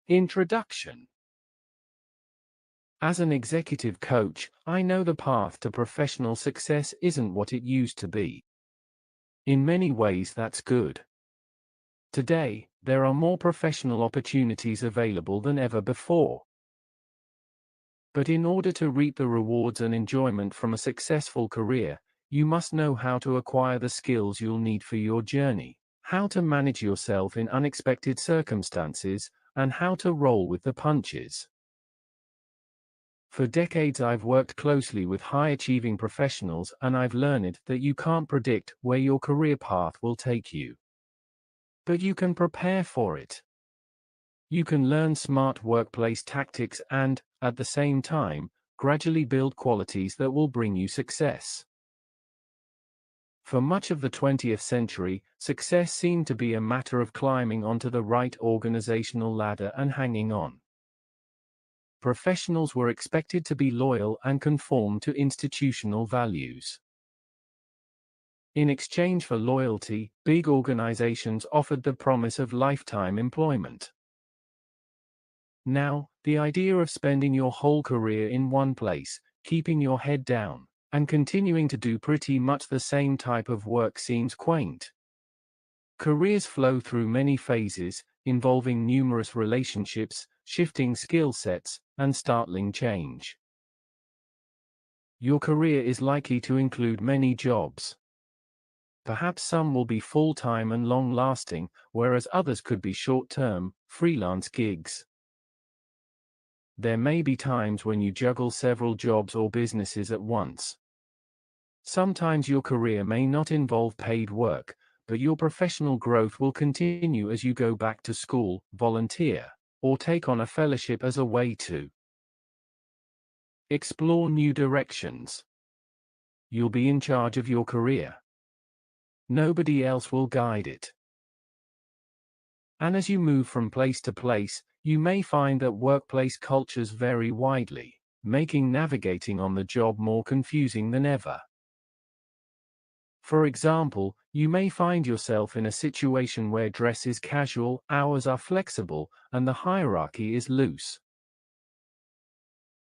Introduction. As an executive coach, I know the path to professional success isn't what it used to be. In many ways, that's good. Today, there are more professional opportunities available than ever before. But in order to reap the rewards and enjoyment from a successful career, you must know how to acquire the skills you'll need for your journey, how to manage yourself in unexpected circumstances, and how to roll with the punches. For decades, I've worked closely with high-achieving professionals, and I've learned that you can't predict where your career path will take you. But you can prepare for it. You can learn smart workplace tactics and, at the same time, gradually build qualities that will bring you success. For much of the 20th century, success seemed to be a matter of climbing onto the right organizational ladder and hanging on. Professionals were expected to be loyal and conform to institutional values. In exchange for loyalty, big organizations offered the promise of lifetime employment. Now, the idea of spending your whole career in one place, keeping your head down, and continuing to do pretty much the same type of work seems quaint. Careers flow through many phases, involving numerous relationships, shifting skill sets, and startling change. Your career is likely to include many jobs. Perhaps some will be full-time and long-lasting, whereas others could be short-term, freelance gigs. There may be times when you juggle several jobs or businesses at once. Sometimes your career may not involve paid work, but your professional growth will continue as you go back to school, volunteer, or take on a fellowship as a way to explore new directions. You'll be in charge of your career. Nobody else will guide it. And as you move from place to place, you may find that workplace cultures vary widely, making navigating on the job more confusing than ever. For example, you may find yourself in a situation where dress is casual, hours are flexible, and the hierarchy is loose.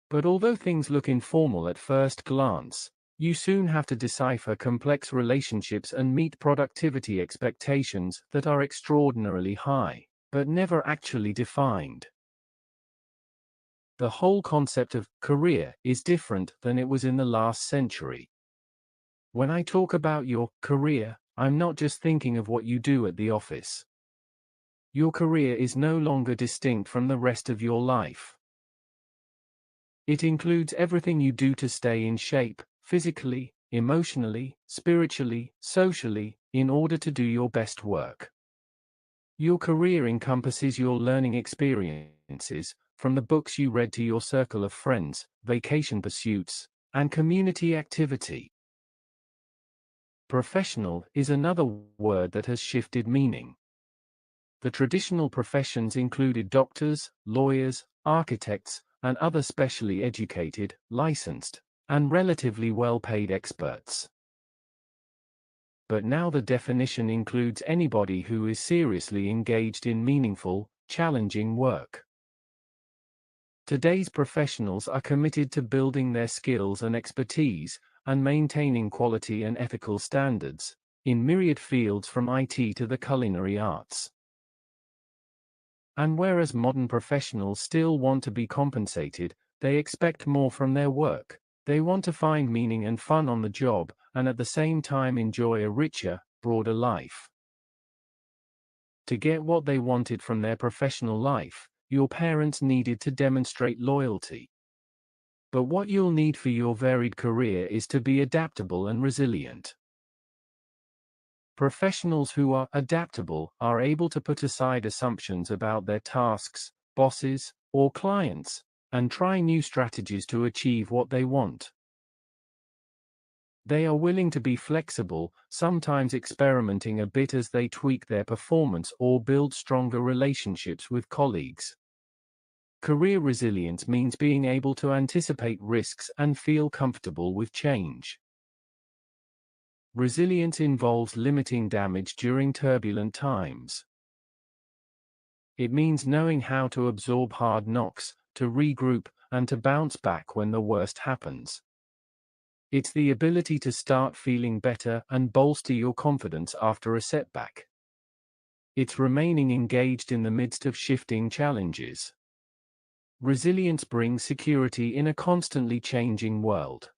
But although things look informal at first glance, you soon have to decipher complex relationships and meet productivity expectations that are extraordinarily high, but never actually defined. The whole concept of career is different than it was in the last century. When I talk about your career, I'm not just thinking of what you do at the office. Your career is no longer distinct from the rest of your life. It includes everything you do to stay in shape, physically, emotionally, spiritually, socially, in order to do your best work. Your career encompasses your learning experiences, from the books you read to your circle of friends, vacation pursuits, and community activity. Professional is another word that has shifted meaning. The traditional professions included doctors, lawyers, architects, and other specially educated, licensed, and relatively well-paid experts. But now the definition includes anybody who is seriously engaged in meaningful, challenging work. Today's professionals are committed to building their skills and expertise, and maintaining quality and ethical standards, in myriad fields from IT to the culinary arts. And whereas modern professionals still want to be compensated, they expect more from their work. They want to find meaning and fun on the job, and at the same time enjoy a richer, broader life. To get what they wanted from their professional life, your parents needed to demonstrate loyalty. But what you'll need for your varied career is to be adaptable and resilient. Professionals who are adaptable are able to put aside assumptions about their tasks, bosses, or clients, and try new strategies to achieve what they want. They are willing to be flexible, sometimes experimenting a bit as they tweak their performance or build stronger relationships with colleagues. Career resilience means being able to anticipate risks and feel comfortable with change. Resilience involves limiting damage during turbulent times. It means knowing how to absorb hard knocks, to regroup, and to bounce back when the worst happens. It's the ability to start feeling better and bolster your confidence after a setback. It's remaining engaged in the midst of shifting challenges. Resilience brings security in a constantly changing world.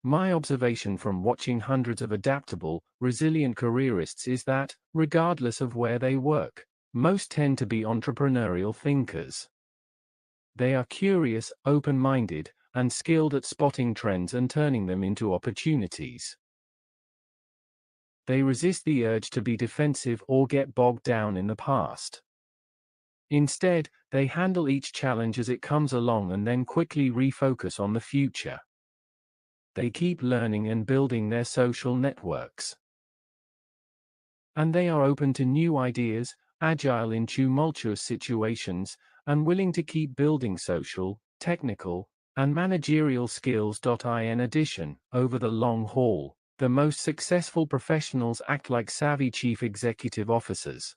My observation from watching hundreds of adaptable, resilient careerists is that, regardless of where they work, most tend to be entrepreneurial thinkers. They are curious, open-minded, and skilled at spotting trends and turning them into opportunities. They resist the urge to be defensive or get bogged down in the past. Instead, they handle each challenge as it comes along and then quickly refocus on the future. They keep learning and building their social networks. And they are open to new ideas, agile in tumultuous situations, and willing to keep building social, technical, and managerial skills. In addition, over the long haul, the most successful professionals act like savvy chief executive officers.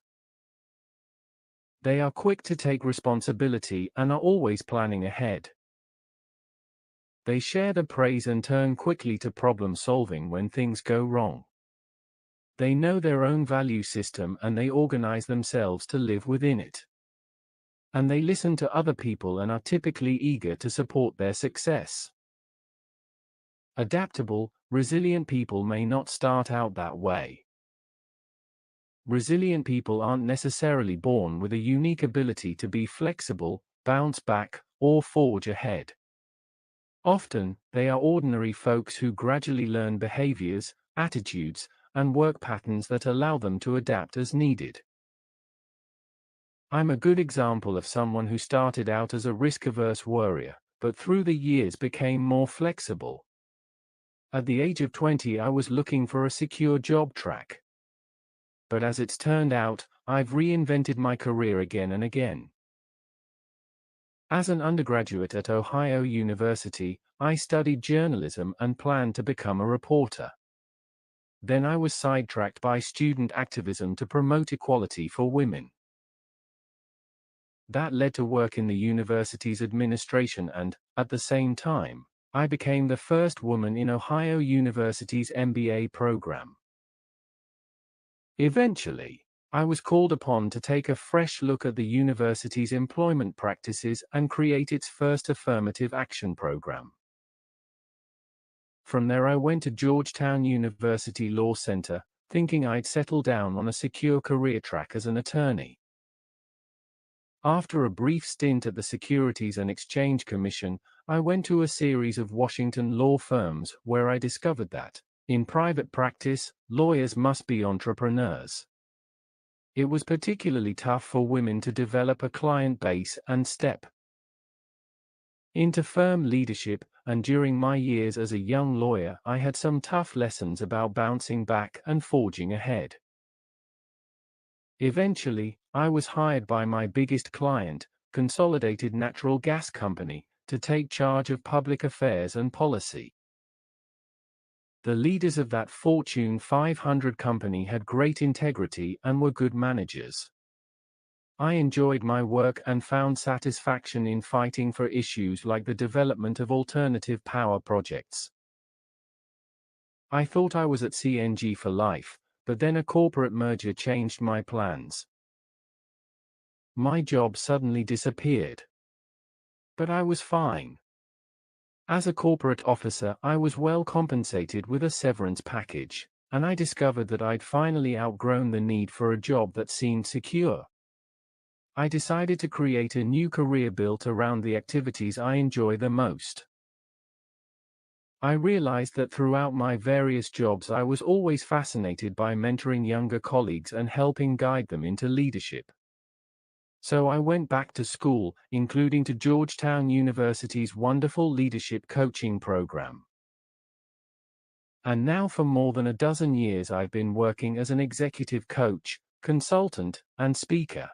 They are quick to take responsibility and are always planning ahead. They share the praise and turn quickly to problem solving when things go wrong. They know their own value system and they organize themselves to live within it. And they listen to other people and are typically eager to support their success. Adaptable, resilient people may not start out that way. Resilient people aren't necessarily born with a unique ability to be flexible, bounce back, or forge ahead. Often, they are ordinary folks who gradually learn behaviors, attitudes, and work patterns that allow them to adapt as needed. I'm a good example of someone who started out as a risk-averse worrier, but through the years became more flexible. At the age of 20, I was looking for a secure job track. But as it's turned out, I've reinvented my career again and again. As an undergraduate at Ohio University, I studied journalism and planned to become a reporter. Then I was sidetracked by student activism to promote equality for women. That led to work in the university's administration and, at the same time, I became the first woman in Ohio University's MBA program. Eventually, I was called upon to take a fresh look at the university's employment practices and create its first affirmative action program. From there I went to Georgetown University Law Center, thinking I'd settle down on a secure career track as an attorney. After a brief stint at the Securities and Exchange Commission, I went to a series of Washington law firms where I discovered that, in private practice, lawyers must be entrepreneurs. It was particularly tough for women to develop a client base and step into firm leadership, and during my years as a young lawyer, I had some tough lessons about bouncing back and forging ahead. Eventually, I was hired by my biggest client, Consolidated Natural Gas Company, to take charge of public affairs and policy. The leaders of that Fortune 500 company had great integrity and were good managers. I enjoyed my work and found satisfaction in fighting for issues like the development of alternative power projects. I thought I was at CNG for life, but then a corporate merger changed my plans. My job suddenly disappeared. But I was fine. As a corporate officer, I was well compensated with a severance package, and I discovered that I'd finally outgrown the need for a job that seemed secure. I decided to create a new career built around the activities I enjoy the most. I realized that throughout my various jobs I was always fascinated by mentoring younger colleagues and helping guide them into leadership. So I went back to school, including to Georgetown University's wonderful leadership coaching program. And now for more than a dozen years I've been working as an executive coach, consultant, and speaker.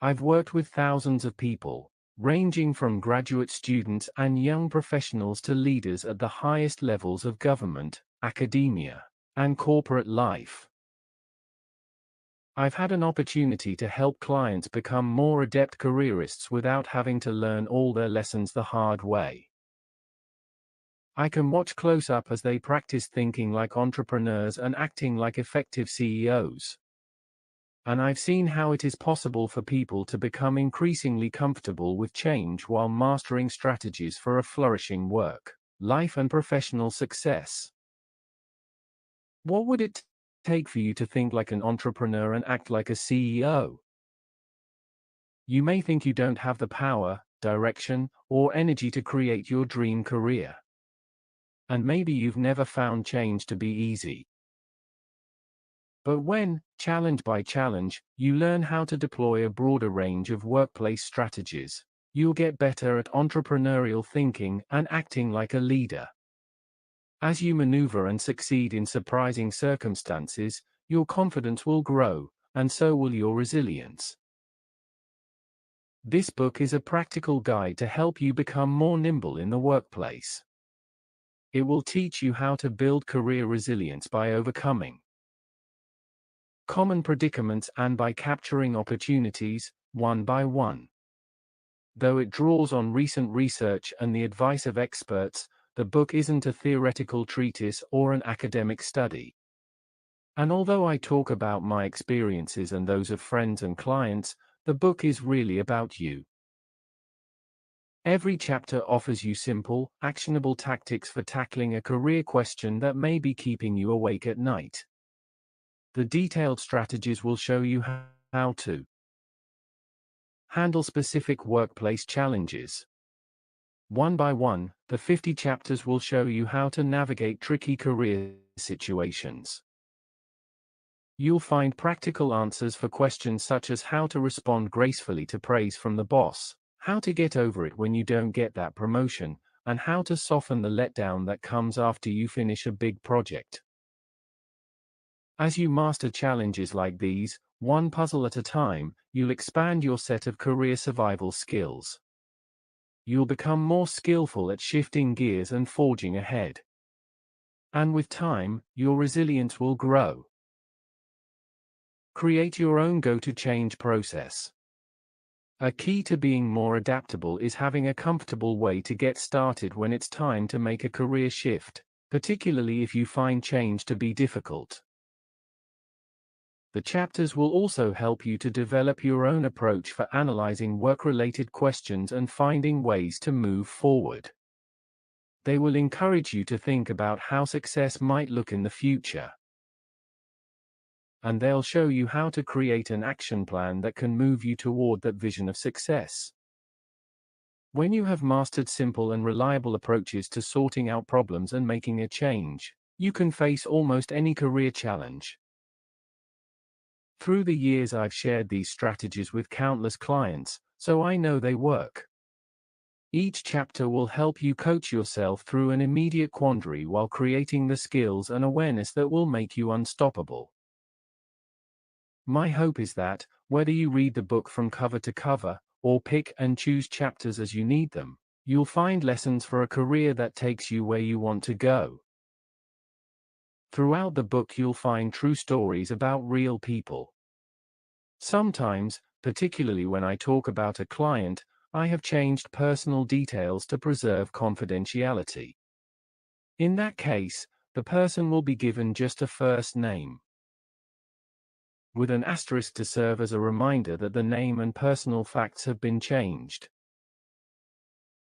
I've worked with thousands of people, ranging from graduate students and young professionals to leaders at the highest levels of government, academia, and corporate life. I've had an opportunity to help clients become more adept careerists without having to learn all their lessons the hard way. I can watch close up as they practice thinking like entrepreneurs and acting like effective CEOs. And I've seen how it is possible for people to become increasingly comfortable with change while mastering strategies for a flourishing work, life, and professional success. What would it take for you to think like an entrepreneur and act like a CEO? You may think you don't have the power, direction, or energy to create your dream career. And maybe you've never found change to be easy. But when, challenge by challenge, you learn how to deploy a broader range of workplace strategies, you'll get better at entrepreneurial thinking and acting like a leader. As you maneuver and succeed in surprising circumstances, your confidence will grow, and so will your resilience. This book is a practical guide to help you become more nimble in the workplace. It will teach you how to build career resilience by overcoming common predicaments and by capturing opportunities, one by one. Though it draws on recent research and the advice of experts, the book isn't a theoretical treatise or an academic study. And although I talk about my experiences and those of friends and clients, the book is really about you. Every chapter offers you simple, actionable tactics for tackling a career question that may be keeping you awake at night. The detailed strategies will show you how to handle specific workplace challenges. One by one, the 50 chapters will show you how to navigate tricky career situations. You'll find practical answers for questions such as how to respond gracefully to praise from the boss, how to get over it when you don't get that promotion, and how to soften the letdown that comes after you finish a big project. As you master challenges like these, one puzzle at a time, you'll expand your set of career survival skills. You'll become more skillful at shifting gears and forging ahead. And with time, your resilience will grow. Create your own go-to-change process. A key to being more adaptable is having a comfortable way to get started when it's time to make a career shift, particularly if you find change to be difficult. The chapters will also help you to develop your own approach for analyzing work-related questions and finding ways to move forward. They will encourage you to think about how success might look in the future. And they'll show you how to create an action plan that can move you toward that vision of success. When you have mastered simple and reliable approaches to sorting out problems and making a change, you can face almost any career challenge. Through the years, I've shared these strategies with countless clients, so I know they work. Each chapter will help you coach yourself through an immediate quandary while creating the skills and awareness that will make you unstoppable. My hope is that, whether you read the book from cover to cover, or pick and choose chapters as you need them, you'll find lessons for a career that takes you where you want to go. Throughout the book, you'll find true stories about real people. Sometimes, particularly when I talk about a client, I have changed personal details to preserve confidentiality. In that case, the person will be given just a first name, with an asterisk to serve as a reminder that the name and personal facts have been changed.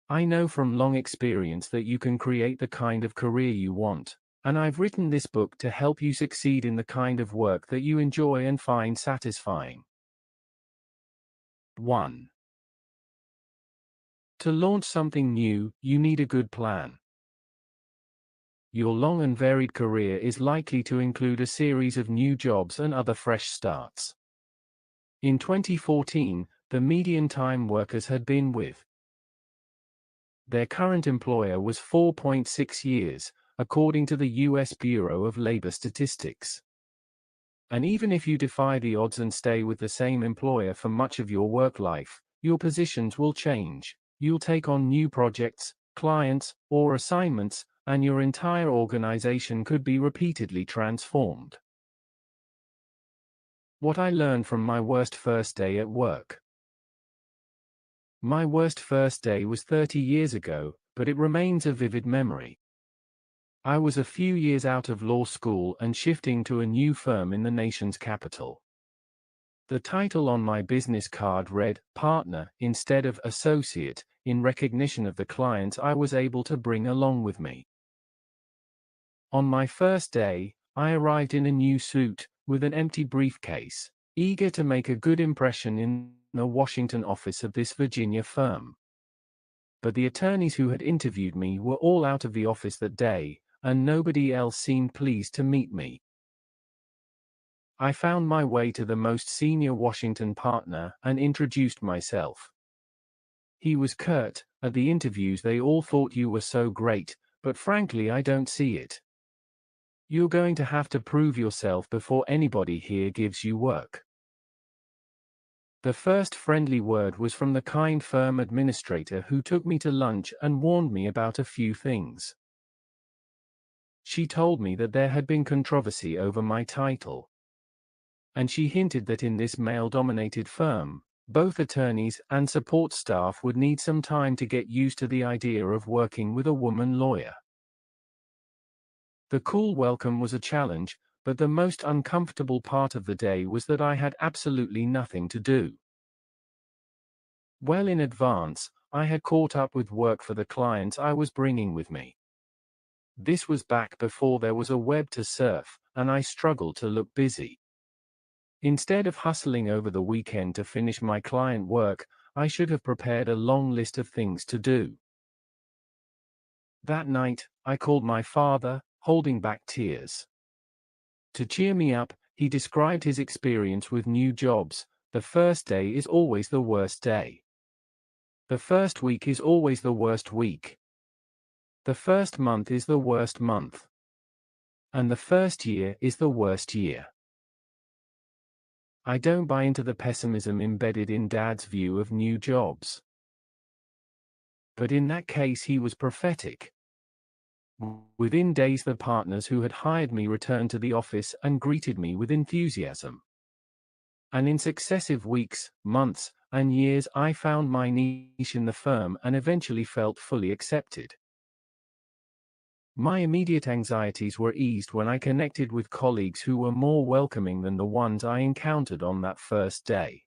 I know from long experience that you can create the kind of career you want, and I've written this book to help you succeed in the kind of work that you enjoy and find satisfying. 1. To launch something new, you need a good plan. Your long and varied career is likely to include a series of new jobs and other fresh starts. In 2014, the median time workers had been with their current employer was 4.6 years, according to the U.S. Bureau of Labor Statistics. And even if you defy the odds and stay with the same employer for much of your work life, your positions will change. You'll take on new projects, clients, or assignments, and your entire organization could be repeatedly transformed. What I learned from my worst first day at work. My worst first day was 30 years ago, but it remains a vivid memory. I was a few years out of law school and shifting to a new firm in the nation's capital. The title on my business card read Partner instead of Associate, in recognition of the clients I was able to bring along with me. On my first day, I arrived in a new suit, with an empty briefcase, eager to make a good impression in the Washington office of this Virginia firm. But the attorneys who had interviewed me were all out of the office that day, and nobody else seemed pleased to meet me. I found my way to the most senior Washington partner and introduced myself. He was curt. At the interviews they all thought you were so great, but frankly I don't see it. You're going to have to prove yourself before anybody here gives you work. The first friendly word was from the kind firm administrator who took me to lunch and warned me about a few things. She told me that there had been controversy over my title. And she hinted that in this male-dominated firm, both attorneys and support staff would need some time to get used to the idea of working with a woman lawyer. The cool welcome was a challenge, but the most uncomfortable part of the day was that I had absolutely nothing to do. Well in advance, I had caught up with work for the clients I was bringing with me. This was back before there was a web to surf, and I struggled to look busy. Instead of hustling over the weekend to finish my client work, I should have prepared a long list of things to do. That night, I called my father, holding back tears. To cheer me up, he described his experience with new jobs. The first day is always the worst day. The first week is always the worst week. The first month is the worst month. And the first year is the worst year. I don't buy into the pessimism embedded in Dad's view of new jobs. But in that case he was prophetic. Within days the partners who had hired me returned to the office and greeted me with enthusiasm. And in successive weeks, months, and years I found my niche in the firm and eventually felt fully accepted. My immediate anxieties were eased when I connected with colleagues who were more welcoming than the ones I encountered on that first day.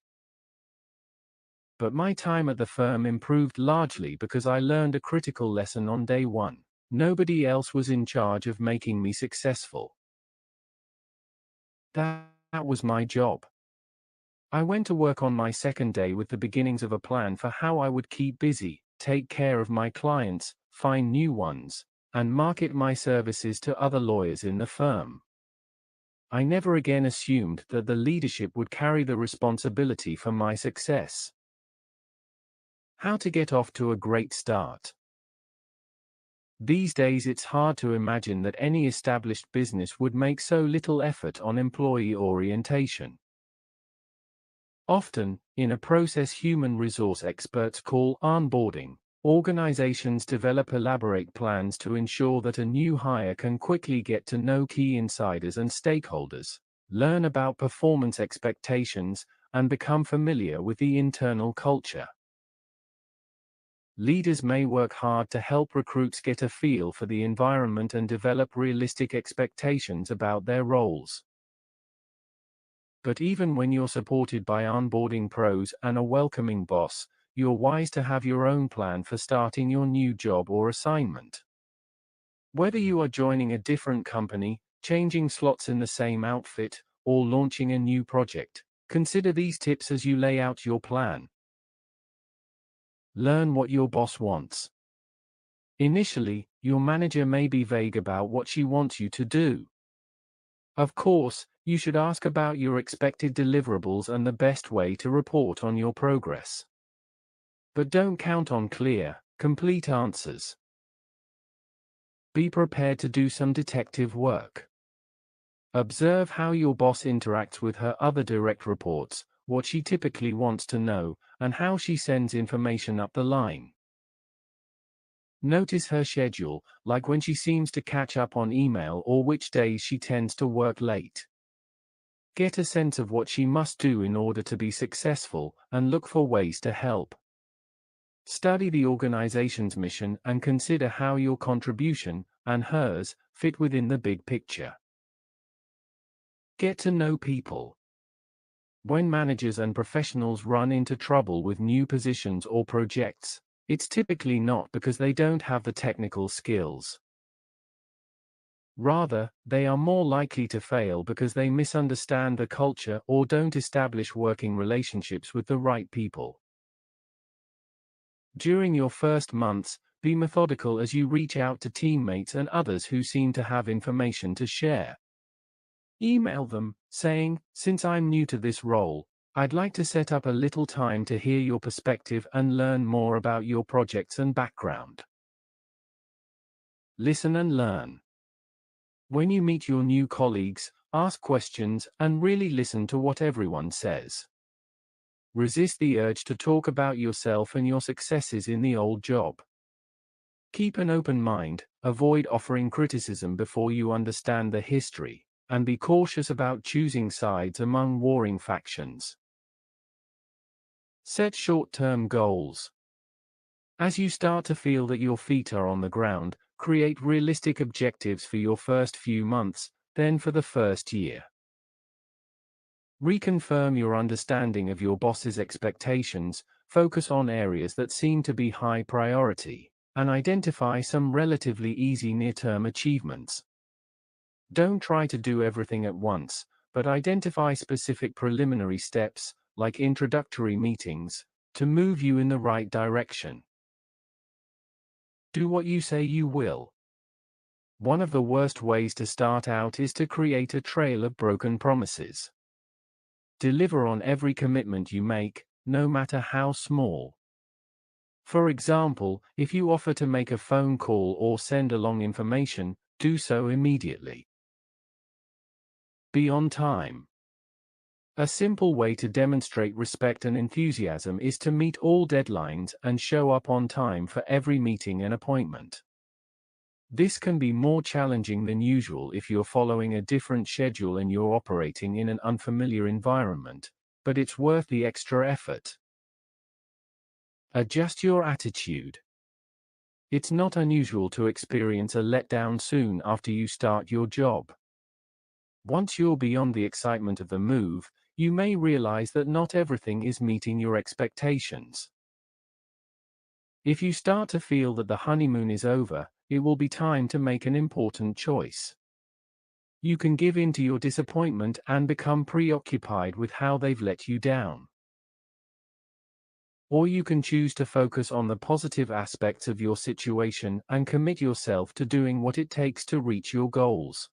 But my time at the firm improved largely because I learned a critical lesson on day one. Nobody else was in charge of making me successful. That was my job. I went to work on my second day with the beginnings of a plan for how I would keep busy, take care of my clients, find new ones, and market my services to other lawyers in the firm. I never again assumed that the leadership would carry the responsibility for my success. How to get off to a great start. These days it's hard to imagine that any established business would make so little effort on employee orientation. Often, in a process human resource experts call onboarding, organizations develop elaborate plans to ensure that a new hire can quickly get to know key insiders and stakeholders, learn about performance expectations, and become familiar with the internal culture. Leaders may work hard to help recruits get a feel for the environment and develop realistic expectations about their roles. But even when you're supported by onboarding pros and a welcoming boss, you're wise to have your own plan for starting your new job or assignment. Whether you are joining a different company, changing slots in the same outfit, or launching a new project, consider these tips as you lay out your plan. Learn what your boss wants. Initially, your manager may be vague about what she wants you to do. Of course, you should ask about your expected deliverables and the best way to report on your progress. But don't count on clear, complete answers. Be prepared to do some detective work. Observe how your boss interacts with her other direct reports, what she typically wants to know, and how she sends information up the line. Notice her schedule, like when she seems to catch up on email or which days she tends to work late. Get a sense of what she must do in order to be successful, and look for ways to help. Study the organization's mission and consider how your contribution, and hers, fit within the big picture. Get to know people. When managers and professionals run into trouble with new positions or projects, it's typically not because they don't have the technical skills. Rather, they are more likely to fail because they misunderstand the culture or don't establish working relationships with the right people. During your first months, be methodical as you reach out to teammates and others who seem to have information to share. Email them, saying, "Since I'm new to this role, I'd like to set up a little time to hear your perspective and learn more about your projects and background." Listen and learn. When you meet your new colleagues, ask questions and really listen to what everyone says. Resist the urge to talk about yourself and your successes in the old job. Keep an open mind, avoid offering criticism before you understand the history, and be cautious about choosing sides among warring factions. Set short-term goals. As you start to feel that your feet are on the ground, create realistic objectives for your first few months, then for the first year. Reconfirm your understanding of your boss's expectations, focus on areas that seem to be high priority, and identify some relatively easy near-term achievements. Don't try to do everything at once, but identify specific preliminary steps, like introductory meetings, to move you in the right direction. Do what you say you will. One of the worst ways to start out is to create a trail of broken promises. Deliver on every commitment you make, no matter how small. For example, if you offer to make a phone call or send along information, do so immediately. Be on time. A simple way to demonstrate respect and enthusiasm is to meet all deadlines and show up on time for every meeting and appointment. This can be more challenging than usual if you're following a different schedule and you're operating in an unfamiliar environment, but it's worth the extra effort. Adjust your attitude. It's not unusual to experience a letdown soon after you start your job. Once you're beyond the excitement of the move, you may realize that not everything is meeting your expectations. If you start to feel that the honeymoon is over, it will be time to make an important choice. You can give in to your disappointment and become preoccupied with how they've let you down. Or you can choose to focus on the positive aspects of your situation and commit yourself to doing what it takes to reach your goals.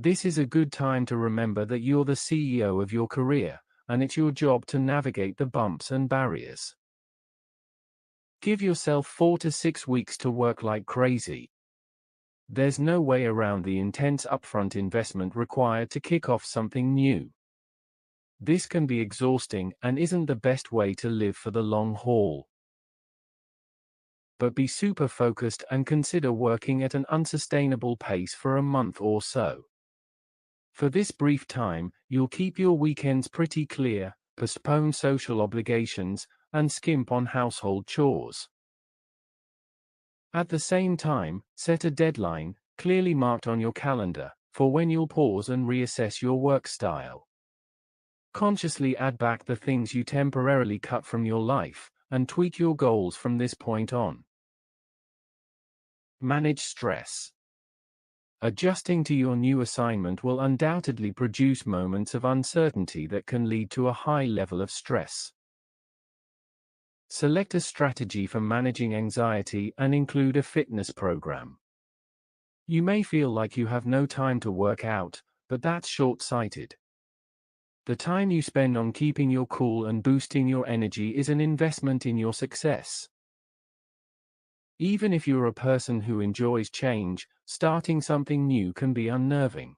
This is a good time to remember that you're the CEO of your career, and it's your job to navigate the bumps and barriers. Give yourself 4 to 6 weeks to work like crazy. There's no way around the intense upfront investment required to kick off something new. This can be exhausting and isn't the best way to live for the long haul. But be super focused and consider working at an unsustainable pace for a month or so. For this brief time, you'll keep your weekends pretty clear, postpone social obligations, and skimp on household chores. At the same time, set a deadline, clearly marked on your calendar, for when you'll pause and reassess your work style. Consciously add back the things you temporarily cut from your life, and tweak your goals from this point on. Manage stress. Adjusting to your new assignment will undoubtedly produce moments of uncertainty that can lead to a high level of stress. Select a strategy for managing anxiety and include a fitness program. You may feel like you have no time to work out, but that's short-sighted. The time you spend on keeping your cool and boosting your energy is an investment in your success. Even if you're a person who enjoys change, starting something new can be unnerving.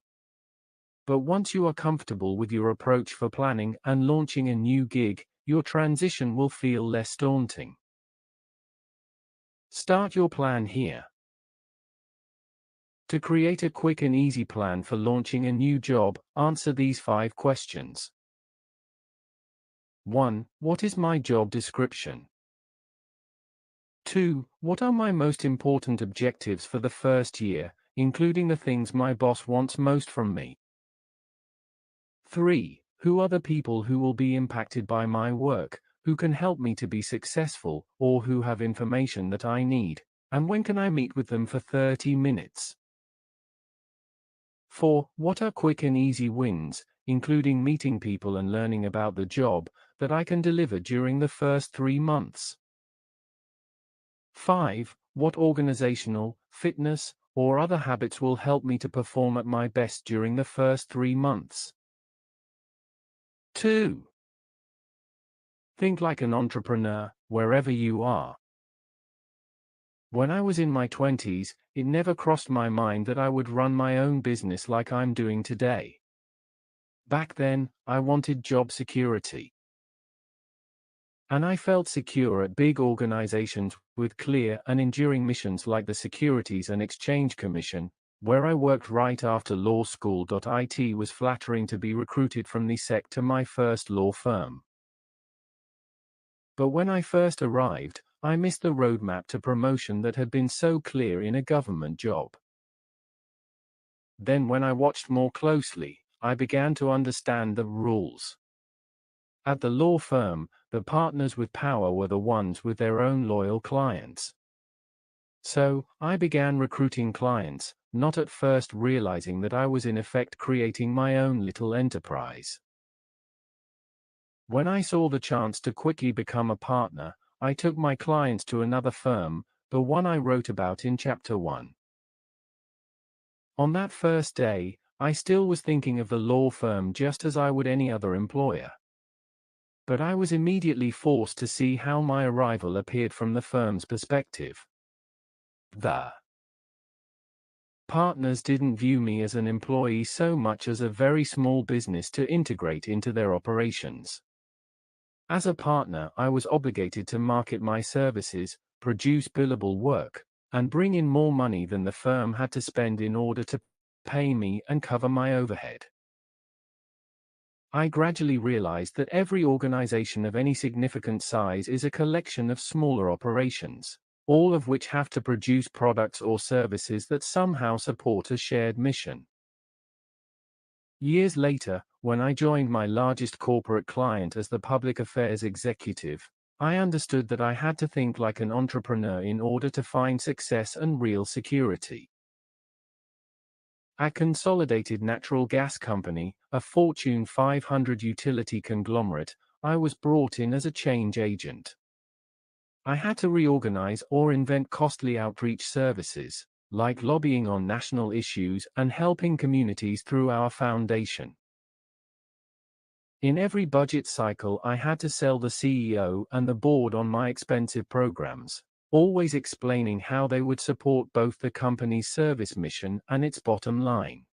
But once you are comfortable with your approach for planning and launching a new gig, your transition will feel less daunting. Start your plan here. To create a quick and easy plan for launching a new job, answer these 5 questions. 1. What is my job description? 2. What are my most important objectives for the first year, including the things my boss wants most from me? 3. Who are the people who will be impacted by my work, who can help me to be successful, or who have information that I need, and when can I meet with them for 30 minutes? 4. What are quick and easy wins, including meeting people and learning about the job, that I can deliver during the first 3 months? 5. What organizational, fitness, or other habits will help me to perform at my best during the first 3 months? 2. Think like an entrepreneur, wherever you are. When I was in my 20s, it never crossed my mind that I would run my own business like I'm doing today. Back then, I wanted job security. And I felt secure at big organizations with clear and enduring missions like the Securities and Exchange Commission, where I worked right after law school. It was flattering to be recruited from the SEC to my first law firm. But when I first arrived, I missed the roadmap to promotion that had been so clear in a government job. Then when I watched more closely, I began to understand the rules. At the law firm, the partners with power were the ones with their own loyal clients. So, I began recruiting clients, not at first realizing that I was in effect creating my own little enterprise. When I saw the chance to quickly become a partner, I took my clients to another firm, the one I wrote about in Chapter 1. On that first day, I still was thinking of the law firm just as I would any other employer. But I was immediately forced to see how my arrival appeared from the firm's perspective. The partners didn't view me as an employee so much as a very small business to integrate into their operations. As a partner, I was obligated to market my services, produce billable work, and bring in more money than the firm had to spend in order to pay me and cover my overhead. I gradually realized that every organization of any significant size is a collection of smaller operations, all of which have to produce products or services that somehow support a shared mission. Years later, when I joined my largest corporate client as the public affairs executive, I understood that I had to think like an entrepreneur in order to find success and real security. At Consolidated Natural Gas Company, a Fortune 500 utility conglomerate, I was brought in as a change agent. I had to reorganize or invent costly outreach services, like lobbying on national issues and helping communities through our foundation. In every budget cycle, I had to sell the CEO and the board on my expensive programs, always explaining how they would support both the company's service mission and its bottom line.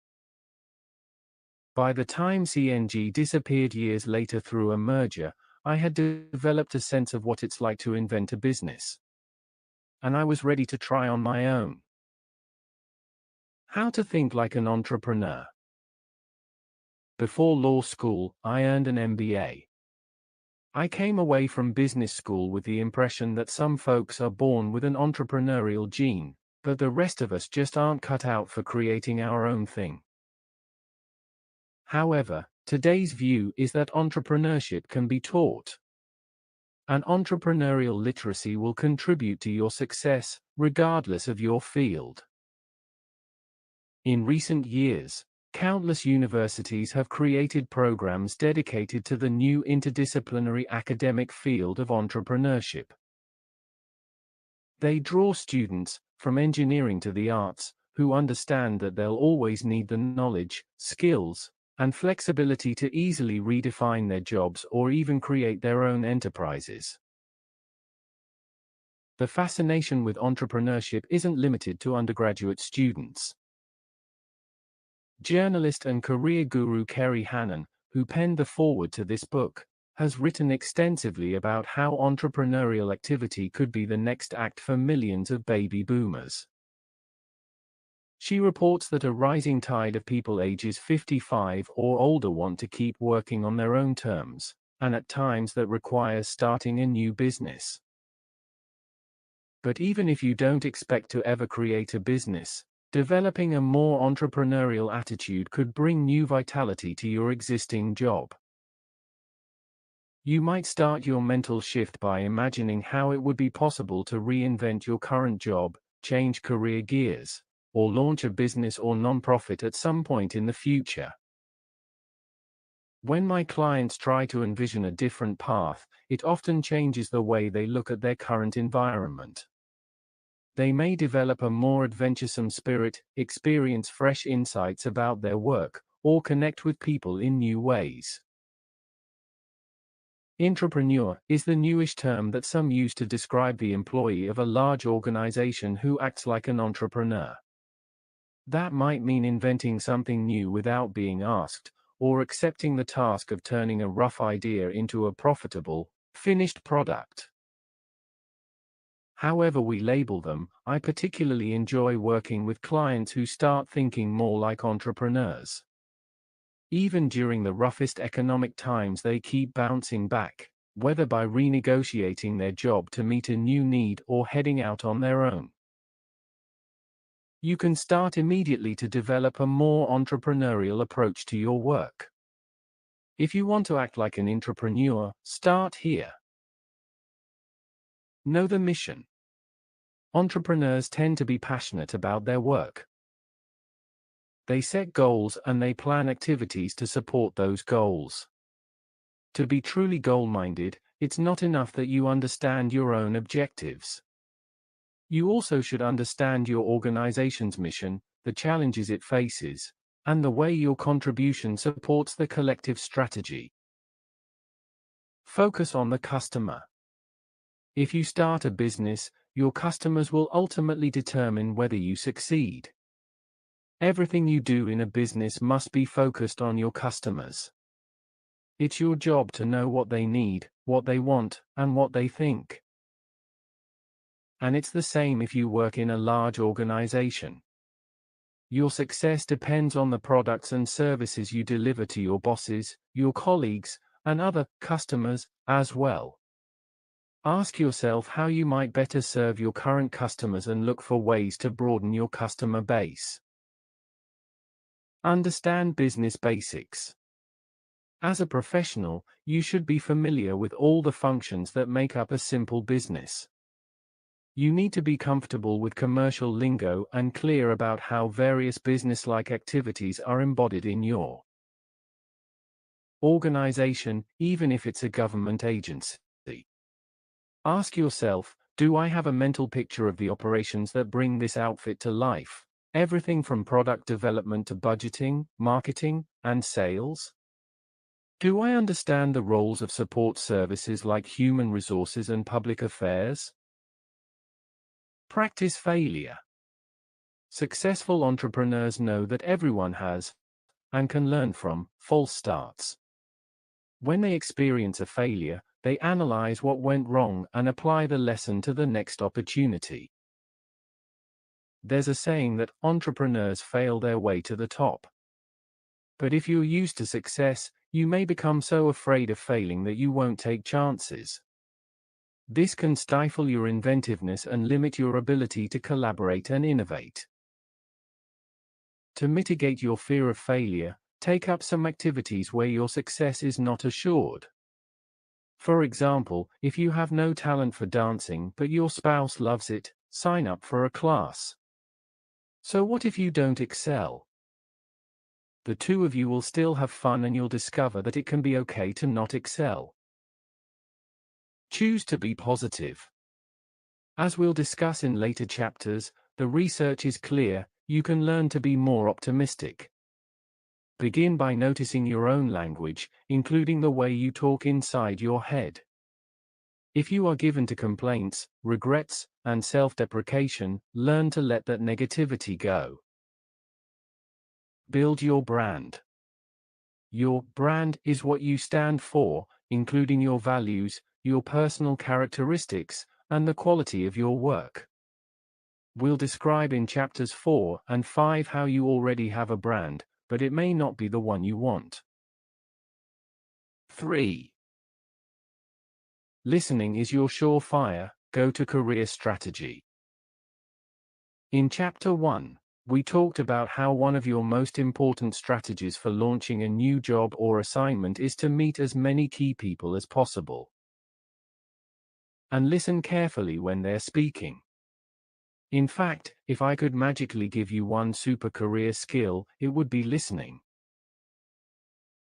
By the time CNG disappeared years later through a merger, I had developed a sense of what it's like to invent a business. And I was ready to try on my own. How to think like an entrepreneur. Before law school, I earned an MBA. I came away from business school with the impression that some folks are born with an entrepreneurial gene, but the rest of us just aren't cut out for creating our own thing. However, today's view is that entrepreneurship can be taught. And entrepreneurial literacy will contribute to your success, regardless of your field. In recent years, countless universities have created programs dedicated to the new interdisciplinary academic field of entrepreneurship. They draw students, from engineering to the arts, who understand that they'll always need the knowledge, skills, and flexibility to easily redefine their jobs or even create their own enterprises. The fascination with entrepreneurship isn't limited to undergraduate students. Journalist and career guru Kerry Hannon, who penned the foreword to this book, has written extensively about how entrepreneurial activity could be the next act for millions of baby boomers. She reports that a rising tide of people ages 55 or older want to keep working on their own terms, and at times that requires starting a new business. But even if you don't expect to ever create a business, developing a more entrepreneurial attitude could bring new vitality to your existing job. You might start your mental shift by imagining how it would be possible to reinvent your current job, change career gears, or launch a business or nonprofit at some point in the future. When my clients try to envision a different path, it often changes the way they look at their current environment. They may develop a more adventuresome spirit, experience fresh insights about their work, or connect with people in new ways. Intrapreneur is the newish term that some use to describe the employee of a large organization who acts like an entrepreneur. That might mean inventing something new without being asked, or accepting the task of turning a rough idea into a profitable, finished product. However we label them, I particularly enjoy working with clients who start thinking more like entrepreneurs. Even during the roughest economic times, they keep bouncing back, whether by renegotiating their job to meet a new need or heading out on their own. You can start immediately to develop a more entrepreneurial approach to your work. If you want to act like an intrapreneur, start here. Know the mission. Entrepreneurs tend to be passionate about their work. They set goals and they plan activities to support those goals. To be truly goal-minded, it's not enough that you understand your own objectives. You also should understand your organization's mission, the challenges it faces, and the way your contribution supports the collective strategy. Focus on the customer. If you start a business, your customers will ultimately determine whether you succeed. Everything you do in a business must be focused on your customers. It's your job to know what they need, what they want, and what they think. And it's the same if you work in a large organization. Your success depends on the products and services you deliver to your bosses, your colleagues, and other customers as well. Ask yourself how you might better serve your current customers and look for ways to broaden your customer base. Understand business basics. As a professional, you should be familiar with all the functions that make up a simple business. You need to be comfortable with commercial lingo and clear about how various business-like activities are embodied in your organization, even if it's a government agency. Ask yourself, do I have a mental picture of the operations that bring this outfit to life? Everything from product development to budgeting, marketing, and sales? Do I understand the roles of support services like human resources and public affairs? Practice failure. Successful entrepreneurs know that everyone has, and can learn from, false starts. When they experience a failure, they analyze what went wrong and apply the lesson to the next opportunity. There's a saying that entrepreneurs fail their way to the top. But if you're used to success, you may become so afraid of failing that you won't take chances. This can stifle your inventiveness and limit your ability to collaborate and innovate. To mitigate your fear of failure, take up some activities where your success is not assured. For example, if you have no talent for dancing but your spouse loves it, sign up for a class. So what if you don't excel? The two of you will still have fun and you'll discover that it can be okay to not excel. Choose to be positive. As we'll discuss in later chapters, the research is clear, you can learn to be more optimistic. Begin by noticing your own language, including the way you talk inside your head. If you are given to complaints, regrets, and self-deprecation, learn to let that negativity go. Build your brand. Your brand is what you stand for, including your values, your personal characteristics, and the quality of your work. We'll describe in chapters 4 and 5 how you already have a brand, but it may not be the one you want. 3. Listening is your surefire, go-to-career strategy. In chapter 1, we talked about how one of your most important strategies for launching a new job or assignment is to meet as many key people as possible. And listen carefully when they're speaking. In fact, if I could magically give you one super career skill, it would be listening.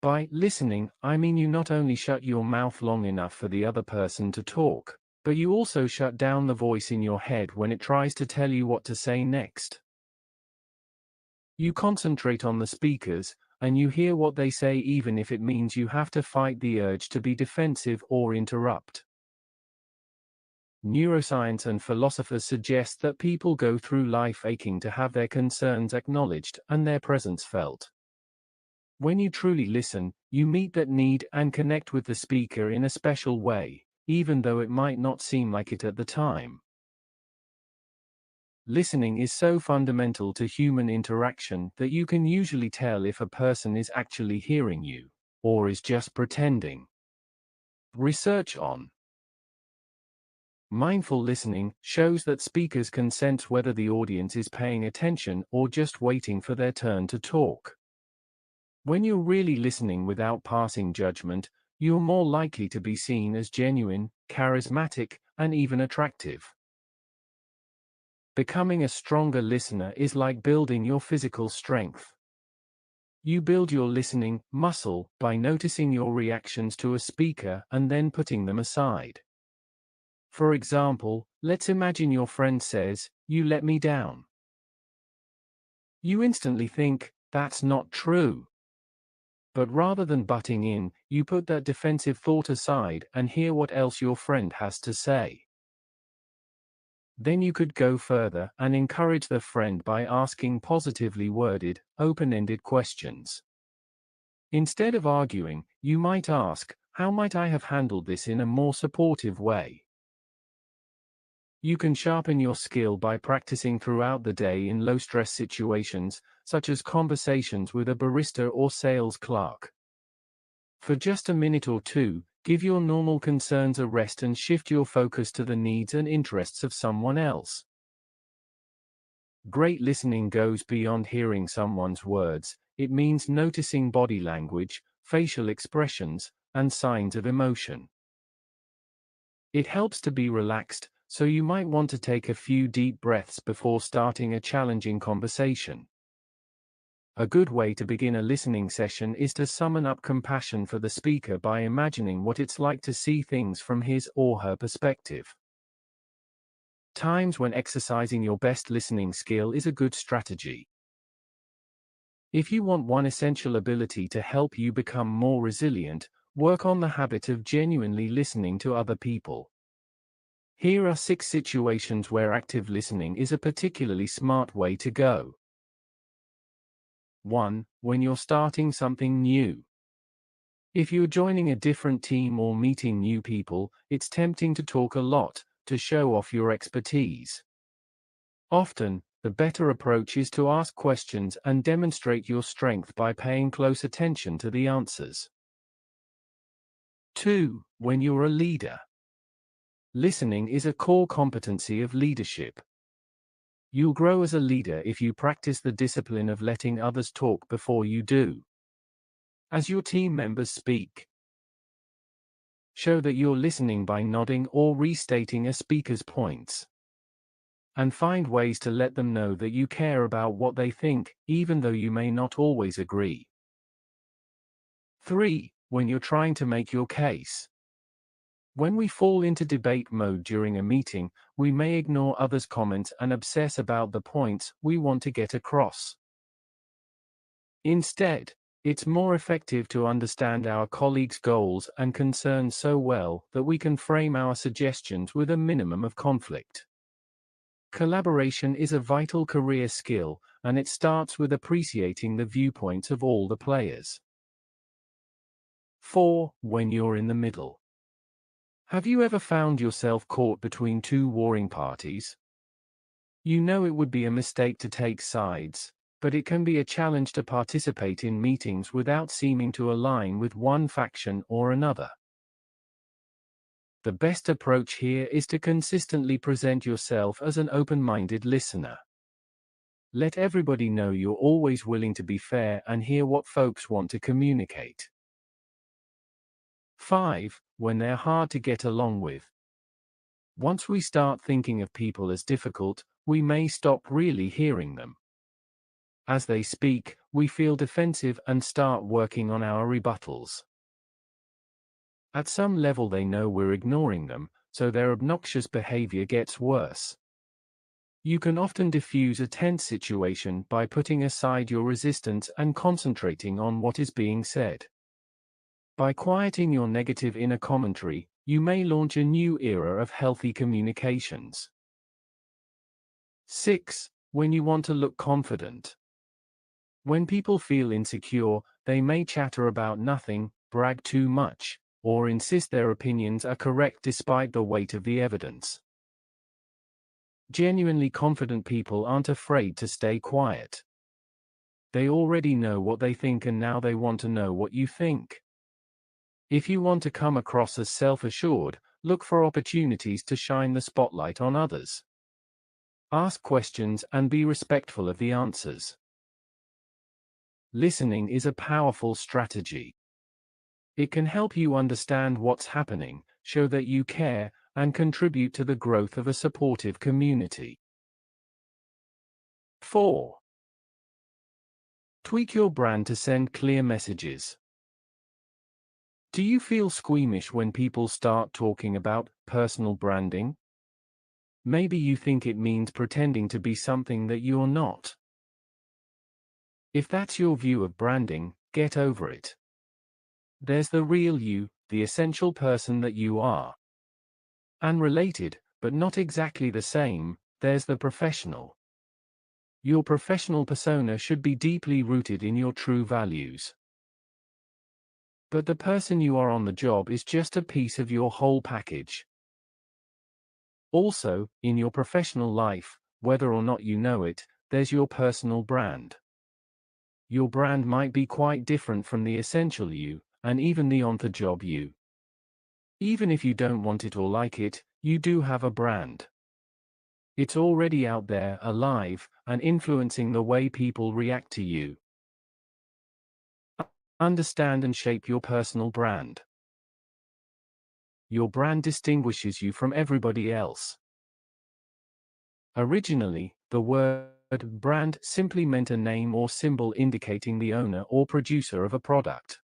By listening, I mean you not only shut your mouth long enough for the other person to talk, but you also shut down the voice in your head when it tries to tell you what to say next. You concentrate on the speakers, and you hear what they say even if it means you have to fight the urge to be defensive or interrupt. Neuroscience and philosophers suggest that people go through life aching to have their concerns acknowledged and their presence felt. When you truly listen, you meet that need and connect with the speaker in a special way, even though it might not seem like it at the time. Listening is so fundamental to human interaction that you can usually tell if a person is actually hearing you, or is just pretending. Research on mindful listening shows that speakers can sense whether the audience is paying attention or just waiting for their turn to talk. When you're really listening without passing judgment, you're more likely to be seen as genuine, charismatic, and even attractive. Becoming a stronger listener is like building your physical strength. You build your listening muscle by noticing your reactions to a speaker and then putting them aside. For example, let's imagine your friend says, "You let me down." You instantly think, "That's not true." But rather than butting in, you put that defensive thought aside and hear what else your friend has to say. Then you could go further and encourage the friend by asking positively worded, open-ended questions. Instead of arguing, you might ask, "How might I have handled this in a more supportive way?" You can sharpen your skill by practicing throughout the day in low-stress situations, such as conversations with a barista or sales clerk. For just a minute or two, give your normal concerns a rest and shift your focus to the needs and interests of someone else. Great listening goes beyond hearing someone's words. It means noticing body language, facial expressions, and signs of emotion. It helps to be relaxed, so you might want to take a few deep breaths before starting a challenging conversation. A good way to begin a listening session is to summon up compassion for the speaker by imagining what it's like to see things from his or her perspective. Times when exercising your best listening skill is a good strategy. If you want one essential ability to help you become more resilient, work on the habit of genuinely listening to other people. Here are 6 situations where active listening is a particularly smart way to go. 1. When you're starting something new. If you're joining a different team or meeting new people, it's tempting to talk a lot, to show off your expertise. Often, the better approach is to ask questions and demonstrate your strength by paying close attention to the answers. 2. When you're a leader. Listening is a core competency of leadership. You'll grow as a leader if you practice the discipline of letting others talk before you do. As your team members speak, show that you're listening by nodding or restating a speaker's points. And find ways to let them know that you care about what they think, even though you may not always agree. 3. When you're trying to make your case. When we fall into debate mode during a meeting, we may ignore others' comments and obsess about the points we want to get across. Instead, it's more effective to understand our colleagues' goals and concerns so well that we can frame our suggestions with a minimum of conflict. Collaboration is a vital career skill, and it starts with appreciating the viewpoints of all the players. 4. When you're in the middle. Have you ever found yourself caught between two warring parties? You know it would be a mistake to take sides, but it can be a challenge to participate in meetings without seeming to align with one faction or another. The best approach here is to consistently present yourself as an open-minded listener. Let everybody know you're always willing to be fair and hear what folks want to communicate. 5. When they're hard to get along with. Once we start thinking of people as difficult, we may stop really hearing them. As they speak, we feel defensive and start working on our rebuttals. At some level they know we're ignoring them, so their obnoxious behavior gets worse. You can often diffuse a tense situation by putting aside your resistance and concentrating on what is being said. By quieting your negative inner commentary, you may launch a new era of healthy communications. 6. When you want to look confident. When people feel insecure, they may chatter about nothing, brag too much, or insist their opinions are correct despite the weight of the evidence. Genuinely confident people aren't afraid to stay quiet. They already know what they think and now they want to know what you think. If you want to come across as self-assured, look for opportunities to shine the spotlight on others. Ask questions and be respectful of the answers. Listening is a powerful strategy. It can help you understand what's happening, show that you care, and contribute to the growth of a supportive community. 4. Tweak your brand to send clear messages. Do you feel squeamish when people start talking about personal branding? Maybe you think it means pretending to be something that you're not. If that's your view of branding, get over it. There's the real you, the essential person that you are. And related, but not exactly the same, there's the professional. Your professional persona should be deeply rooted in your true values. But the person you are on the job is just a piece of your whole package. Also, in your professional life, whether or not you know it, there's your personal brand. Your brand might be quite different from the essential you, and even the on-the-job you. Even if you don't want it or like it, you do have a brand. It's already out there, alive, and influencing the way people react to you. Understand and shape your personal brand. Your brand distinguishes you from everybody else. Originally, the word brand simply meant a name or symbol indicating the owner or producer of a product.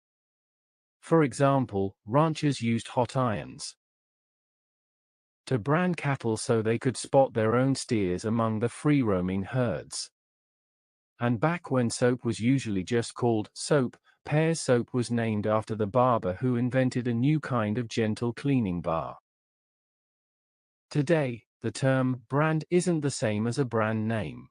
For example, ranchers used hot irons to brand cattle so they could spot their own steers among the free-roaming herds. And back when soap was usually just called soap, Pear's soap was named after the barber who invented a new kind of gentle cleaning bar. Today, the term brand isn't the same as a brand name.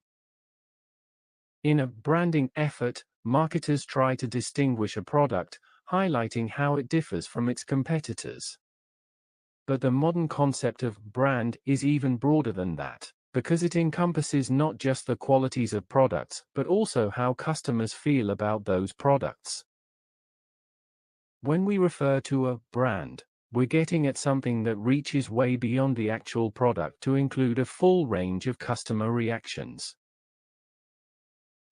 In a branding effort, marketers try to distinguish a product, highlighting how it differs from its competitors. But the modern concept of brand is even broader than that, because it encompasses not just the qualities of products, but also how customers feel about those products. When we refer to a brand, we're getting at something that reaches way beyond the actual product to include a full range of customer reactions.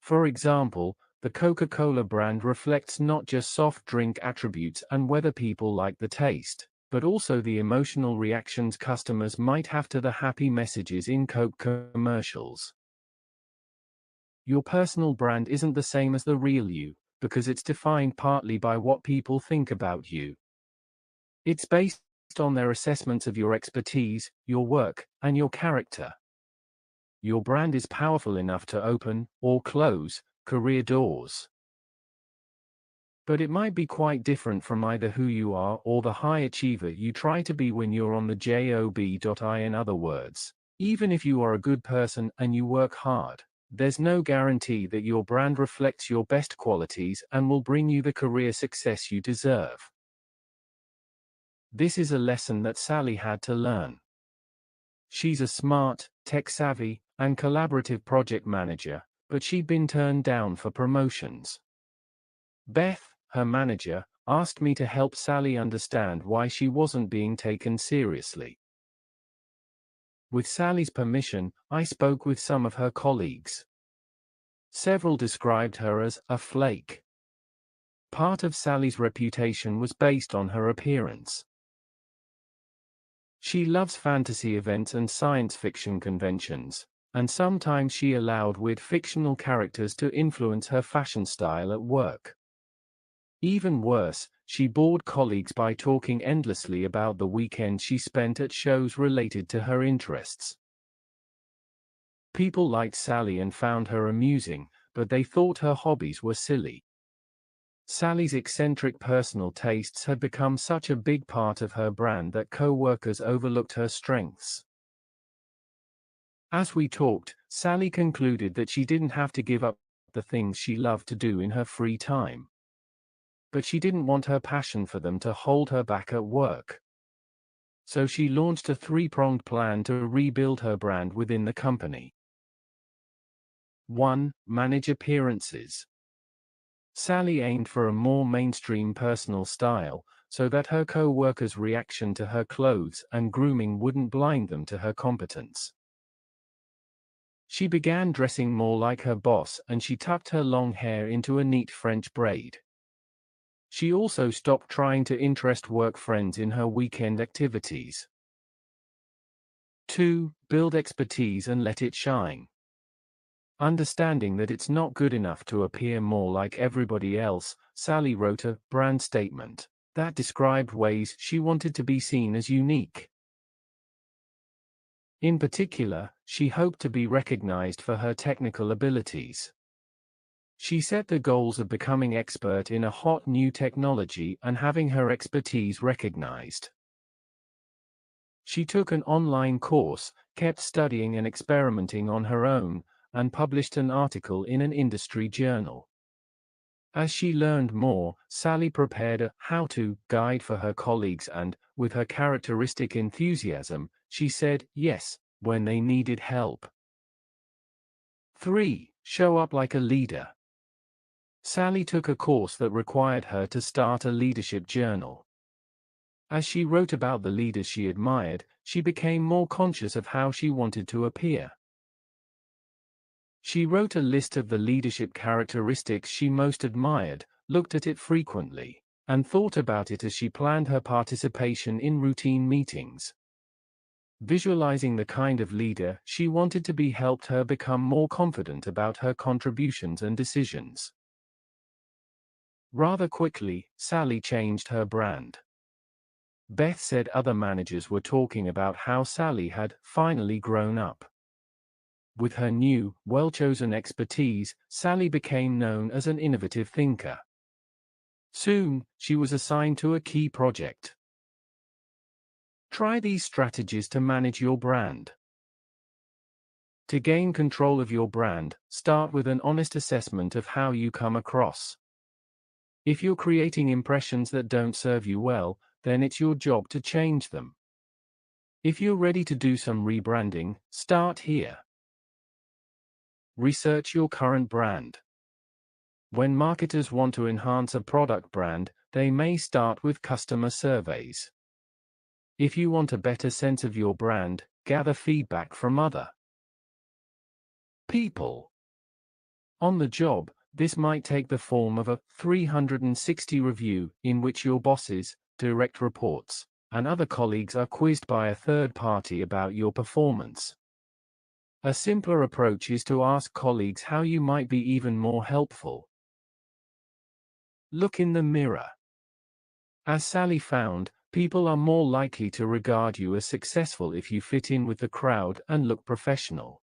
For example, the Coca-Cola brand reflects not just soft drink attributes and whether people like the taste, but also the emotional reactions customers might have to the happy messages in Coke commercials. Your personal brand isn't the same as the real you, because it's defined partly by what people think about you. It's based on their assessments of your expertise, your work, and your character. Your brand is powerful enough to open, or close, career doors. But it might be quite different from either who you are or the high achiever you try to be when you're on the job. In other words, even if you are a good person and you work hard, there's no guarantee that your brand reflects your best qualities and will bring you the career success you deserve. This is a lesson that Sally had to learn. She's a smart, tech-savvy, and collaborative project manager, but she'd been turned down for promotions. Beth, her manager, asked me to help Sally understand why she wasn't being taken seriously. With Sally's permission, I spoke with some of her colleagues. Several described her as a flake. Part of Sally's reputation was based on her appearance. She loves fantasy events and science fiction conventions, and sometimes she allowed weird fictional characters to influence her fashion style at work. Even worse, she bored colleagues by talking endlessly about the weekend she spent at shows related to her interests. People liked Sally and found her amusing, but they thought her hobbies were silly. Sally's eccentric personal tastes had become such a big part of her brand that co-workers overlooked her strengths. As we talked, Sally concluded that she didn't have to give up the things she loved to do in her free time. But she didn't want her passion for them to hold her back at work. So she launched a three-pronged plan to rebuild her brand within the company. 1. Manage appearances. Sally aimed for a more mainstream personal style, so that her co-workers' reaction to her clothes and grooming wouldn't blind them to her competence. She began dressing more like her boss, and she tucked her long hair into a neat French braid. She also stopped trying to interest work friends in her weekend activities. 2. Build expertise and let it shine. Understanding that it's not good enough to appear more like everybody else, Sally wrote a brand statement that described ways she wanted to be seen as unique. In particular, she hoped to be recognized for her technical abilities. She set the goals of becoming expert in a hot new technology and having her expertise recognized. She took an online course, kept studying and experimenting on her own, and published an article in an industry journal. As she learned more, Sally prepared a how-to guide for her colleagues and, with her characteristic enthusiasm, she said yes when they needed help. 3. Show up like a leader. Sally took a course that required her to start a leadership journal. As she wrote about the leaders she admired, she became more conscious of how she wanted to appear. She wrote a list of the leadership characteristics she most admired, looked at it frequently, and thought about it as she planned her participation in routine meetings. Visualizing the kind of leader she wanted to be helped her become more confident about her contributions and decisions. Rather quickly, Sally changed her brand. Beth said other managers were talking about how Sally had finally grown up. With her new, well-chosen expertise, Sally became known as an innovative thinker. Soon, she was assigned to a key project. Try these strategies to manage your brand. To gain control of your brand, start with an honest assessment of how you come across. If you're creating impressions that don't serve you well, then it's your job to change them. If you're ready to do some rebranding, start here. Research your current brand. When marketers want to enhance a product brand, they may start with customer surveys. If you want a better sense of your brand, gather feedback from other people. On the job, this might take the form of a 360 review, in which your bosses, direct reports, and other colleagues are quizzed by a third party about your performance. A simpler approach is to ask colleagues how you might be even more helpful. Look in the mirror. As Sally found, people are more likely to regard you as successful if you fit in with the crowd and look professional.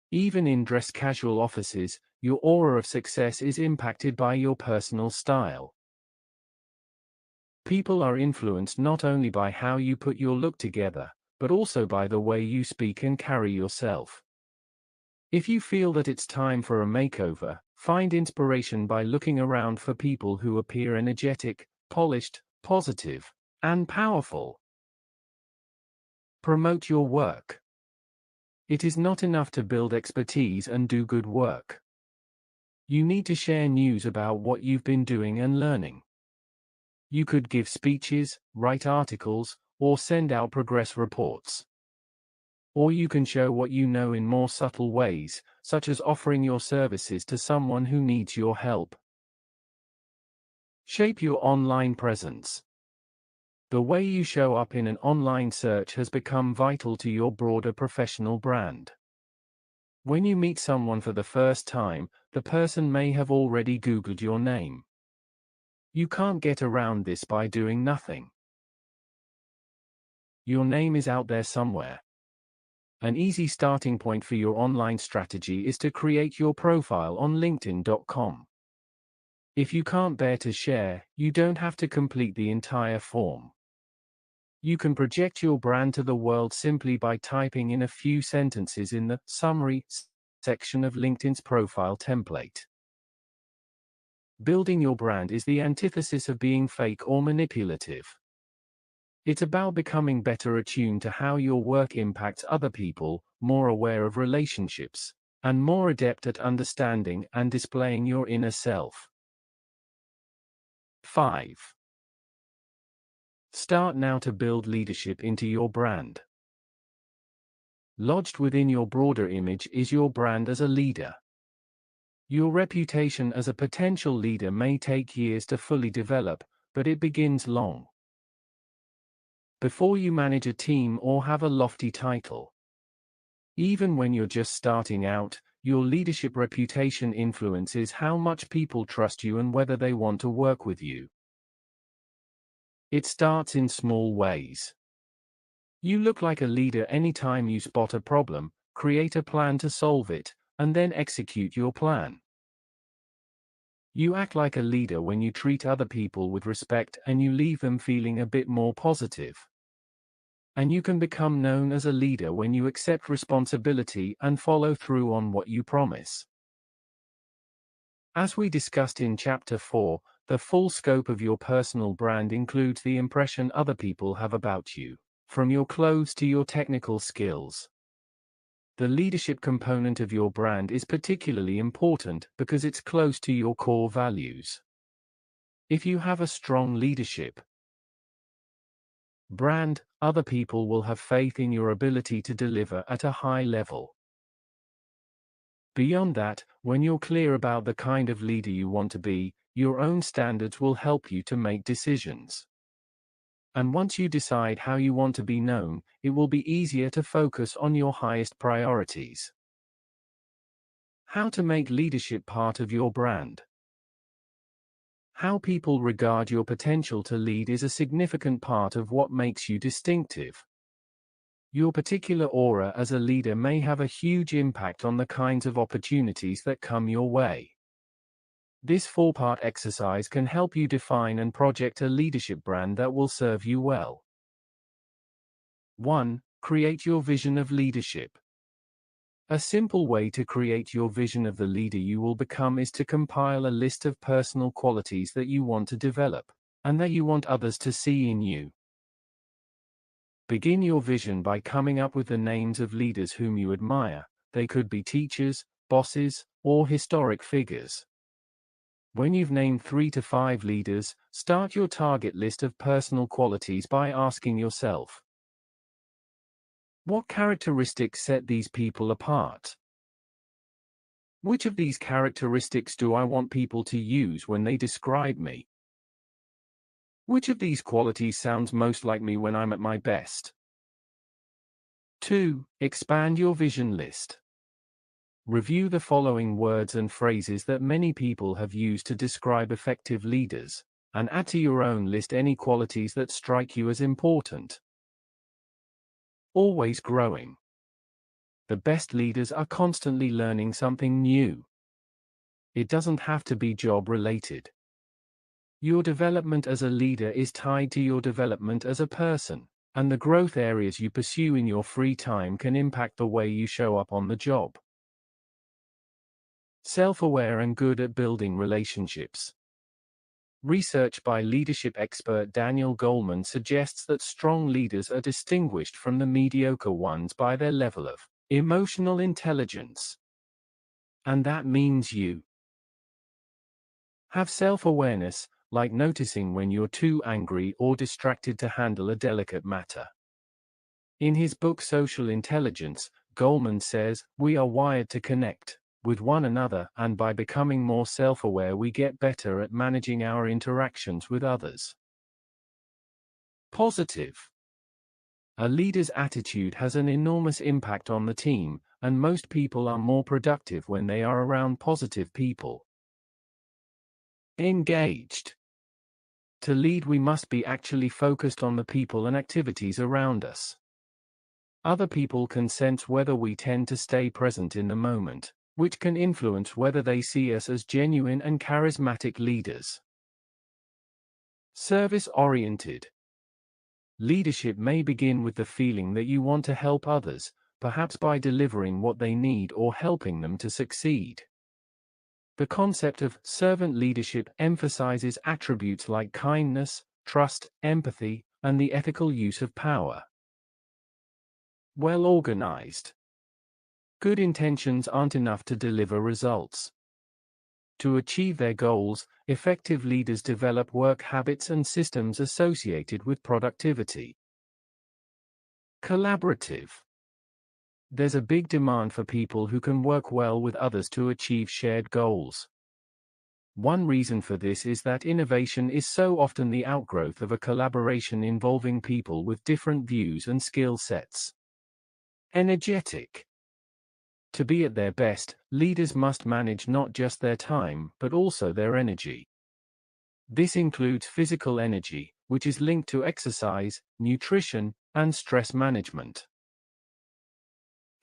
Even in dress casual offices, your aura of success is impacted by your personal style. People are influenced not only by how you put your look together, but also by the way you speak and carry yourself. If you feel that it's time for a makeover, find inspiration by looking around for people who appear energetic, polished, positive, and powerful. Promote your work. It is not enough to build expertise and do good work. You need to share news about what you've been doing and learning. You could give speeches, write articles, or send out progress reports. Or you can show what you know in more subtle ways, such as offering your services to someone who needs your help. Shape your online presence. The way you show up in an online search has become vital to your broader professional brand. When you meet someone for the first time, the person may have already Googled your name. You can't get around this by doing nothing. Your name is out there somewhere. An easy starting point for your online strategy is to create your profile on LinkedIn.com. If you can't bear to share, you don't have to complete the entire form. You can project your brand to the world simply by typing in a few sentences in the summary section of LinkedIn's profile template. Building your brand is the antithesis of being fake or manipulative. It's about becoming better attuned to how your work impacts other people, more aware of relationships, and more adept at understanding and displaying your inner self. 5. Start now to build leadership into your brand. Lodged within your broader image is your brand as a leader. Your reputation as a potential leader may take years to fully develop, but it begins long before you manage a team or have a lofty title. Even when you're just starting out, your leadership reputation influences how much people trust you and whether they want to work with you. It starts in small ways. You look like a leader anytime you spot a problem, create a plan to solve it, and then execute your plan. You act like a leader when you treat other people with respect and you leave them feeling a bit more positive. And you can become known as a leader when you accept responsibility and follow through on what you promise. As we discussed in Chapter 4, the full scope of your personal brand includes the impression other people have about you, from your clothes to your technical skills. The leadership component of your brand is particularly important because it's close to your core values. If you have a strong leadership brand, other people will have faith in your ability to deliver at a high level. Beyond that, when you're clear about the kind of leader you want to be, your own standards will help you to make decisions. And once you decide how you want to be known, it will be easier to focus on your highest priorities. How to make leadership part of your brand. How people regard your potential to lead is a significant part of what makes you distinctive. Your particular aura as a leader may have a huge impact on the kinds of opportunities that come your way. This 4-part exercise can help you define and project a leadership brand that will serve you well. 1. Create your vision of leadership. A simple way to create your vision of the leader you will become is to compile a list of personal qualities that you want to develop, and that you want others to see in you. Begin your vision by coming up with the names of leaders whom you admire. They could be teachers, bosses, or historic figures. When you've named 3 to 5 leaders, start your target list of personal qualities by asking yourself, what characteristics set these people apart? Which of these characteristics do I want people to use when they describe me? Which of these qualities sounds most like me when I'm at my best? 2. Expand your vision list. Review the following words and phrases that many people have used to describe effective leaders, and add to your own list any qualities that strike you as important. Always growing. The best leaders are constantly learning something new. It doesn't have to be job-related. Your development as a leader is tied to your development as a person, and the growth areas you pursue in your free time can impact the way you show up on the job. Self-aware and good at building relationships. Research by leadership expert Daniel Goleman suggests that strong leaders are distinguished from the mediocre ones by their level of emotional intelligence. And that means you have self-awareness, like noticing when you're too angry or distracted to handle a delicate matter. In his book Social Intelligence, Goleman says, "We are wired to connect with one another, and by becoming more self-aware we get better at managing our interactions with others." Positive. A leader's attitude has an enormous impact on the team, and most people are more productive when they are around positive people. Engaged. To lead, we must be actually focused on the people and activities around us. Other people can sense whether we tend to stay present in the moment, which can influence whether they see us as genuine and charismatic leaders. Service-oriented. Leadership may begin with the feeling that you want to help others, perhaps by delivering what they need or helping them to succeed. The concept of servant leadership emphasizes attributes like kindness, trust, empathy, and the ethical use of power. Well organized. Good intentions aren't enough to deliver results. To achieve their goals, effective leaders develop work habits and systems associated with productivity. Collaborative. There's a big demand for people who can work well with others to achieve shared goals. One reason for this is that innovation is so often the outgrowth of a collaboration involving people with different views and skill sets. Energetic. To be at their best, leaders must manage not just their time, but also their energy. This includes physical energy, which is linked to exercise, nutrition, and stress management.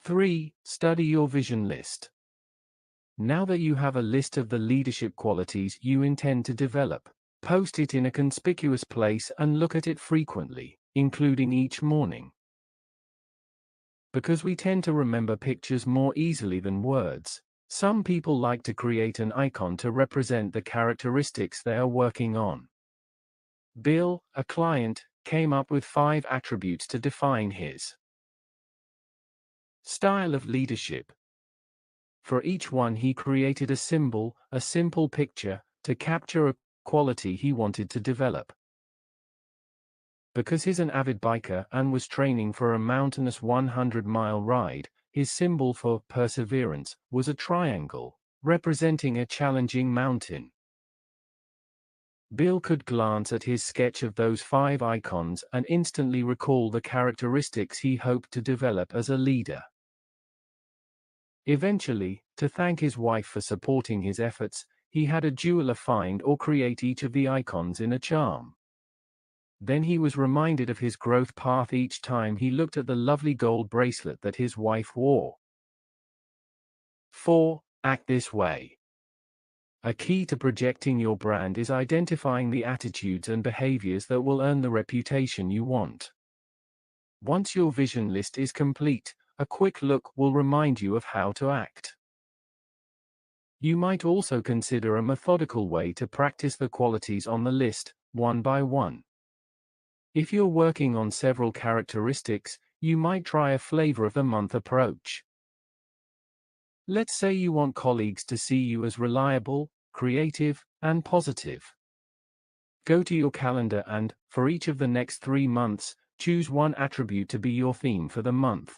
3. Study your vision list. Now that you have a list of the leadership qualities you intend to develop, post it in a conspicuous place and look at it frequently, including each morning. Because we tend to remember pictures more easily than words, some people like to create an icon to represent the characteristics they are working on. Bill, a client, came up with 5 attributes to define his style of leadership. For each one he created a symbol, a simple picture, to capture a quality he wanted to develop. Because he's an avid biker and was training for a mountainous 100-mile ride, his symbol for perseverance was a triangle, representing a challenging mountain. Bill could glance at his sketch of those 5 icons and instantly recall the characteristics he hoped to develop as a leader. Eventually, to thank his wife for supporting his efforts, he had a jeweler find or create each of the icons in a charm. Then he was reminded of his growth path each time he looked at the lovely gold bracelet that his wife wore. 4. Act this way. A key to projecting your brand is identifying the attitudes and behaviors that will earn the reputation you want. Once your vision list is complete, a quick look will remind you of how to act. You might also consider a methodical way to practice the qualities on the list, one by one. If you're working on several characteristics, you might try a flavor of the month approach. Let's say you want colleagues to see you as reliable, creative, and positive. Go to your calendar and, for each of the next 3 months, choose one attribute to be your theme for the month.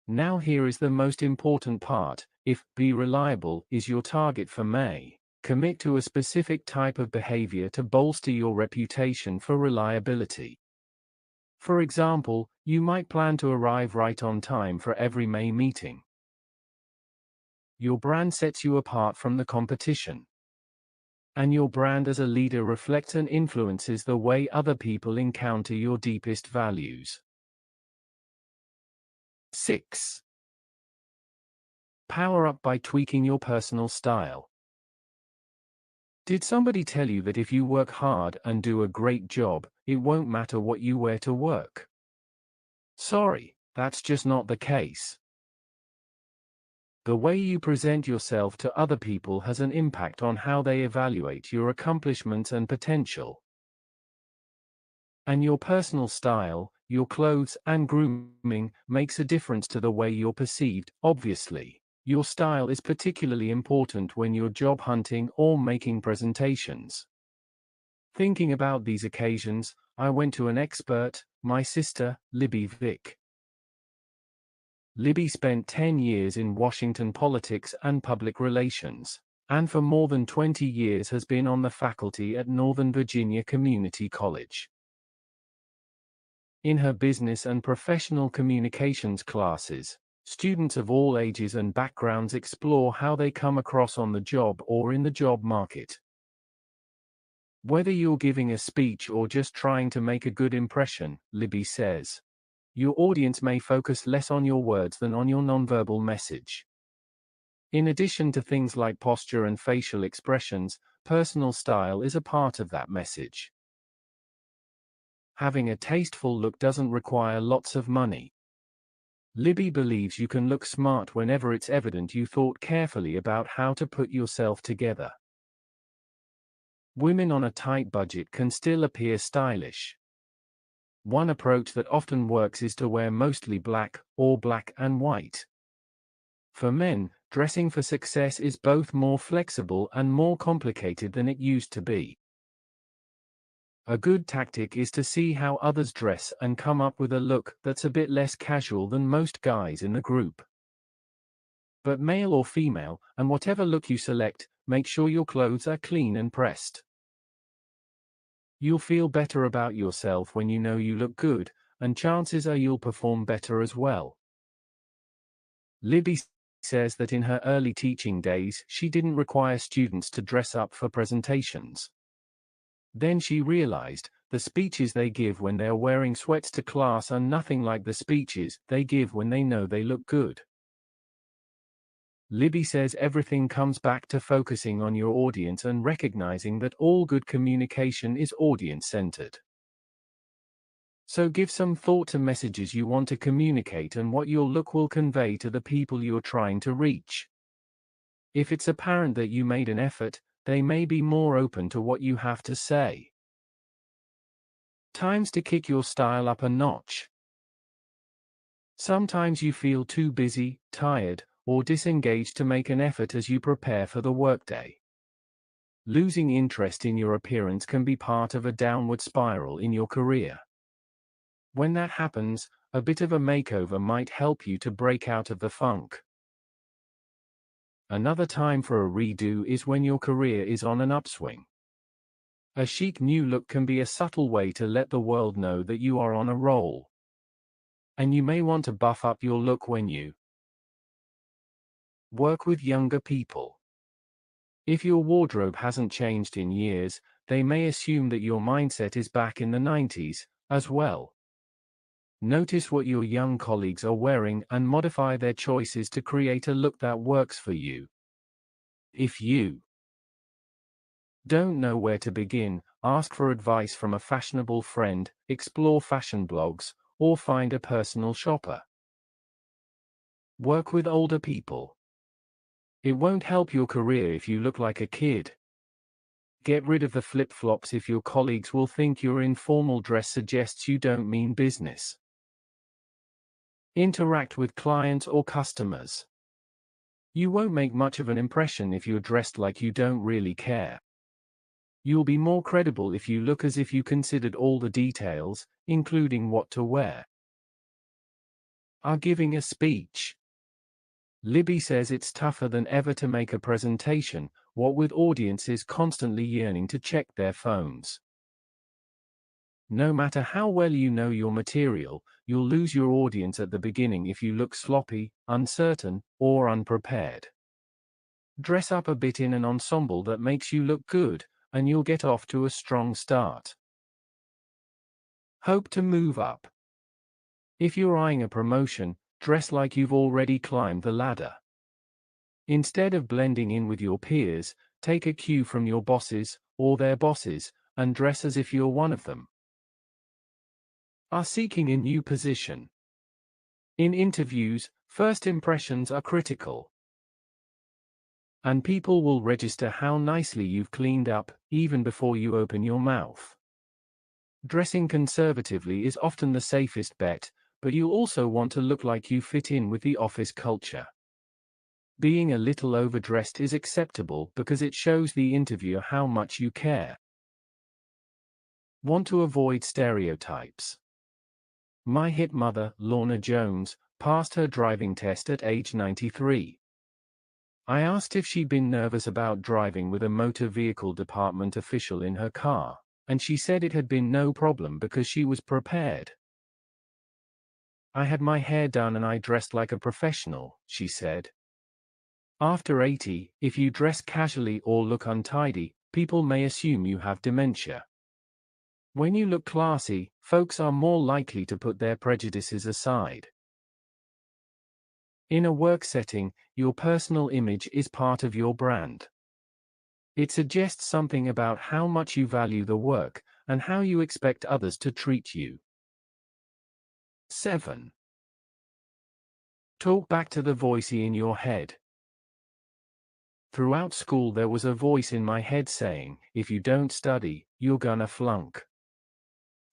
Now here is the most important part. If "be reliable" is your target for May, commit to a specific type of behavior to bolster your reputation for reliability. For example, you might plan to arrive right on time for every May meeting. Your brand sets you apart from the competition. And your brand as a leader reflects and influences the way other people encounter your deepest values. 6. Power up by tweaking your personal style. Did somebody tell you that if you work hard and do a great job, it won't matter what you wear to work? Sorry, that's just not the case. The way you present yourself to other people has an impact on how they evaluate your accomplishments and potential. And your personal style, your clothes and grooming, makes a difference to the way you're perceived. Obviously, your style is particularly important when you're job hunting or making presentations. Thinking about these occasions, I went to an expert, my sister, Libby Vick. Libby spent 10 years in Washington politics and public relations, and for more than 20 years has been on the faculty at Northern Virginia Community College. In her business and professional communications classes, students of all ages and backgrounds explore how they come across on the job or in the job market. Whether you're giving a speech or just trying to make a good impression, Libby says, your audience may focus less on your words than on your nonverbal message. In addition to things like posture and facial expressions, personal style is a part of that message. Having a tasteful look doesn't require lots of money. Libby believes you can look smart whenever it's evident you thought carefully about how to put yourself together. Women on a tight budget can still appear stylish. One approach that often works is to wear mostly black, or black and white. For men, dressing for success is both more flexible and more complicated than it used to be. A good tactic is to see how others dress and come up with a look that's a bit less casual than most guys in the group. But male or female, and whatever look you select, make sure your clothes are clean and pressed. You'll feel better about yourself when you know you look good, and chances are you'll perform better as well. Libby says that in her early teaching days she didn't require students to dress up for presentations. Then she realized, the speeches they give when they're wearing sweats to class are nothing like the speeches they give when they know they look good. Libby says everything comes back to focusing on your audience and recognizing that all good communication is audience-centered. So give some thought to messages you want to communicate and what your look will convey to the people you're trying to reach. If it's apparent that you made an effort, they may be more open to what you have to say. Times to kick your style up a notch. Sometimes you feel too busy, tired, or disengaged to make an effort as you prepare for the workday. Losing interest in your appearance can be part of a downward spiral in your career. When that happens, a bit of a makeover might help you to break out of the funk. Another time for a redo is when your career is on an upswing. A chic new look can be a subtle way to let the world know that you are on a roll. And you may want to buff up your look when you work with younger people. If your wardrobe hasn't changed in years, they may assume that your mindset is back in the 90s, as well. Notice what your young colleagues are wearing and modify their choices to create a look that works for you. If you don't know where to begin, ask for advice from a fashionable friend, explore fashion blogs, or find a personal shopper. Work with older people. It won't help your career if you look like a kid. Get rid of the flip-flops if your colleagues will think your informal dress suggests you don't mean business. Interact with clients or customers. You won't make much of an impression if you're dressed like you don't really care. You'll be more credible if you look as if you considered all the details, including what to wear. Are giving a speech. Libby says it's tougher than ever to make a presentation, what with audiences constantly yearning to check their phones. No matter how well you know your material, you'll lose your audience at the beginning if you look sloppy, uncertain, or unprepared. Dress up a bit in an ensemble that makes you look good, and you'll get off to a strong start. Hope to move up. If you're eyeing a promotion, dress like you've already climbed the ladder. Instead of blending in with your peers, take a cue from your bosses, or their bosses, and dress as if you're one of them. Are seeking a new position. In interviews, first impressions are critical. And people will register how nicely you've cleaned up, even before you open your mouth. Dressing conservatively is often the safest bet, but you also want to look like you fit in with the office culture. Being a little overdressed is acceptable because it shows the interviewer how much you care. Want to avoid stereotypes. My hit mother, Lorna Jones, passed her driving test at age 93. I asked if she'd been nervous about driving with a motor vehicle department official in her car, and she said it had been no problem because she was prepared. I had my hair done and I dressed like a professional, she said. After 80, if you dress casually or look untidy, people may assume you have dementia. When you look classy, folks are more likely to put their prejudices aside. In a work setting, your personal image is part of your brand. It suggests something about how much you value the work, and how you expect others to treat you. 7. Talk back to the voice in your head. Throughout school there was a voice in my head saying, if you don't study, you're gonna flunk.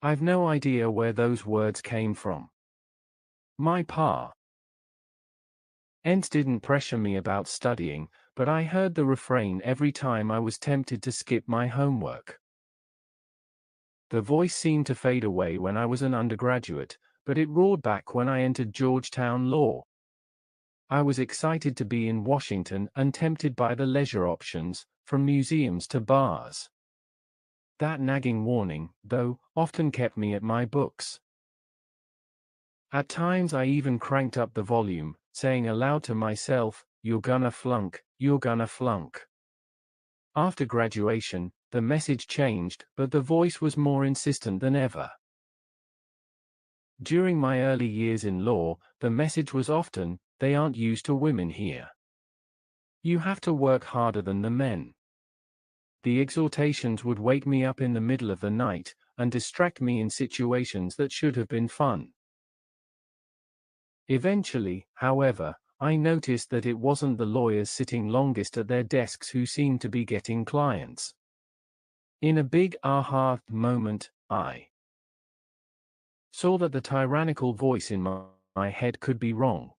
I've no idea where those words came from. My pa didn't pressure me about studying, but I heard the refrain every time I was tempted to skip my homework. The voice seemed to fade away when I was an undergraduate, but it roared back when I entered Georgetown Law. I was excited to be in Washington and tempted by the leisure options, from museums to bars. That nagging warning, though, often kept me at my books. At times I even cranked up the volume, saying aloud to myself, "You're gonna flunk, you're gonna flunk." After graduation, the message changed, but the voice was more insistent than ever. During my early years in law, the message was often, "They aren't used to women here. You have to work harder than the men." The exhortations would wake me up in the middle of the night, and distract me in situations that should have been fun. Eventually, however, I noticed that it wasn't the lawyers sitting longest at their desks who seemed to be getting clients. In a big aha moment, I saw that the tyrannical voice in my head could be wrong.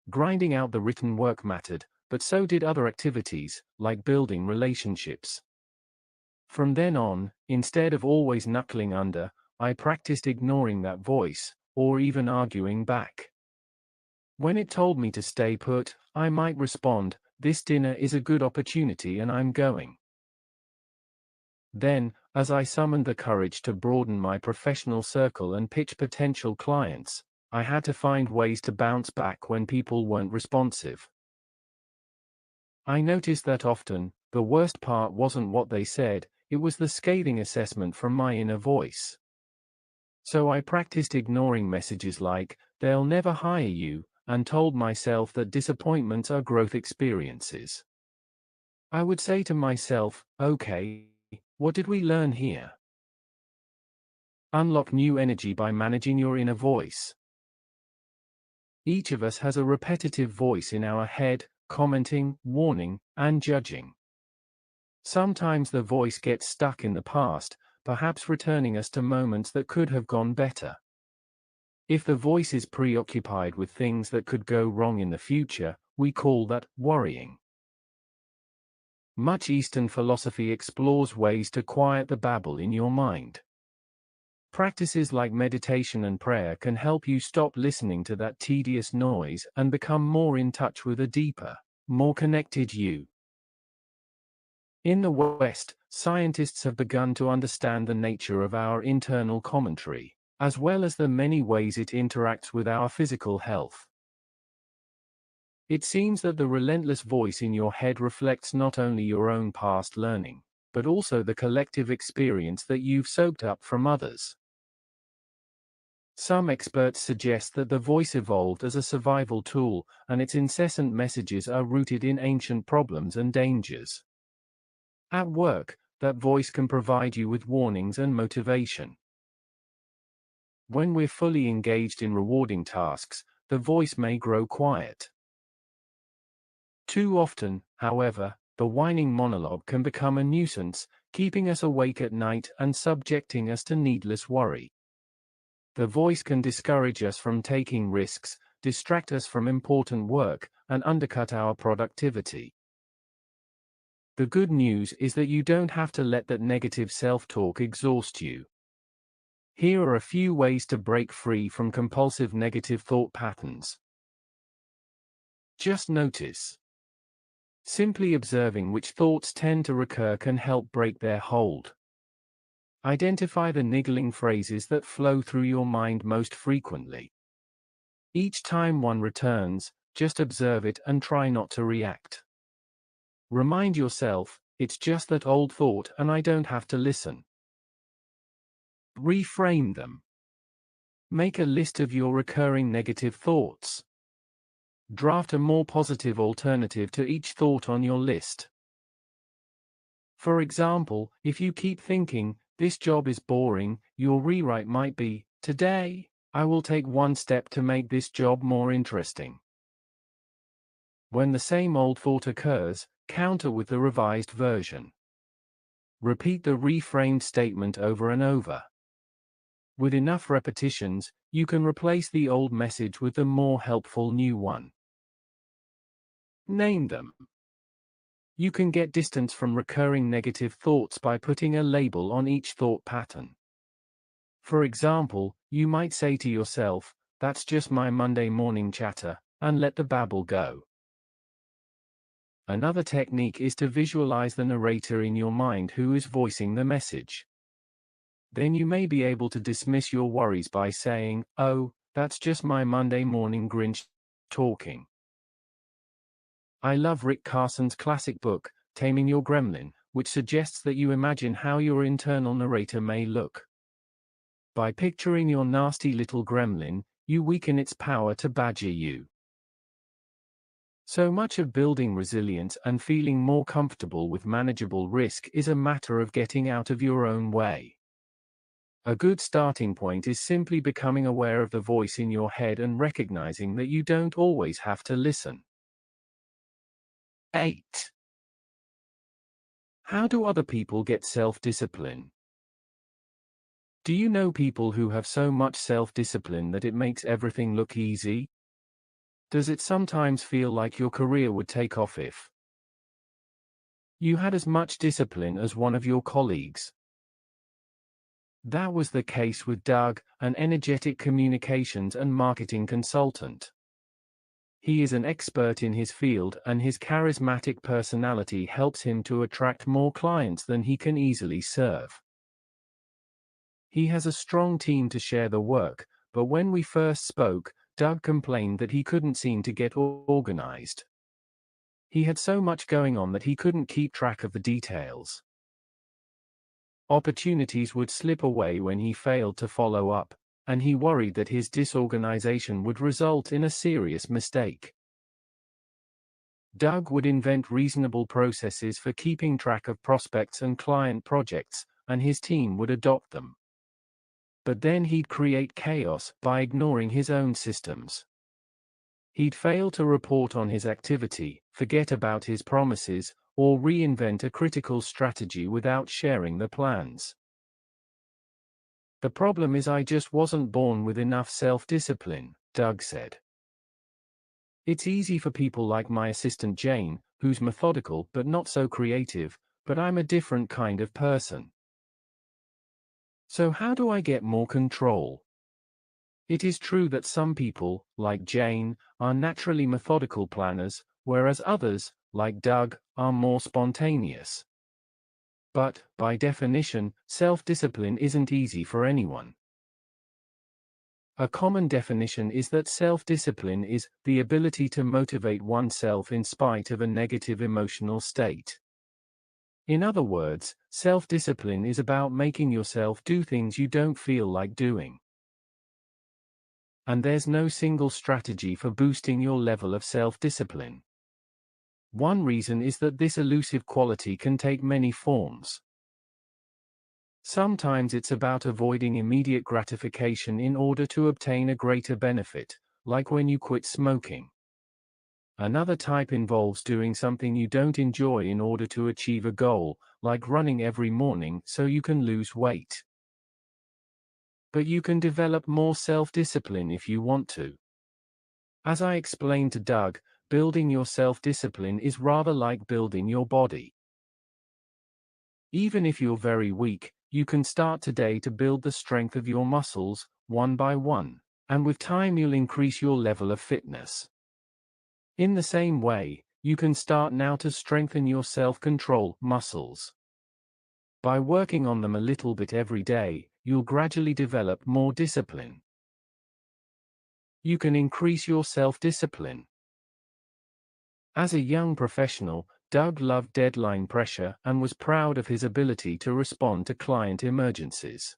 Grinding out the written work mattered, but so did other activities, like building relationships. From then on, instead of always knuckling under, I practiced ignoring that voice, or even arguing back. When it told me to stay put, I might respond, "This dinner is a good opportunity and I'm going." Then, as I summoned the courage to broaden my professional circle and pitch potential clients, I had to find ways to bounce back when people weren't responsive. I noticed that often, the worst part wasn't what they said, it was the scathing assessment from my inner voice. So I practiced ignoring messages like, "They'll never hire you," and told myself that disappointments are growth experiences. I would say to myself, "Okay, what did we learn here?" Unlock new energy by managing your inner voice. Each of us has a repetitive voice in our head, commenting, warning, and judging. Sometimes the voice gets stuck in the past, perhaps returning us to moments that could have gone better. If the voice is preoccupied with things that could go wrong in the future, we call that worrying. Much Eastern philosophy explores ways to quiet the babble in your mind. Practices like meditation and prayer can help you stop listening to that tedious noise and become more in touch with a deeper, more connected you. In the West, scientists have begun to understand the nature of our internal commentary, as well as the many ways it interacts with our physical health. It seems that the relentless voice in your head reflects not only your own past learning, but also the collective experience that you've soaked up from others. Some experts suggest that the voice evolved as a survival tool, and its incessant messages are rooted in ancient problems and dangers. At work, that voice can provide you with warnings and motivation. When we're fully engaged in rewarding tasks, the voice may grow quiet. Too often, however, the whining monologue can become a nuisance, keeping us awake at night and subjecting us to needless worry. The voice can discourage us from taking risks, distract us from important work, and undercut our productivity. The good news is that you don't have to let that negative self-talk exhaust you. Here are a few ways to break free from compulsive negative thought patterns. Just notice. Simply observing which thoughts tend to recur can help break their hold. Identify the niggling phrases that flow through your mind most frequently. Each time one returns, just observe it and try not to react. Remind yourself, it's just that old thought and I don't have to listen. Reframe them. Make a list of your recurring negative thoughts. Draft a more positive alternative to each thought on your list. For example, if you keep thinking, this job is boring, your rewrite might be, today, I will take one step to make this job more interesting. When the same old thought occurs, counter with the revised version. Repeat the reframed statement over and over. With enough repetitions, you can replace the old message with the more helpful new one. Name them. You can get distance from recurring negative thoughts by putting a label on each thought pattern. For example, you might say to yourself, that's just my Monday morning chatter, and let the babble go. Another technique is to visualize the narrator in your mind who is voicing the message. Then you may be able to dismiss your worries by saying, oh, that's just my Monday morning Grinch talking. I love Rick Carson's classic book, Taming Your Gremlin, which suggests that you imagine how your internal narrator may look. By picturing your nasty little gremlin, you weaken its power to badger you. So much of building resilience and feeling more comfortable with manageable risk is a matter of getting out of your own way. A good starting point is simply becoming aware of the voice in your head and recognizing that you don't always have to listen. 8. How do other people get self-discipline? Do you know people who have so much self-discipline that it makes everything look easy? Does it sometimes feel like your career would take off if you had as much discipline as one of your colleagues? That was the case with Doug, an energetic communications and marketing consultant. He is an expert in his field and his charismatic personality helps him to attract more clients than he can easily serve. He has a strong team to share the work, but when we first spoke, Doug complained that he couldn't seem to get organized. He had so much going on that he couldn't keep track of the details. Opportunities would slip away when he failed to follow up, and he worried that his disorganization would result in a serious mistake. Doug would invent reasonable processes for keeping track of prospects and client projects, and his team would adopt them. But then he'd create chaos by ignoring his own systems. He'd fail to report on his activity, forget about his promises, or reinvent a critical strategy without sharing the plans. The problem is I just wasn't born with enough self-discipline, Doug said. It's easy for people like my assistant Jane, who's methodical but not so creative, but I'm a different kind of person. So how do I get more control? It is true that some people, like Jane, are naturally methodical planners, whereas others, like Doug, are more spontaneous. But, by definition, self-discipline isn't easy for anyone. A common definition is that self-discipline is the ability to motivate oneself in spite of a negative emotional state. In other words, self-discipline is about making yourself do things you don't feel like doing. And there's no single strategy for boosting your level of self-discipline. One reason is that this elusive quality can take many forms. Sometimes it's about avoiding immediate gratification in order to obtain a greater benefit, like when you quit smoking. Another type involves doing something you don't enjoy in order to achieve a goal, like running every morning so you can lose weight. But you can develop more self-discipline if you want to. As I explained to Doug, building your self-discipline is rather like building your body. Even if you're very weak, you can start today to build the strength of your muscles, one by one, and with time you'll increase your level of fitness. In the same way, you can start now to strengthen your self-control muscles. By working on them a little bit every day, you'll gradually develop more discipline. You can increase your self-discipline. As a young professional, Doug loved deadline pressure and was proud of his ability to respond to client emergencies.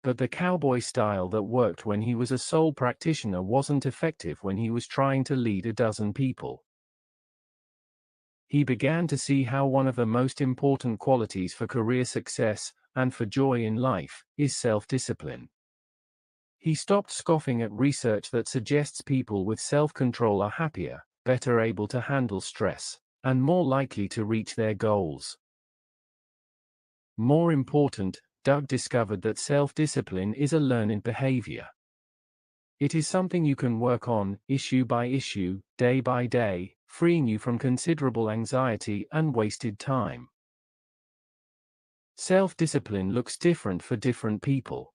But the cowboy style that worked when he was a sole practitioner wasn't effective when he was trying to lead a dozen people. He began to see how one of the most important qualities for career success, and for joy in life, is self-discipline. He stopped scoffing at research that suggests people with self-control are happier, better able to handle stress, and more likely to reach their goals. More important, Doug discovered that self-discipline is a learned behavior. It is something you can work on, issue by issue, day by day, freeing you from considerable anxiety and wasted time. Self-discipline looks different for different people.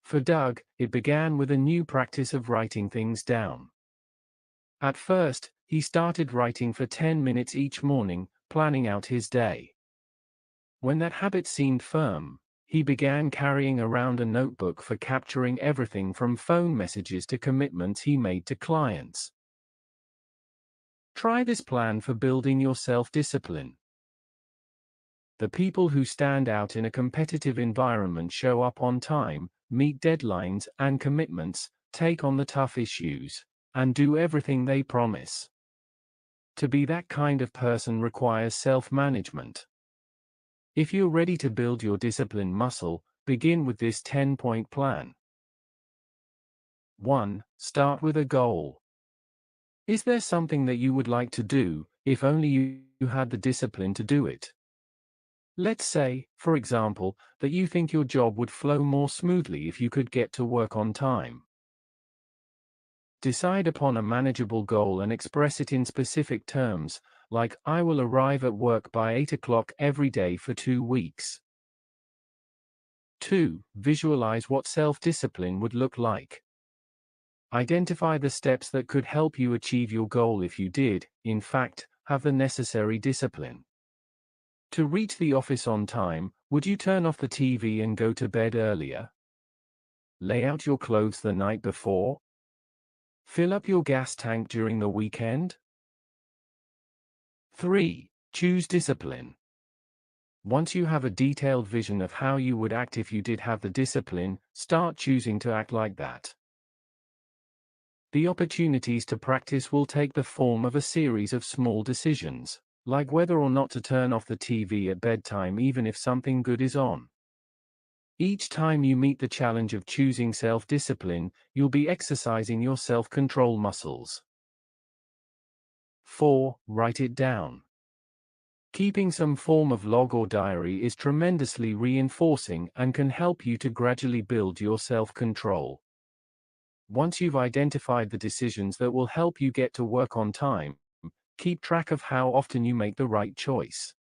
For Doug, it began with a new practice of writing things down. At first, he started writing for 10 minutes each morning, planning out his day. When that habit seemed firm, he began carrying around a notebook for capturing everything from phone messages to commitments he made to clients. Try this plan for building your self-discipline. The people who stand out in a competitive environment show up on time, meet deadlines and commitments, take on the tough issues, and do everything they promise. To be that kind of person requires self-management. If you're ready to build your discipline muscle, begin with this 10-point plan. 1. Start with a goal. Is there something that you would like to do, if only you had the discipline to do it? Let's say, for example, that you think your job would flow more smoothly if you could get to work on time. Decide upon a manageable goal and express it in specific terms, like, I will arrive at work by 8 o'clock every day for 2 weeks. 2. Visualize what self-discipline would look like. Identify the steps that could help you achieve your goal if you did, in fact, have the necessary discipline. To reach the office on time, would you turn off the TV and go to bed earlier? Lay out your clothes the night before? Fill up your gas tank during the weekend? 3. Choose discipline. Once you have a detailed vision of how you would act if you did have the discipline, start choosing to act like that. The opportunities to practice will take the form of a series of small decisions, like whether or not to turn off the TV at bedtime even if something good is on. Each time you meet the challenge of choosing self-discipline, you'll be exercising your self-control muscles. 4. Write it down. Keeping some form of log or diary is tremendously reinforcing and can help you to gradually build your self-control. Once you've identified the decisions that will help you get to work on time, keep track of how often you make the right choice.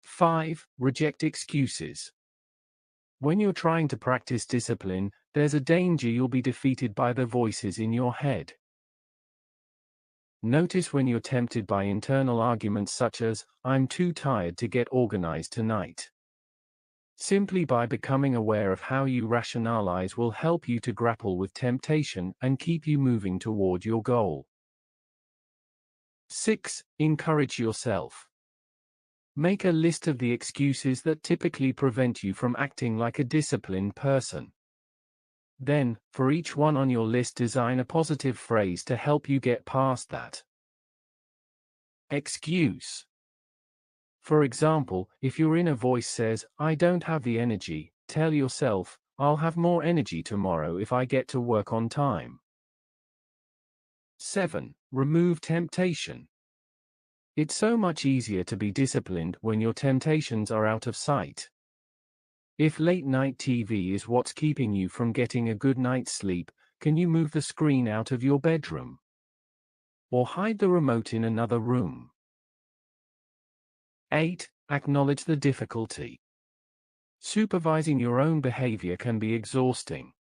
5. Reject excuses. When you're trying to practice discipline, there's a danger you'll be defeated by the voices in your head. Notice when you're tempted by internal arguments such as, I'm too tired to get organized tonight. Simply by becoming aware of how you rationalize will help you to grapple with temptation and keep you moving toward your goal. 6. Encourage yourself. Make a list of the excuses that typically prevent you from acting like a disciplined person. Then, for each one on your list, design a positive phrase to help you get past that excuse. For example, if your inner voice says, I don't have the energy, tell yourself, I'll have more energy tomorrow if I get to work on time. 7. Remove temptation. It's so much easier to be disciplined when your temptations are out of sight. If late-night TV is what's keeping you from getting a good night's sleep, can you move the screen out of your bedroom? Or hide the remote in another room? 8. Acknowledge the difficulty. Supervising your own behavior can be exhausting.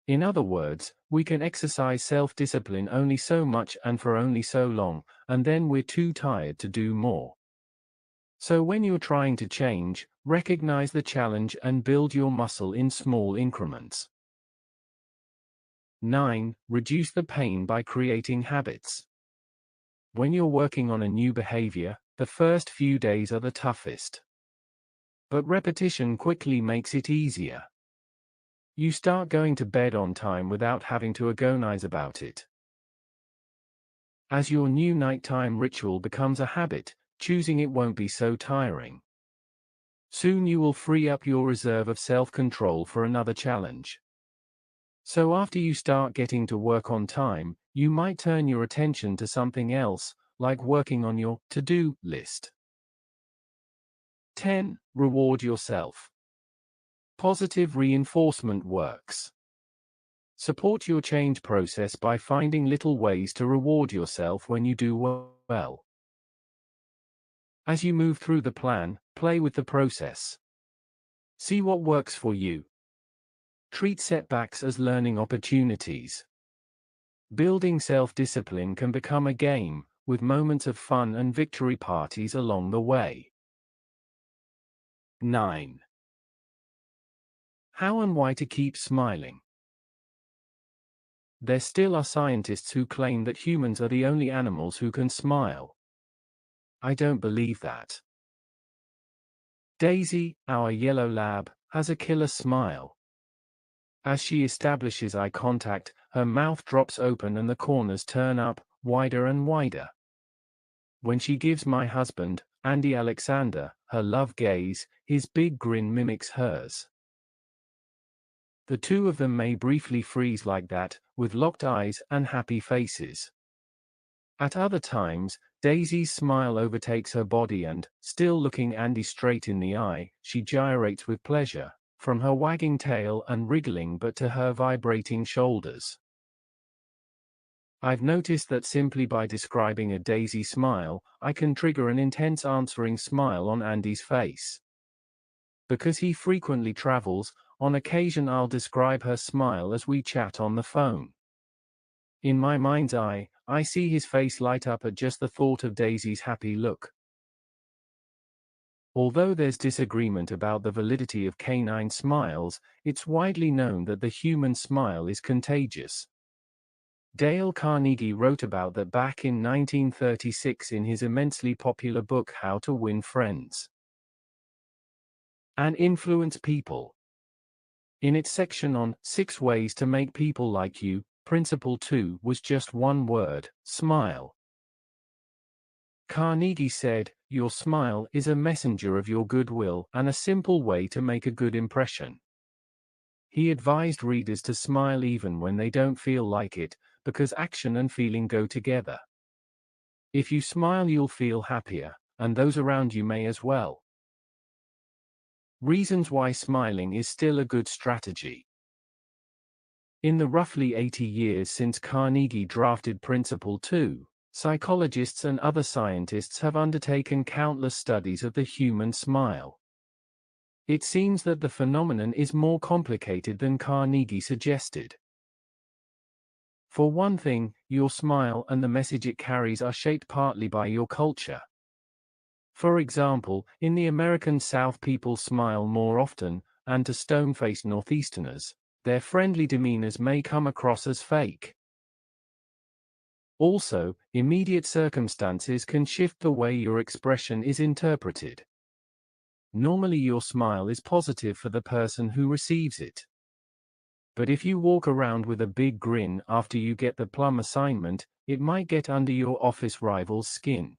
In other words, we can exercise self-discipline only so much and for only so long, and then we're too tired to do more. So when you're trying to change, recognize the challenge and build your muscle in small increments. 9. Reduce the pain by creating habits. When you're working on a new behavior, the first few days are the toughest. But repetition quickly makes it easier. You start going to bed on time without having to agonize about it. As your new nighttime ritual becomes a habit, choosing it won't be so tiring. Soon you will free up your reserve of self-control for another challenge. So after you start getting to work on time, you might turn your attention to something else, like working on your to-do list. 10. Reward yourself. Positive reinforcement works. Support your change process by finding little ways to reward yourself when you do well. As you move through the plan, play with the process. See what works for you. Treat setbacks as learning opportunities. Building self-discipline can become a game, with moments of fun and victory parties along the way. 9. How and why to keep smiling. There still are scientists who claim that humans are the only animals who can smile. I don't believe that. Daisy, our yellow lab, has a killer smile. As she establishes eye contact, her mouth drops open and the corners turn up, wider and wider. When she gives my husband, Andy Alexander, her love gaze, his big grin mimics hers. The two of them may briefly freeze like that, with locked eyes and happy faces. At other times, Daisy's smile overtakes her body and, still looking Andy straight in the eye, she gyrates with pleasure, from her wagging tail and wriggling butt to her vibrating shoulders. I've noticed that simply by describing a Daisy smile, I can trigger an intense answering smile on Andy's face. Because he frequently travels, on occasion I'll describe her smile as we chat on the phone. In my mind's eye, I see his face light up at just the thought of Daisy's happy look. Although there's disagreement about the validity of canine smiles, it's widely known that the human smile is contagious. Dale Carnegie wrote about that back in 1936 in his immensely popular book How to Win Friends and Influence People. In its section on 6 Ways to Make People Like You, Principle 2 was just one word: smile. Carnegie said, "Your smile is a messenger of your goodwill and a simple way to make a good impression." He advised readers to smile even when they don't feel like it, because action and feeling go together. If you smile, you'll feel happier, and those around you may as well. Reasons why smiling is still a good strategy. In the roughly 80 years since Carnegie drafted Principle 2, psychologists and other scientists have undertaken countless studies of the human smile. It seems that the phenomenon is more complicated than Carnegie suggested. For one thing, your smile and the message it carries are shaped partly by your culture. For example, in the American South, people smile more often, and to stone-faced Northeasterners, their friendly demeanors may come across as fake. Also, immediate circumstances can shift the way your expression is interpreted. Normally your smile is positive for the person who receives it. But if you walk around with a big grin after you get the plum assignment, it might get under your office rival's skin.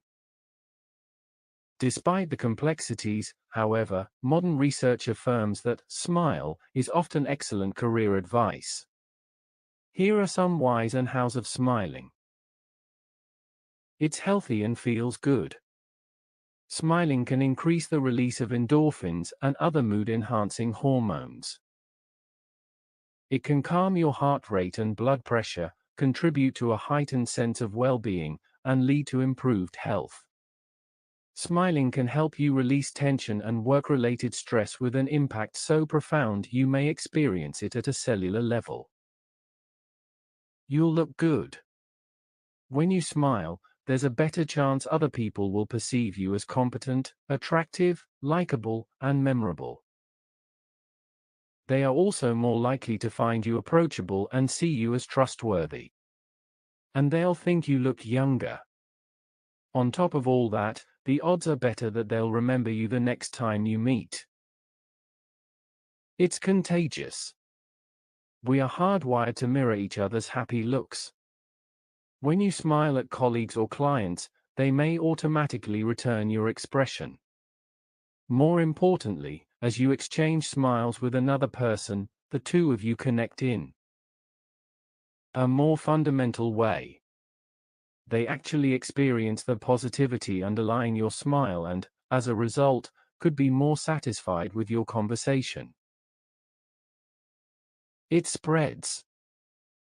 Despite the complexities, however, modern research affirms that smile is often excellent career advice. Here are some whys and hows of smiling. It's healthy and feels good. Smiling can increase the release of endorphins and other mood-enhancing hormones. It can calm your heart rate and blood pressure, contribute to a heightened sense of well-being, and lead to improved health. Smiling can help you release tension and work-related stress with an impact so profound you may experience it at a cellular level. You'll look good. When you smile, there's a better chance other people will perceive you as competent, attractive, likable, and memorable. They are also more likely to find you approachable and see you as trustworthy. And they'll think you look younger. On top of all that, the odds are better that they'll remember you the next time you meet. It's contagious. We are hardwired to mirror each other's happy looks. When you smile at colleagues or clients, they may automatically return your expression. More importantly, as you exchange smiles with another person, the two of you connect in a more fundamental way. They actually experience the positivity underlying your smile and, as a result, could be more satisfied with your conversation. It spreads.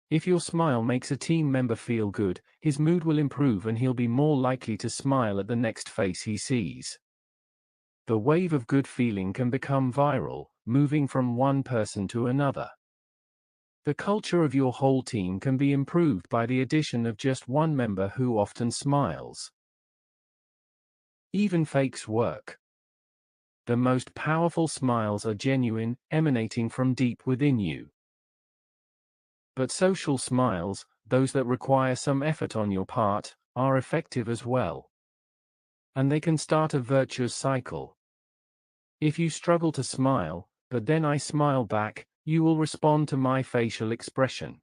If your smile makes a team member feel good, his mood will improve and he'll be more likely to smile at the next face he sees. The wave of good feeling can become viral, moving from one person to another. The culture of your whole team can be improved by the addition of just one member who often smiles. Even fakes work. The most powerful smiles are genuine, emanating from deep within you. But social smiles, those that require some effort on your part, are effective as well. And they can start a virtuous cycle. If you struggle to smile, but then I smile back, you will respond to my facial expression.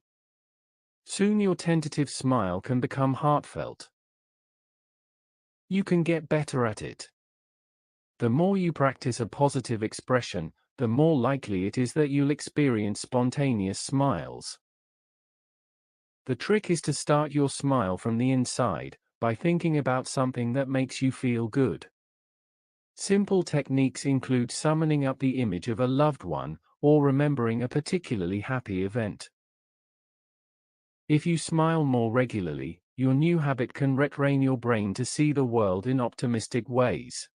Soon your tentative smile can become heartfelt. You can get better at it. The more you practice a positive expression, the more likely it is that you'll experience spontaneous smiles. The trick is to start your smile from the inside, by thinking about something that makes you feel good. Simple techniques include summoning up the image of a loved one, or remembering a particularly happy event. If you smile more regularly, your new habit can retrain your brain to see the world in optimistic ways.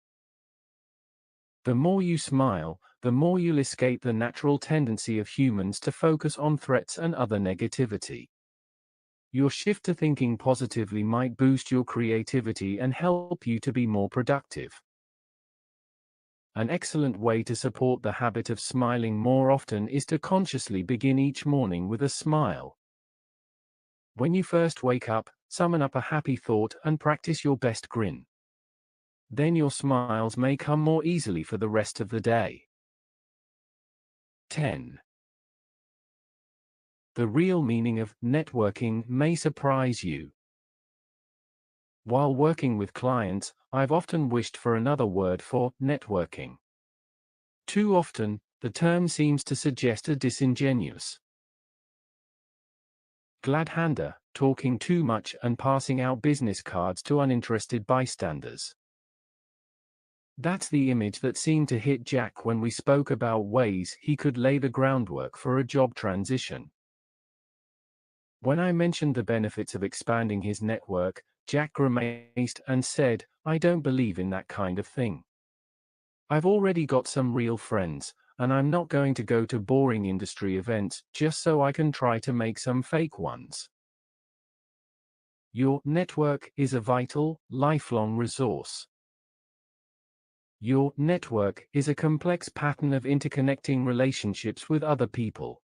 The more you smile, the more you'll escape the natural tendency of humans to focus on threats and other negativity. Your shift to thinking positively might boost your creativity and help you to be more productive. An excellent way to support the habit of smiling more often is to consciously begin each morning with a smile. When you first wake up, summon up a happy thought and practice your best grin. Then your smiles may come more easily for the rest of the day. 10. The real meaning of networking may surprise you. While working with clients, I've often wished for another word for networking. Too often, the term seems to suggest a disingenuous, glad-hander, talking too much and passing out business cards to uninterested bystanders. That's the image that seemed to hit Jack when we spoke about ways he could lay the groundwork for a job transition. When I mentioned the benefits of expanding his network, Jack grimaced and said, "I don't believe in that kind of thing. I've already got some real friends, and I'm not going to go to boring industry events just so I can try to make some fake ones." Your network is a vital, lifelong resource. Your network is a complex pattern of interconnecting relationships with other people.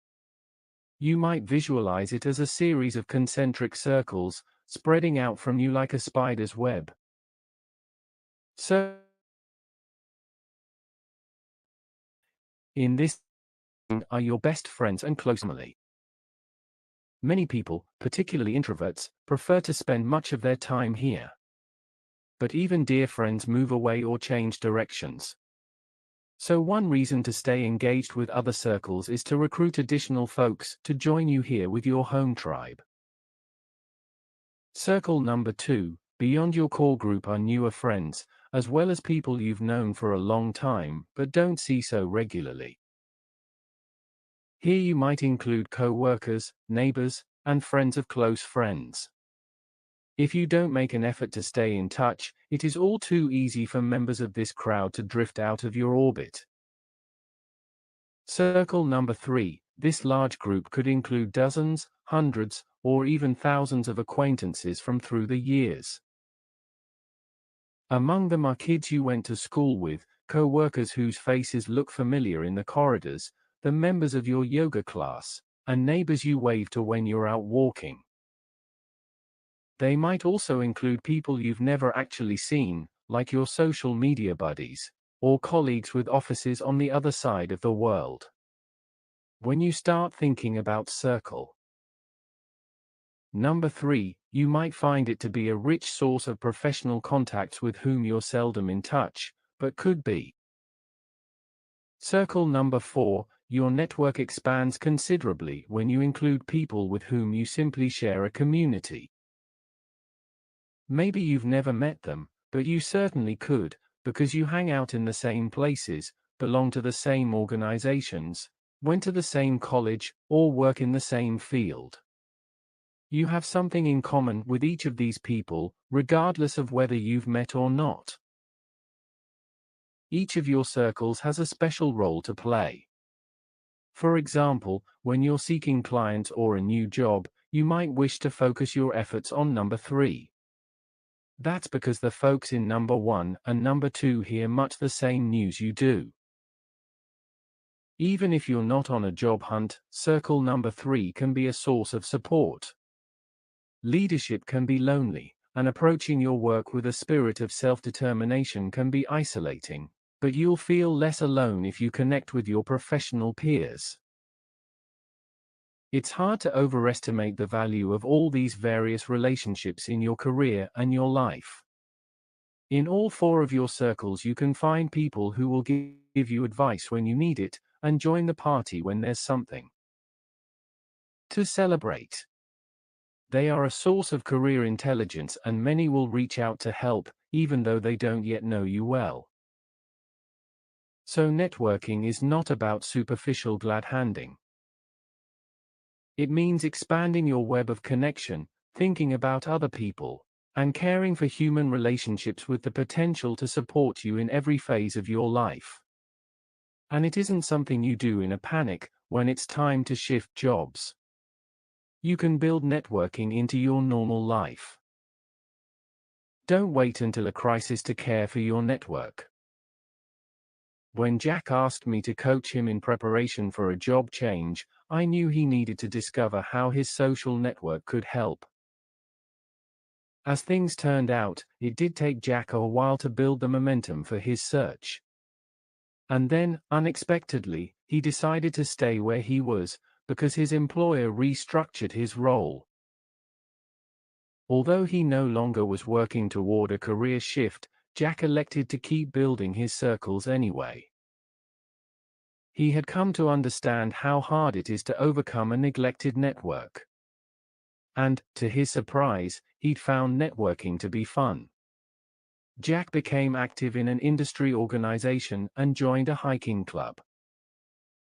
You might visualize it as a series of concentric circles, spreading out from you like a spider's web. So, in this are your best friends and close family. Many people, particularly introverts, prefer to spend much of their time here. But even dear friends move away or change directions. So one reason to stay engaged with other circles is to recruit additional folks to join you here with your home tribe. Circle number 2, Beyond your core group are newer friends, as well as people you've known for a long time but don't see so regularly. Here you might include co-workers, neighbors, and friends of close friends. If you don't make an effort to stay in touch, it is all too easy for members of this crowd to drift out of your orbit. Circle number 3. This large group could include dozens, hundreds, or even thousands of acquaintances from through the years. Among them are kids you went to school with, co-workers whose faces look familiar in the corridors, the members of your yoga class, and neighbors you wave to when you're out walking. They might also include people you've never actually seen, like your social media buddies, or colleagues with offices on the other side of the world. When you start thinking about circle number 3, you might find it to be a rich source of professional contacts with whom you're seldom in touch, but could be. Circle number 4, your network expands considerably when you include people with whom you simply share a community. Maybe you've never met them, but you certainly could, because you hang out in the same places, belong to the same organizations, went to the same college, or work in the same field. You have something in common with each of these people, regardless of whether you've met or not. Each of your circles has a special role to play. For example, when you're seeking clients or a new job, you might wish to focus your efforts on number 3. That's because the folks in number 1 and number 2 hear much the same news you do. Even if you're not on a job hunt, circle number 3 can be a source of support. Leadership can be lonely, and approaching your work with a spirit of self-determination can be isolating, but you'll feel less alone if you connect with your professional peers. It's hard to overestimate the value of all these various relationships in your career and your life. In all 4 of your circles you can find people who will give you advice when you need it, and join the party when there's something to celebrate. They are a source of career intelligence and many will reach out to help, even though they don't yet know you well. So networking is not about superficial glad-handing. It means expanding your web of connection, thinking about other people, and caring for human relationships with the potential to support you in every phase of your life. And it isn't something you do in a panic when it's time to shift jobs. You can build networking into your normal life. Don't wait until a crisis to care for your network. When Jack asked me to coach him in preparation for a job change, I knew he needed to discover how his social network could help. As things turned out, it did take Jack a while to build the momentum for his search. And then, unexpectedly, he decided to stay where he was, because his employer restructured his role. Although he no longer was working toward a career shift, Jack elected to keep building his circles anyway. He had come to understand how hard it is to overcome a neglected network. And, to his surprise, he'd found networking to be fun. Jack became active in an industry organization and joined a hiking club.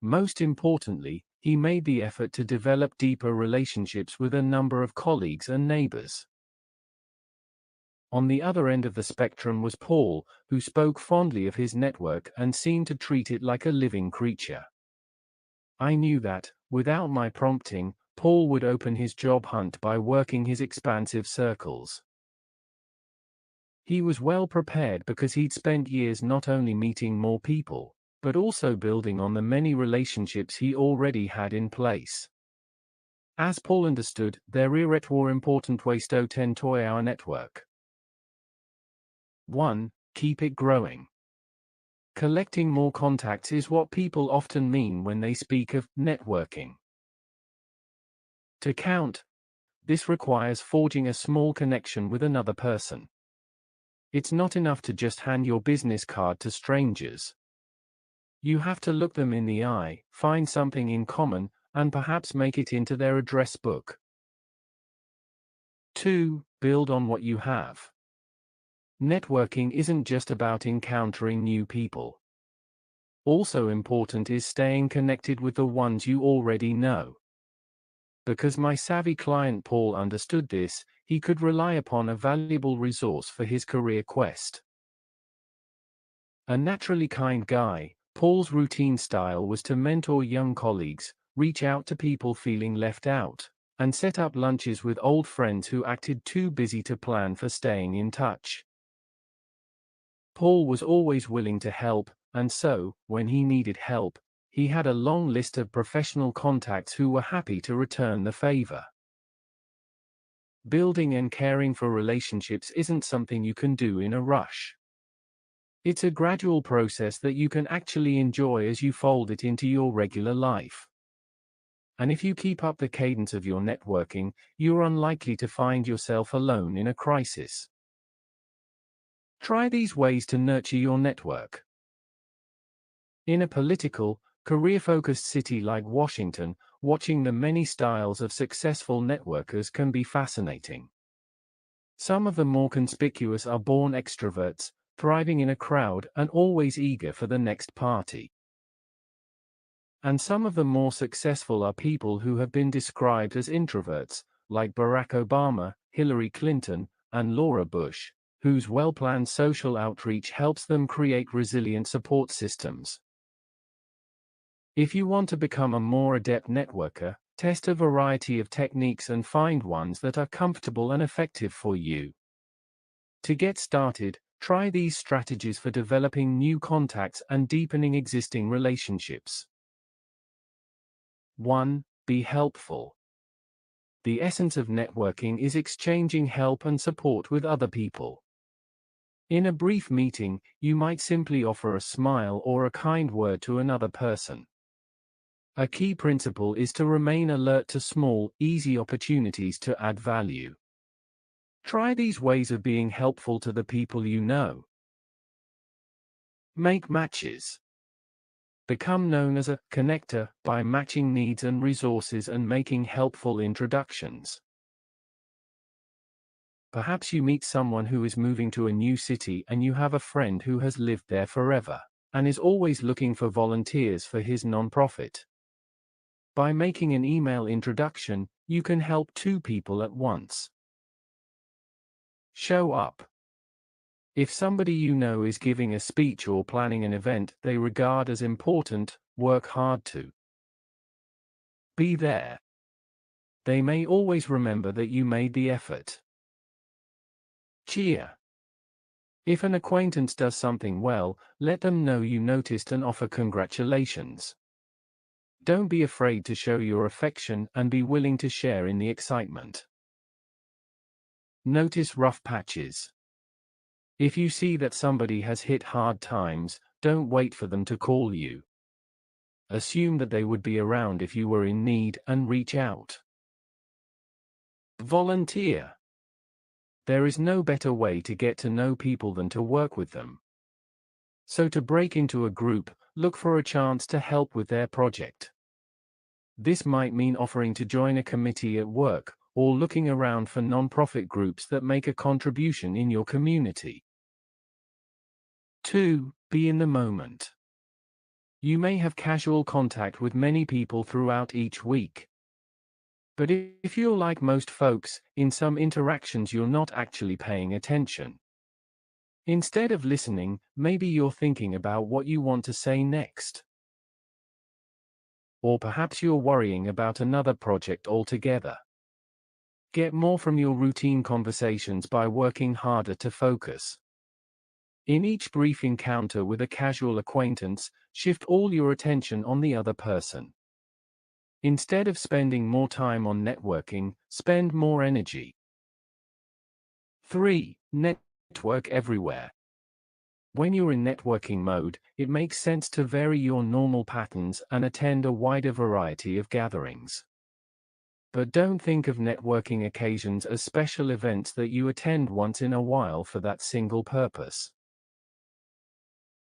Most importantly, he made the effort to develop deeper relationships with a number of colleagues and neighbors. On the other end of the spectrum was Paul, who spoke fondly of his network and seemed to treat it like a living creature. I knew that, without my prompting, Paul would open his job hunt by working his expansive circles. He was well prepared because he'd spent years not only meeting more people, but also building on the many relationships he already had in place. As Paul understood, there are more important ways to tend to our network. 1. Keep it growing. Collecting more contacts is what people often mean when they speak of networking. To count, this requires forging a small connection with another person. It's not enough to just hand your business card to strangers. You have to look them in the eye, find something in common, and perhaps make it into their address book. 2. Build on what you have. Networking isn't just about encountering new people. Also important is staying connected with the ones you already know. Because my savvy client Paul understood this, he could rely upon a valuable resource for his career quest. A naturally kind guy, Paul's routine style was to mentor young colleagues, reach out to people feeling left out, and set up lunches with old friends who acted too busy to plan for staying in touch. Paul was always willing to help, and so, when he needed help, he had a long list of professional contacts who were happy to return the favor. Building and caring for relationships isn't something you can do in a rush. It's a gradual process that you can actually enjoy as you fold it into your regular life. And if you keep up the cadence of your networking, you're unlikely to find yourself alone in a crisis. Try these ways to nurture your network. In a political, career-focused city like Washington, watching the many styles of successful networkers can be fascinating. Some of the more conspicuous are born extroverts, thriving in a crowd and always eager for the next party. And some of the more successful are people who have been described as introverts, like Barack Obama, Hillary Clinton, and Laura Bush, whose well-planned social outreach helps them create resilient support systems. If you want to become a more adept networker, test a variety of techniques and find ones that are comfortable and effective for you. To get started, try these strategies for developing new contacts and deepening existing relationships. 1. Be helpful. The essence of networking is exchanging help and support with other people. In a brief meeting, you might simply offer a smile or a kind word to another person. A key principle is to remain alert to small, easy opportunities to add value. Try these ways of being helpful to the people you know. Make matches. Become known as a connector by matching needs and resources and making helpful introductions. Perhaps you meet someone who is moving to a new city and you have a friend who has lived there forever and is always looking for volunteers for his nonprofit. By making an email introduction, you can help two people at once. Show up. If somebody you know is giving a speech or planning an event they regard as important, work hard to be there. They may always remember that you made the effort. Cheer. If an acquaintance does something well, let them know you noticed and offer congratulations. Don't be afraid to show your affection and be willing to share in the excitement. Notice rough patches. If you see that somebody has hit hard times, don't wait for them to call you. Assume that they would be around if you were in need and reach out. Volunteer. There is no better way to get to know people than to work with them. So to break into a group, look for a chance to help with their project. This might mean offering to join a committee at work, or looking around for nonprofit groups that make a contribution in your community. 2. Be in the moment. You may have casual contact with many people throughout each week. But if you're like most folks, in some interactions you're not actually paying attention. Instead of listening, maybe you're thinking about what you want to say next. Or perhaps you're worrying about another project altogether. Get more from your routine conversations by working harder to focus. In each brief encounter with a casual acquaintance, shift all your attention on the other person. Instead of spending more time on networking, spend more energy. 3. Network everywhere. When you're in networking mode, it makes sense to vary your normal patterns and attend a wider variety of gatherings. But don't think of networking occasions as special events that you attend once in a while for that single purpose.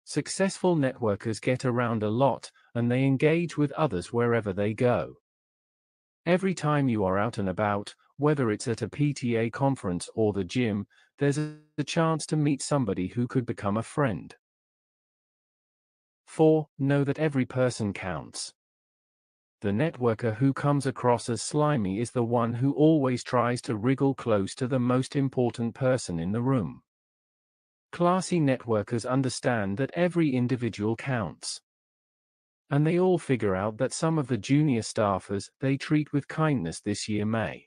Successful networkers get around a lot, and they engage with others wherever they go. Every time you are out and about, whether it's at a PTA conference or the gym, there's a chance to meet somebody who could become a friend. 4. Know that every person counts. The networker who comes across as slimy is the one who always tries to wriggle close to the most important person in the room. Classy networkers understand that every individual counts. And they all figure out that some of the junior staffers they treat with kindness this year may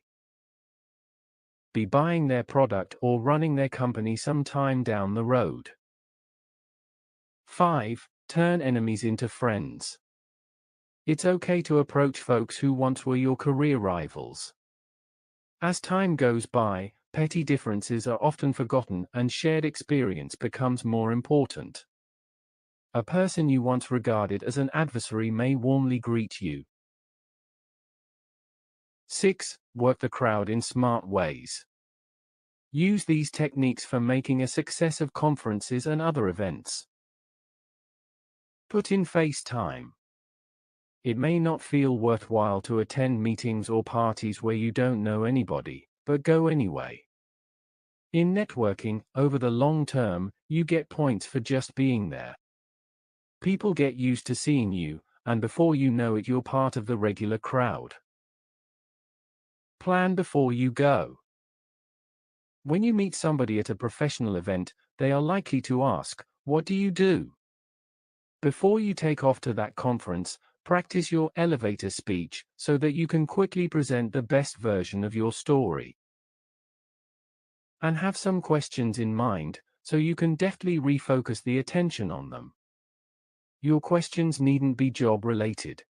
be buying their product or running their company sometime down the road. 5. Turn enemies into friends. It's okay to approach folks who once were your career rivals. As time goes by, petty differences are often forgotten and shared experience becomes more important. A person you once regarded as an adversary may warmly greet you. 6. Work the crowd in smart ways. Use these techniques for making a success of conferences and other events. Put in face time. It may not feel worthwhile to attend meetings or parties where you don't know anybody, but go anyway. In networking, over the long term, you get points for just being there. People get used to seeing you, and before you know it, you're part of the regular crowd. Plan before you go. When you meet somebody at a professional event, they are likely to ask, "What do you do?" Before you take off to that conference, practice your elevator speech so that you can quickly present the best version of your story. And have some questions in mind, so you can deftly refocus the attention on them. Your questions needn't be job-related.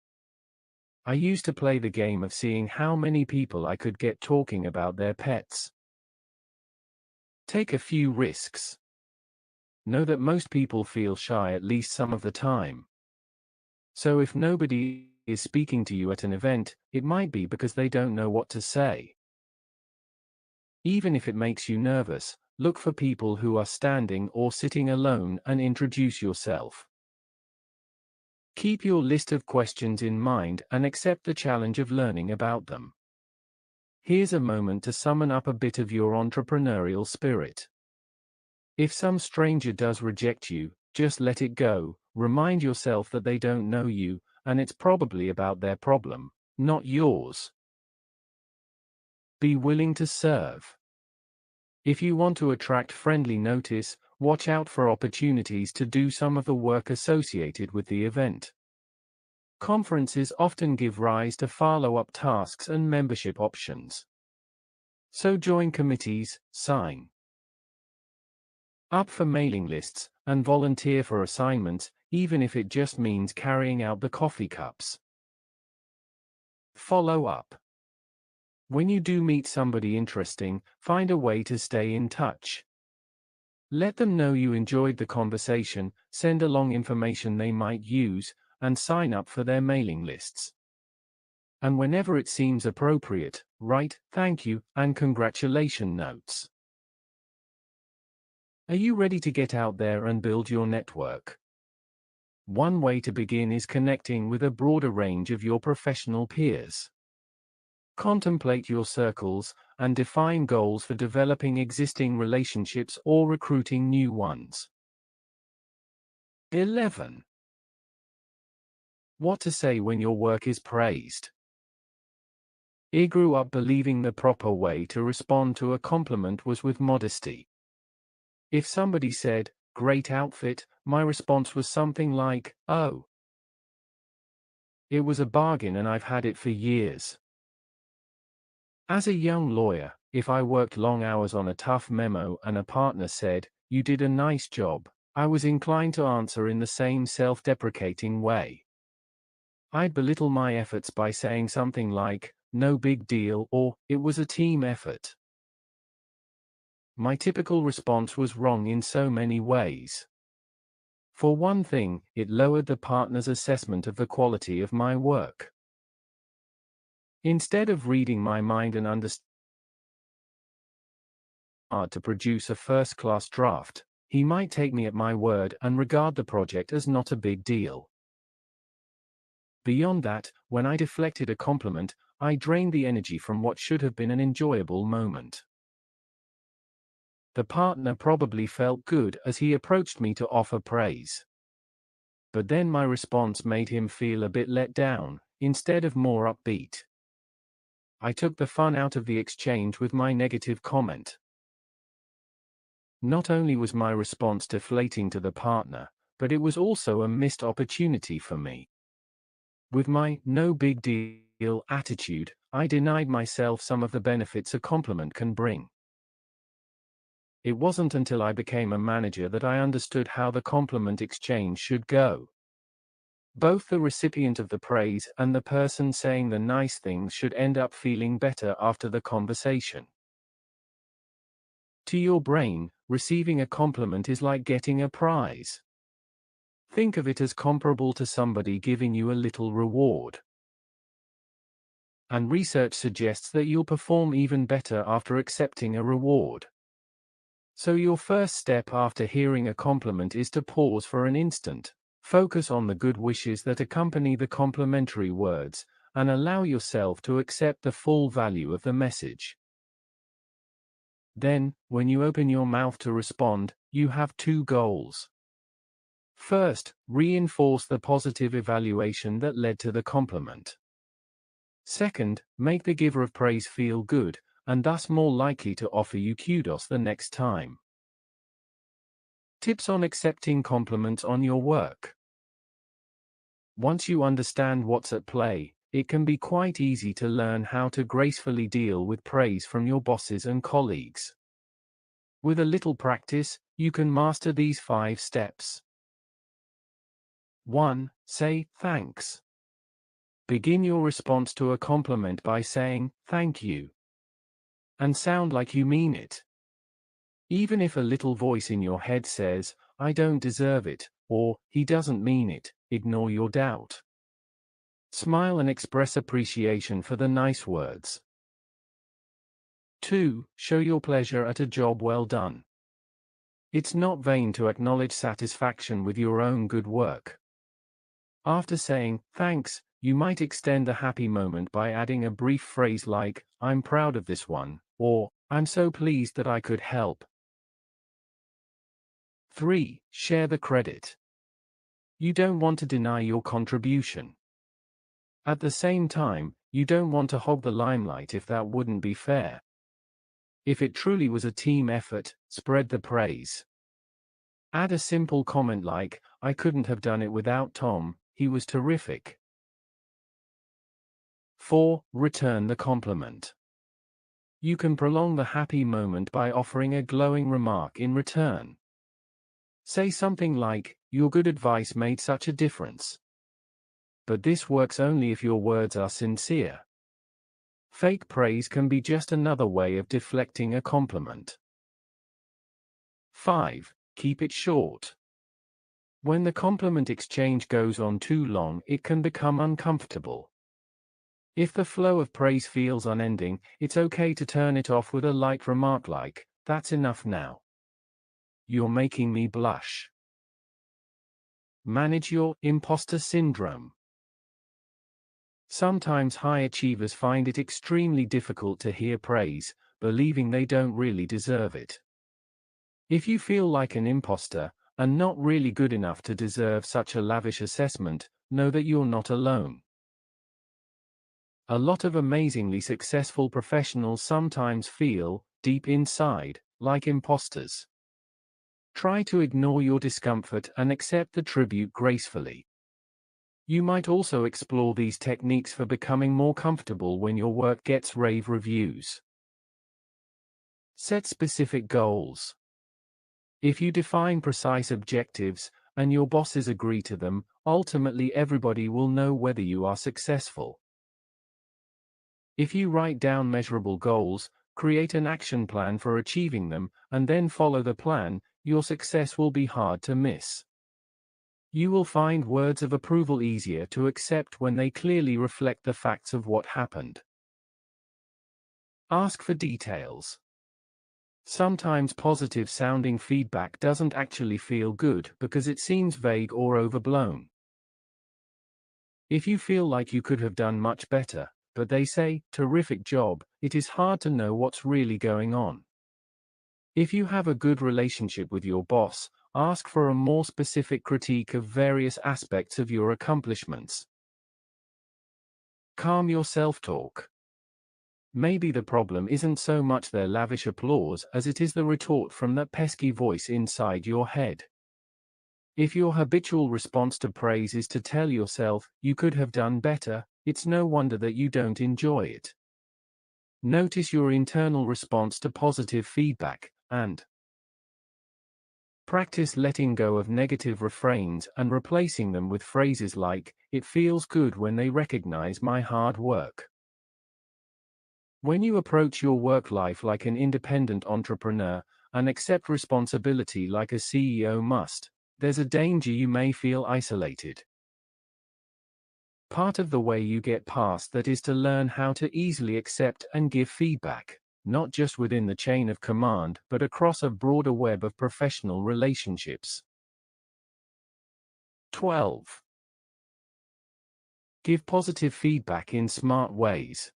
I used to play the game of seeing how many people I could get talking about their pets. Take a few risks. Know that most people feel shy at least some of the time. So if nobody is speaking to you at an event, it might be because they don't know what to say. Even if it makes you nervous, look for people who are standing or sitting alone and introduce yourself. Keep your list of questions in mind and accept the challenge of learning about them. Here's a moment to summon up a bit of your entrepreneurial spirit. If some stranger does reject you, just let it go. Remind yourself that they don't know you, and it's probably about their problem, not yours. Be willing to serve. If you want to attract friendly notice, watch out for opportunities to do some of the work associated with the event. Conferences often give rise to follow-up tasks and membership options. So join committees, sign up for mailing lists, and volunteer for assignments, even if it just means carrying out the coffee cups. Follow up. When you do meet somebody interesting, find a way to stay in touch. Let them know you enjoyed the conversation, send along information they might use, and sign up for their mailing lists. And whenever it seems appropriate, write thank you and congratulation notes. Are you ready to get out there and build your network? One way to begin is connecting with a broader range of your professional peers. Contemplate your circles and define goals for developing existing relationships or recruiting new ones. 11. What to say when your work is praised. I grew up believing the proper way to respond to a compliment was with modesty. If somebody said, "Great outfit," my response was something like, "Oh." It was a bargain and I've had it for years. As a young lawyer, if I worked long hours on a tough memo and a partner said, "You did a nice job," I was inclined to answer in the same self-deprecating way. I'd belittle my efforts by saying something like, "No big deal," or "It was a team effort." My typical response was wrong in so many ways. For one thing, it lowered the partner's assessment of the quality of my work. Instead of reading my mind and understanding to produce a first-class draft, he might take me at my word and regard the project as not a big deal. Beyond that, when I deflected a compliment, I drained the energy from what should have been an enjoyable moment. The partner probably felt good as he approached me to offer praise. But then my response made him feel a bit let down, instead of more upbeat. I took the fun out of the exchange with my negative comment. Not only was my response deflating to the partner, but it was also a missed opportunity for me. With my no big deal attitude, I denied myself some of the benefits a compliment can bring. It wasn't until I became a manager that I understood how the compliment exchange should go. Both the recipient of the praise and the person saying the nice things should end up feeling better after the conversation. To your brain, receiving a compliment is like getting a prize. Think of it as comparable to somebody giving you a little reward. And research suggests that you'll perform even better after accepting a reward. So your first step after hearing a compliment is to pause for an instant, focus on the good wishes that accompany the complimentary words, and allow yourself to accept the full value of the message. Then, when you open your mouth to respond, you have two goals. First, reinforce the positive evaluation that led to the compliment. Second, make the giver of praise feel good, and thus more likely to offer you kudos the next time. Tips on accepting compliments on your work. Once you understand what's at play, it can be quite easy to learn how to gracefully deal with praise from your bosses and colleagues. With a little practice, you can master these 5 steps. 1. Say thanks. Begin your response to a compliment by saying, "Thank you," and sound like you mean it. Even if a little voice in your head says, "I don't deserve it," or "He doesn't mean it," ignore your doubt. Smile and express appreciation for the nice words. 2. Show your pleasure at a job well done. It's not vain to acknowledge satisfaction with your own good work. After saying, "Thanks," you might extend the happy moment by adding a brief phrase like, "I'm proud of this one," or "I'm so pleased that I could help." 3. Share the credit. You don't want to deny your contribution. At the same time, you don't want to hog the limelight if that wouldn't be fair. If it truly was a team effort, spread the praise. Add a simple comment like, "I couldn't have done it without Tom, he was terrific." 4. Return the compliment. You can prolong the happy moment by offering a glowing remark in return. Say something like, "Your good advice made such a difference." But this works only if your words are sincere. Fake praise can be just another way of deflecting a compliment. 5. Keep it short. When the compliment exchange goes on too long, it can become uncomfortable. If the flow of praise feels unending, it's okay to turn it off with a light remark like, "That's enough now. You're making me blush." Manage your imposter syndrome. Sometimes high achievers find it extremely difficult to hear praise, believing they don't really deserve it. If you feel like an imposter, and not really good enough to deserve such a lavish assessment, know that you're not alone. A lot of amazingly successful professionals sometimes feel, deep inside, like imposters. Try to ignore your discomfort and accept the tribute gracefully. You might also explore these techniques for becoming more comfortable when your work gets rave reviews. Set specific goals. If you define precise objectives, and your bosses agree to them, ultimately everybody will know whether you are successful. If you write down measurable goals, create an action plan for achieving them, and then follow the plan, your success will be hard to miss. You will find words of approval easier to accept when they clearly reflect the facts of what happened. Ask for details. Sometimes positive sounding feedback doesn't actually feel good because it seems vague or overblown. If you feel like you could have done much better, but they say, "Terrific job," it is hard to know what's really going on. If you have a good relationship with your boss, ask for a more specific critique of various aspects of your accomplishments. Calm your self-talk. Maybe the problem isn't so much their lavish applause as it is the retort from that pesky voice inside your head. If your habitual response to praise is to tell yourself, you could have done better, it's no wonder that you don't enjoy it. Notice your internal response to positive feedback, and practice letting go of negative refrains and replacing them with phrases like, "It feels good when they recognize my hard work." When you approach your work life like an independent entrepreneur and accept responsibility like a CEO must, there's a danger you may feel isolated. Part of the way you get past that is to learn how to easily accept and give feedback, not just within the chain of command but across a broader web of professional relationships. 12. Give positive feedback in smart ways.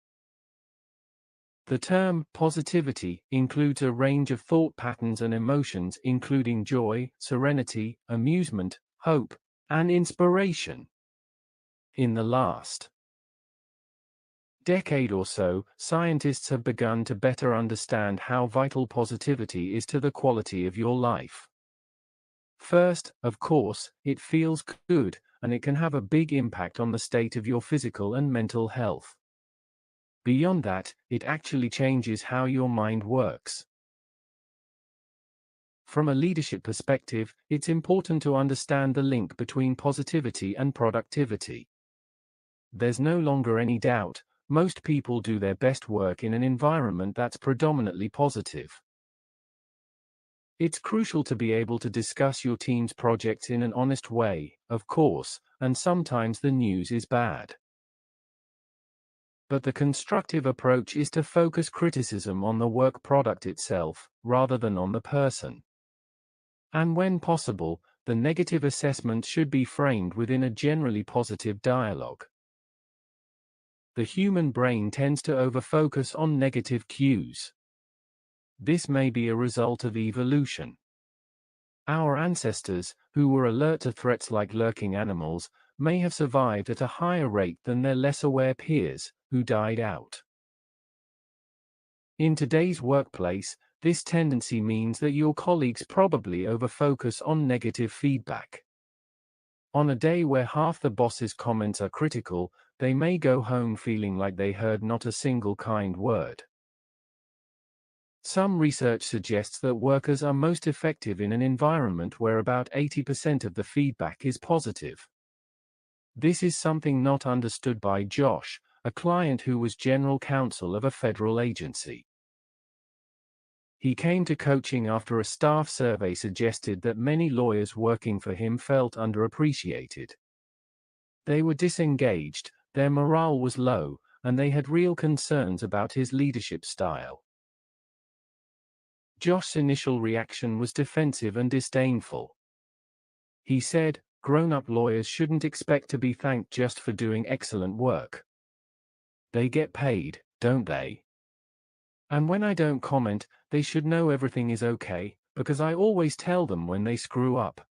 The term positivity includes a range of thought patterns and emotions, including joy, serenity, amusement, hope, and inspiration. In the last decade or so, scientists have begun to better understand how vital positivity is to the quality of your life. First, of course, it feels good, and it can have a big impact on the state of your physical and mental health. Beyond that, it actually changes how your mind works. From a leadership perspective, it's important to understand the link between positivity and productivity. There's no longer any doubt, most people do their best work in an environment that's predominantly positive. It's crucial to be able to discuss your team's projects in an honest way, of course, and sometimes the news is bad. But the constructive approach is to focus criticism on the work product itself, rather than on the person. And when possible, the negative assessment should be framed within a generally positive dialogue. The human brain tends to overfocus on negative cues. This may be a result of evolution. Our ancestors, who were alert to threats like lurking animals, may have survived at a higher rate than their less aware peers, who died out. In today's workplace, this tendency means that your colleagues probably overfocus on negative feedback. On a day where half the boss's comments are critical, they may go home feeling like they heard not a single kind word. Some research suggests that workers are most effective in an environment where about 80% of the feedback is positive. This is something not understood by Josh, a client who was general counsel of a federal agency. He came to coaching after a staff survey suggested that many lawyers working for him felt underappreciated. They were disengaged, their morale was low, and they had real concerns about his leadership style. Josh's initial reaction was defensive and disdainful. He said, "Grown-up lawyers shouldn't expect to be thanked just for doing excellent work. They get paid, don't they? And when I don't comment, they should know everything is okay, because I always tell them when they screw up."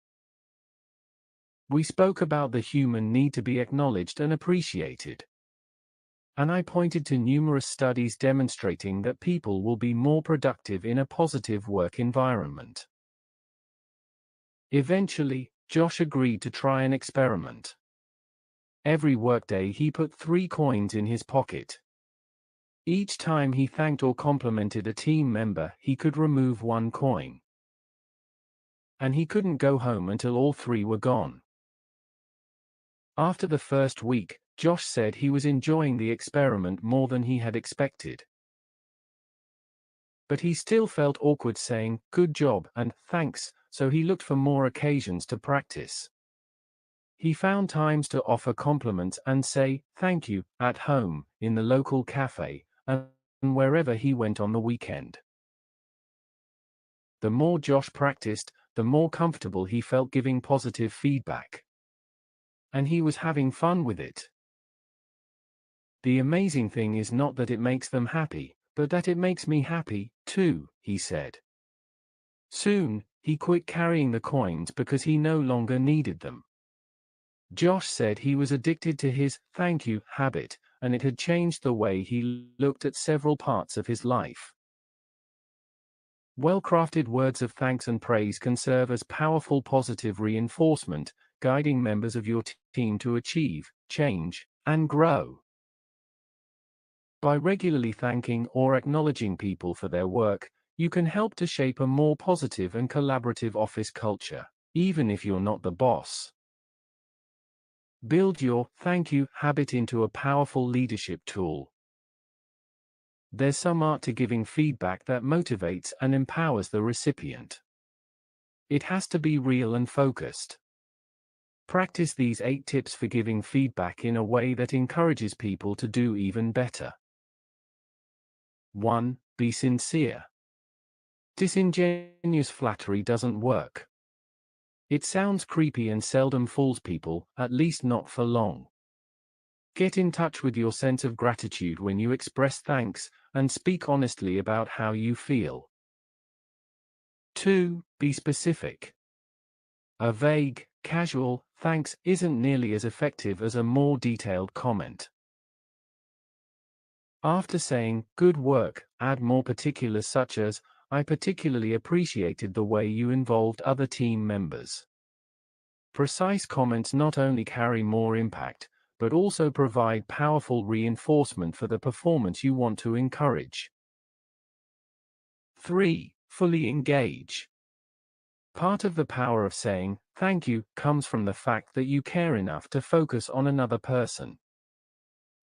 We spoke about the human need to be acknowledged and appreciated. And I pointed to numerous studies demonstrating that people will be more productive in a positive work environment. Eventually, Josh agreed to try an experiment. Every workday he put 3 coins in his pocket. Each time he thanked or complimented a team member, he could remove 1 coin. And he couldn't go home until all 3 were gone. After the first week, Josh said he was enjoying the experiment more than he had expected. But he still felt awkward saying, "Good job," and "Thanks," so he looked for more occasions to practice. He found times to offer compliments and say, "Thank you," at home, in the local cafe, and wherever he went on the weekend. The more Josh practiced, the more comfortable he felt giving positive feedback. And he was having fun with it. "The amazing thing is not that it makes them happy, but that it makes me happy, too," he said. Soon, he quit carrying the coins because he no longer needed them. Josh said he was addicted to his thank you habit, and it had changed the way he looked at several parts of his life. Well-crafted words of thanks and praise can serve as powerful positive reinforcement, guiding members of your team to achieve, change, and grow. By regularly thanking or acknowledging people for their work, you can help to shape a more positive and collaborative office culture, even if you're not the boss. Build your thank you habit into a powerful leadership tool. There's some art to giving feedback that motivates and empowers the recipient. It has to be real and focused. Practice these 8 tips for giving feedback in a way that encourages people to do even better. 1. Be sincere. Disingenuous flattery doesn't work. It sounds creepy and seldom fools people, at least not for long. Get in touch with your sense of gratitude when you express thanks, and speak honestly about how you feel. 2. Be specific. A vague, casual thanks isn't nearly as effective as a more detailed comment. After saying, good work, add more particulars such as, I particularly appreciated the way you involved other team members. Precise comments not only carry more impact, but also provide powerful reinforcement for the performance you want to encourage. 3. Fully engage. Part of the power of saying thank you comes from the fact that you care enough to focus on another person.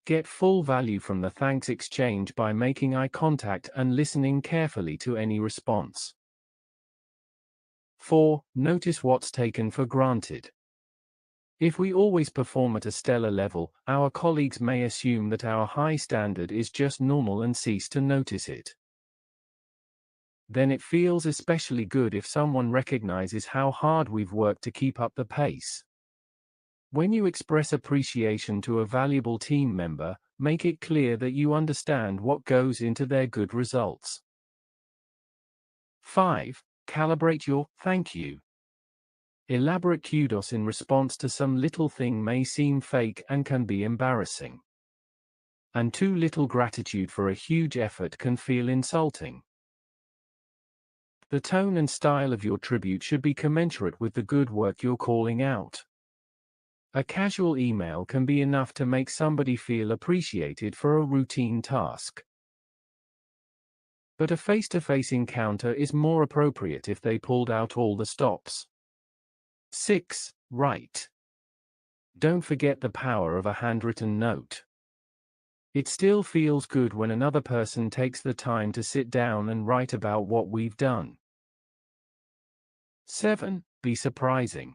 Get full value from the thanks exchange by making eye contact and listening carefully to any response. 4. Notice what's taken for granted. If we always perform at a stellar level, our colleagues may assume that our high standard is just normal and cease to notice it. Then it feels especially good if someone recognizes how hard we've worked to keep up the pace. When you express appreciation to a valuable team member, make it clear that you understand what goes into their good results. 5. Calibrate your thank you. Elaborate kudos in response to some little thing may seem fake and can be embarrassing. And too little gratitude for a huge effort can feel insulting. The tone and style of your tribute should be commensurate with the good work you're calling out. A casual email can be enough to make somebody feel appreciated for a routine task. But a face-to-face encounter is more appropriate if they pulled out all the stops. 6. Write. Don't forget the power of a handwritten note. It still feels good when another person takes the time to sit down and write about what we've done. 7. Be surprising.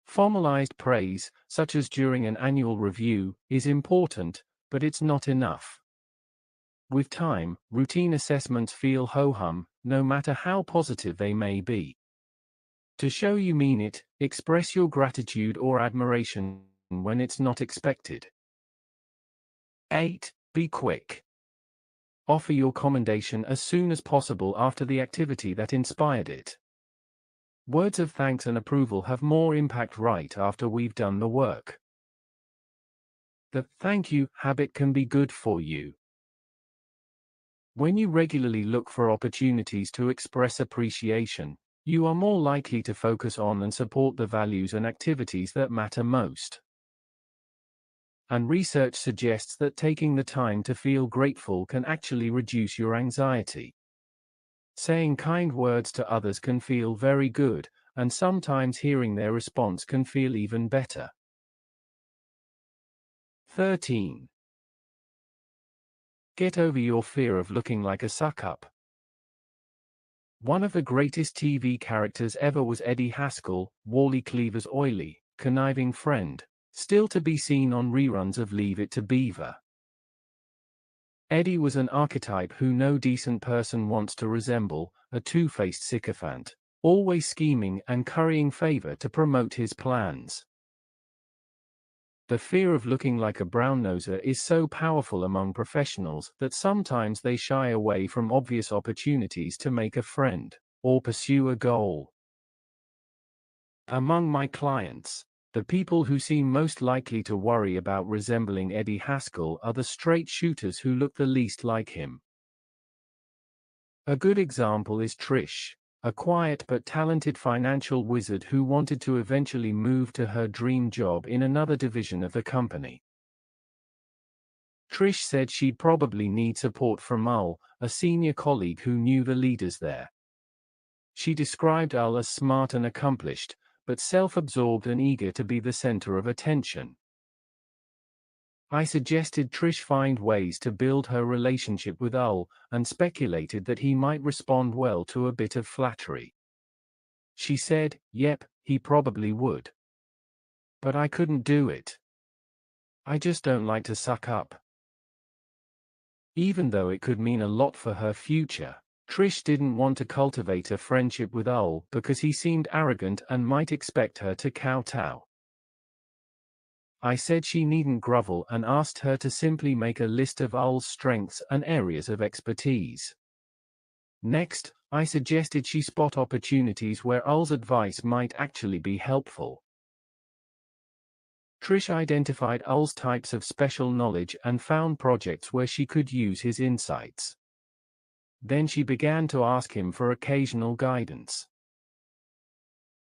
Formalized praise, such as during an annual review, is important, but it's not enough. With time, routine assessments feel ho-hum, no matter how positive they may be. To show you mean it, express your gratitude or admiration when it's not expected. 8. Be quick. Offer your commendation as soon as possible after the activity that inspired it. Words of thanks and approval have more impact right after we've done the work. The thank you habit can be good for you. When you regularly look for opportunities to express appreciation, you are more likely to focus on and support the values and activities that matter most. And research suggests that taking the time to feel grateful can actually reduce your anxiety. Saying kind words to others can feel very good, and sometimes hearing their response can feel even better. 13. Get over your fear of looking like a suck-up. One of the greatest TV characters ever was Eddie Haskell, Wally Cleaver's oily, conniving friend, still to be seen on reruns of Leave It to Beaver. Eddie was an archetype who no decent person wants to resemble, a two-faced sycophant, always scheming and currying favor to promote his plans. The fear of looking like a brown-noser is so powerful among professionals that sometimes they shy away from obvious opportunities to make a friend. or pursue a goal. Among my clients, the people who seem most likely to worry about resembling Eddie Haskell are the straight shooters who look the least like him. A good example is Trish, a quiet but talented financial wizard who wanted to eventually move to her dream job in another division of the company. Trish said she'd probably need support from Ul, a senior colleague who knew the leaders there. She described Ul as smart and accomplished, but self-absorbed and eager to be the center of attention. I suggested Trish find ways to build her relationship with Ul, and speculated that he might respond well to a bit of flattery. She said, "Yep, he probably would. But I couldn't do it. I just don't like to suck up." Even though it could mean a lot for her future, Trish didn't want to cultivate a friendship with Ul because he seemed arrogant and might expect her to kowtow. I said she needn't grovel and asked her to simply make a list of Ul's strengths and areas of expertise. Next, I suggested she spot opportunities where Ul's advice might actually be helpful. Trish identified Ul's types of special knowledge and found projects where she could use his insights. Then she began to ask him for occasional guidance.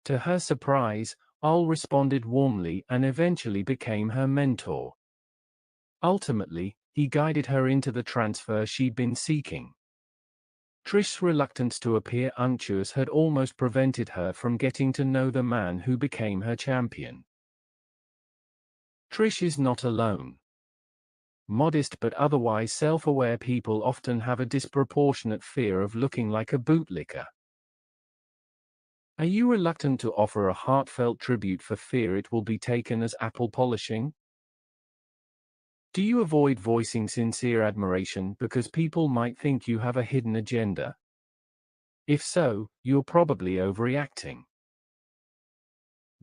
To her surprise, Ul responded warmly and eventually became her mentor. Ultimately, he guided her into the transfer she'd been seeking. Trish's reluctance to appear unctuous had almost prevented her from getting to know the man who became her champion. Trish is not alone. Modest but otherwise self-aware people often have a disproportionate fear of looking like a bootlicker. Are you reluctant to offer a heartfelt tribute for fear it will be taken as apple polishing? Do you avoid voicing sincere admiration because people might think you have a hidden agenda? If so, you're probably overreacting.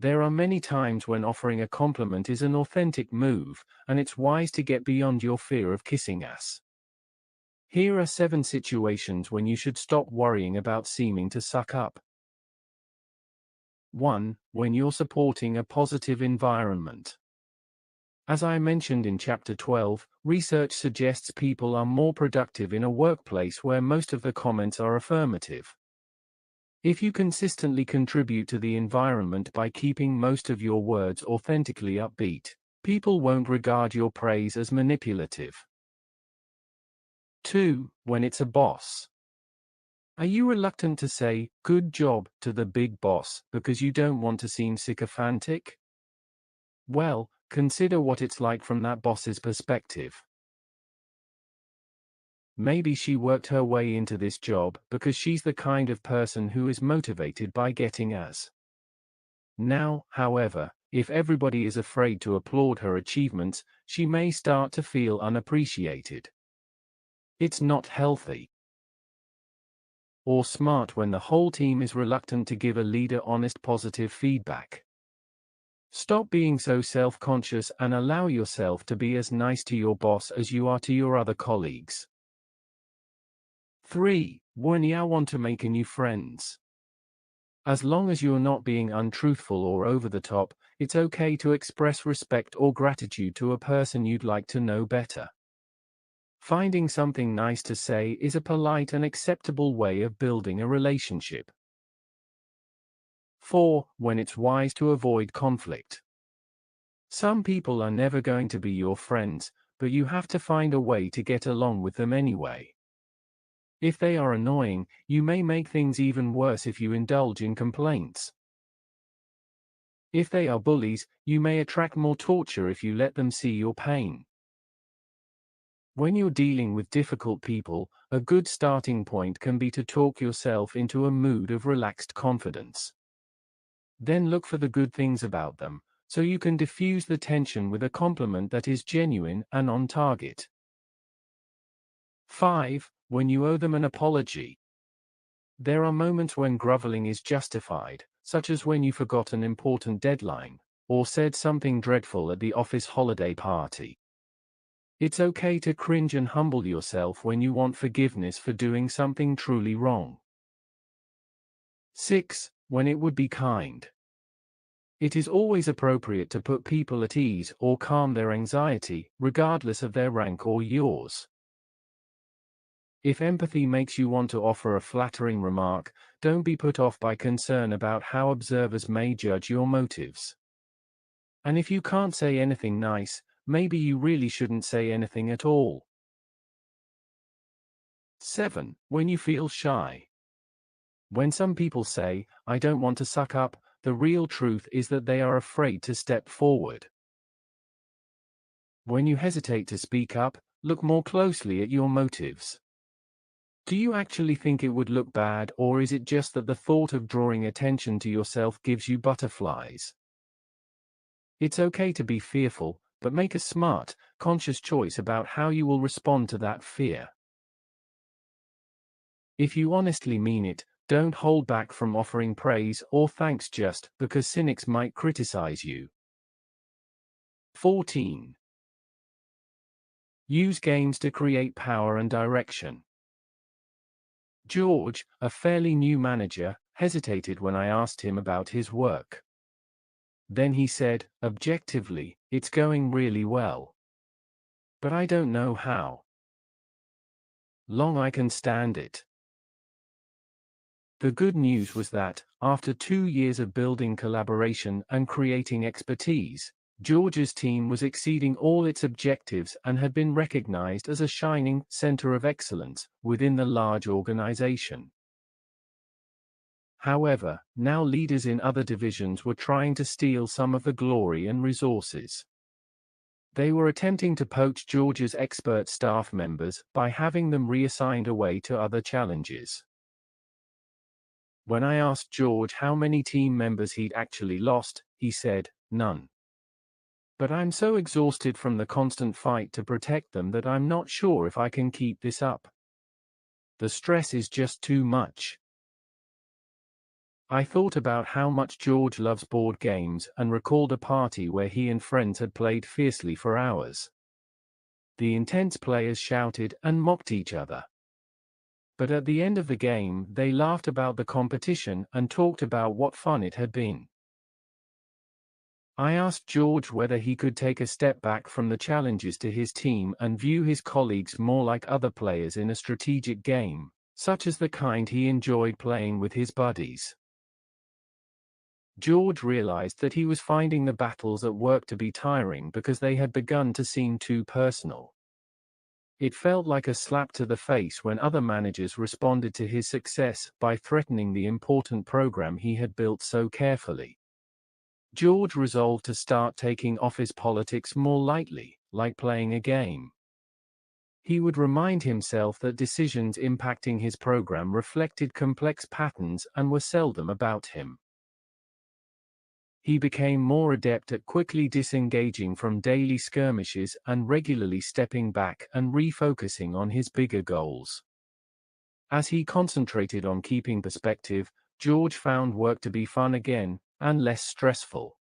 There are many times when offering a compliment is an authentic move, and it's wise to get beyond your fear of kissing ass. Here are 7 situations when you should stop worrying about seeming to suck up. 1. When you're supporting a positive environment. As I mentioned in Chapter 12, research suggests people are more productive in a workplace where most of the comments are affirmative. If you consistently contribute to the environment by keeping most of your words authentically upbeat, people won't regard your praise as manipulative. 2. When it's a boss. Are you reluctant to say, "Good job," to the big boss because you don't want to seem sycophantic? Well, consider what it's like from that boss's perspective. Maybe she worked her way into this job because she's the kind of person who is motivated by getting as. Now, however, if everybody is afraid to applaud her achievements, she may start to feel unappreciated. It's not healthy or smart when the whole team is reluctant to give a leader honest positive feedback. Stop being so self-conscious and allow yourself to be as nice to your boss as you are to your other colleagues. 3. When you want to make new friends. As long as you're not being untruthful or over the top, it's okay to express respect or gratitude to a person you'd like to know better. Finding something nice to say is a polite and acceptable way of building a relationship. 4. When it's wise to avoid conflict. Some people are never going to be your friends, but you have to find a way to get along with them anyway. If they are annoying, you may make things even worse if you indulge in complaints. If they are bullies, you may attract more torture if you let them see your pain. When you're dealing with difficult people, a good starting point can be to talk yourself into a mood of relaxed confidence. Then look for the good things about them, so you can diffuse the tension with a compliment that is genuine and on target. 5. When you owe them an apology. There are moments when groveling is justified, such as when you forgot an important deadline, or said something dreadful at the office holiday party. It's okay to cringe and humble yourself when you want forgiveness for doing something truly wrong. 6. When it would be kind. It is always appropriate to put people at ease or calm their anxiety, regardless of their rank or yours. If empathy makes you want to offer a flattering remark, don't be put off by concern about how observers may judge your motives. And if you can't say anything nice, maybe you really shouldn't say anything at all. 7. When you feel shy. When some people say, "I don't want to suck up," the real truth is that they are afraid to step forward. When you hesitate to speak up, look more closely at your motives. Do you actually think it would look bad, or is it just that the thought of drawing attention to yourself gives you butterflies? It's okay to be fearful, but make a smart, conscious choice about how you will respond to that fear. If you honestly mean it, don't hold back from offering praise or thanks just because cynics might criticize you. 14. Use games to create power and direction. George, a fairly new manager, hesitated when I asked him about his work. Then he said, objectively, "It's going really well. But I don't know how long I can stand it." The good news was that, after 2 years of building collaboration and creating expertise, George's team was exceeding all its objectives and had been recognized as a shining center of excellence within the large organization. However, now leaders in other divisions were trying to steal some of the glory and resources. They were attempting to poach George's expert staff members by having them reassigned away to other challenges. When I asked George how many team members he'd actually lost, he said, "None. But I'm so exhausted from the constant fight to protect them that I'm not sure if I can keep this up. The stress is just too much." I thought about how much George loves board games and recalled a party where he and friends had played fiercely for hours. The intense players shouted and mocked each other. But at the end of the game, they laughed about the competition and talked about what fun it had been. I asked George whether he could take a step back from the challenges to his team and view his colleagues more like other players in a strategic game, such as the kind he enjoyed playing with his buddies. George realized that he was finding the battles at work to be tiring because they had begun to seem too personal. It felt like a slap to the face when other managers responded to his success by threatening the important program he had built so carefully. George resolved to start taking office politics more lightly, like playing a game. He would remind himself that decisions impacting his program reflected complex patterns and were seldom about him. He became more adept at quickly disengaging from daily skirmishes and regularly stepping back and refocusing on his bigger goals. As he concentrated on keeping perspective, George found work to be fun again, and less stressful.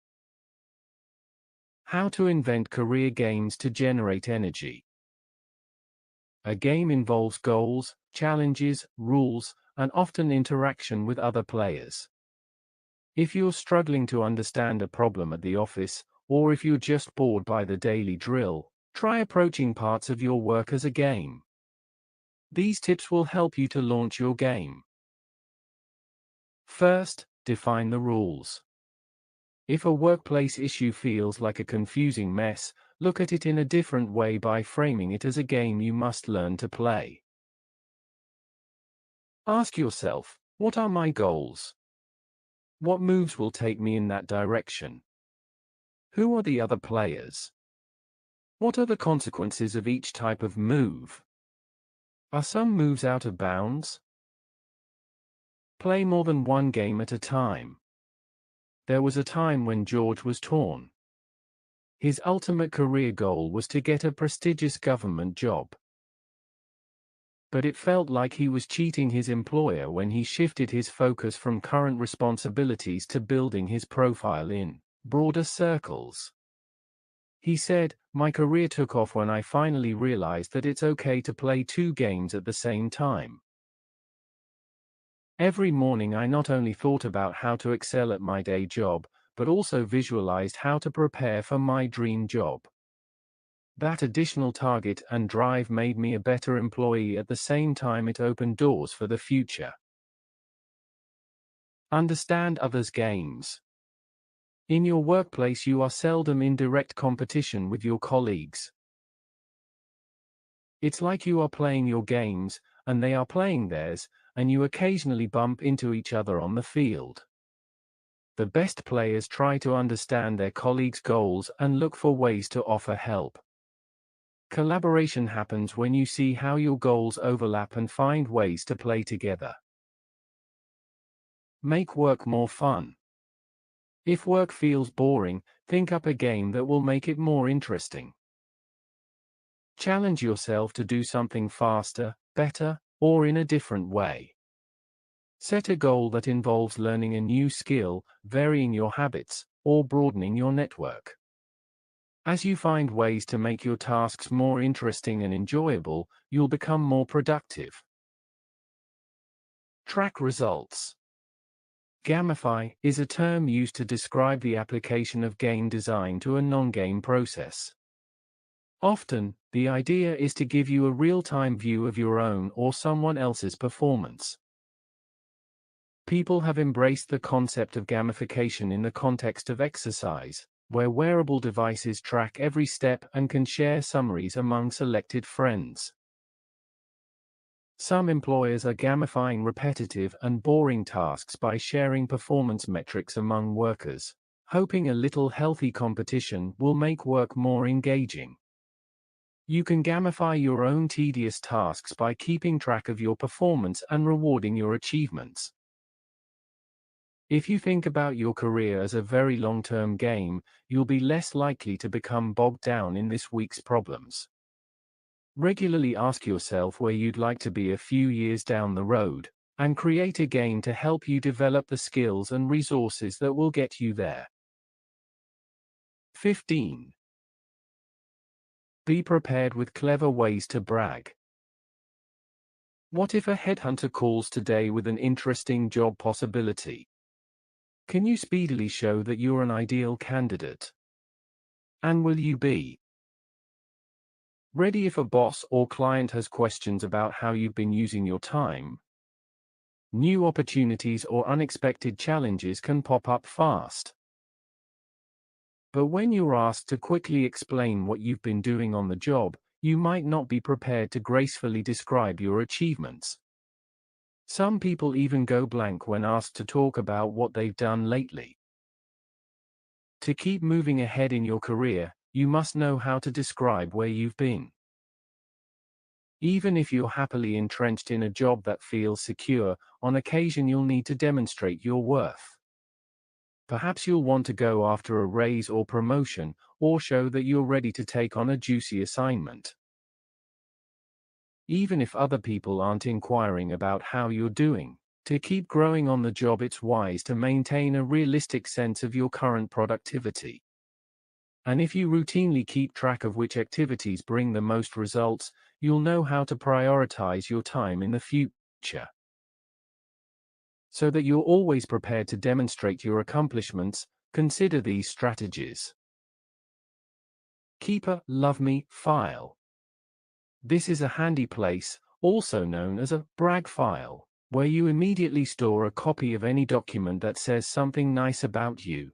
How to invent career games to generate energy. A game involves goals, challenges, rules, and often interaction with other players. If you're struggling to understand a problem at the office, or if you're just bored by the daily drill, try approaching parts of your work as a game. These tips will help you to launch your game. First, define the rules. If a workplace issue feels like a confusing mess, look at it in a different way by framing it as a game you must learn to play. Ask yourself, what are my goals? What moves will take me in that direction? Who are the other players? What are the consequences of each type of move? Are some moves out of bounds? Play more than one game at a time. There was a time when George was torn. His ultimate career goal was to get a prestigious government job. But it felt like he was cheating his employer when he shifted his focus from current responsibilities to building his profile in broader circles. He said, "My career took off when I finally realized that it's okay to play two games at the same time." Every morning I not only thought about how to excel at my day job, but also visualized how to prepare for my dream job. That additional target and drive made me a better employee at the same time it opened doors for the future. Understand others' games. In your workplace, you are seldom in direct competition with your colleagues. It's like you are playing your games, and they are playing theirs, and you occasionally bump into each other on the field. The best players try to understand their colleagues' goals and look for ways to offer help. Collaboration happens when you see how your goals overlap and find ways to play together. Make work more fun. If work feels boring, think up a game that will make it more interesting. Challenge yourself to do something faster, better, or in a different way. Set a goal that involves learning a new skill, varying your habits, or broadening your network. As you find ways to make your tasks more interesting and enjoyable, you'll become more productive. Track results. Gamify is a term used to describe the application of game design to a non-game process. Often, the idea is to give you a real-time view of your own or someone else's performance. People have embraced the concept of gamification in the context of exercise, where wearable devices track every step and can share summaries among selected friends. Some employers are gamifying repetitive and boring tasks by sharing performance metrics among workers, hoping a little healthy competition will make work more engaging. You can gamify your own tedious tasks by keeping track of your performance and rewarding your achievements. If you think about your career as a very long-term game, you'll be less likely to become bogged down in this week's problems. Regularly ask yourself where you'd like to be a few years down the road, and create a game to help you develop the skills and resources that will get you there. 15. Be prepared with clever ways to brag. What if a headhunter calls today with an interesting job possibility? Can you speedily show that you're an ideal candidate? And will you be ready if a boss or client has questions about how you've been using your time? New opportunities or unexpected challenges can pop up fast. But when you're asked to quickly explain what you've been doing on the job, you might not be prepared to gracefully describe your achievements. Some people even go blank when asked to talk about what they've done lately. To keep moving ahead in your career, you must know how to describe where you've been. Even if you're happily entrenched in a job that feels secure, on occasion you'll need to demonstrate your worth. Perhaps you'll want to go after a raise or promotion, or show that you're ready to take on a juicy assignment. Even if other people aren't inquiring about how you're doing, to keep growing on the job, it's wise to maintain a realistic sense of your current productivity. And if you routinely keep track of which activities bring the most results, you'll know how to prioritize your time in the future. So that you're always prepared to demonstrate your accomplishments, consider these strategies. Keep a Love Me file. This is a handy place, also known as a brag file, where you immediately store a copy of any document that says something nice about you.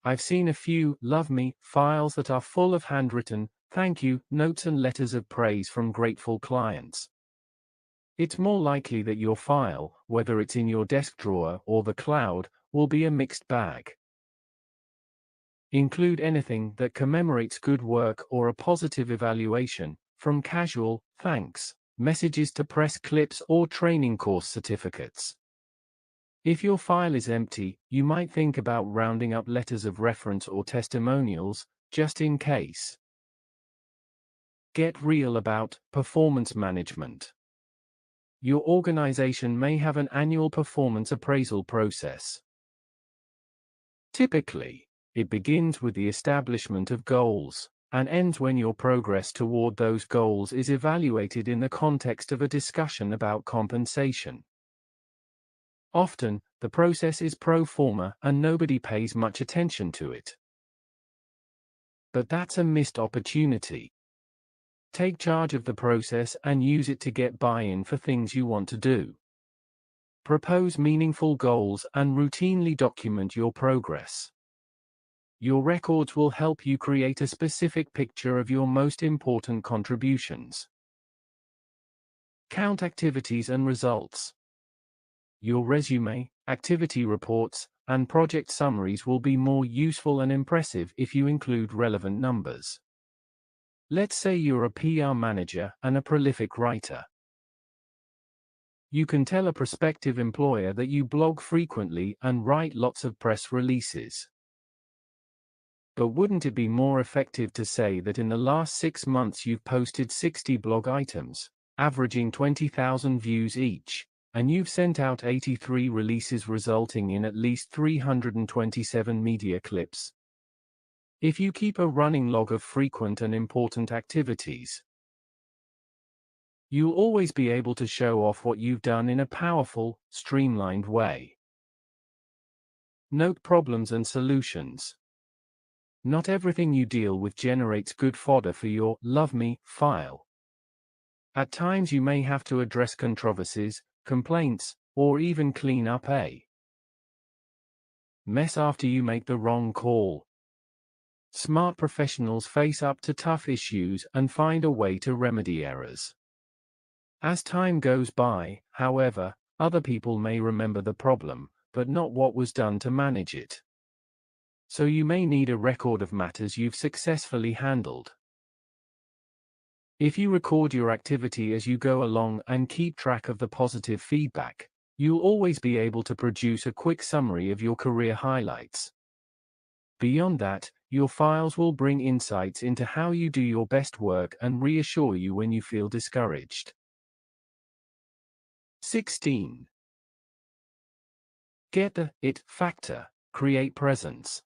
I've seen a few Love Me files that are full of handwritten thank you notes and letters of praise from grateful clients. It's more likely that your file, whether it's in your desk drawer or the cloud, will be a mixed bag. Include anything that commemorates good work or a positive evaluation, from casual thanks messages to press clips or training course certificates. If your file is empty, you might think about rounding up letters of reference or testimonials, just in case. Get real about performance management. Your organization may have an annual performance appraisal process. Typically, it begins with the establishment of goals, and ends when your progress toward those goals is evaluated in the context of a discussion about compensation. Often, the process is pro forma and nobody pays much attention to it. But that's a missed opportunity. Take charge of the process and use it to get buy-in for things you want to do. Propose meaningful goals and routinely document your progress. Your records will help you create a specific picture of your most important contributions. Count activities and results. Your resume, activity reports, and project summaries will be more useful and impressive if you include relevant numbers. Let's say you're a PR manager and a prolific writer. You can tell a prospective employer that you blog frequently and write lots of press releases. But wouldn't it be more effective to say that in the last 6 months you've posted 60 blog items, averaging 20,000 views each, and you've sent out 83 releases resulting in at least 327 media clips? If you keep a running log of frequent and important activities, you'll always be able to show off what you've done in a powerful, streamlined way. Note problems and solutions. Not everything you deal with generates good fodder for your "Love Me" file. At times you may have to address controversies, complaints, or even clean up a mess after you make the wrong call. Smart professionals face up to tough issues and find a way to remedy errors. As time goes by, however, other people may remember the problem, but not what was done to manage it. So you may need a record of matters you've successfully handled. If you record your activity as you go along and keep track of the positive feedback, you'll always be able to produce a quick summary of your career highlights. Beyond that, your files will bring insights into how you do your best work and reassure you when you feel discouraged. 16. Get the it factor, create presence.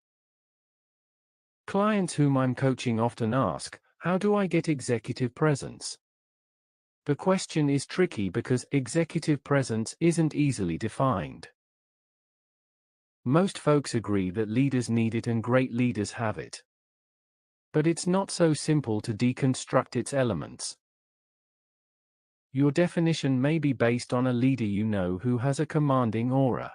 Clients whom I'm coaching often ask, how do I get executive presence? The question is tricky because executive presence isn't easily defined. Most folks agree that leaders need it and great leaders have it. But it's not so simple to deconstruct its elements. Your definition may be based on a leader you know who has a commanding aura.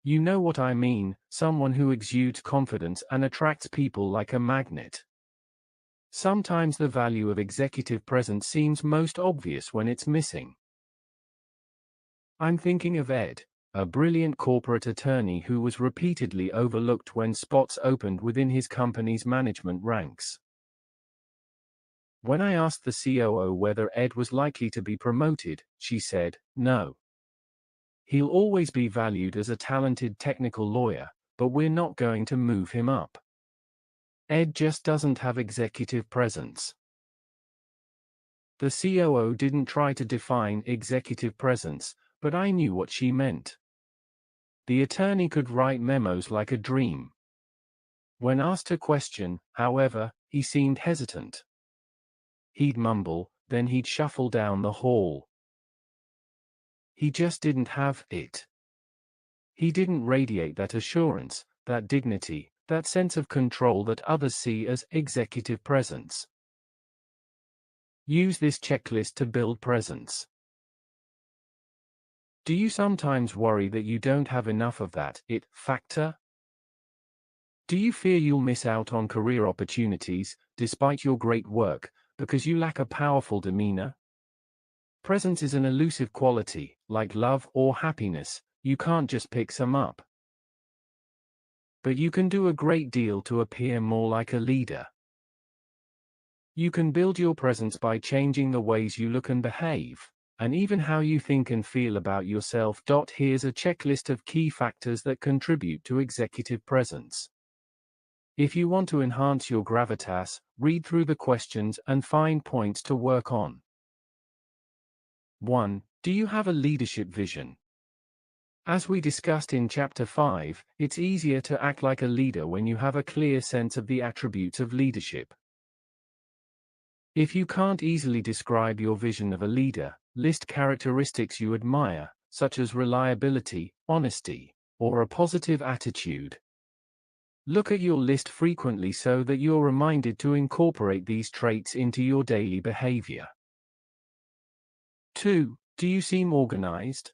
You know what I mean, someone who exudes confidence and attracts people like a magnet. Sometimes the value of executive presence seems most obvious when it's missing. I'm thinking of Ed, a brilliant corporate attorney who was repeatedly overlooked when spots opened within his company's management ranks. When I asked the COO whether Ed was likely to be promoted, she said, "No. He'll always be valued as a talented technical lawyer, but we're not going to move him up. Ed just doesn't have executive presence." The COO didn't try to define executive presence, but I knew what she meant. The attorney could write memos like a dream. When asked a question, however, he seemed hesitant. He'd mumble, then he'd shuffle down the hall. He just didn't have it. He didn't radiate that assurance, that dignity, that sense of control that others see as executive presence. Use this checklist to build presence. Do you sometimes worry that you don't have enough of that it factor? Do you fear you'll miss out on career opportunities, despite your great work, because you lack a powerful demeanor? Presence is an elusive quality, like love or happiness, you can't just pick some up. But you can do a great deal to appear more like a leader. You can build your presence by changing the ways you look and behave, and even how you think and feel about yourself. Here's a checklist of key factors that contribute to executive presence. If you want to enhance your gravitas, read through the questions and find points to work on. 1. Do you have a leadership vision? As we discussed in Chapter 5, it's easier to act like a leader when you have a clear sense of the attributes of leadership. If you can't easily describe your vision of a leader, list characteristics you admire, such as reliability, honesty, or a positive attitude. Look at your list frequently so that you're reminded to incorporate these traits into your daily behavior. 2. Do you seem organized?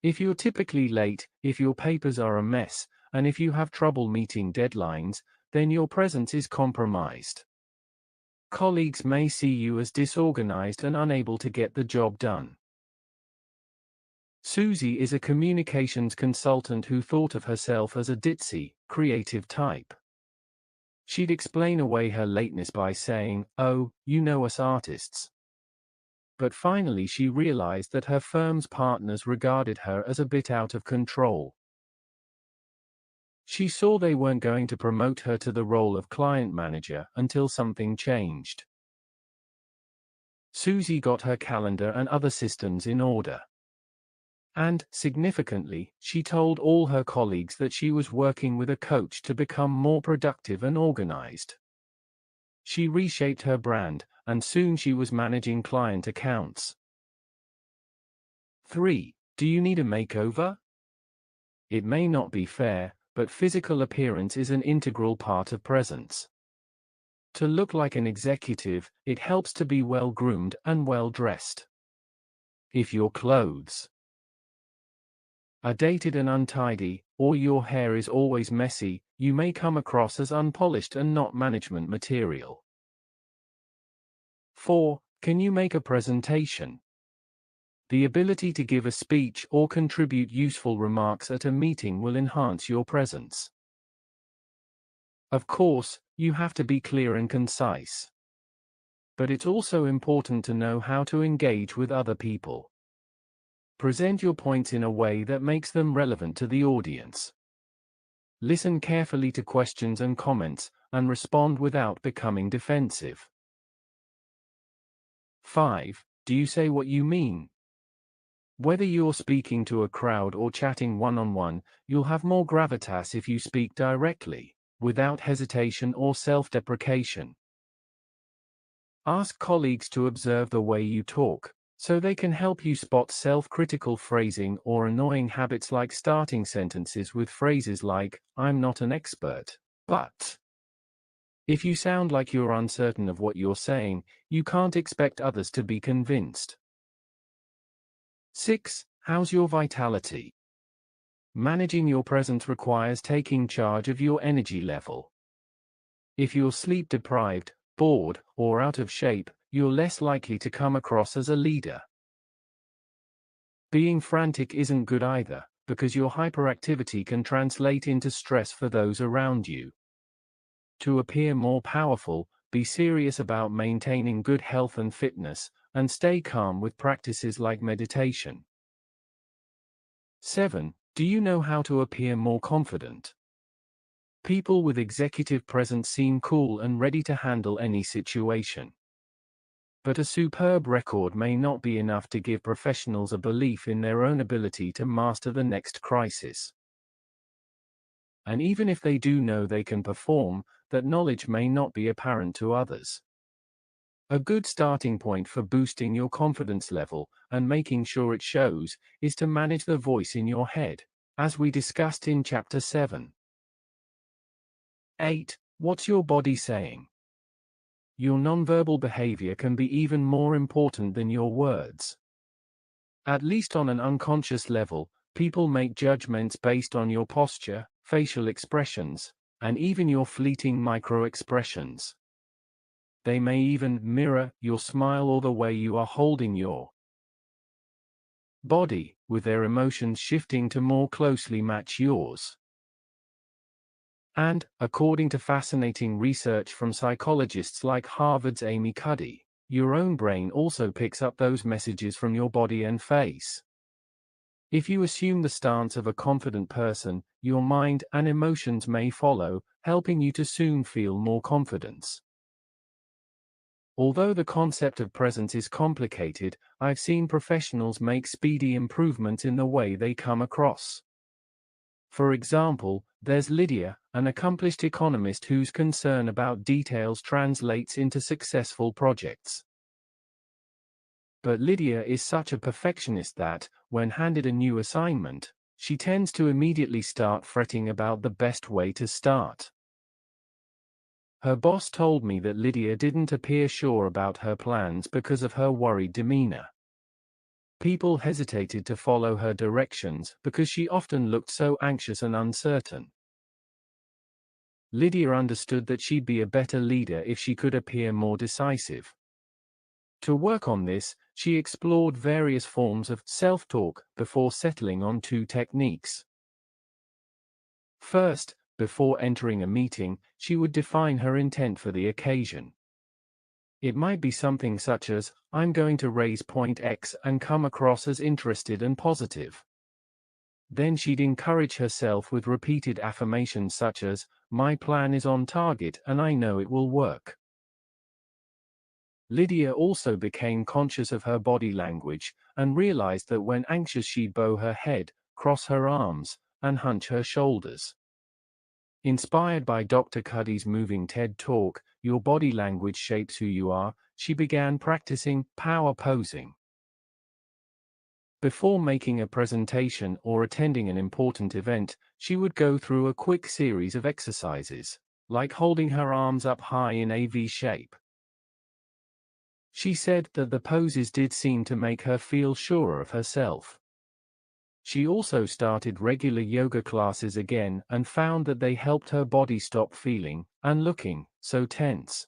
If you're typically late, if your papers are a mess, and if you have trouble meeting deadlines, then your presence is compromised. Colleagues may see you as disorganized and unable to get the job done. Susie is a communications consultant who thought of herself as a ditzy, creative type. She'd explain away her lateness by saying, "Oh, you know us artists." But finally she realized that her firm's partners regarded her as a bit out of control. She saw they weren't going to promote her to the role of client manager until something changed. Susie got her calendar and other systems in order. And, significantly, she told all her colleagues that she was working with a coach to become more productive and organized. She reshaped her brand, and soon she was managing client accounts. 3. Do you need a makeover? It may not be fair, but physical appearance is an integral part of presence. To look like an executive, it helps to be well-groomed and well-dressed. If your clothes are dated and untidy, or your hair is always messy, you may come across as unpolished and not management material. 4. Can you make a presentation? The ability to give a speech or contribute useful remarks at a meeting will enhance your presence. Of course, you have to be clear and concise. But it's also important to know how to engage with other people. Present your points in a way that makes them relevant to the audience. Listen carefully to questions and comments, and respond without becoming defensive. 5. Do you say what you mean? Whether you're speaking to a crowd or chatting one-on-one, you'll have more gravitas if you speak directly, without hesitation or self-deprecation. Ask colleagues to observe the way you talk, so they can help you spot self-critical phrasing or annoying habits like starting sentences with phrases like, "I'm not an expert, but." If you sound like you're uncertain of what you're saying, you can't expect others to be convinced. 6. How's your vitality? Managing your presence requires taking charge of your energy level. If you're sleep deprived, bored, or out of shape, you're less likely to come across as a leader. Being frantic isn't good either, because your hyperactivity can translate into stress for those around you. To appear more powerful, be serious about maintaining good health and fitness, and stay calm with practices like meditation. 7. Do you know how to appear more confident? People with executive presence seem cool and ready to handle any situation. But a superb record may not be enough to give professionals a belief in their own ability to master the next crisis. And even if they do know they can perform, that knowledge may not be apparent to others. A good starting point for boosting your confidence level, and making sure it shows, is to manage the voice in your head, as we discussed in Chapter 7. 8. What's your body saying? Your nonverbal behavior can be even more important than your words. At least on an unconscious level, people make judgments based on your posture, facial expressions, and even your fleeting micro-expressions. They may even mirror your smile or the way you are holding your body, with their emotions shifting to more closely match yours. And, according to fascinating research from psychologists like Harvard's Amy Cuddy, your own brain also picks up those messages from your body and face. If you assume the stance of a confident person, your mind and emotions may follow, helping you to soon feel more confidence. Although the concept of presence is complicated, I've seen professionals make speedy improvements in the way they come across. For example, There's Lydia, an accomplished economist whose concern about details translates into successful projects. But Lydia is such a perfectionist that, when handed a new assignment, she tends to immediately start fretting about the best way to start. Her boss told me that Lydia didn't appear sure about her plans because of her worried demeanor. People hesitated to follow her directions because she often looked so anxious and uncertain. Lydia understood that she'd be a better leader if she could appear more decisive. To work on this, she explored various forms of self-talk before settling on two techniques. First, before entering a meeting, she would define her intent for the occasion. It might be something such as, "I'm going to raise point X and come across as interested and positive." Then she'd encourage herself with repeated affirmations such as, "My plan is on target and I know it will work." Lydia also became conscious of her body language, and realized that when anxious she'd bow her head, cross her arms, and hunch her shoulders. Inspired by Dr. Cuddy's moving TED Talk, "Your Body Language Shapes Who You Are," she began practicing power posing. Before making a presentation or attending an important event, she would go through a quick series of exercises, like holding her arms up high in a V shape. She said that the poses did seem to make her feel surer of herself. She also started regular yoga classes again and found that they helped her body stop feeling and looking so tense.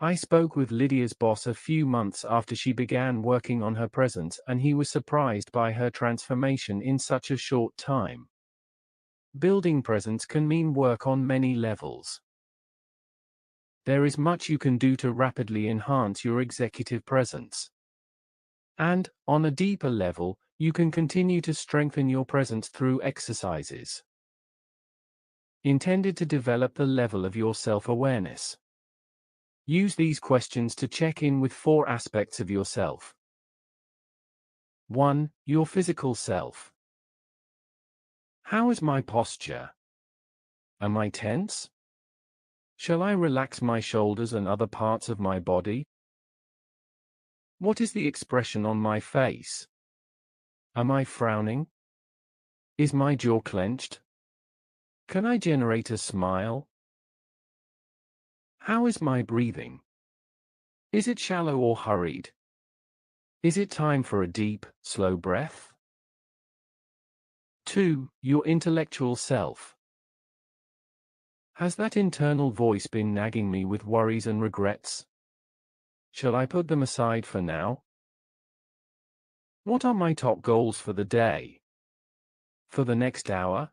I spoke with Lydia's boss a few months after she began working on her presence, and he was surprised by her transformation in such a short time. Building presence can mean work on many levels. There is much you can do to rapidly enhance your executive presence. And, on a deeper level, you can continue to strengthen your presence through exercises intended to develop the level of your self-awareness. Use these questions to check in with 4 aspects of yourself. 1. Your physical self. How is my posture? Am I tense? Shall I relax my shoulders and other parts of my body? What is the expression on my face? Am I frowning? Is my jaw clenched? Can I generate a smile? How is my breathing? Is it shallow or hurried? Is it time for a deep, slow breath? 2. Your intellectual self. Has that internal voice been nagging me with worries and regrets? Shall I put them aside for now? What are my top goals for the day? For the next hour?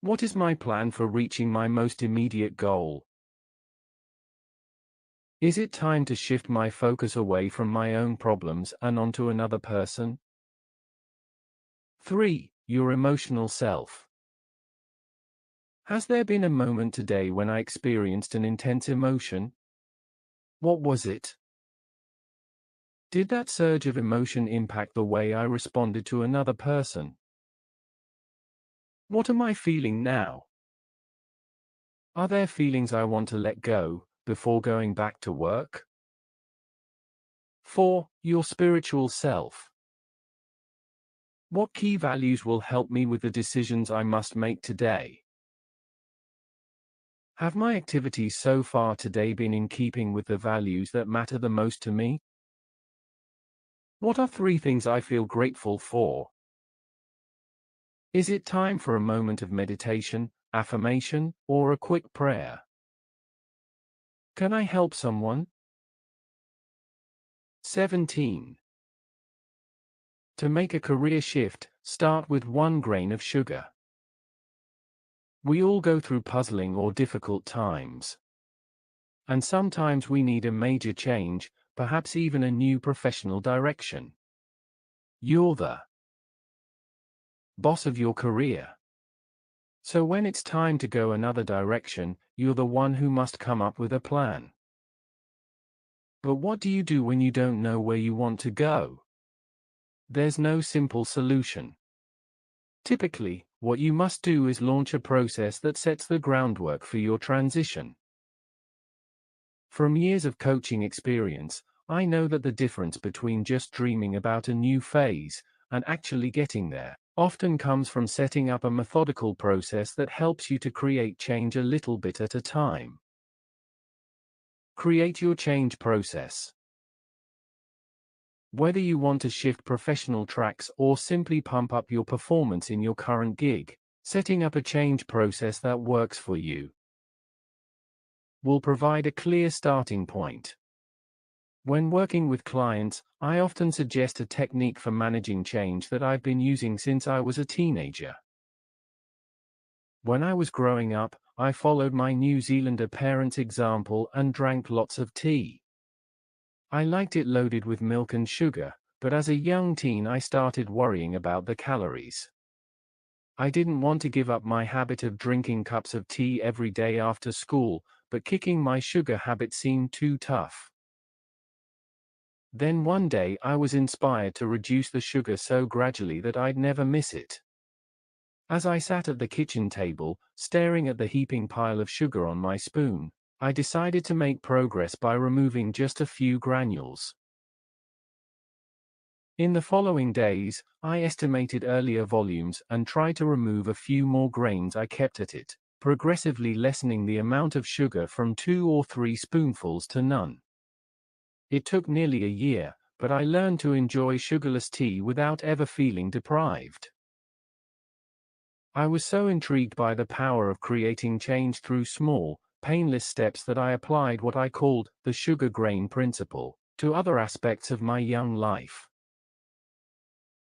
What is my plan for reaching my most immediate goal? Is it time to shift my focus away from my own problems and onto another person? 3. Your emotional self. Has there been a moment today when I experienced an intense emotion? What was it? Did that surge of emotion impact the way I responded to another person? What am I feeling now? Are there feelings I want to let go before going back to work? 4. Your spiritual self. What key values will help me with the decisions I must make today? Have my activities so far today been in keeping with the values that matter the most to me? What are 3 things I feel grateful for? Is it time for a moment of meditation, affirmation, or a quick prayer? Can I help someone? 17. To make a career shift, start with 1 grain of sugar. We all go through puzzling or difficult times. And sometimes we need a major change, perhaps even a new professional direction. You're the boss of your career. So when it's time to go another direction, you're the one who must come up with a plan. But what do you do when you don't know where you want to go? There's no simple solution. Typically, What you must do is launch a process that sets the groundwork for your transition. From years of coaching experience, I know that the difference between just dreaming about a new phase and actually getting there often comes from setting up a methodical process that helps you to create change a little bit at a time. Create your change process. Whether you want to shift professional tracks or simply pump up your performance in your current gig, setting up a change process that works for you will provide a clear starting point. When working with clients, I often suggest a technique for managing change that I've been using since I was a teenager. When I was growing up, I followed my New Zealander parents' example and drank lots of tea. I liked it loaded with milk and sugar, but as a young teen I started worrying about the calories. I didn't want to give up my habit of drinking cups of tea every day after school, but kicking my sugar habit seemed too tough. Then one day I was inspired to reduce the sugar so gradually that I'd never miss it. As I sat at the kitchen table, staring at the heaping pile of sugar on my spoon, I decided to make progress by removing just a few granules. In the following days, I estimated earlier volumes and tried to remove a few more grains I kept at it, progressively lessening the amount of sugar from 2 or 3 spoonfuls to none. It took nearly a year, but I learned to enjoy sugarless tea without ever feeling deprived. I was so intrigued by the power of creating change through small, painless steps that I applied what I called the sugar grain principle to other aspects of my young life.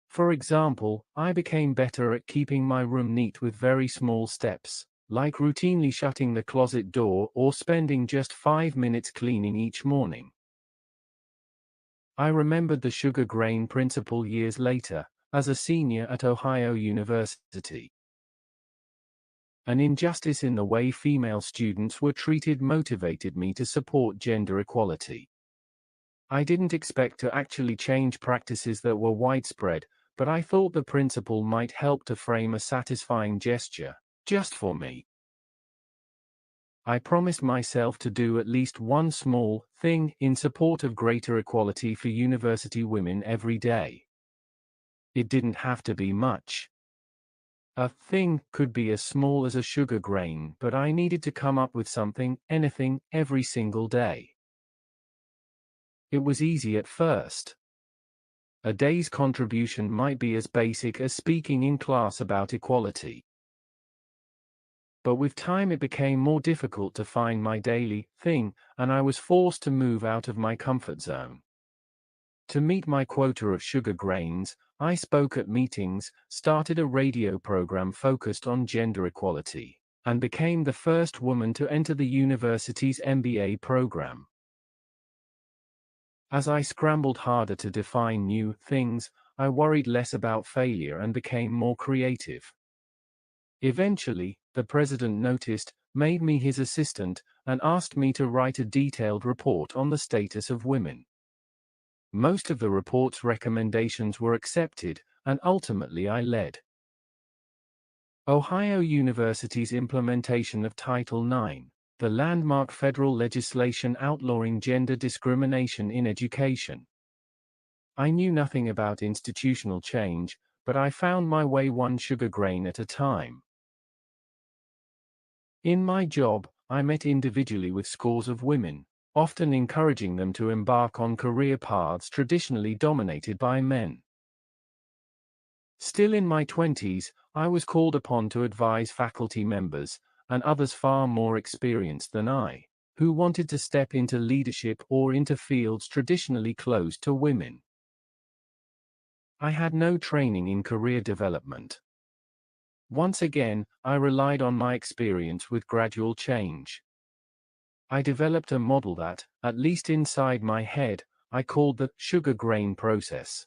For example, I became better at keeping my room neat with very small steps, like routinely shutting the closet door or spending just 5 minutes cleaning each morning. I remembered the sugar grain principle years later, as a senior at Ohio University. An injustice in the way female students were treated motivated me to support gender equality. I didn't expect to actually change practices that were widespread, but I thought the principle might help to frame a satisfying gesture, just for me. I promised myself to do at least one small thing in support of greater equality for university women every day. It didn't have to be much. A thing could be as small as a sugar grain, but I needed to come up with something, anything, every single day. It was easy at first. A day's contribution might be as basic as speaking in class about equality. But with time it became more difficult to find my daily thing, and I was forced to move out of my comfort zone. To meet my quota of sugar grains, I spoke at meetings, started a radio program focused on gender equality, and became the first woman to enter the university's MBA program. As I scrambled harder to define new things, I worried less about failure and became more creative. Eventually, the president noticed, made me his assistant, and asked me to write a detailed report on the status of women. Most of the report's recommendations were accepted, and ultimately I led Ohio University's implementation of Title IX, the landmark federal legislation outlawing gender discrimination in education. I knew nothing about institutional change, but I found my way one sugar grain at a time. In my job, I met individually with scores of women, often encouraging them to embark on career paths traditionally dominated by men. Still in my 20s, I was called upon to advise faculty members, and others far more experienced than I, who wanted to step into leadership or into fields traditionally closed to women. I had no training in career development. Once again, I relied on my experience with gradual change. I developed a model that, at least inside my head, I called the sugar grain process.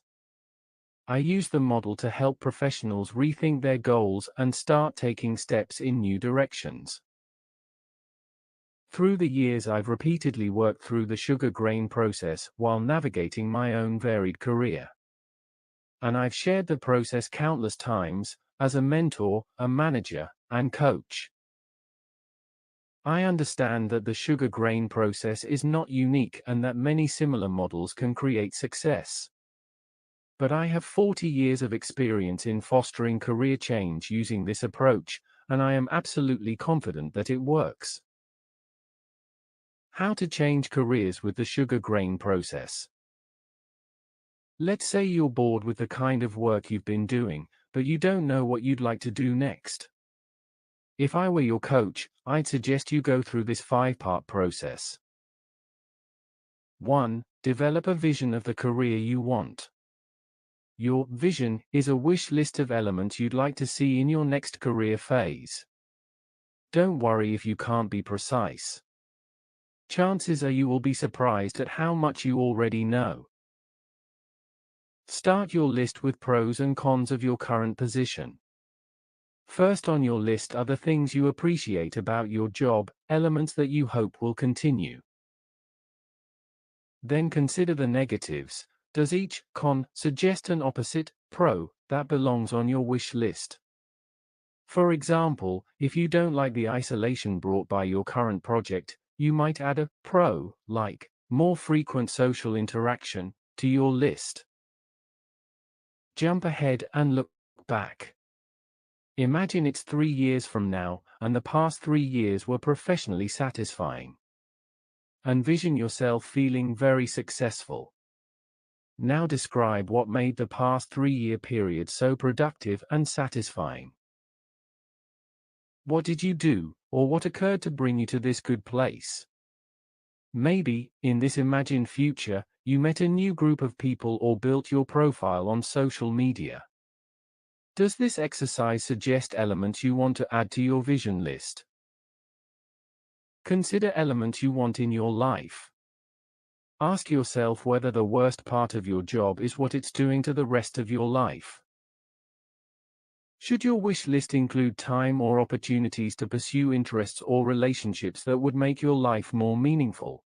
I used the model to help professionals rethink their goals and start taking steps in new directions. Through the years, I've repeatedly worked through the sugar grain process while navigating my own varied career. And I've shared the process countless times, as a mentor, a manager, and coach. I understand that the sugar grain process is not unique and that many similar models can create success. But I have 40 years of experience in fostering career change using this approach, and I am absolutely confident that it works. How to change careers with the sugar grain process. Let's say you're bored with the kind of work you've been doing, but you don't know what you'd like to do next. If I were your coach, I'd suggest you go through this 5-part process. 1. Develop a vision of the career you want. Your vision is a wish list of elements you'd like to see in your next career phase. Don't worry if you can't be precise. Chances are you will be surprised at how much you already know. Start your list with pros and cons of your current position. First on your list are the things you appreciate about your job, elements that you hope will continue. Then consider the negatives. Does each con suggest an opposite pro that belongs on your wish list? For example, if you don't like the isolation brought by your current project, you might add a pro, like more frequent social interaction, to your list. Jump ahead and look back. Imagine it's 3 years from now, and the past 3 years were professionally satisfying. Envision yourself feeling very successful. Now describe what made the past 3-year period so productive and satisfying. What did you do, or what occurred to bring you to this good place? Maybe, in this imagined future, you met a new group of people or built your profile on social media. Does this exercise suggest elements you want to add to your vision list? Consider elements you want in your life. Ask yourself whether the worst part of your job is what it's doing to the rest of your life. Should your wish list include time or opportunities to pursue interests or relationships that would make your life more meaningful?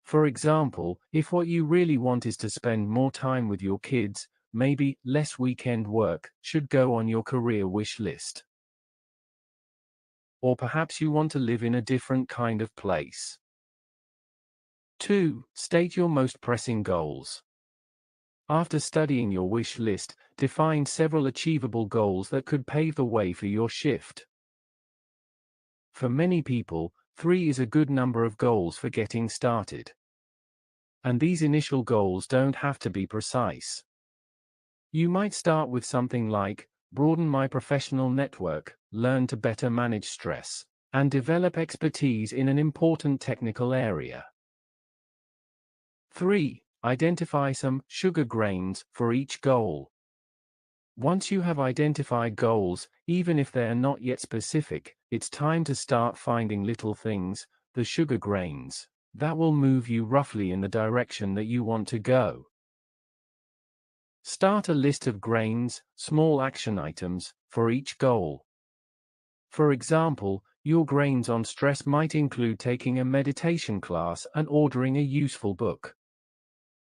For example, if what you really want is to spend more time with your kids, maybe less weekend work should go on your career wish list. Or perhaps you want to live in a different kind of place. 2. State your most pressing goals. After studying your wish list, define several achievable goals that could pave the way for your shift. For many people, 3 is a good number of goals for getting started. And these initial goals don't have to be precise. You might start with something like, broaden my professional network, learn to better manage stress, and develop expertise in an important technical area. 3. Identify some sugar grains for each goal. Once you have identified goals, even if they are not yet specific, it's time to start finding little things, the sugar grains, that will move you roughly in the direction that you want to go. Start a list of grains, small action items, for each goal. For example, your grains on stress might include taking a meditation class and ordering a useful book.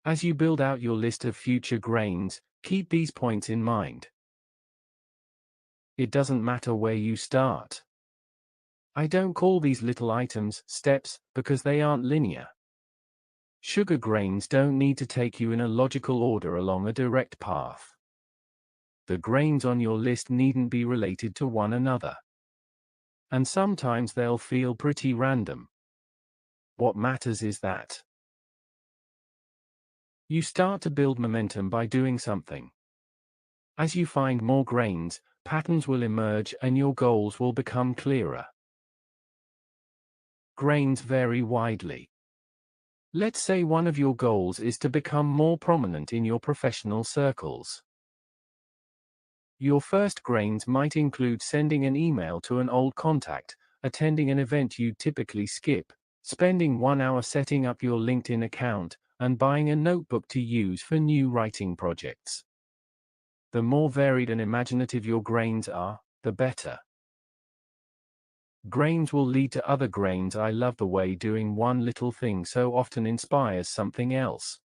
As you build out your list of future grains, keep these points in mind. It doesn't matter where you start. I don't call these little items steps because they aren't linear. Sugar grains don't need to take you in a logical order along a direct path. The grains on your list needn't be related to one another. And sometimes they'll feel pretty random. What matters is that you start to build momentum by doing something. As you find more grains, patterns will emerge and your goals will become clearer. Grains vary widely. Let's say one of your goals is to become more prominent in your professional circles. Your first grains might include sending an email to an old contact, attending an event you'd typically skip, spending 1 hour setting up your LinkedIn account, and buying a notebook to use for new writing projects. The more varied and imaginative your grains are, the better. Grains will lead to other grains. I love the way doing one little thing so often inspires something else.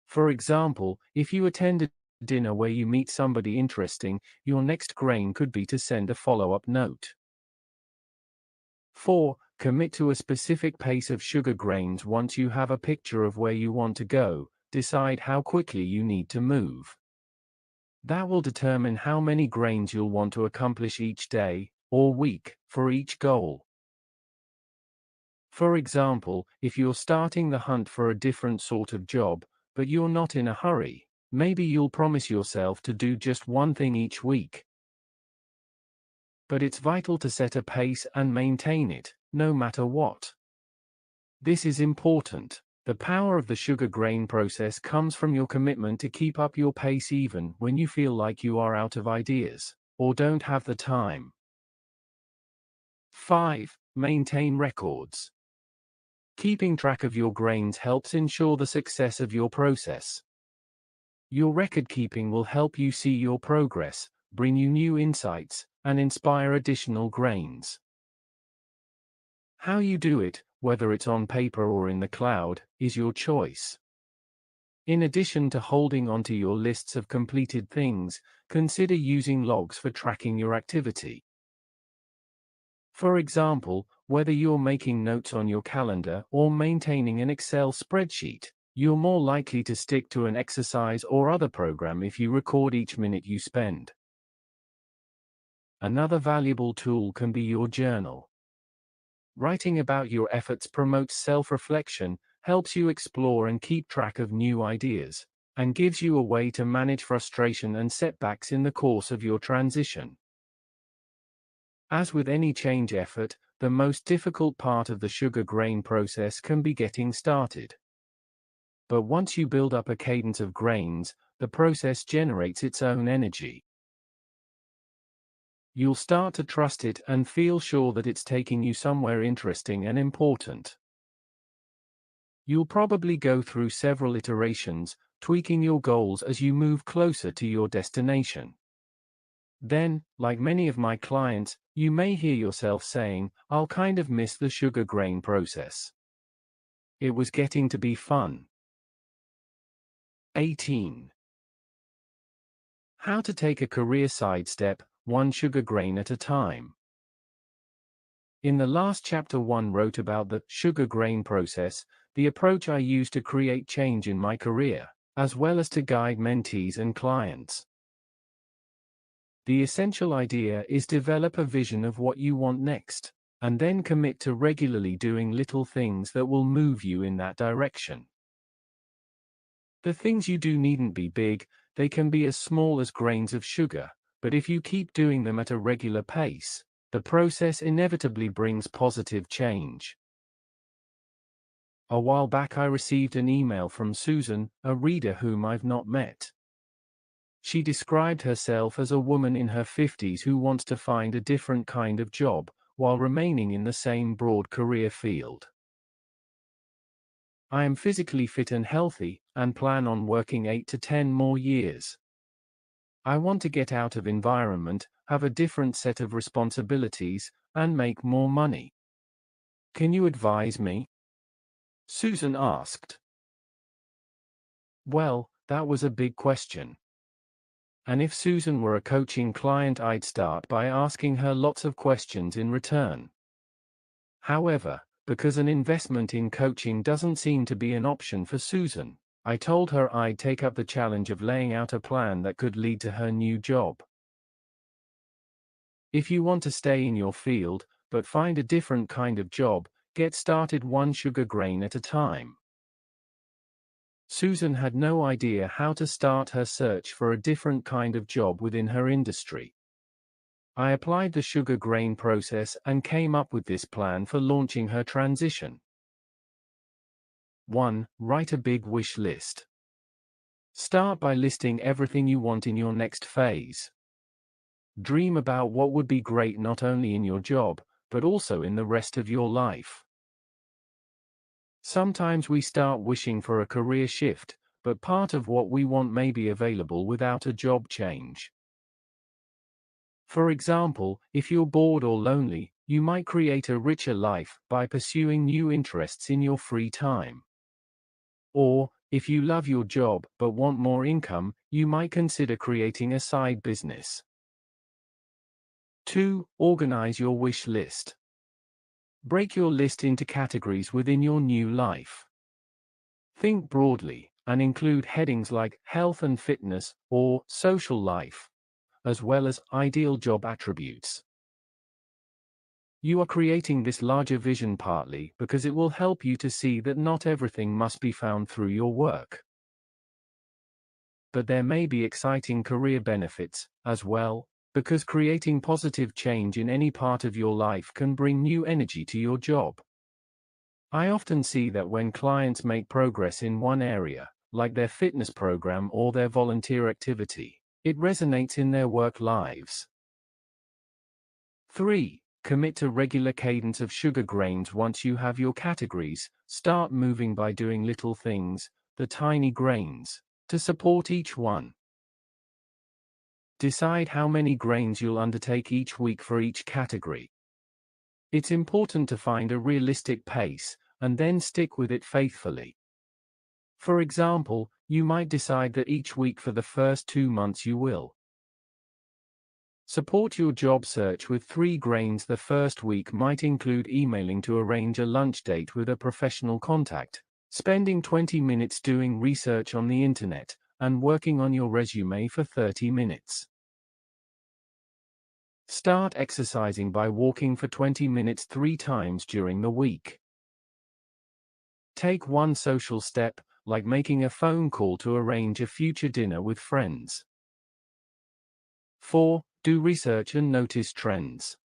For example, if you attend a dinner where you meet somebody interesting, your next grain could be to send a follow-up note. 4. Commit to a specific pace of sugar grains. Once you have a picture of where you want to go, decide how quickly you need to move. That will determine how many grains you'll want to accomplish each day, or week, for each goal. For example, if you're starting the hunt for a different sort of job, but you're not in a hurry, maybe you'll promise yourself to do just one thing each week. But it's vital to set a pace and maintain it, no matter what. This is important. The power of the sugar grain process comes from your commitment to keep up your pace even when you feel like you are out of ideas, or don't have the time. 5. Maintain records. Keeping track of your grains helps ensure the success of your process. Your record keeping will help you see your progress, bring you new insights, and inspire additional grains. How you do it, whether it's on paper or in the cloud, is your choice. In addition to holding onto your lists of completed things, consider using logs for tracking your activity. For example, whether you're making notes on your calendar or maintaining an Excel spreadsheet, you're more likely to stick to an exercise or other program if you record each minute you spend. Another valuable tool can be your journal. Writing about your efforts promotes self-reflection, helps you explore and keep track of new ideas, and gives you a way to manage frustration and setbacks in the course of your transition. As with any change effort, the most difficult part of the sugar grain process can be getting started. But once you build up a cadence of grains, the process generates its own energy. You'll start to trust it and feel sure that it's taking you somewhere interesting and important. You'll probably go through several iterations, tweaking your goals as you move closer to your destination. Then, like many of my clients, you may hear yourself saying, "I'll kind of miss the sugar grain process. It was getting to be fun." 18. How to take a career sidestep, one sugar grain at a time. In the last chapter 1 wrote about the sugar grain process, the approach I use to create change in my career, as well as to guide mentees and clients. The essential idea is develop a vision of what you want next, and then commit to regularly doing little things that will move you in that direction. The things you do needn't be big, they can be as small as grains of sugar, but if you keep doing them at a regular pace, the process inevitably brings positive change. A while back I received an email from Susan, a reader whom I've not met. She described herself as a woman in her 50s who wants to find a different kind of job, while remaining in the same broad career field. I am physically fit and healthy, and plan on working 8 to 10 more years. I want to get out of environment, have a different set of responsibilities, and make more money. Can you advise me? Susan asked. Well, that was a big question. And if Susan were a coaching client, I'd start by asking her lots of questions in return. However, because an investment in coaching doesn't seem to be an option for Susan, I told her I'd take up the challenge of laying out a plan that could lead to her new job. If you want to stay in your field, but find a different kind of job, get started one sugar grain at a time. Susan had no idea how to start her search for a different kind of job within her industry. I applied the sugar grain process and came up with this plan for launching her transition. 1. Write a big wish list. Start by listing everything you want in your next phase. Dream about what would be great not only in your job, but also in the rest of your life. Sometimes we start wishing for a career shift, but part of what we want may be available without a job change. For example, if you're bored or lonely, you might create a richer life by pursuing new interests in your free time. Or, If you love your job but want more income, you might consider creating a side business. 2. Organize your wish list. Break your list into categories within your new life. Think broadly and include headings like health and fitness or social life, as well as ideal job attributes. You are creating this larger vision partly because it will help you to see that not everything must be found through your work. But there may be exciting career benefits as well, because creating positive change in any part of your life can bring new energy to your job. I often see that when clients make progress in one area, like their fitness program or their volunteer activity, it resonates in their work lives. 3. Commit to regular cadence of sugar grains. Once you have your categories, start moving by doing little things, the tiny grains, to support each one. Decide how many grains you'll undertake each week for each category. It's important to find a realistic pace, and then stick with it faithfully. For example, you might decide that each week for the first 2 months you will support your job search with 3 grains. The first week might include emailing to arrange a lunch date with a professional contact, spending 20 minutes doing research on the internet, and working on your resume for 30 minutes. Start exercising by walking for 20 minutes 3 times during the week. Take one social step, like making a phone call to arrange a future dinner with friends. 4. Do research and notice trends.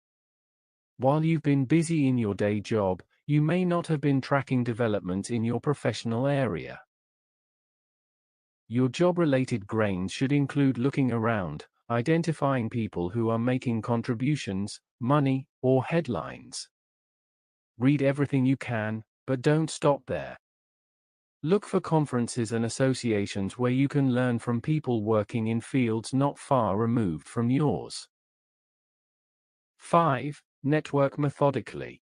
While you've been busy in your day job, you may not have been tracking developments in your professional area. Your job-related grains should include looking around, identifying people who are making contributions, money, or headlines. Read everything you can, but don't stop there. Look for conferences and associations where you can learn from people working in fields not far removed from yours. 5. Network methodically.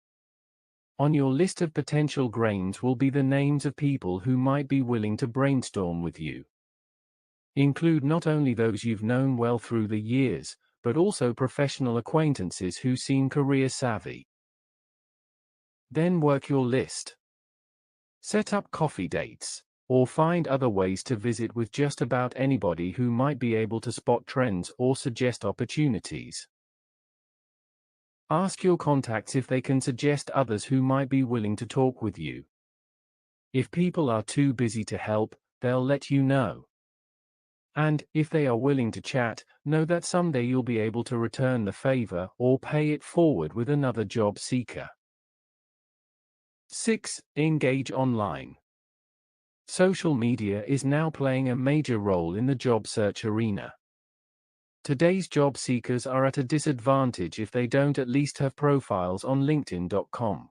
On your list of potential grains will be the names of people who might be willing to brainstorm with you. Include not only those you've known well through the years, but also professional acquaintances who seem career savvy. Then work your list. Set up coffee dates, or find other ways to visit with just about anybody who might be able to spot trends or suggest opportunities. Ask your contacts if they can suggest others who might be willing to talk with you. If people are too busy to help, they'll let you know. And, if they are willing to chat, know that someday you'll be able to return the favor or pay it forward with another job seeker. 6. Engage online. Social media is now playing a major role in the job search arena. Today's job seekers are at a disadvantage if they don't at least have profiles on LinkedIn.com.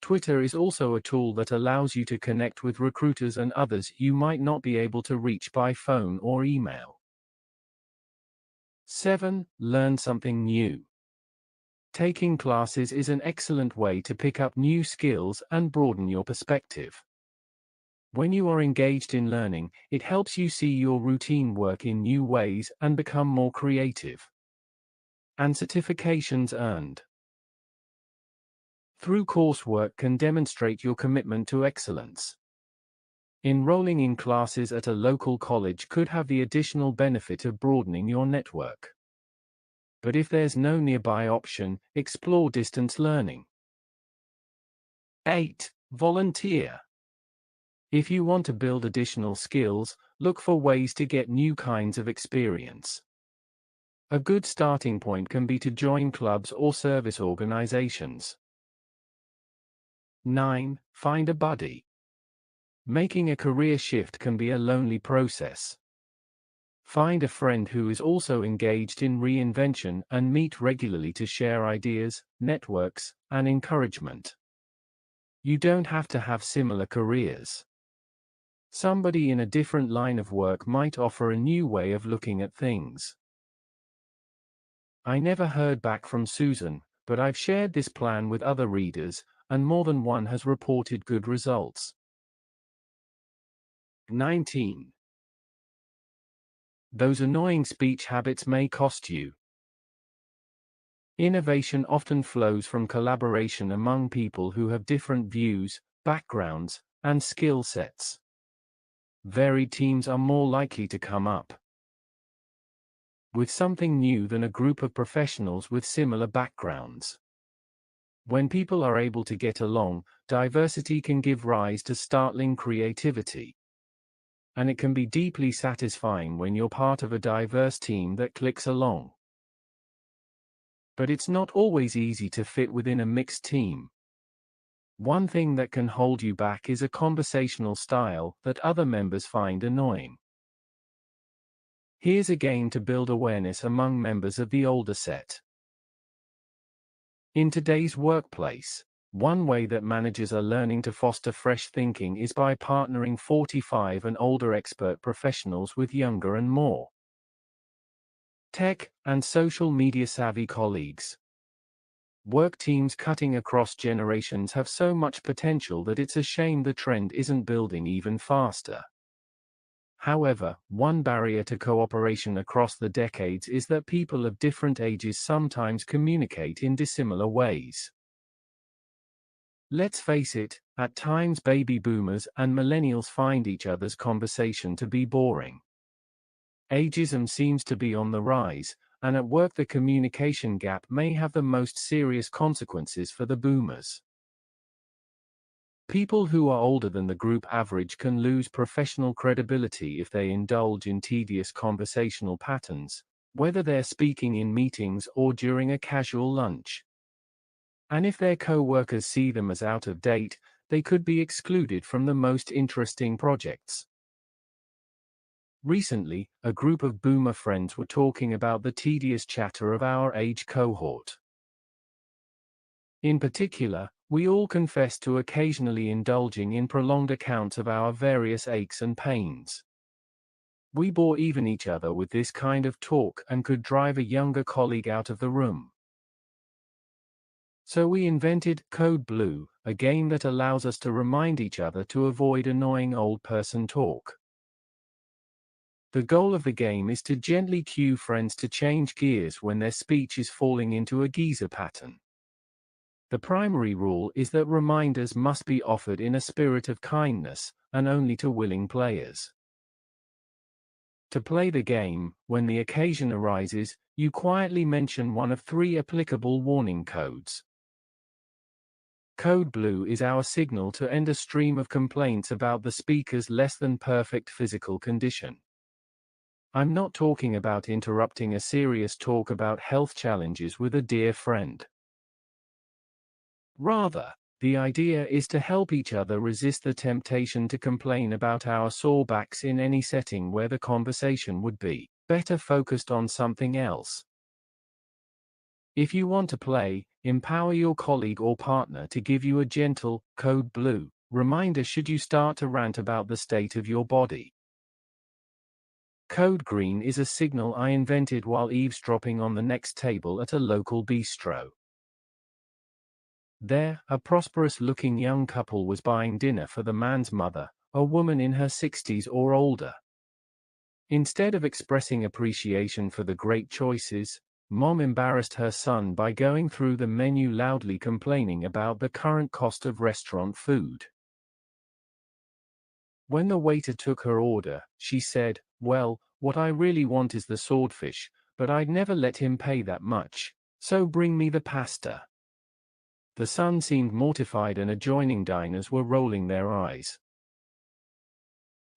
Twitter is also a tool that allows you to connect with recruiters and others you might not be able to reach by phone or email. 7. Learn something new. Taking classes is an excellent way to pick up new skills and broaden your perspective. When you are engaged in learning, it helps you see your routine work in new ways and become more creative. And certifications earned through coursework can demonstrate your commitment to excellence. Enrolling in classes at a local college could have the additional benefit of broadening your network. But if there's no nearby option, explore distance learning. 8. Volunteer. If you want to build additional skills, look for ways to get new kinds of experience. A good starting point can be to join clubs or service organizations. 9. Find a buddy. Making a career shift can be a lonely process. Find a friend who is also engaged in reinvention and meet regularly to share ideas, networks, and encouragement. You don't have to have similar careers. Somebody in a different line of work might offer a new way of looking at things. I never heard back from Susan, but I've shared this plan with other readers, and more than one has reported good results. 19. Those annoying speech habits may cost you. Innovation often flows from collaboration among people who have different views, backgrounds, and skill sets. Varied teams are more likely to come up with something new than a group of professionals with similar backgrounds. When people are able to get along, diversity can give rise to startling creativity. And it can be deeply satisfying when you're part of a diverse team that clicks along. But it's not always easy to fit within a mixed team. One thing that can hold you back is a conversational style that other members find annoying. Here's a game to build awareness among members of the older set. In today's workplace, one way that managers are learning to foster fresh thinking is by partnering 45 and older expert professionals with younger and more tech and social media savvy colleagues. Work teams cutting across generations have so much potential that it's a shame the trend isn't building even faster. However, one barrier to cooperation across the decades is that people of different ages sometimes communicate in dissimilar ways. Let's face it, at times baby boomers and millennials find each other's conversation to be boring. Ageism seems to be on the rise, and at work the communication gap may have the most serious consequences for the boomers. People who are older than the group average can lose professional credibility if they indulge in tedious conversational patterns, whether they're speaking in meetings or during a casual lunch. And if their co-workers see them as out of date, they could be excluded from the most interesting projects. Recently, a group of boomer friends were talking about the tedious chatter of our age cohort. In particular, we all confess to occasionally indulging in prolonged accounts of our various aches and pains. We bore even each other with this kind of talk and could drive a younger colleague out of the room. So we invented Code Blue, a game that allows us to remind each other to avoid annoying old person talk. The goal of the game is to gently cue friends to change gears when their speech is falling into a geezer pattern. The primary rule is that reminders must be offered in a spirit of kindness, and only to willing players. To play the game, when the occasion arises, you quietly mention one of 3 applicable warning codes. Code Blue is our signal to end a stream of complaints about the speaker's less than perfect physical condition. I'm not talking about interrupting a serious talk about health challenges with a dear friend. Rather, the idea is to help each other resist the temptation to complain about our sore backs in any setting where the conversation would be better focused on something else. If you want to play, empower your colleague or partner to give you a gentle, Code Blue reminder should you start to rant about the state of your body. Code Green is a signal I invented while eavesdropping on the next table at a local bistro. There, a prosperous-looking young couple was buying dinner for the man's mother, a woman in her 60s or older. Instead of expressing appreciation for the great choices, Mom embarrassed her son by going through the menu loudly complaining about the current cost of restaurant food. When the waiter took her order, she said, "Well, what I really want is the swordfish, but I'd never let him pay that much, so bring me the pasta." The son seemed mortified and adjoining diners were rolling their eyes.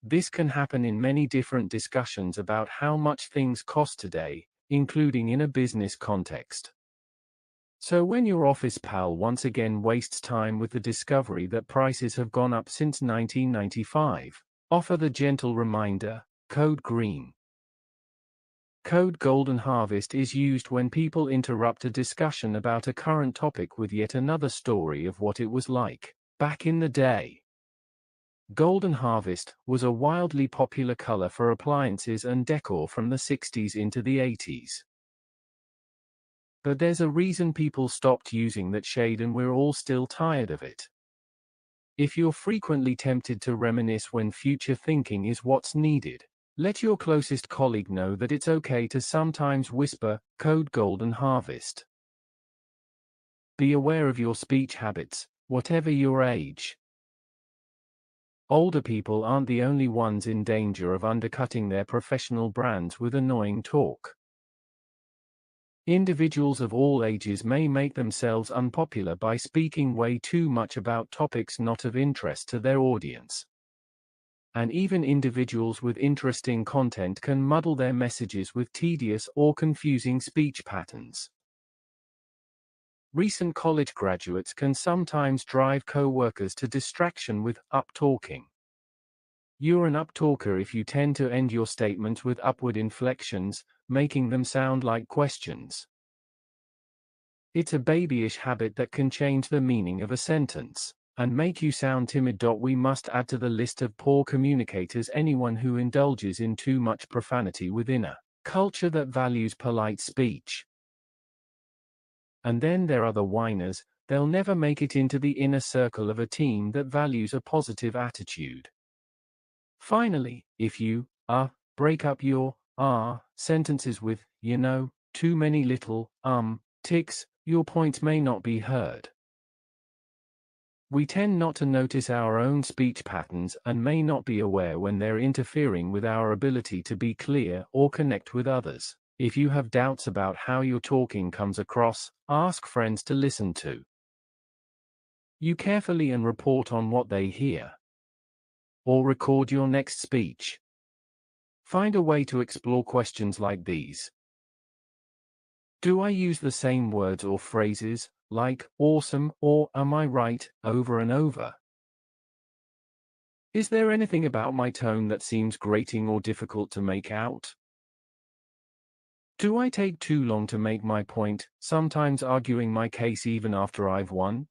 This can happen in many different discussions about how much things cost today, including in a business context. So when your office pal once again wastes time with the discovery that prices have gone up since 1995, offer the gentle reminder, Code Green. Code Golden Harvest is used when people interrupt a discussion about a current topic with yet another story of what it was like back in the day. Golden Harvest was a wildly popular color for appliances and decor from the 60s into the 80s. But there's a reason people stopped using that shade and we're all still tired of it. If you're frequently tempted to reminisce when future thinking is what's needed, let your closest colleague know that it's okay to sometimes whisper, code golden harvest. Be aware of your speech habits, whatever your age. Older people aren't the only ones in danger of undercutting their professional brands with annoying talk. Individuals of all ages may make themselves unpopular by speaking way too much about topics not of interest to their audience. And even individuals with interesting content can muddle their messages with tedious or confusing speech patterns. Recent college graduates can sometimes drive co-workers to distraction with up-talking. You're an up-talker if you tend to end your statements with upward inflections, making them sound like questions. It's a babyish habit that can change the meaning of a sentence and make you sound timid. We must add to the list of poor communicators anyone who indulges in too much profanity within a culture that values polite speech. And then there are the whiners. They'll never make it into the inner circle of a team that values a positive attitude. Finally, if you break up your sentences with, too many little ticks, your points may not be heard. We tend not to notice our own speech patterns and may not be aware when they're interfering with our ability to be clear or connect with others. If you have doubts about how your talking comes across, ask friends to listen to you carefully and report on what they hear. Or record your next speech. Find a way to explore questions like these. Do I use the same words or phrases, like awesome or am I right, over and over? Is there anything about my tone that seems grating or difficult to make out? Do I take too long to make my point, sometimes arguing my case even after I've won?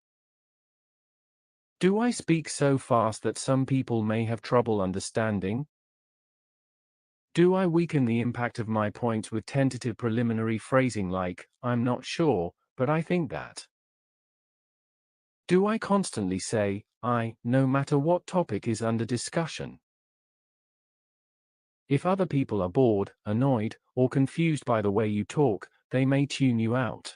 Do I speak so fast that some people may have trouble understanding? Do I weaken the impact of my points with tentative preliminary phrasing like, I'm not sure, but I think that? Do I constantly say, no matter what topic is under discussion? If other people are bored, annoyed, or confused by the way you talk, they may tune you out.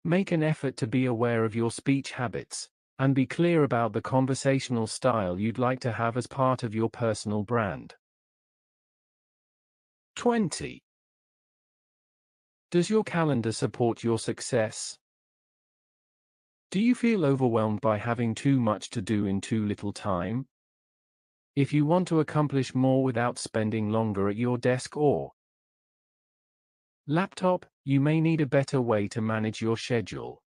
Make an effort to be aware of your speech habits, and be clear about the conversational style you'd like to have as part of your personal brand. 20. Does your calendar support your success? Do you feel overwhelmed by having too much to do in too little time? If you want to accomplish more without spending longer at your desk or laptop, you may need a better way to manage your schedule.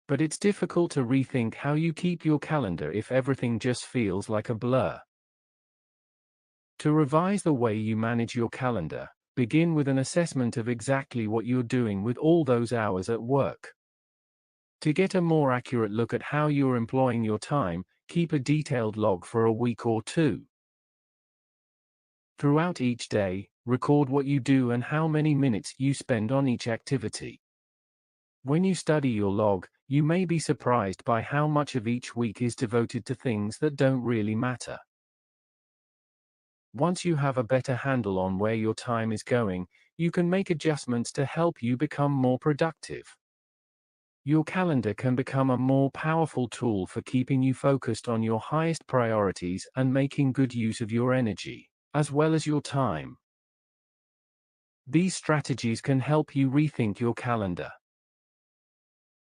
But it's difficult to rethink how you keep your calendar if everything just feels like a blur. To revise the way you manage your calendar, begin with an assessment of exactly what you're doing with all those hours at work. To get a more accurate look at how you're employing your time, keep a detailed log for a week or two. Throughout each day, record what you do and how many minutes you spend on each activity. When you study your log, you may be surprised by how much of each week is devoted to things that don't really matter. Once you have a better handle on where your time is going, you can make adjustments to help you become more productive. Your calendar can become a more powerful tool for keeping you focused on your highest priorities and making good use of your energy, as well as your time. These strategies can help you rethink your calendar.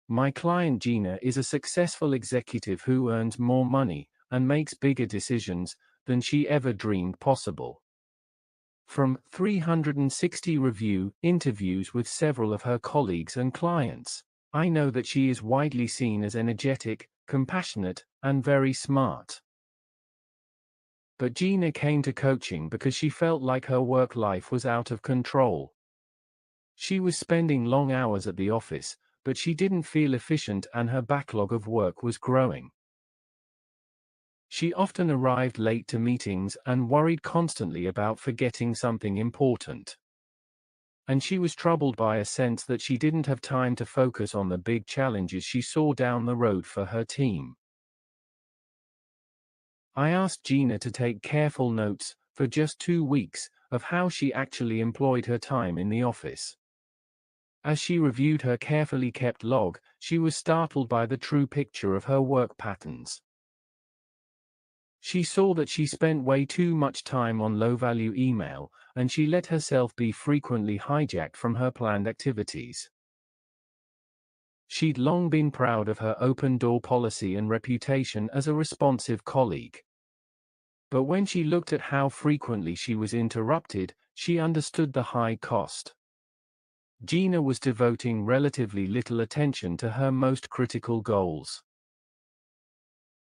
My client Gina is a successful executive who earns more money and makes bigger decisions than she ever dreamed possible. From 360 review interviews with several of her colleagues and clients, I know that she is widely seen as energetic, compassionate, and very smart. But Gina came to coaching because she felt like her work life was out of control. She was spending long hours at the office, but she didn't feel efficient and her backlog of work was growing. She often arrived late to meetings and worried constantly about forgetting something important. And she was troubled by a sense that she didn't have time to focus on the big challenges she saw down the road for her team. I asked Gina to take careful notes, for just 2 weeks, of how she actually employed her time in the office. As she reviewed her carefully kept log, she was startled by the true picture of her work patterns. She saw that she spent way too much time on low-value email, and she let herself be frequently hijacked from her planned activities. She'd long been proud of her open-door policy and reputation as a responsive colleague. But when she looked at how frequently she was interrupted, she understood the high cost. Gina was devoting relatively little attention to her most critical goals.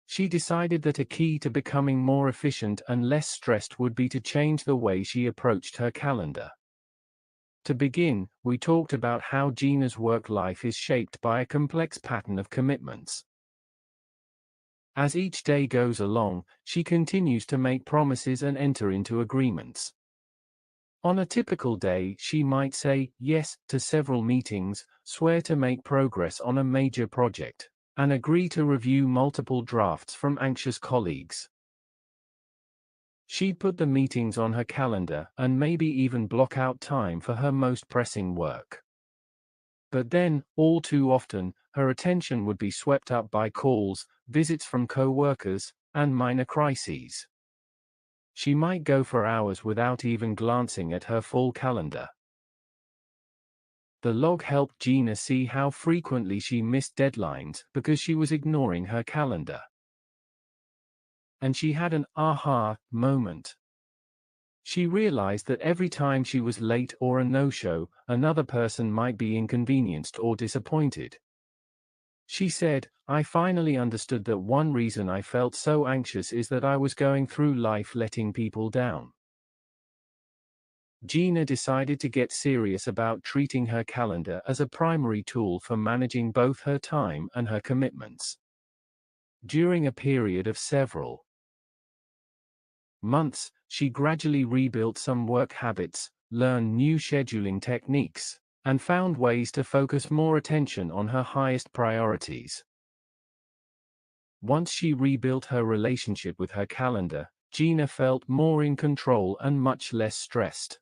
She decided that a key to becoming more efficient and less stressed would be to change the way she approached her calendar. To begin, we talked about how Gina's work life is shaped by a complex pattern of commitments. As each day goes along, she continues to make promises and enter into agreements. On a typical day, she might say yes to several meetings, swear to make progress on a major project, and agree to review multiple drafts from anxious colleagues. She'd put the meetings on her calendar and maybe even block out time for her most pressing work. But then, all too often, her attention would be swept up by calls, visits from co-workers, and minor crises. She might go for hours without even glancing at her full calendar. The log helped Gina see how frequently she missed deadlines because she was ignoring her calendar. And she had an aha moment. She realized that every time she was late or a no-show, another person might be inconvenienced or disappointed. She said, "I finally understood that one reason I felt so anxious is that I was going through life letting people down." Gina decided to get serious about treating her calendar as a primary tool for managing both her time and her commitments. During a period of several months, she gradually rebuilt some work habits, learned new scheduling techniques, and found ways to focus more attention on her highest priorities. Once she rebuilt her relationship with her calendar, Gina felt more in control and much less stressed.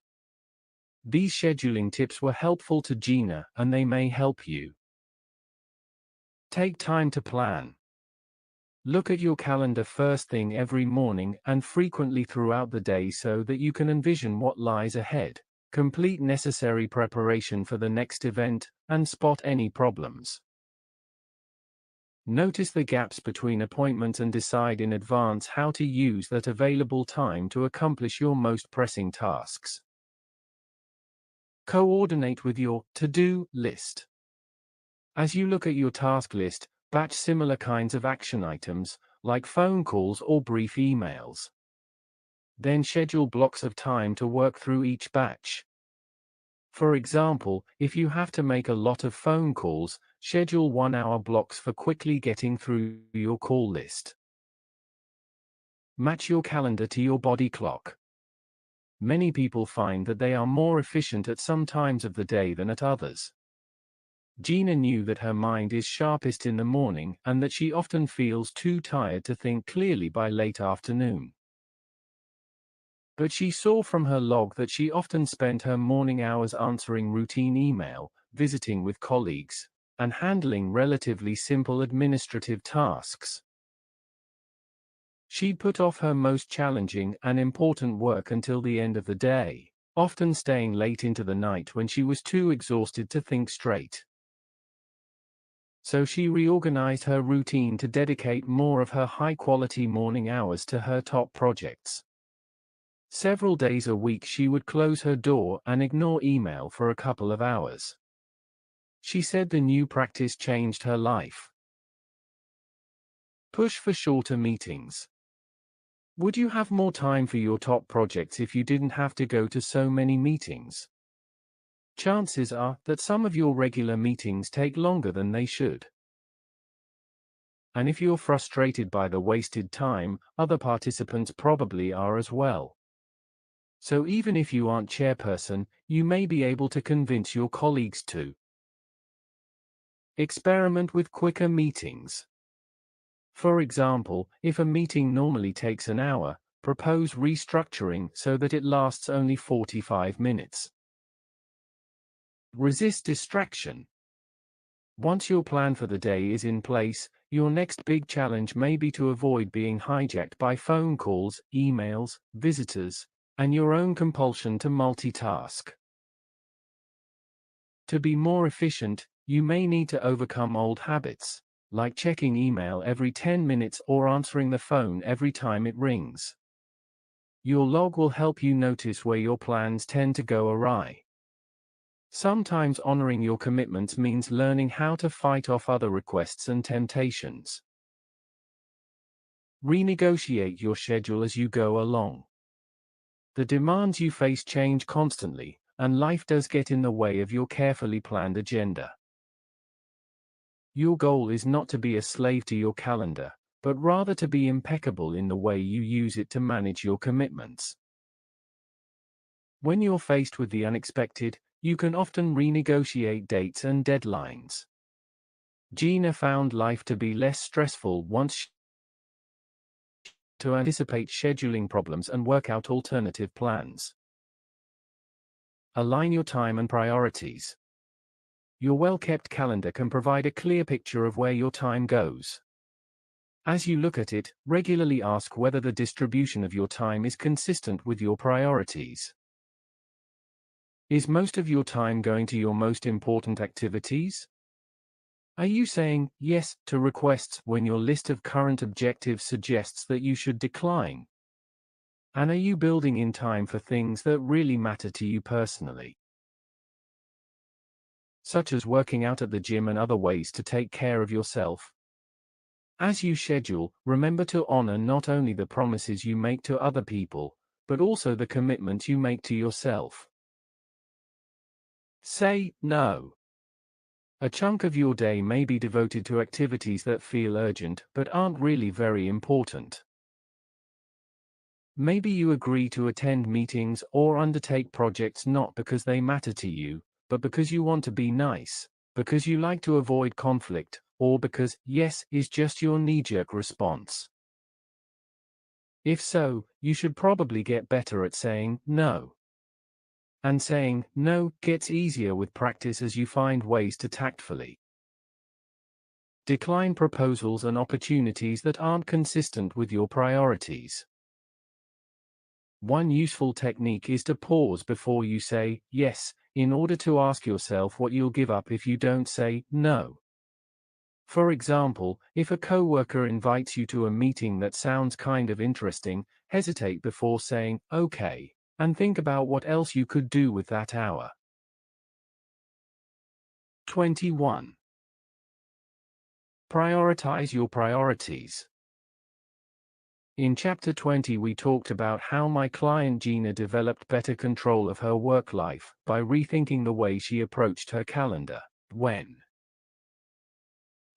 These scheduling tips were helpful to Gina, and they may help you. Take time to plan. Look at your calendar first thing every morning and frequently throughout the day so that you can envision what lies ahead, complete necessary preparation for the next event, and spot any problems. Notice the gaps between appointments and decide in advance how to use that available time to accomplish your most pressing tasks. Coordinate with your to-do list. As you look at your task list, batch similar kinds of action items, like phone calls or brief emails. Then schedule blocks of time to work through each batch. For example, if you have to make a lot of phone calls, schedule 1-hour blocks for quickly getting through your call list. Match your calendar to your body clock. Many people find that they are more efficient at some times of the day than at others. Gina knew that her mind is sharpest in the morning and that she often feels too tired to think clearly by late afternoon. But she saw from her log that she often spent her morning hours answering routine email, visiting with colleagues, and handling relatively simple administrative tasks. She'd put off her most challenging and important work until the end of the day, often staying late into the night when she was too exhausted to think straight. So she reorganized her routine to dedicate more of her high-quality morning hours to her top projects. Several days a week she would close her door and ignore email for a couple of hours. She said the new practice changed her life. Push for shorter meetings. Would you have more time for your top projects if you didn't have to go to so many meetings? Chances are that some of your regular meetings take longer than they should. And if you're frustrated by the wasted time, other participants probably are as well. So even if you aren't chairperson, you may be able to convince your colleagues to experiment with quicker meetings. For example, if a meeting normally takes an hour, propose restructuring so that it lasts only 45 minutes. Resist distraction. Once your plan for the day is in place, your next big challenge may be to avoid being hijacked by phone calls, emails, visitors, and your own compulsion to multitask. To be more efficient, you may need to overcome old habits, like checking email every 10 minutes or answering the phone every time it rings. Your log will help you notice where your plans tend to go awry. Sometimes honoring your commitments means learning how to fight off other requests and temptations. Renegotiate your schedule as you go along. The demands you face change constantly, and life does get in the way of your carefully planned agenda. Your goal is not to be a slave to your calendar, but rather to be impeccable in the way you use it to manage your commitments. When you're faced with the unexpected, you can often renegotiate dates and deadlines. Gina found life to be less stressful once she to anticipate scheduling problems and work out alternative plans. Align your time and priorities. Your well-kept calendar can provide a clear picture of where your time goes. As you look at it, regularly ask whether the distribution of your time is consistent with your priorities. Is most of your time going to your most important activities? Are you saying yes to requests when your list of current objectives suggests that you should decline? And are you building in time for things that really matter to you personally? Such as working out at the gym and other ways to take care of yourself. As you schedule, remember to honor not only the promises you make to other people, but also the commitment you make to yourself. Say no. A chunk of your day may be devoted to activities that feel urgent but aren't really very important. Maybe you agree to attend meetings or undertake projects not because they matter to you, but because you want to be nice, because you like to avoid conflict, or because yes is just your knee-jerk response. If so, you should probably get better at saying no. And saying no gets easier with practice as you find ways to tactfully decline proposals and opportunities that aren't consistent with your priorities. One useful technique is to pause before you say yes, in order to ask yourself what you'll give up if you don't say no. For example, if a coworker invites you to a meeting that sounds kind of interesting, hesitate before saying okay, and think about what else you could do with that hour. 21. Prioritize your priorities. In Chapter 20 we talked about how my client Gina developed better control of her work life by rethinking the way she approached her calendar. When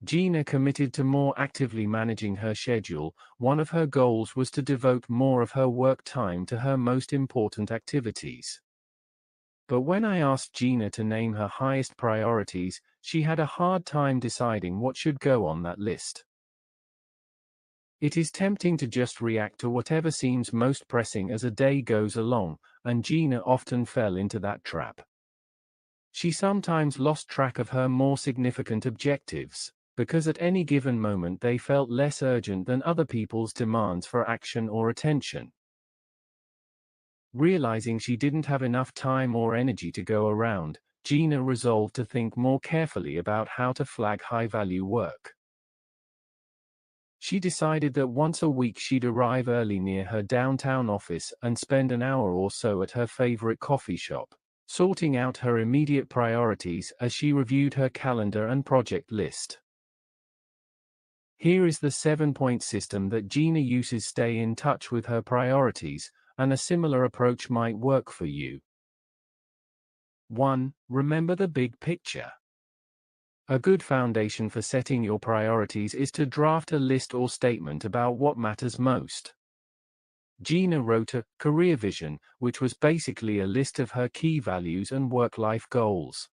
Gina committed to more actively managing her schedule, one of her goals was to devote more of her work time to her most important activities. But when I asked Gina to name her highest priorities, she had a hard time deciding what should go on that list. It is tempting to just react to whatever seems most pressing as a day goes along, and Gina often fell into that trap. She sometimes lost track of her more significant objectives, because at any given moment they felt less urgent than other people's demands for action or attention. Realizing she didn't have enough time or energy to go around, Gina resolved to think more carefully about how to flag high-value work. She decided that once a week she'd arrive early near her downtown office and spend an hour or so at her favorite coffee shop, sorting out her immediate priorities as she reviewed her calendar and project list. Here is the 7-point system that Gina uses to stay in touch with her priorities, and a similar approach might work for you. 1. Remember the big picture. A good foundation for setting your priorities is to draft a list or statement about what matters most. Gina wrote a career vision, which was basically a list of her key values and work-life goals.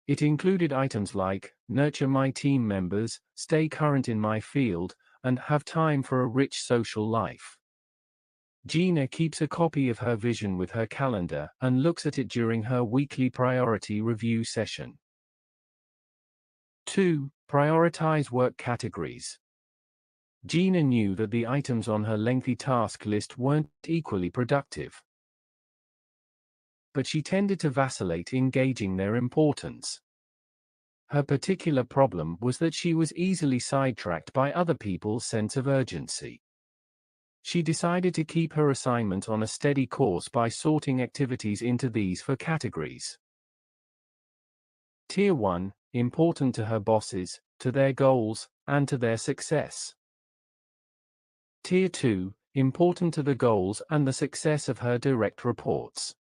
It included items like nurture my team members, stay current in my field, and have time for a rich social life. Gina keeps a copy of her vision with her calendar and looks at it during her weekly priority review session. 2. Prioritize work categories. Gina knew that the items on her lengthy task list weren't equally productive, but she tended to vacillate in gauging their importance. Her particular problem was that she was easily sidetracked by other people's sense of urgency. She decided to keep her assignment on a steady course by sorting activities into these 4 categories. Tier 1, important to her bosses, to their goals, and to their success. Tier 2, important to the goals and the success of her direct reports.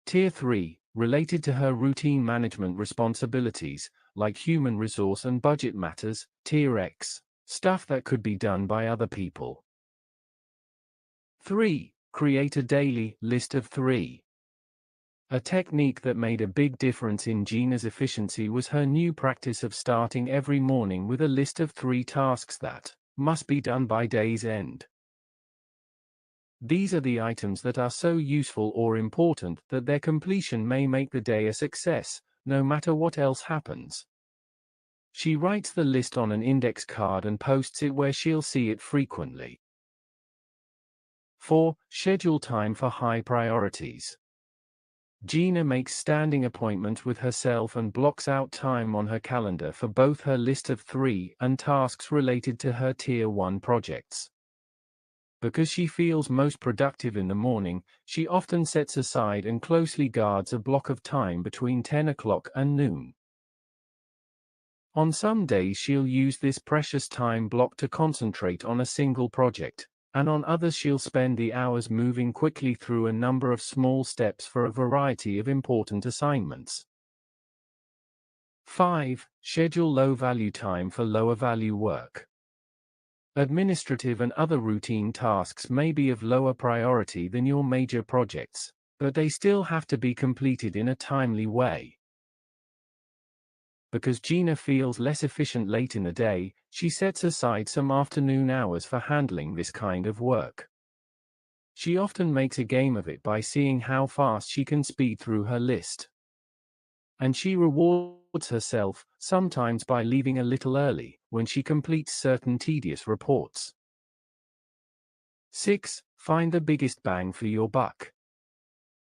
Tier 3, related to her routine management responsibilities, like human resource and budget matters. Tier X, stuff that could be done by other people. 3. Create a daily list of 3. A technique that made a big difference in Gina's efficiency was her new practice of starting every morning with a list of 3 tasks that must be done by day's end. These are the items that are so useful or important that their completion may make the day a success, no matter what else happens. She writes the list on an index card and posts it where she'll see it frequently. 4. Schedule time for high priorities. Gina makes standing appointments with herself and blocks out time on her calendar for both her list of 3 and tasks related to her Tier 1 projects. Because she feels most productive in the morning, she often sets aside and closely guards a block of time between 10 o'clock and noon. On some days she'll use this precious time block to concentrate on a single project, and on others she'll spend the hours moving quickly through a number of small steps for a variety of important assignments. 5. Schedule low-value time for lower-value work. Administrative and other routine tasks may be of lower priority than your major projects, but they still have to be completed in a timely way. Because Gina feels less efficient late in the day, she sets aside some afternoon hours for handling this kind of work. She often makes a game of it by seeing how fast she can speed through her list. And she rewards herself, sometimes by leaving a little early, when she completes certain tedious reports. 6. Find the biggest bang for your buck.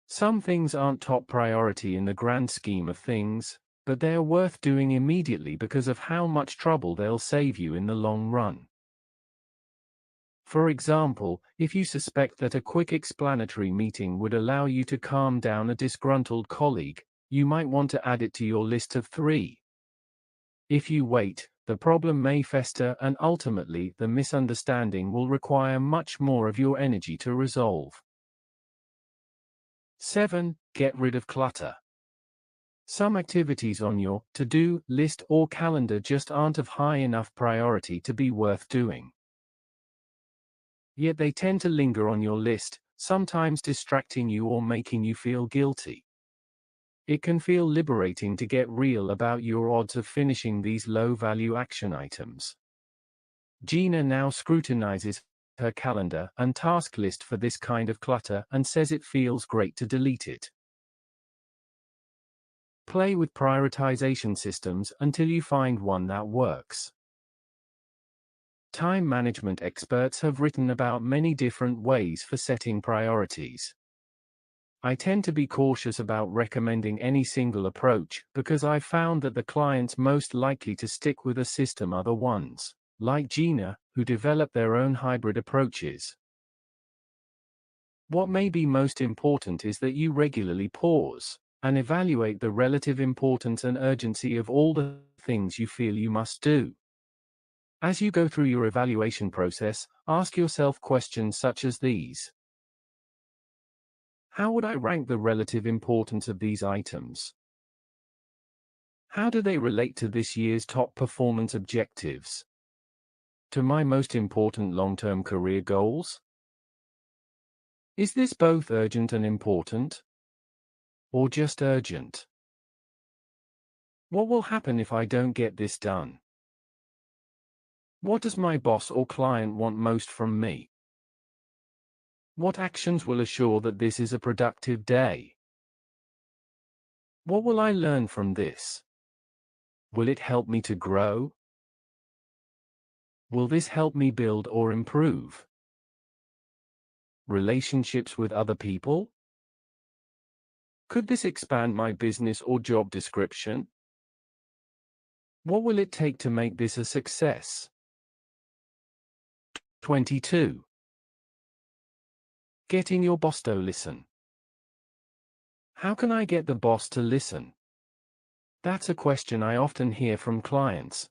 Some things aren't top priority in the grand scheme of things, but they're worth doing immediately because of how much trouble they'll save you in the long run. For example, if you suspect that a quick explanatory meeting would allow you to calm down a disgruntled colleague, you might want to add it to your list of 3. If you wait, the problem may fester and ultimately the misunderstanding will require much more of your energy to resolve. 7. Get rid of clutter. Some activities on your to-do list or calendar just aren't of high enough priority to be worth doing. Yet they tend to linger on your list, sometimes distracting you or making you feel guilty. It can feel liberating to get real about your odds of finishing these low-value action items. Gina now scrutinizes her calendar and task list for this kind of clutter and says it feels great to delete it. Play with prioritization systems until you find one that works. Time management experts have written about many different ways for setting priorities. I tend to be cautious about recommending any single approach because I've found that the clients most likely to stick with a system are the ones, like Gina, who develop their own hybrid approaches. What may be most important is that you regularly pause and evaluate the relative importance and urgency of all the things you feel you must do. As you go through your evaluation process, ask yourself questions such as these. How would I rank the relative importance of these items? How do they relate to this year's top performance objectives? To my most important long-term career goals? Is this both urgent and important? Or just urgent? What will happen if I don't get this done? What does my boss or client want most from me? What actions will assure that this is a productive day? What will I learn from this? Will it help me to grow? Will this help me build or improve relationships with other people? Could this expand my business or job description? What will it take to make this a success? 22. Getting your boss to listen. How can I get the boss to listen? That's a question I often hear from clients.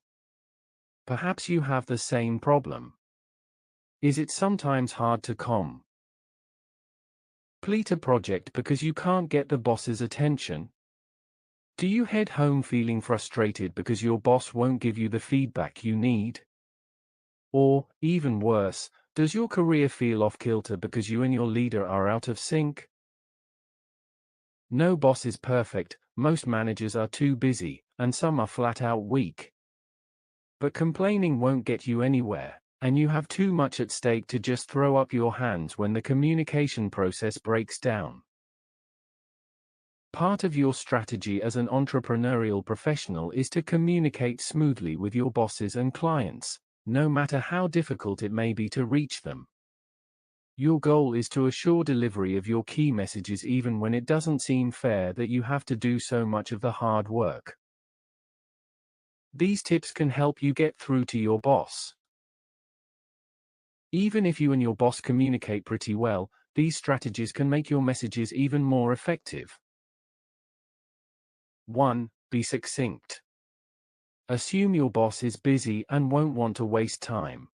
Perhaps you have the same problem. Is it sometimes hard to complete a project because you can't get the boss's attention? Do you head home feeling frustrated because your boss won't give you the feedback you need? Or, even worse, does your career feel off kilter because you and your leader are out of sync? No boss is perfect, most managers are too busy, and some are flat out weak. But complaining won't get you anywhere, and you have too much at stake to just throw up your hands when the communication process breaks down. Part of your strategy as an entrepreneurial professional is to communicate smoothly with your bosses and clients, no matter how difficult it may be to reach them. Your goal is to assure delivery of your key messages even when it doesn't seem fair that you have to do so much of the hard work. These tips can help you get through to your boss. Even if you and your boss communicate pretty well, these strategies can make your messages even more effective. 1. Be succinct. Assume your boss is busy and won't want to waste time.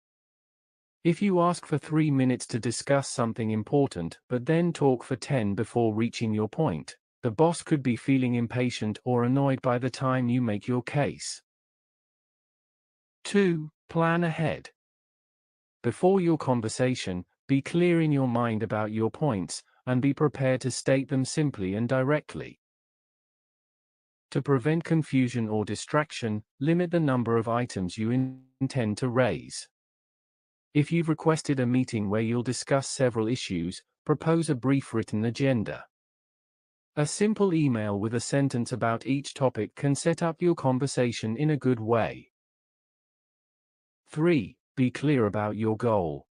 If you ask for 3 minutes to discuss something important but then talk for 10 before reaching your point, the boss could be feeling impatient or annoyed by the time you make your case. 2. Plan ahead. Before your conversation, be clear in your mind about your points, and be prepared to state them simply and directly. To prevent confusion or distraction, limit the number of items you intend to raise. If you've requested a meeting where you'll discuss several issues, propose a brief written agenda. A simple email with a sentence about each topic can set up your conversation in a good way. 3. Be clear about your goal.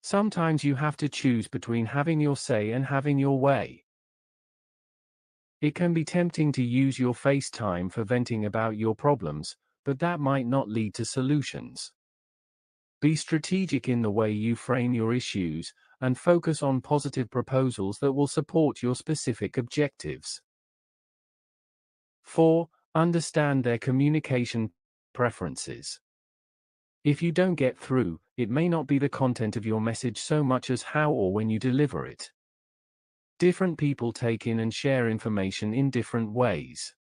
Sometimes you have to choose between having your say and having your way. It can be tempting to use your face time for venting about your problems, but that might not lead to solutions. Be strategic in the way you frame your issues, and focus on positive proposals that will support your specific objectives. 4. Understand their communication preferences. If you don't get through, it may not be the content of your message so much as how or when you deliver it. Different people take in and share information in different ways.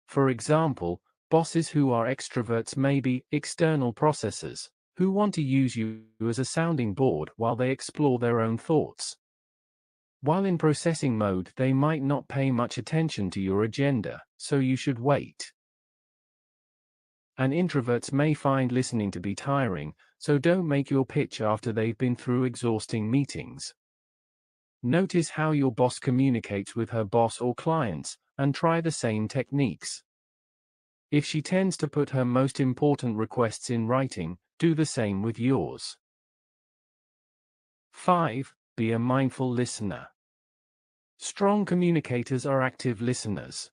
For example, bosses who are extroverts may be external processors, who want to use you as a sounding board while they explore their own thoughts. While in processing mode, they might not pay much attention to your agenda, so you should wait. And introverts may find listening to be tiring, so don't make your pitch after they've been through exhausting meetings. Notice how your boss communicates with her boss or clients, and try the same techniques. If she tends to put her most important requests in writing, do the same with yours. 5. Be a mindful listener. Strong communicators are active listeners.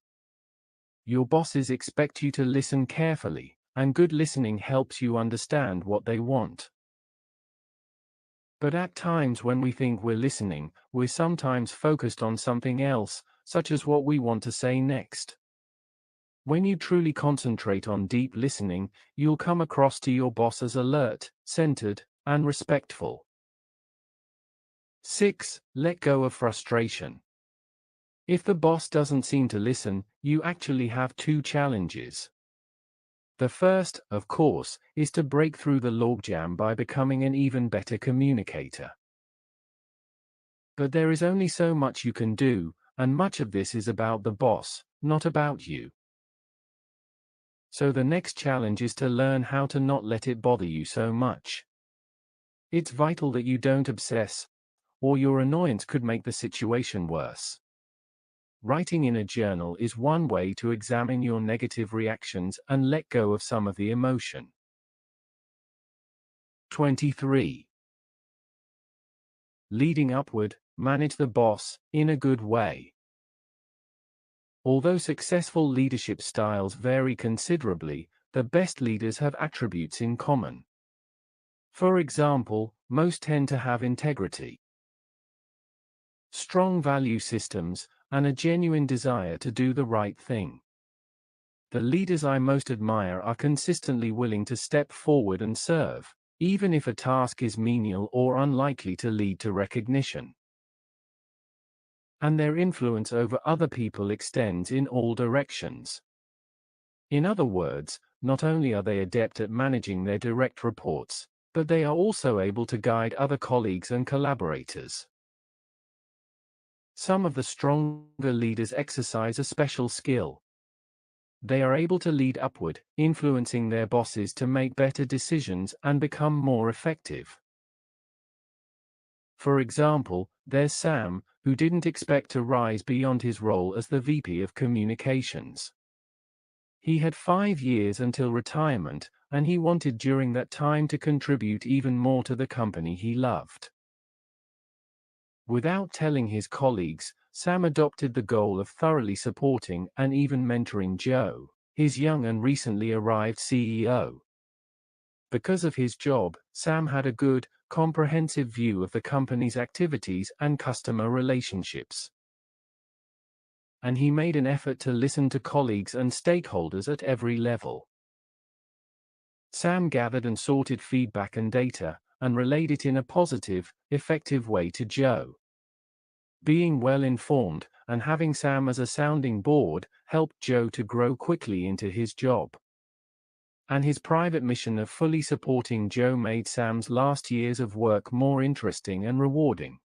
Your bosses expect you to listen carefully, and good listening helps you understand what they want. But at times when we think we're listening, we're sometimes focused on something else, such as what we want to say next. When you truly concentrate on deep listening, you'll come across to your boss as alert, centered, and respectful. 6. Let go of frustration. If the boss doesn't seem to listen, you actually have 2 challenges. The first, of course, is to break through the logjam by becoming an even better communicator. But there is only so much you can do, and much of this is about the boss, not about you. So the next challenge is to learn how to not let it bother you so much. It's vital that you don't obsess, or your annoyance could make the situation worse. Writing in a journal is one way to examine your negative reactions and let go of some of the emotion. 23. Leading upward, manage the boss in a good way. Although successful leadership styles vary considerably, the best leaders have attributes in common. For example, most tend to have integrity, strong value systems, and a genuine desire to do the right thing. The leaders I most admire are consistently willing to step forward and serve, even if a task is menial or unlikely to lead to recognition. And their influence over other people extends in all directions. In other words, not only are they adept at managing their direct reports, but they are also able to guide other colleagues and collaborators. Some of the stronger leaders exercise a special skill. They are able to lead upward, influencing their bosses to make better decisions and become more effective. For example, there's Sam, who didn't expect to rise beyond his role as the VP of Communications. He had 5 years until retirement, and he wanted during that time to contribute even more to the company he loved. Without telling his colleagues, Sam adopted the goal of thoroughly supporting and even mentoring Joe, his young and recently arrived CEO. Because of his job, Sam had a good, comprehensive view of the company's activities and customer relationships. And he made an effort to listen to colleagues and stakeholders at every level. Sam gathered and sorted feedback and data, and relayed it in a positive, effective way to Joe. Being well informed, and having Sam as a sounding board, helped Joe to grow quickly into his job. And his private mission of fully supporting Joe made Sam's last years of work more interesting and rewarding.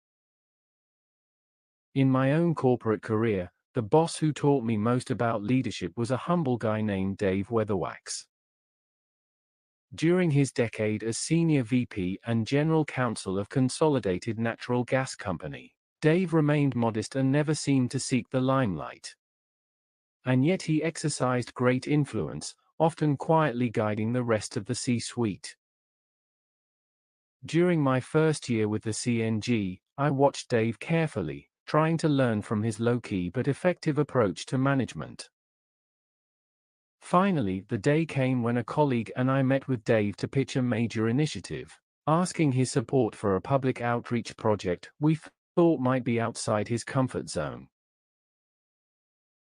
In my own corporate career, the boss who taught me most about leadership was a humble guy named Dave Weatherwax. During his decade as Senior VP and General Counsel of Consolidated Natural Gas Company, Dave remained modest and never seemed to seek the limelight. And yet he exercised great influence, often quietly guiding the rest of the C-suite. During my first year with the CNG, I watched Dave carefully, trying to learn from his low-key but effective approach to management. Finally, the day came when a colleague and I met with Dave to pitch a major initiative, asking his support for a public outreach project we thought might be outside his comfort zone.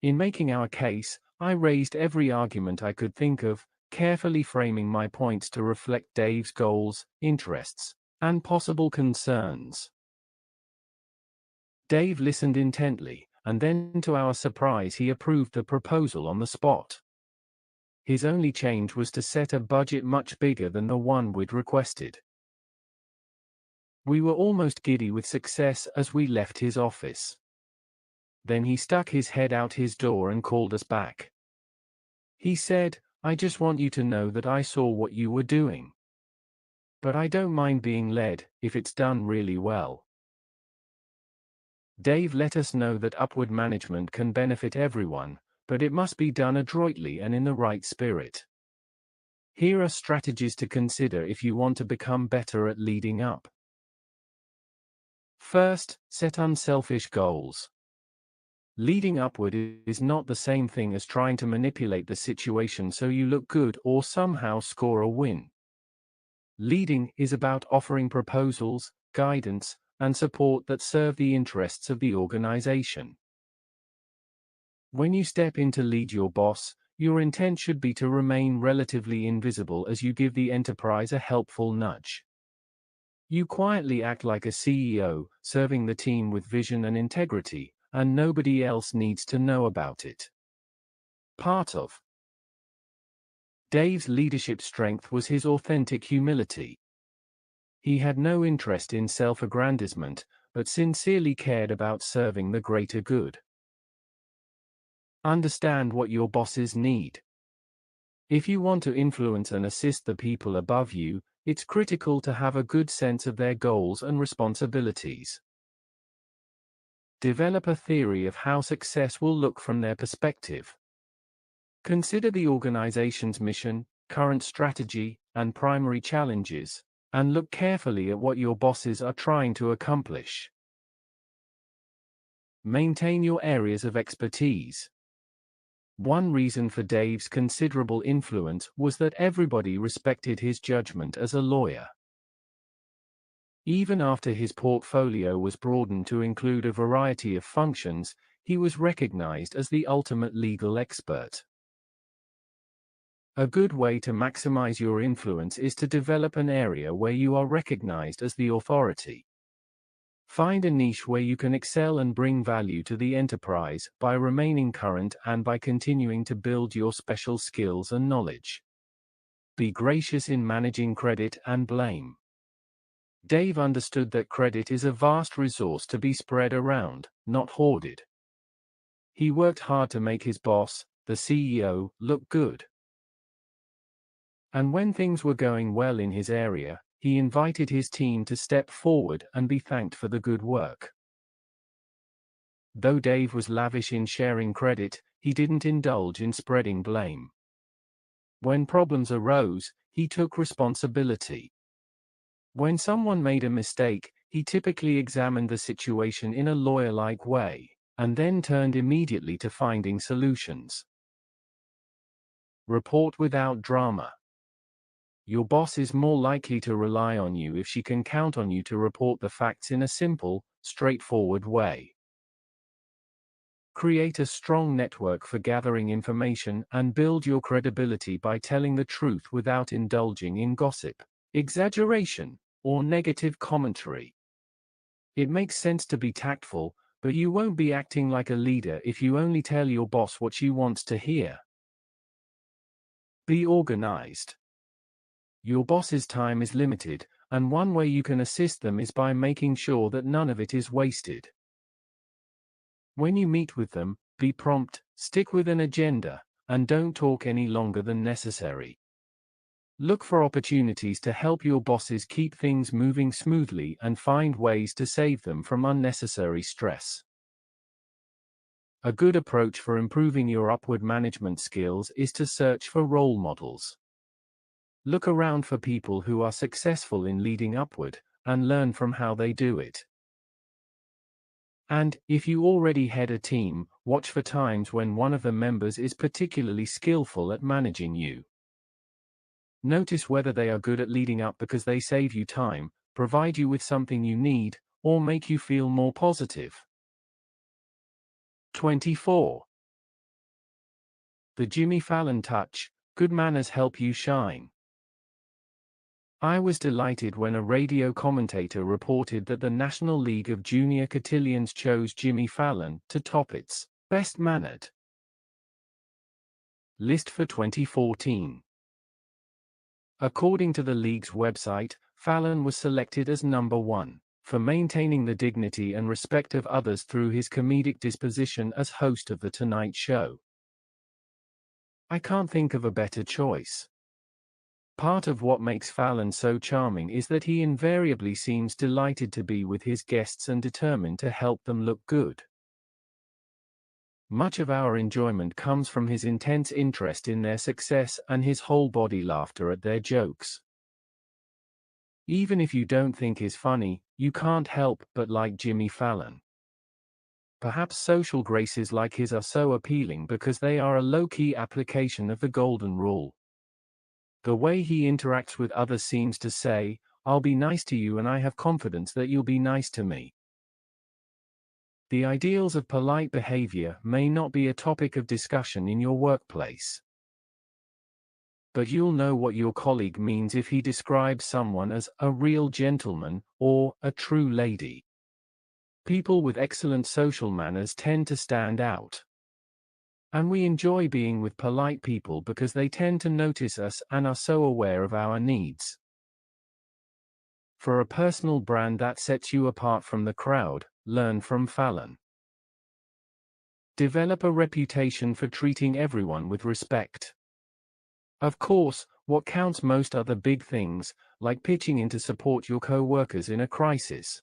In making our case, I raised every argument I could think of, carefully framing my points to reflect Dave's goals, interests, and possible concerns. Dave listened intently, and then to our surprise he approved the proposal on the spot. His only change was to set a budget much bigger than the one we'd requested. We were almost giddy with success as we left his office. Then he stuck his head out his door and called us back. He said, "I just want you to know that I saw what you were doing. But I don't mind being led, if it's done really well." Dave let us know that upward management can benefit everyone, but it must be done adroitly and in the right spirit. Here are strategies to consider if you want to become better at leading up. First, set unselfish goals. Leading upward is not the same thing as trying to manipulate the situation so you look good or somehow score a win. Leading is about offering proposals, guidance, and support that serve the interests of the organization. When you step in to lead your boss, your intent should be to remain relatively invisible as you give the enterprise a helpful nudge. You quietly act like a CEO, serving the team with vision and integrity, and nobody else needs to know about it. Part of Dave's leadership strength was his authentic humility. He had no interest in self-aggrandizement, but sincerely cared about serving the greater good. Understand what your bosses need. If you want to influence and assist the people above you, it's critical to have a good sense of their goals and responsibilities. Develop a theory of how success will look from their perspective. Consider the organization's mission, current strategy, and primary challenges, and look carefully at what your bosses are trying to accomplish. Maintain your areas of expertise. One reason for Dave's considerable influence was that everybody respected his judgment as a lawyer. Even after his portfolio was broadened to include a variety of functions, he was recognized as the ultimate legal expert. A good way to maximize your influence is to develop an area where you are recognized as the authority. Find a niche where you can excel and bring value to the enterprise by remaining current and by continuing to build your special skills and knowledge. Be gracious in managing credit and blame. Dave understood that credit is a vast resource to be spread around, not hoarded. He worked hard to make his boss, the CEO, look good. And when things were going well in his area, he invited his team to step forward and be thanked for the good work. Though Dave was lavish in sharing credit, he didn't indulge in spreading blame. When problems arose, he took responsibility. When someone made a mistake, he typically examined the situation in a lawyer-like way, and then turned immediately to finding solutions. Report without drama. Your boss is more likely to rely on you if she can count on you to report the facts in a simple, straightforward way. Create a strong network for gathering information and build your credibility by telling the truth without indulging in gossip, exaggeration, or negative commentary. It makes sense to be tactful, but you won't be acting like a leader if you only tell your boss what she wants to hear. Be organized. Your boss's time is limited, and one way you can assist them is by making sure that none of it is wasted. When you meet with them, be prompt, stick with an agenda, and don't talk any longer than necessary. Look for opportunities to help your bosses keep things moving smoothly and find ways to save them from unnecessary stress. A good approach for improving your upward management skills is to search for role models. Look around for people who are successful in leading upward, and learn from how they do it. And, if you already head a team, watch for times when one of the members is particularly skillful at managing you. Notice whether they are good at leading up because they save you time, provide you with something you need, or make you feel more positive. 24. The Jimmy Fallon touch: good manners help you shine. I was delighted when a radio commentator reported that the National League of Junior Cotillions chose Jimmy Fallon to top its Best Mannered list for 2014. According to the league's website, Fallon was selected as number 1 for maintaining the dignity and respect of others through his comedic disposition as host of The Tonight Show. I can't think of a better choice. Part of what makes Fallon so charming is that he invariably seems delighted to be with his guests and determined to help them look good. Much of our enjoyment comes from his intense interest in their success and his whole-body laughter at their jokes. Even if you don't think he's funny, you can't help but like Jimmy Fallon. Perhaps social graces like his are so appealing because they are a low-key application of the golden rule. The way he interacts with others seems to say, "I'll be nice to you and I have confidence that you'll be nice to me." The ideals of polite behavior may not be a topic of discussion in your workplace. But you'll know what your colleague means if he describes someone as a real gentleman or a true lady. People with excellent social manners tend to stand out. And we enjoy being with polite people because they tend to notice us and are so aware of our needs. For a personal brand that sets you apart from the crowd, learn from Fallon. Develop a reputation for treating everyone with respect. Of course, what counts most are the big things, like pitching in to support your co-workers in a crisis.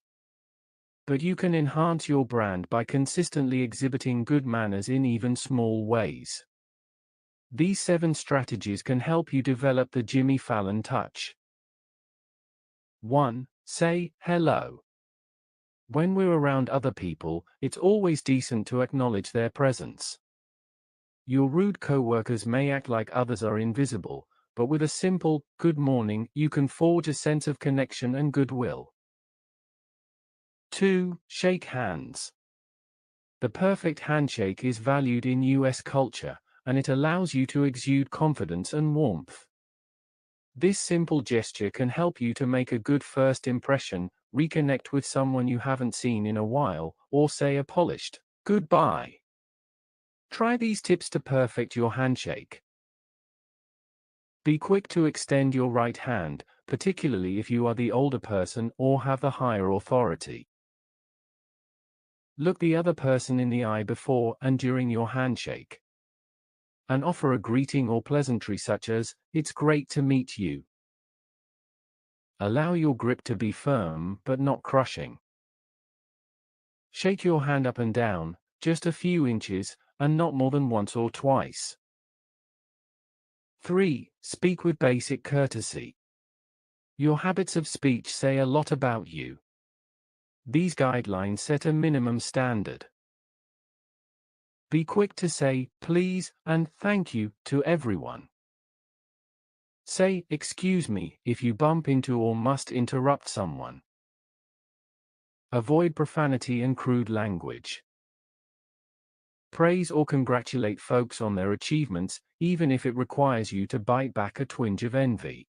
But you can enhance your brand by consistently exhibiting good manners in even small ways. These 7 strategies can help you develop the Jimmy Fallon touch. 1. Say hello. When we're around other people, it's always decent to acknowledge their presence. Your rude coworkers may act like others are invisible, but with a simple, good morning, you can forge a sense of connection and goodwill. 2. Shake hands. The perfect handshake is valued in US culture, and it allows you to exude confidence and warmth. This simple gesture can help you to make a good first impression, reconnect with someone you haven't seen in a while, or say a polished goodbye. Try these tips to perfect your handshake. Be quick to extend your right hand, particularly if you are the older person or have the higher authority. Look the other person in the eye before and during your handshake, and offer a greeting or pleasantry such as, "It's great to meet you." Allow your grip to be firm but not crushing. Shake your hand up and down, just a few inches, and not more than once or twice. 3. Speak with basic courtesy. Your habits of speech say a lot about you. These guidelines set a minimum standard. Be quick to say, please, and thank you, to everyone. Say, excuse me, if you bump into or must interrupt someone. Avoid profanity and crude language. Praise or congratulate folks on their achievements, even if it requires you to bite back a twinge of envy.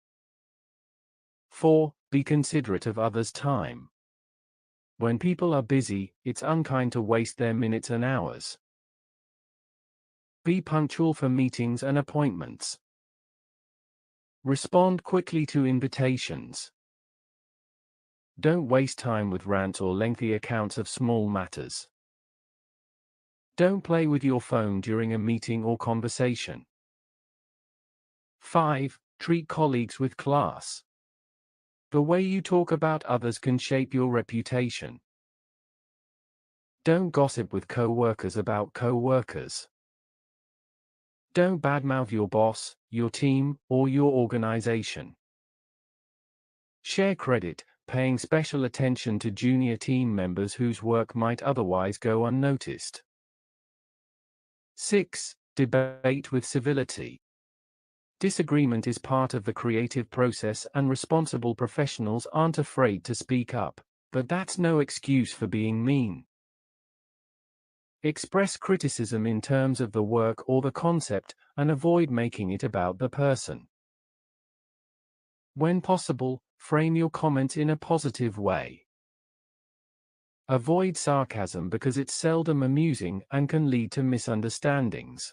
4. Be considerate of others' time. When people are busy, it's unkind to waste their minutes and hours. Be punctual for meetings and appointments. Respond quickly to invitations. Don't waste time with rants or lengthy accounts of small matters. Don't play with your phone during a meeting or conversation. 5. Treat colleagues with class. The way you talk about others can shape your reputation. Don't gossip with co-workers about co-workers. Don't badmouth your boss, your team, or your organization. Share credit, paying special attention to junior team members whose work might otherwise go unnoticed. 6. Debate with civility. Disagreement is part of the creative process and responsible professionals aren't afraid to speak up, but that's no excuse for being mean. Express criticism in terms of the work or the concept, and avoid making it about the person. When possible, frame your comment in a positive way. Avoid sarcasm because it's seldom amusing and can lead to misunderstandings.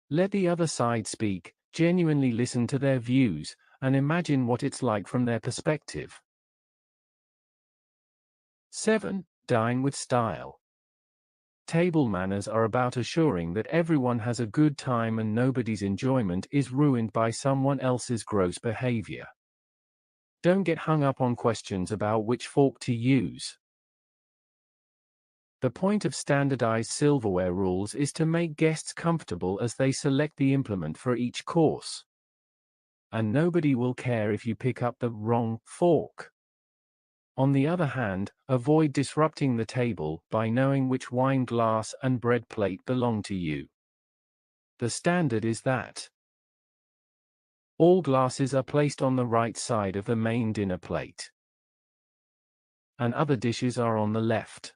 Let the other side speak, genuinely listen to their views, and imagine what it's like from their perspective. 7. Dine with style. Table manners are about assuring that everyone has a good time and nobody's enjoyment is ruined by someone else's gross behavior. Don't get hung up on questions about which fork to use. The point of standardized silverware rules is to make guests comfortable as they select the implement for each course. And nobody will care if you pick up the wrong fork. On the other hand, avoid disrupting the table by knowing which wine glass and bread plate belong to you. The standard is that all glasses are placed on the right side of the main dinner plate, and other dishes are on the left.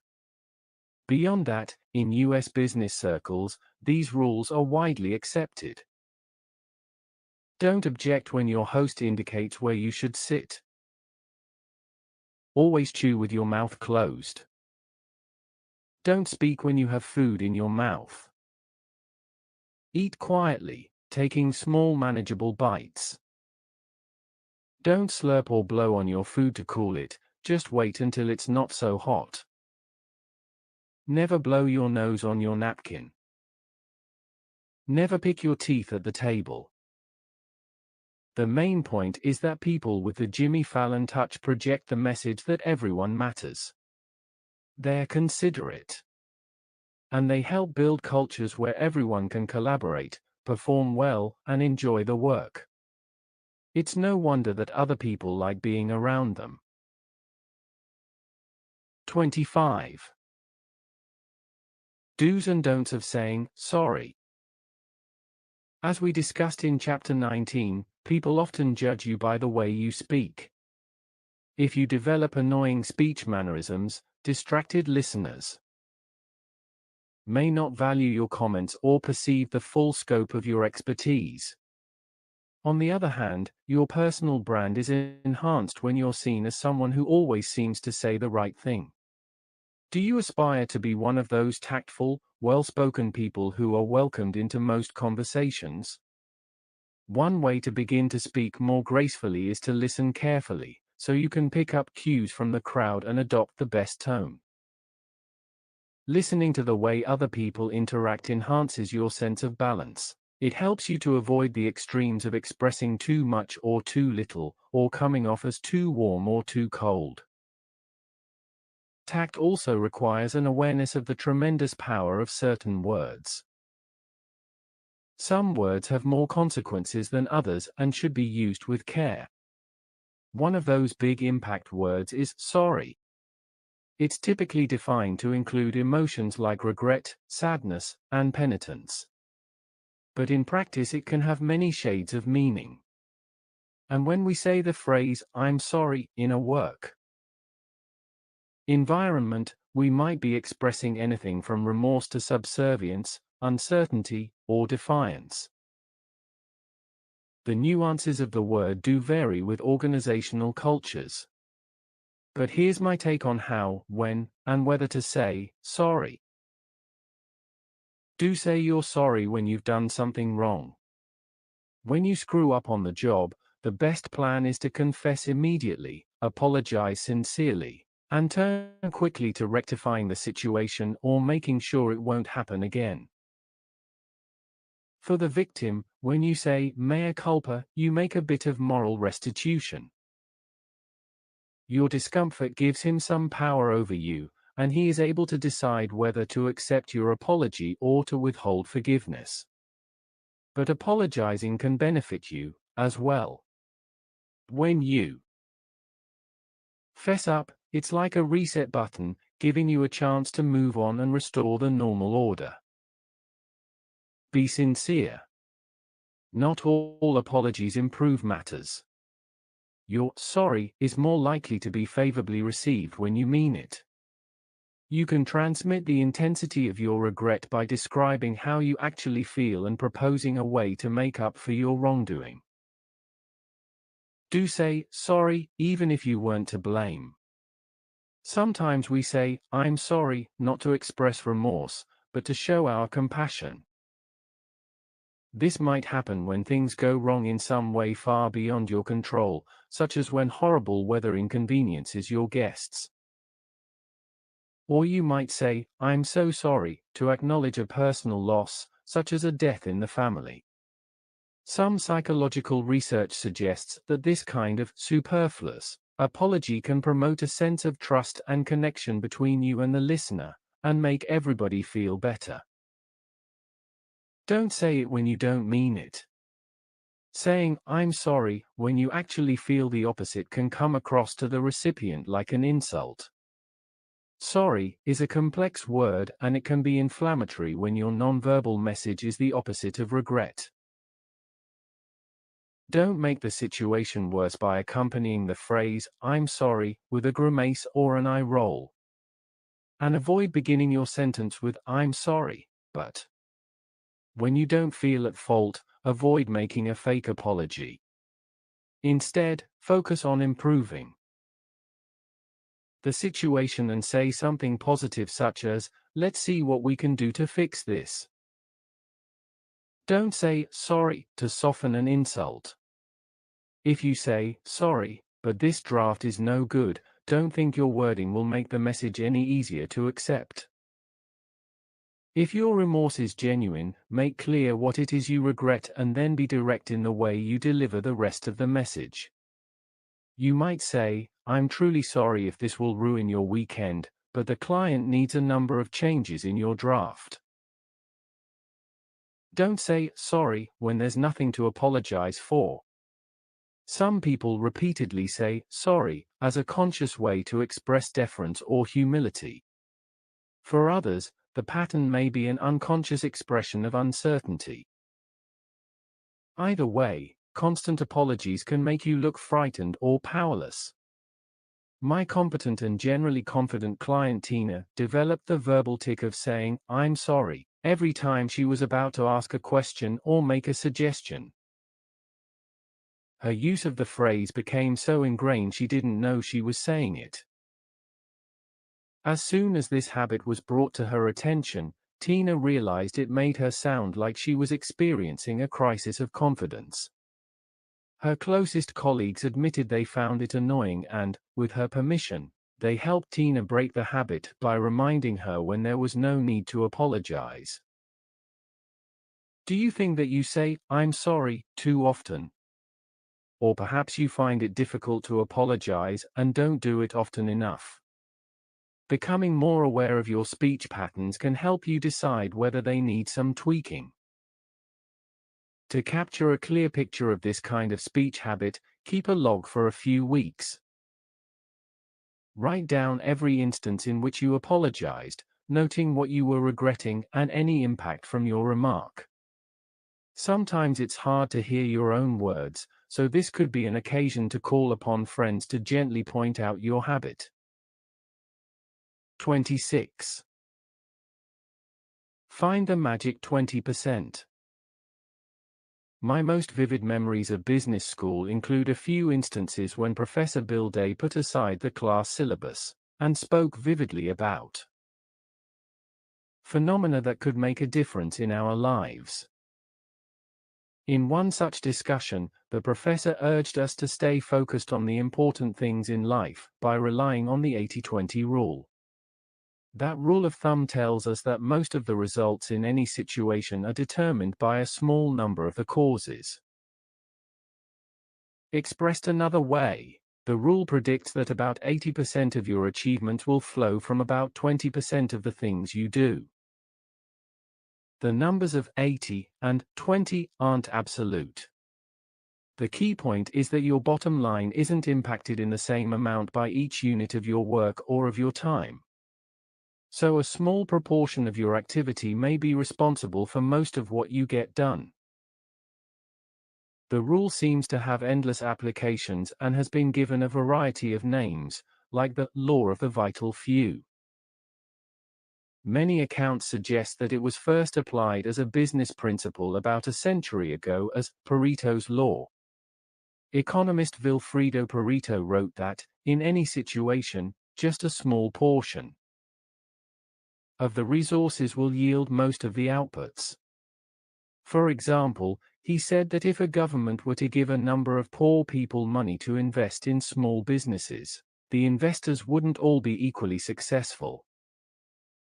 Beyond that, in US business circles, these rules are widely accepted. Don't object when your host indicates where you should sit. Always chew with your mouth closed. Don't speak when you have food in your mouth. Eat quietly, taking small manageable bites. Don't slurp or blow on your food to cool it, just wait until it's not so hot. Never blow your nose on your napkin. Never pick your teeth at the table. The main point is that people with the Jimmy Fallon touch project the message that everyone matters. They're considerate. And they help build cultures where everyone can collaborate, perform well, and enjoy the work. It's no wonder that other people like being around them. 25. Do's and don'ts of saying sorry. As we discussed in Chapter 19, people often judge you by the way you speak. If you develop annoying speech mannerisms, distracted listeners may not value your comments or perceive the full scope of your expertise. On the other hand, your personal brand is enhanced when you're seen as someone who always seems to say the right thing. Do you aspire to be one of those tactful, well-spoken people who are welcomed into most conversations? One way to begin to speak more gracefully is to listen carefully, so you can pick up cues from the crowd and adopt the best tone. Listening to the way other people interact enhances your sense of balance. It helps you to avoid the extremes of expressing too much or too little, or coming off as too warm or too cold. Tact also requires an awareness of the tremendous power of certain words. Some words have more consequences than others and should be used with care. One of those big impact words is sorry. It's typically defined to include emotions like regret, sadness, and penitence. But in practice it can have many shades of meaning. And when we say the phrase, "I'm sorry," in a work environment, we might be expressing anything from remorse to subservience, uncertainty, or defiance. The nuances of the word do vary with organizational cultures. But here's my take on how, when, and whether to say sorry. Do say you're sorry when you've done something wrong. When you screw up on the job, the best plan is to confess immediately, apologize sincerely, and turn quickly to rectifying the situation or making sure it won't happen again. For the victim, when you say mea culpa, you make a bit of moral restitution. Your discomfort gives him some power over you, and he is able to decide whether to accept your apology or to withhold forgiveness. But apologizing can benefit you, as well. When you fess up, it's like a reset button, giving you a chance to move on and restore the normal order. Be sincere. Not all apologies improve matters. Your sorry is more likely to be favorably received when you mean it. You can transmit the intensity of your regret by describing how you actually feel and proposing a way to make up for your wrongdoing. Do say sorry, even if you weren't to blame. Sometimes we say, "I'm sorry," not to express remorse, but to show our compassion. This might happen when things go wrong in some way far beyond your control, such as when horrible weather inconveniences your guests. Or you might say, "I'm so sorry," to acknowledge a personal loss, such as a death in the family. Some psychological research suggests that this kind of superfluous apology can promote a sense of trust and connection between you and the listener, and make everybody feel better. Don't say it when you don't mean it. Saying, "I'm sorry," when you actually feel the opposite can come across to the recipient like an insult. Sorry is a complex word and it can be inflammatory when your nonverbal message is the opposite of regret. Don't make the situation worse by accompanying the phrase, "I'm sorry," with a grimace or an eye roll. And avoid beginning your sentence with, "I'm sorry, but." When you don't feel at fault, avoid making a fake apology. Instead, focus on improving the situation and say something positive such as, "Let's see what we can do to fix this." Don't say "sorry" to soften an insult. If you say, "Sorry, but this draft is no good," don't think your wording will make the message any easier to accept. If your remorse is genuine, make clear what it is you regret and then be direct in the way you deliver the rest of the message. You might say, "I'm truly sorry if this will ruin your weekend, but the client needs a number of changes in your draft." Don't say sorry when there's nothing to apologize for. Some people repeatedly say sorry as a conscious way to express deference or humility. For others, the pattern may be an unconscious expression of uncertainty. Either way, constant apologies can make you look frightened or powerless. My competent and generally confident client Tina developed the verbal tic of saying, "I'm sorry," every time she was about to ask a question or make a suggestion. Her use of the phrase became so ingrained she didn't know she was saying it. As soon as this habit was brought to her attention, Tina realized it made her sound like she was experiencing a crisis of confidence. Her closest colleagues admitted they found it annoying and, with her permission, they helped Tina break the habit by reminding her when there was no need to apologize. Do you think that you say, "I'm sorry," too often? Or perhaps you find it difficult to apologize and don't do it often enough. Becoming more aware of your speech patterns can help you decide whether they need some tweaking. To capture a clear picture of this kind of speech habit, keep a log for a few weeks. Write down every instance in which you apologized, noting what you were regretting and any impact from your remark. Sometimes it's hard to hear your own words, so this could be an occasion to call upon friends to gently point out your habit. 26. Find the magic 20%. My most vivid memories of business school include a few instances when Professor Bill Day put aside the class syllabus and spoke vividly about phenomena that could make a difference in our lives. In one such discussion, the professor urged us to stay focused on the important things in life by relying on the 80-20 rule. That rule of thumb tells us that most of the results in any situation are determined by a small number of the causes. Expressed another way, the rule predicts that about 80% of your achievement will flow from about 20% of the things you do. The numbers of 80 and 20 aren't absolute. The key point is that your bottom line isn't impacted in the same amount by each unit of your work or of your time. So a small proportion of your activity may be responsible for most of what you get done. The rule seems to have endless applications and has been given a variety of names, like the law of the vital few. Many accounts suggest that it was first applied as a business principle about a century ago as Pareto's law. Economist Vilfredo Pareto wrote that, in any situation, just a small portion of the resources will yield most of the outputs. For example, he said that if a government were to give a number of poor people money to invest in small businesses, the investors wouldn't all be equally successful.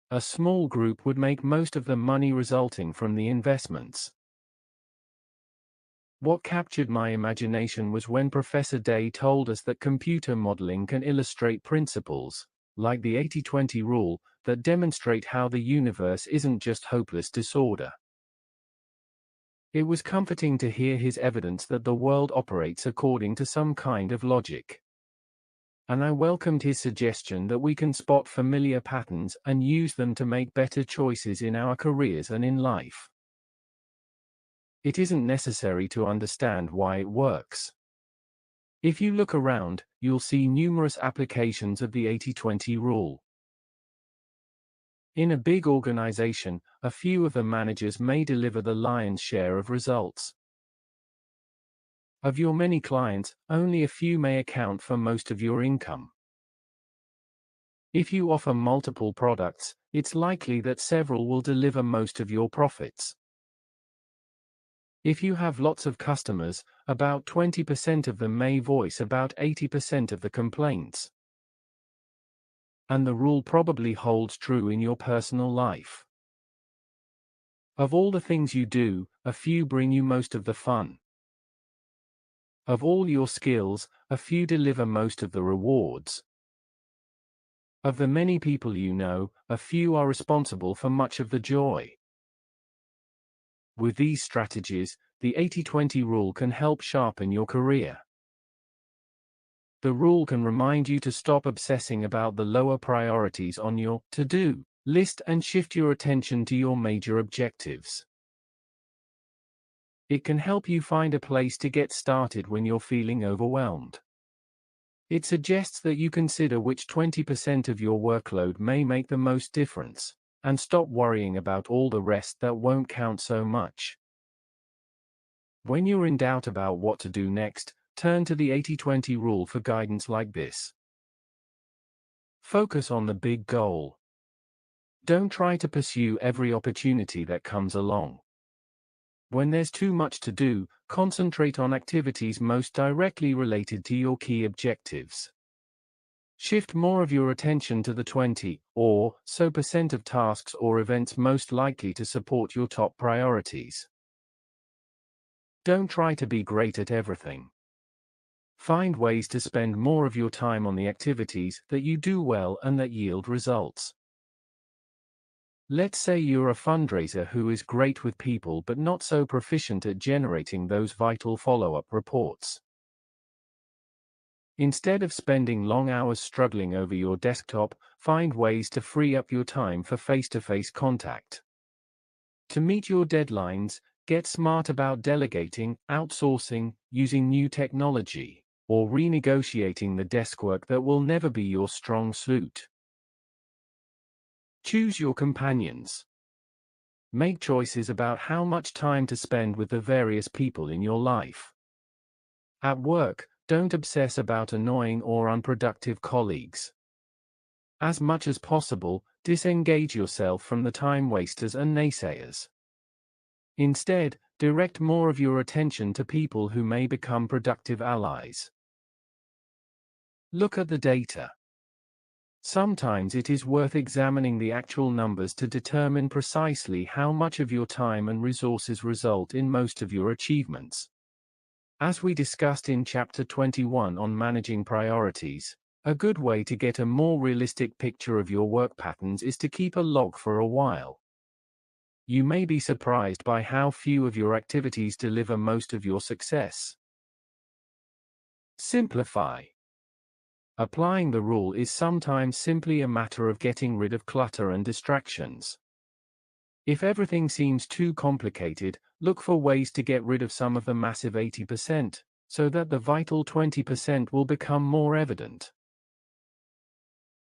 A small group would make most of the money resulting from the investments. What captured my imagination was when Professor Day told us that computer modeling can illustrate principles, like the 80-20 rule, that demonstrate how the universe isn't just hopeless disorder. It was comforting to hear his evidence that the world operates according to some kind of logic. And I welcomed his suggestion that we can spot familiar patterns and use them to make better choices in our careers and in life. It isn't necessary to understand why it works. If you look around, you'll see numerous applications of the 80-20 rule. In a big organization, a few of the managers may deliver the lion's share of results. Of your many clients, only a few may account for most of your income. If you offer multiple products, it's likely that several will deliver most of your profits. If you have lots of customers, about 20% of them may voice about 80% of the complaints. And the rule probably holds true in your personal life. Of all the things you do, a few bring you most of the fun. Of all your skills, a few deliver most of the rewards. Of the many people you know, a few are responsible for much of the joy. With these strategies, the 80-20 rule can help sharpen your career. The rule can remind you to stop obsessing about the lower priorities on your to-do list and shift your attention to your major objectives. It can help you find a place to get started when you're feeling overwhelmed. It suggests that you consider which 20% of your workload may make the most difference, and stop worrying about all the rest that won't count so much. When you're in doubt about what to do next, turn to the 80-20 rule for guidance like this. Focus on the big goal. Don't try to pursue every opportunity that comes along. When there's too much to do, concentrate on activities most directly related to your key objectives. Shift more of your attention to the 20 or so % of tasks or events most likely to support your top priorities. Don't try to be great at everything. Find ways to spend more of your time on the activities that you do well and that yield results. Let's say you're a fundraiser who is great with people but not so proficient at generating those vital follow-up reports. Instead of spending long hours struggling over your desktop, find ways to free up your time for face-to-face contact. To meet your deadlines, get smart about delegating, outsourcing, using new technology, or renegotiating the desk work that will never be your strong suit. Choose your companions. Make choices about how much time to spend with the various people in your life. At work, don't obsess about annoying or unproductive colleagues. As much as possible, disengage yourself from the time wasters and naysayers. Instead, direct more of your attention to people who may become productive allies. Look at the data. Sometimes it is worth examining the actual numbers to determine precisely how much of your time and resources result in most of your achievements. As we discussed in Chapter 21 on managing priorities, a good way to get a more realistic picture of your work patterns is to keep a log for a while. You may be surprised by how few of your activities deliver most of your success. Simplify. Applying the rule is sometimes simply a matter of getting rid of clutter and distractions. If everything seems too complicated, look for ways to get rid of some of the massive 80%, so that the vital 20% will become more evident.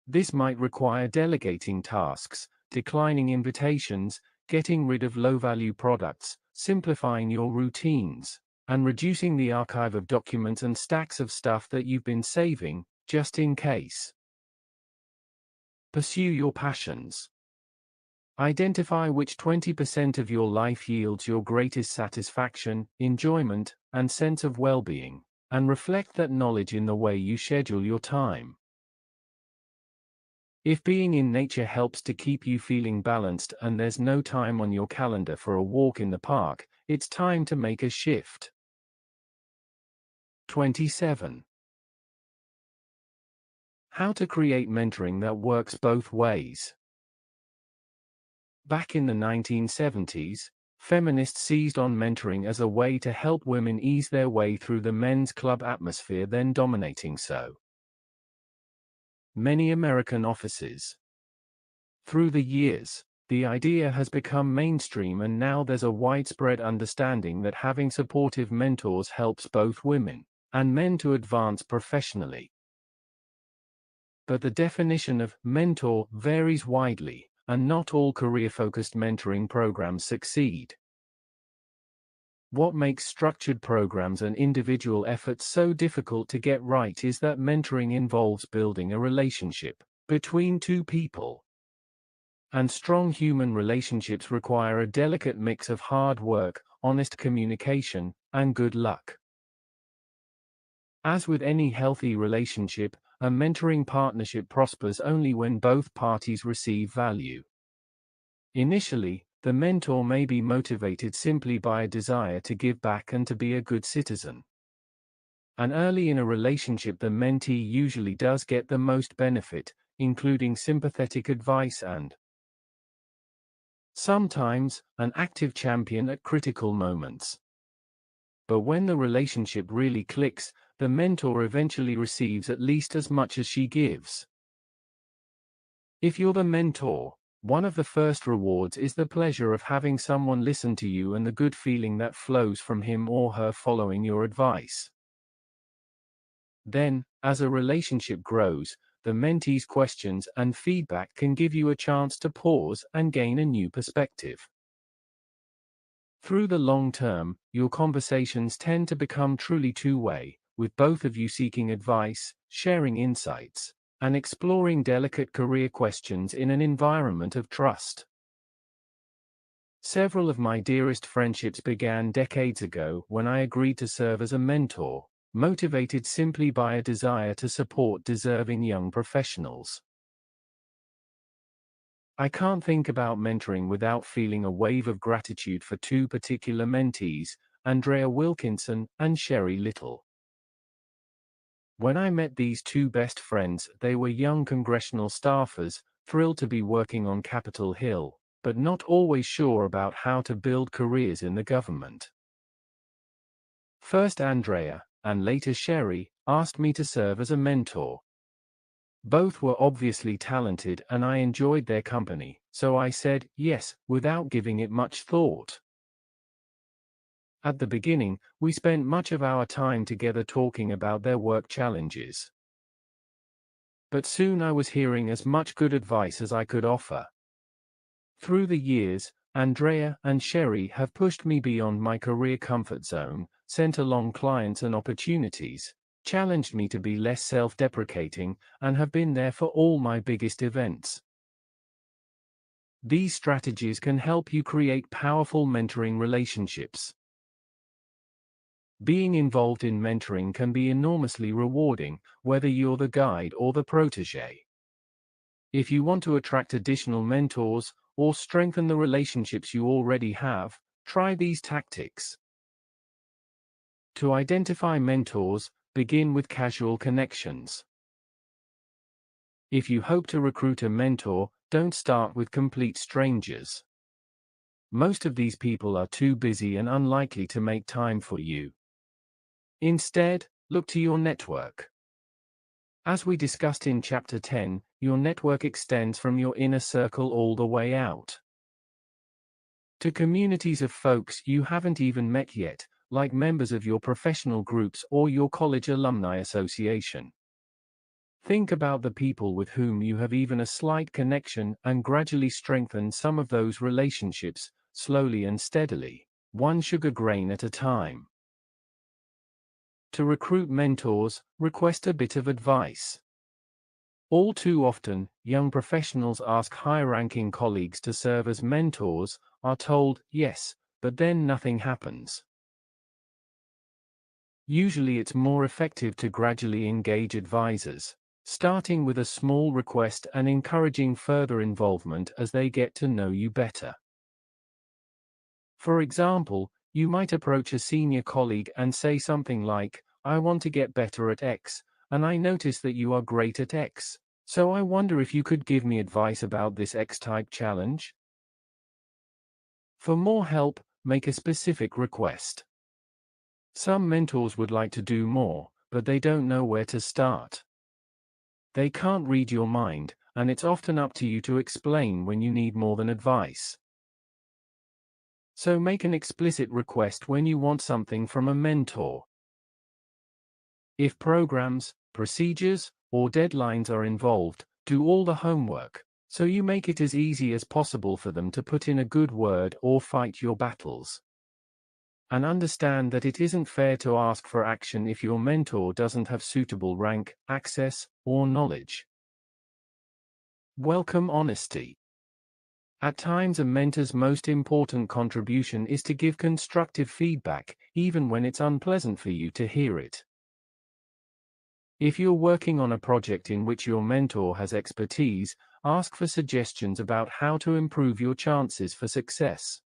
This might require delegating tasks, declining invitations, getting rid of low-value products, simplifying your routines, and reducing the archive of documents and stacks of stuff that you've been saving, just in case. Pursue your passions. Identify which 20% of your life yields your greatest satisfaction, enjoyment, and sense of well-being, and reflect that knowledge in the way you schedule your time. If being in nature helps to keep you feeling balanced and there's no time on your calendar for a walk in the park, it's time to make a shift. 27. How to create mentoring that works both ways. Back in the 1970s, feminists seized on mentoring as a way to help women ease their way through the men's club atmosphere then dominating so many American offices. Through the years, the idea has become mainstream, and now there's a widespread understanding that having supportive mentors helps both women and men to advance professionally. But the definition of mentor varies widely, and not all career-focused mentoring programs succeed. What makes structured programs and individual efforts so difficult to get right is that mentoring involves building a relationship between two people. And strong human relationships require a delicate mix of hard work, honest communication, and good luck. As with any healthy relationship, a mentoring partnership prospers only when both parties receive value. Initially, the mentor may be motivated simply by a desire to give back and to be a good citizen. And early in a relationship, the mentee usually does get the most benefit, including sympathetic advice and, sometimes, an active champion at critical moments. But when the relationship really clicks, the mentor eventually receives at least as much as she gives. If you're the mentor, one of the first rewards is the pleasure of having someone listen to you and the good feeling that flows from him or her following your advice. Then, as a relationship grows, the mentee's questions and feedback can give you a chance to pause and gain a new perspective. Through the long term, your conversations tend to become truly two-way, with both of you seeking advice, sharing insights, and exploring delicate career questions in an environment of trust. Several of my dearest friendships began decades ago when I agreed to serve as a mentor, motivated simply by a desire to support deserving young professionals. I can't think about mentoring without feeling a wave of gratitude for two particular mentees, Andrea Wilkinson and Sherry Little. When I met these two best friends, they were young congressional staffers, thrilled to be working on Capitol Hill, but not always sure about how to build careers in the government. First Andrea, and later Sherry, asked me to serve as a mentor. Both were obviously talented and I enjoyed their company, so I said yes, without giving it much thought. At the beginning, we spent much of our time together talking about their work challenges. But soon I was hearing as much good advice as I could offer. Through the years, Andrea and Sherry have pushed me beyond my career comfort zone, sent along clients and opportunities, challenged me to be less self-deprecating, and have been there for all my biggest events. These strategies can help you create powerful mentoring relationships. Being involved in mentoring can be enormously rewarding, whether you're the guide or the protege. If you want to attract additional mentors, or strengthen the relationships you already have, try these tactics. To identify mentors, begin with casual connections. If you hope to recruit a mentor, don't start with complete strangers. Most of these people are too busy and unlikely to make time for you. Instead, look to your network. As we discussed in Chapter 10, your network extends from your inner circle all the way out to communities of folks you haven't even met yet, like members of your professional groups or your college alumni association. Think about the people with whom you have even a slight connection and gradually strengthen some of those relationships, slowly and steadily, one sugar grain at a time. To recruit mentors, request a bit of advice. All too often, young professionals ask high-ranking colleagues to serve as mentors, are told, yes, but then nothing happens. Usually it's more effective to gradually engage advisors, starting with a small request and encouraging further involvement as they get to know you better. For example, you might approach a senior colleague and say something like, "I want to get better at X, and I notice that you are great at X. So I wonder if you could give me advice about this X-type challenge?" For more help, make a specific request. Some mentors would like to do more, but they don't know where to start. They can't read your mind, and it's often up to you to explain when you need more than advice. So make an explicit request when you want something from a mentor. If programs, procedures, or deadlines are involved, do all the homework, so you make it as easy as possible for them to put in a good word or fight your battles. And understand that it isn't fair to ask for action if your mentor doesn't have suitable rank, access, or knowledge. Welcome honesty. At times a mentor's most important contribution is to give constructive feedback, even when it's unpleasant for you to hear it. If you're working on a project in which your mentor has expertise, ask for suggestions about how to improve your chances for success.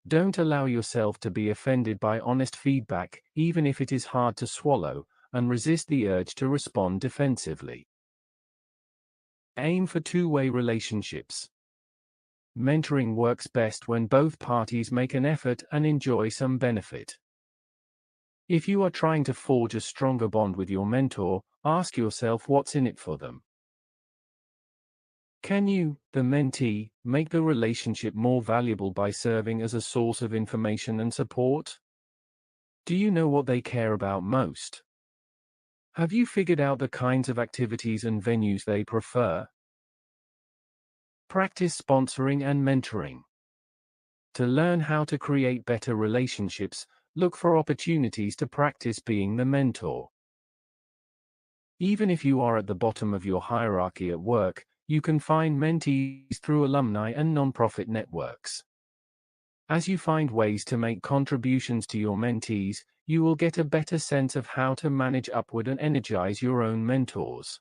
Don't allow yourself to be offended by honest feedback, even if it is hard to swallow, and resist the urge to respond defensively. Aim for two-way relationships. Mentoring works best when both parties make an effort and enjoy some benefit. If you are trying to forge a stronger bond with your mentor, ask yourself what's in it for them. Can you, the mentee, make the relationship more valuable by serving as a source of information and support? Do you know what they care about most? Have you figured out the kinds of activities and venues they prefer? Practice sponsoring and mentoring. To learn how to create better relationships, look for opportunities to practice being the mentor. Even if you are at the bottom of your hierarchy at work, you can find mentees through alumni and nonprofit networks. As you find ways to make contributions to your mentees, you will get a better sense of how to manage upward and energize your own mentors.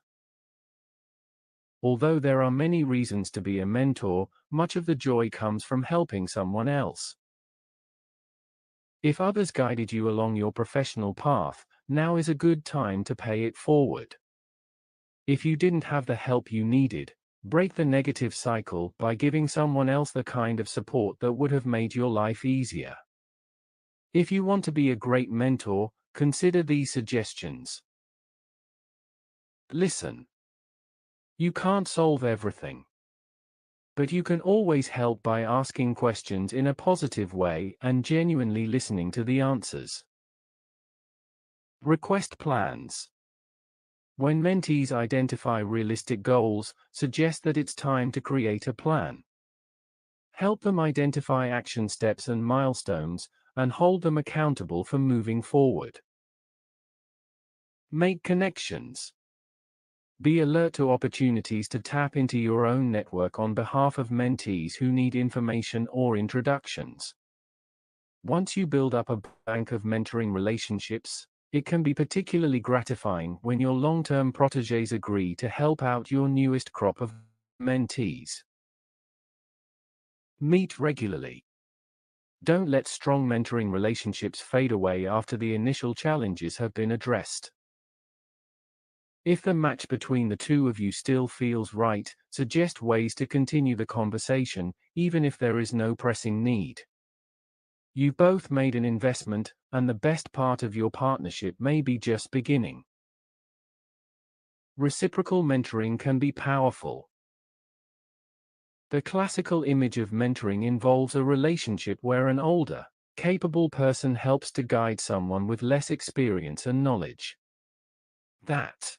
Although there are many reasons to be a mentor, much of the joy comes from helping someone else. If others guided you along your professional path, now is a good time to pay it forward. If you didn't have the help you needed, break the negative cycle by giving someone else the kind of support that would have made your life easier. If you want to be a great mentor, consider these suggestions. Listen. You can't solve everything. But you can always help by asking questions in a positive way and genuinely listening to the answers. Request plans. When mentees identify realistic goals, suggest that it's time to create a plan. Help them identify action steps and milestones, and hold them accountable for moving forward. Make connections. Be alert to opportunities to tap into your own network on behalf of mentees who need information or introductions. Once you build up a bank of mentoring relationships, it can be particularly gratifying when your long-term protégés agree to help out your newest crop of mentees. Meet regularly. Don't let strong mentoring relationships fade away after the initial challenges have been addressed. If the match between the two of you still feels right, suggest ways to continue the conversation, even if there is no pressing need. You've both made an investment, and the best part of your partnership may be just beginning. Reciprocal mentoring can be powerful. The classical image of mentoring involves a relationship where an older, capable person helps to guide someone with less experience and knowledge. That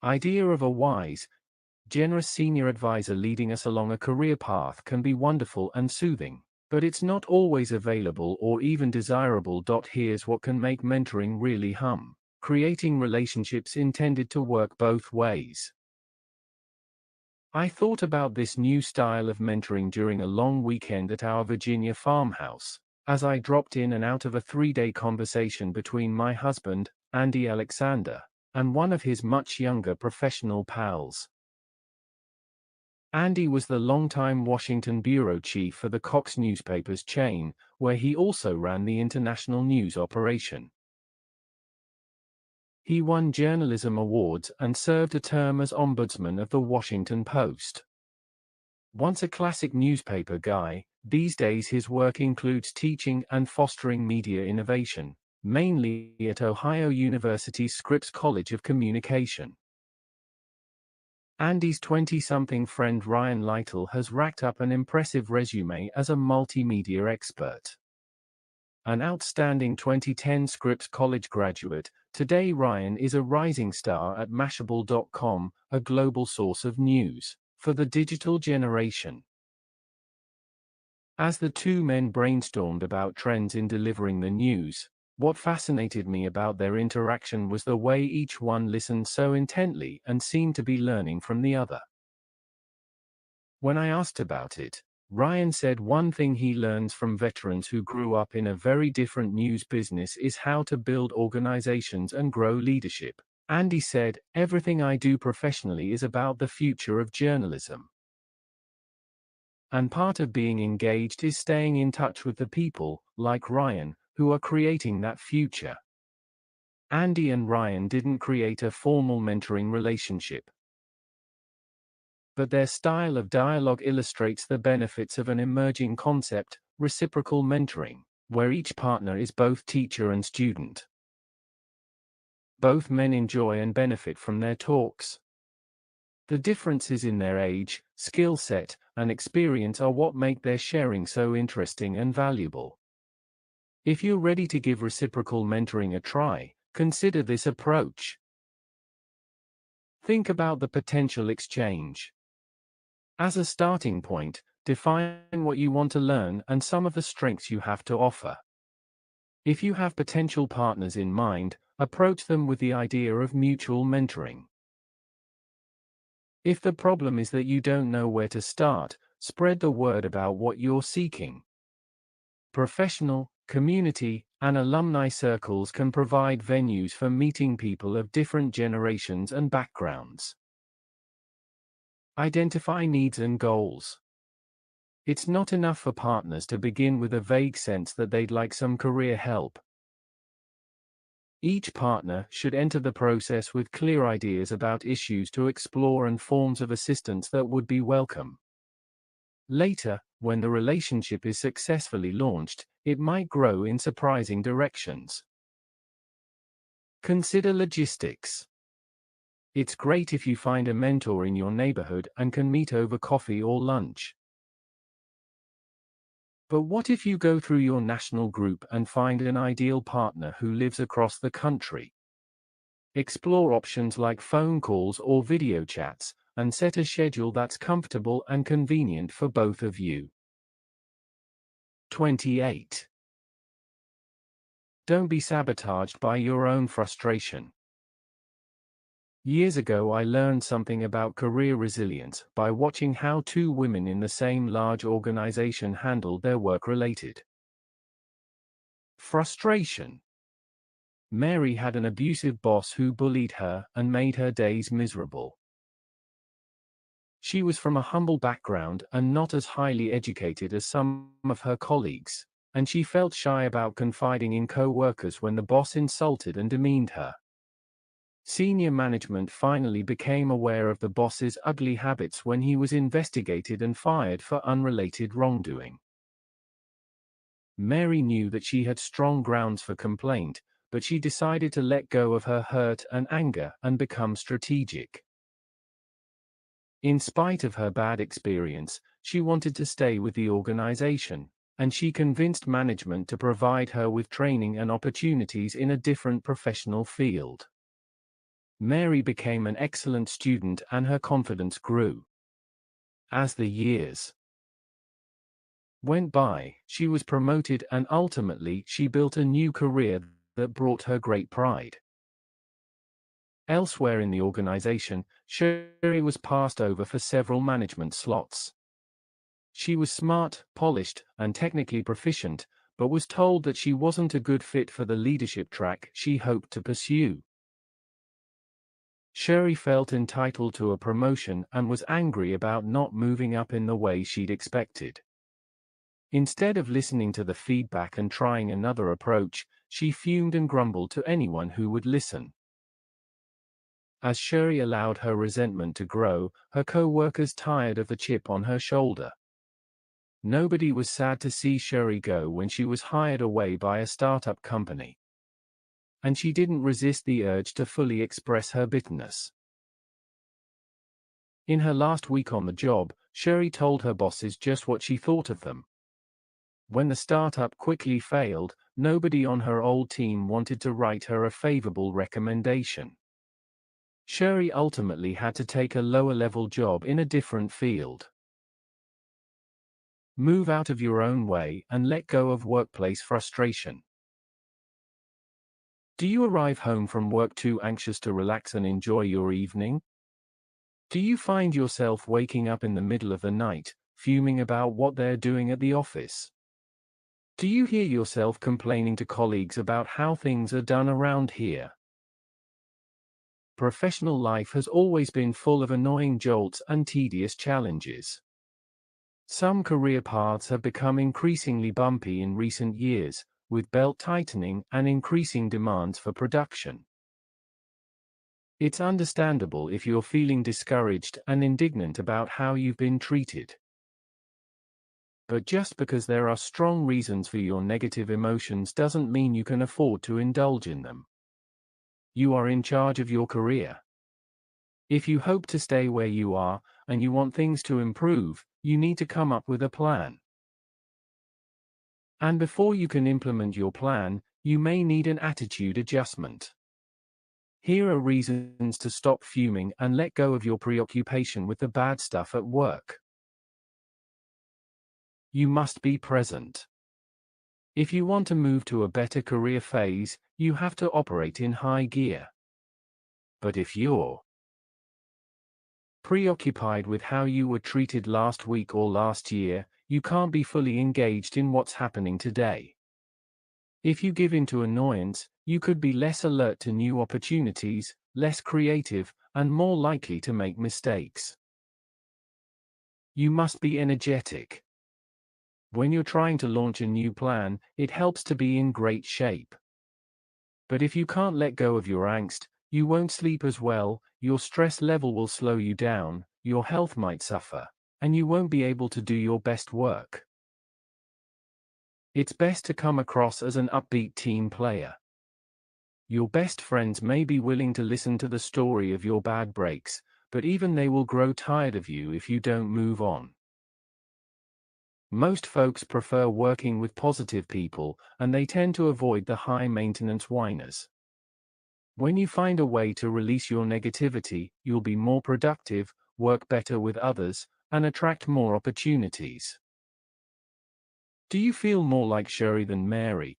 idea of a wise, generous senior advisor leading us along a career path can be wonderful and soothing, but it's not always available or even desirable. Here's what can make mentoring really hum: creating relationships intended to work both ways. I thought about this new style of mentoring during a long weekend at our Virginia farmhouse, as I dropped in and out of a 3-day conversation between my husband, Andy Alexander, and one of his much younger professional pals. Andy was the longtime Washington bureau chief for the Cox newspapers chain, where he also ran the international news operation. He won journalism awards and served a term as ombudsman of the Washington Post. Once a classic newspaper guy, these days his work includes teaching and fostering media innovation, mainly at Ohio University's Scripps College of Communication. Andy's 20-something friend Ryan Lytle has racked up an impressive resume as a multimedia expert. An outstanding 2010 Scripps College graduate, today Ryan is a rising star at Mashable.com, a global source of news for the digital generation. As the two men brainstormed about trends in delivering the news, what fascinated me about their interaction was the way each one listened so intently and seemed to be learning from the other. When I asked about it, Ryan said one thing he learns from veterans who grew up in a very different news business is how to build organizations and grow leadership. Andy said, "Everything I do professionally is about the future of journalism. And part of being engaged is staying in touch with the people, like Ryan, who are creating that future." Andy and Ryan didn't create a formal mentoring relationship, but their style of dialogue illustrates the benefits of an emerging concept, reciprocal mentoring, where each partner is both teacher and student. Both men enjoy and benefit from their talks. The differences in their age, skill set, and experience are what make their sharing so interesting and valuable. If you're ready to give reciprocal mentoring a try, consider this approach. Think about the potential exchange. As a starting point, define what you want to learn and some of the strengths you have to offer. If you have potential partners in mind, approach them with the idea of mutual mentoring. If the problem is that you don't know where to start, spread the word about what you're seeking. Professional, community, and alumni circles can provide venues for meeting people of different generations and backgrounds. Identify needs and goals. It's not enough for partners to begin with a vague sense that they'd like some career help. Each partner should enter the process with clear ideas about issues to explore and forms of assistance that would be welcome. Later, when the relationship is successfully launched, it might grow in surprising directions. Consider logistics. It's great if you find a mentor in your neighborhood and can meet over coffee or lunch. But what if you go through your national group and find an ideal partner who lives across the country? Explore options like phone calls or video chats, and set a schedule that's comfortable and convenient for both of you. 28. Don't be sabotaged by your own frustration. Years ago, I learned something about career resilience by watching how two women in the same large organization handled their work-related frustration. Mary had an abusive boss who bullied her and made her days miserable. She was from a humble background and not as highly educated as some of her colleagues, and she felt shy about confiding in co-workers when the boss insulted and demeaned her. Senior management finally became aware of the boss's ugly habits when he was investigated and fired for unrelated wrongdoing. Mary knew that she had strong grounds for complaint, but she decided to let go of her hurt and anger and become strategic. In spite of her bad experience, she wanted to stay with the organization, and she convinced management to provide her with training and opportunities in a different professional field. Mary became an excellent student and her confidence grew. As the years went by, she was promoted and ultimately she built a new career that brought her great pride. Elsewhere in the organization, Sherry was passed over for several management slots. She was smart, polished, and technically proficient, but was told that she wasn't a good fit for the leadership track she hoped to pursue. Sherry felt entitled to a promotion and was angry about not moving up in the way she'd expected. Instead of listening to the feedback and trying another approach, she fumed and grumbled to anyone who would listen. As Sherry allowed her resentment to grow, her co-workers tired of the chip on her shoulder. Nobody was sad to see Sherry go when she was hired away by a startup company. And she didn't resist the urge to fully express her bitterness. In her last week on the job, Sherry told her bosses just what she thought of them. When the startup quickly failed, nobody on her old team wanted to write her a favorable recommendation. Sherry ultimately had to take a lower-level job in a different field. Move out of your own way and let go of workplace frustration. Do you arrive home from work too anxious to relax and enjoy your evening? Do you find yourself waking up in the middle of the night, fuming about what they're doing at the office? Do you hear yourself complaining to colleagues about how things are done around here? Professional life has always been full of annoying jolts and tedious challenges. Some career paths have become increasingly bumpy in recent years, with belt tightening and increasing demands for production. It's understandable if you're feeling discouraged and indignant about how you've been treated. But just because there are strong reasons for your negative emotions doesn't mean you can afford to indulge in them. You are in charge of your career. If you hope to stay where you are, and you want things to improve, you need to come up with a plan. And before you can implement your plan, you may need an attitude adjustment. Here are reasons to stop fuming and let go of your preoccupation with the bad stuff at work. You must be present. If you want to move to a better career phase, you have to operate in high gear. But if you're preoccupied with how you were treated last week or last year, you can't be fully engaged in what's happening today. If you give in to annoyance, you could be less alert to new opportunities, less creative, and more likely to make mistakes. You must be energetic. When you're trying to launch a new plan, it helps to be in great shape. But if you can't let go of your angst, you won't sleep as well, your stress level will slow you down, your health might suffer, and you won't be able to do your best work. It's best to come across as an upbeat team player. Your best friends may be willing to listen to the story of your bad breaks, but even they will grow tired of you if you don't move on. Most folks prefer working with positive people, and they tend to avoid the high-maintenance whiners. When you find a way to release your negativity, you'll be more productive, work better with others, and attract more opportunities. Do you feel more like Sherry than Mary?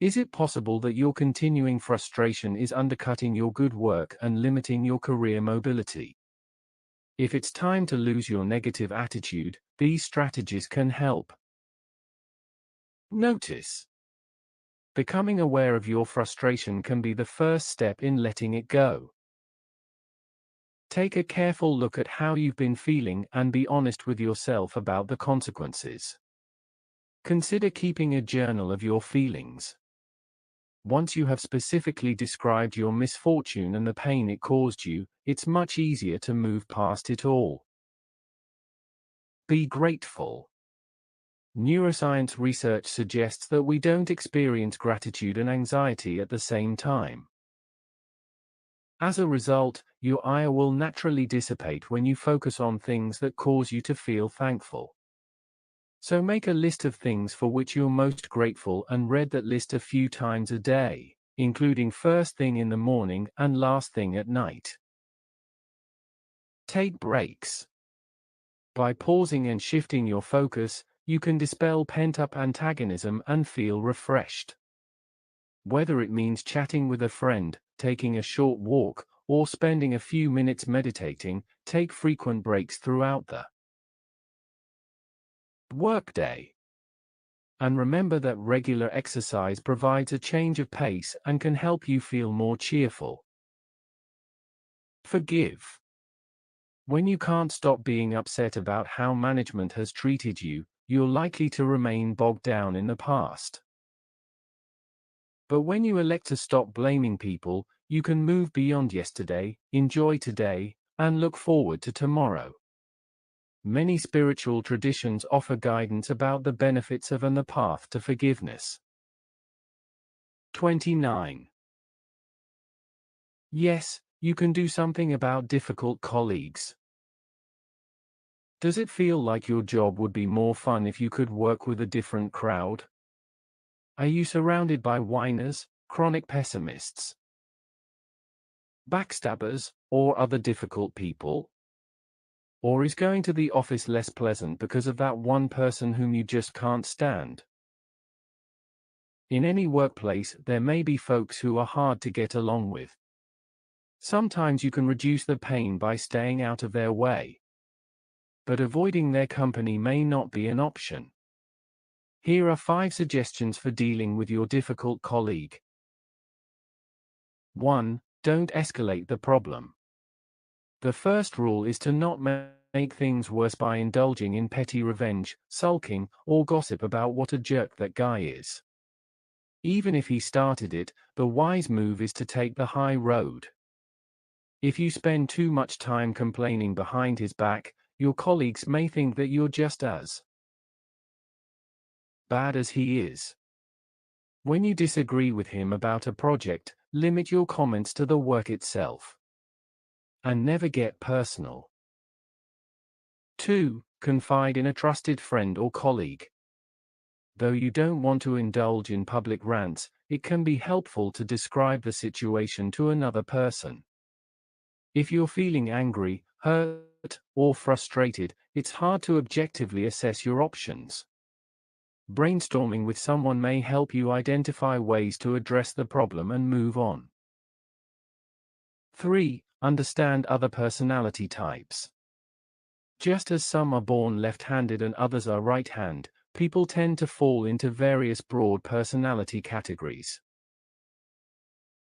Is it possible that your continuing frustration is undercutting your good work and limiting your career mobility? If it's time to lose your negative attitude, these strategies can help. Notice. Becoming aware of your frustration can be the first step in letting it go. Take a careful look at how you've been feeling and be honest with yourself about the consequences. Consider keeping a journal of your feelings. Once you have specifically described your misfortune and the pain it caused you, it's much easier to move past it all. Be grateful. Neuroscience research suggests that we don't experience gratitude and anxiety at the same time. As a result, your ire will naturally dissipate when you focus on things that cause you to feel thankful. So make a list of things for which you're most grateful and read that list a few times a day, including first thing in the morning and last thing at night. Take breaks. By pausing and shifting your focus, you can dispel pent-up antagonism and feel refreshed. Whether it means chatting with a friend, taking a short walk, or spending a few minutes meditating, take frequent breaks throughout the workday. And remember that regular exercise provides a change of pace and can help you feel more cheerful. Forgive. When you can't stop being upset about how management has treated you, you're likely to remain bogged down in the past. But when you elect to stop blaming people, you can move beyond yesterday, enjoy today, and look forward to tomorrow. Many spiritual traditions offer guidance about the benefits of and the path to forgiveness. 29. Yes, you can do something about difficult colleagues. Does it feel like your job would be more fun if you could work with a different crowd? Are you surrounded by whiners, chronic pessimists, backstabbers, or other difficult people? Or is going to the office less pleasant because of that one person whom you just can't stand? In any workplace, there may be folks who are hard to get along with. Sometimes you can reduce the pain by staying out of their way. But avoiding their company may not be an option. Here are 5 suggestions for dealing with your difficult colleague. 1. don't escalate the problem. The first rule is to not make things worse by indulging in petty revenge, sulking, or gossip about what a jerk that guy is. Even if he started it, the wise move is to take the high road. If you spend too much time complaining behind his back, your colleagues may think that you're just as bad as he is. When you disagree with him about a project, limit your comments to the work itself. And never get personal. 2. Confide in a trusted friend or colleague. Though you don't want to indulge in public rants, it can be helpful to describe the situation to another person. If you're feeling angry, hurt, or frustrated, it's hard to objectively assess your options. Brainstorming with someone may help you identify ways to address the problem and move on. 3. Understand other personality types. Just as some are born left-handed and others are right-handed, people tend to fall into various broad personality categories.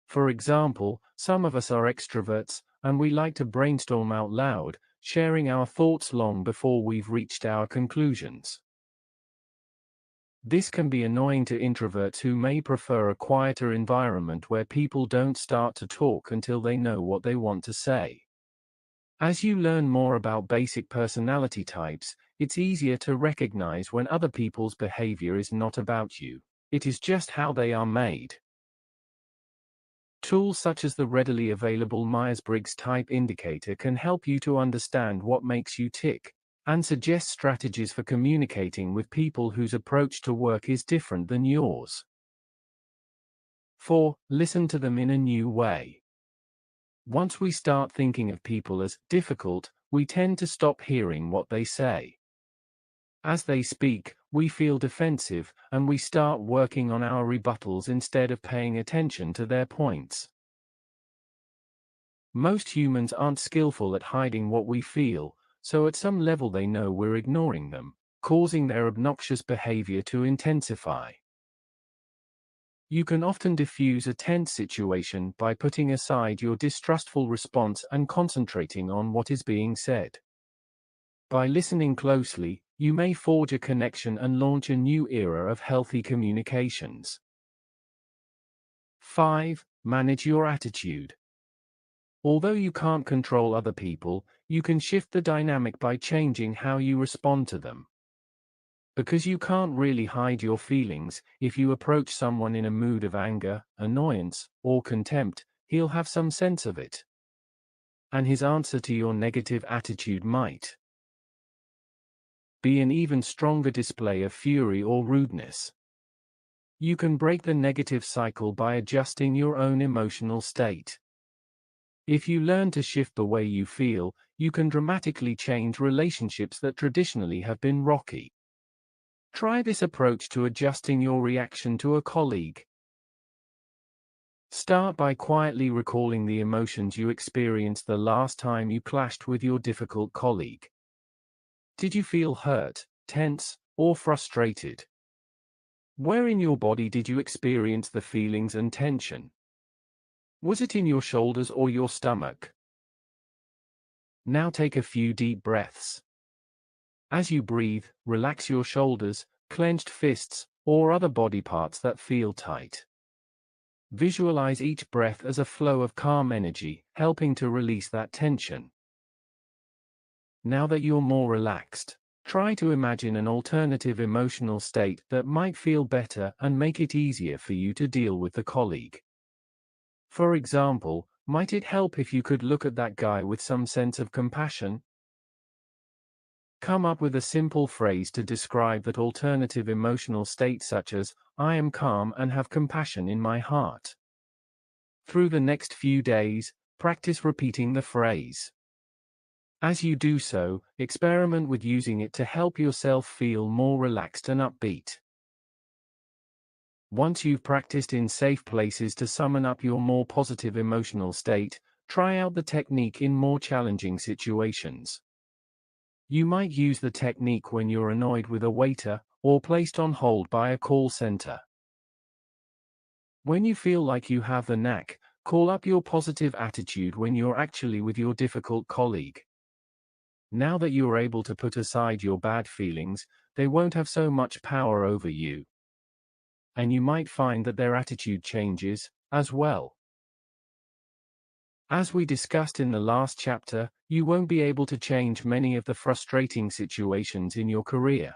For example, some of us are extroverts, and we like to brainstorm out loud, sharing our thoughts long before we've reached our conclusions. This can be annoying to introverts who may prefer a quieter environment where people don't start to talk until they know what they want to say. As you learn more about basic personality types, it's easier to recognize when other people's behavior is not about you. It is just how they are made. Tools such as the readily available Myers-Briggs Type Indicator can help you to understand what makes you tick, and suggest strategies for communicating with people whose approach to work is different than yours. 4. Listen to them in a new way. Once we start thinking of people as difficult, we tend to stop hearing what they say. As they speak, we feel defensive, and we start working on our rebuttals instead of paying attention to their points. Most humans aren't skillful at hiding what we feel, so at some level they know we're ignoring them, causing their obnoxious behavior to intensify. You can often diffuse a tense situation by putting aside your distrustful response and concentrating on what is being said. By listening closely, you may forge a connection and launch a new era of healthy communications. 5. Manage your attitude. Although you can't control other people, you can shift the dynamic by changing how you respond to them. Because you can't really hide your feelings, if you approach someone in a mood of anger, annoyance, or contempt, he'll have some sense of it. And his answer to your negative attitude might be an even stronger display of fury or rudeness. You can break the negative cycle by adjusting your own emotional state. If you learn to shift the way you feel, you can dramatically change relationships that traditionally have been rocky. Try this approach to adjusting your reaction to a colleague. Start by quietly recalling the emotions you experienced the last time you clashed with your difficult colleague. Did you feel hurt, tense, or frustrated? Where in your body did you experience the feelings and tension? Was it in your shoulders or your stomach? Now take a few deep breaths. As you breathe, relax your shoulders, clenched fists, or other body parts that feel tight. Visualize each breath as a flow of calm energy, helping to release that tension. Now that you're more relaxed, try to imagine an alternative emotional state that might feel better and make it easier for you to deal with the colleague. For example, might it help if you could look at that guy with some sense of compassion? Come up with a simple phrase to describe that alternative emotional state, such as, "I am calm and have compassion in my heart." Through the next few days, practice repeating the phrase. As you do so, experiment with using it to help yourself feel more relaxed and upbeat. Once you've practiced in safe places to summon up your more positive emotional state, try out the technique in more challenging situations. You might use the technique when you're annoyed with a waiter, or placed on hold by a call center. When you feel like you have the knack, Call up your positive attitude when you're actually with your difficult colleague. Now that you're able to put aside your bad feelings, they won't have so much power over you. And you might find that their attitude changes, as well. As we discussed in the last chapter, you won't be able to change many of the frustrating situations in your career.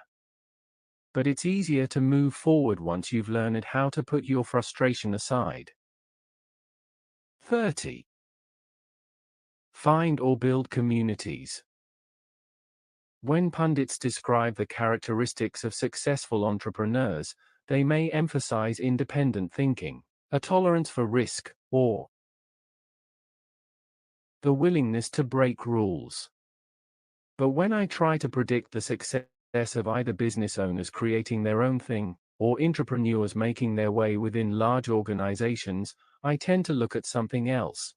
But it's easier to move forward once you've learned how to put your frustration aside. 30. Find or build communities. When pundits describe the characteristics of successful entrepreneurs, they may emphasize independent thinking, a tolerance for risk, or the willingness to break rules. But when I try to predict the success of either business owners creating their own thing, or entrepreneurs making their way within large organizations, I tend to look at something else.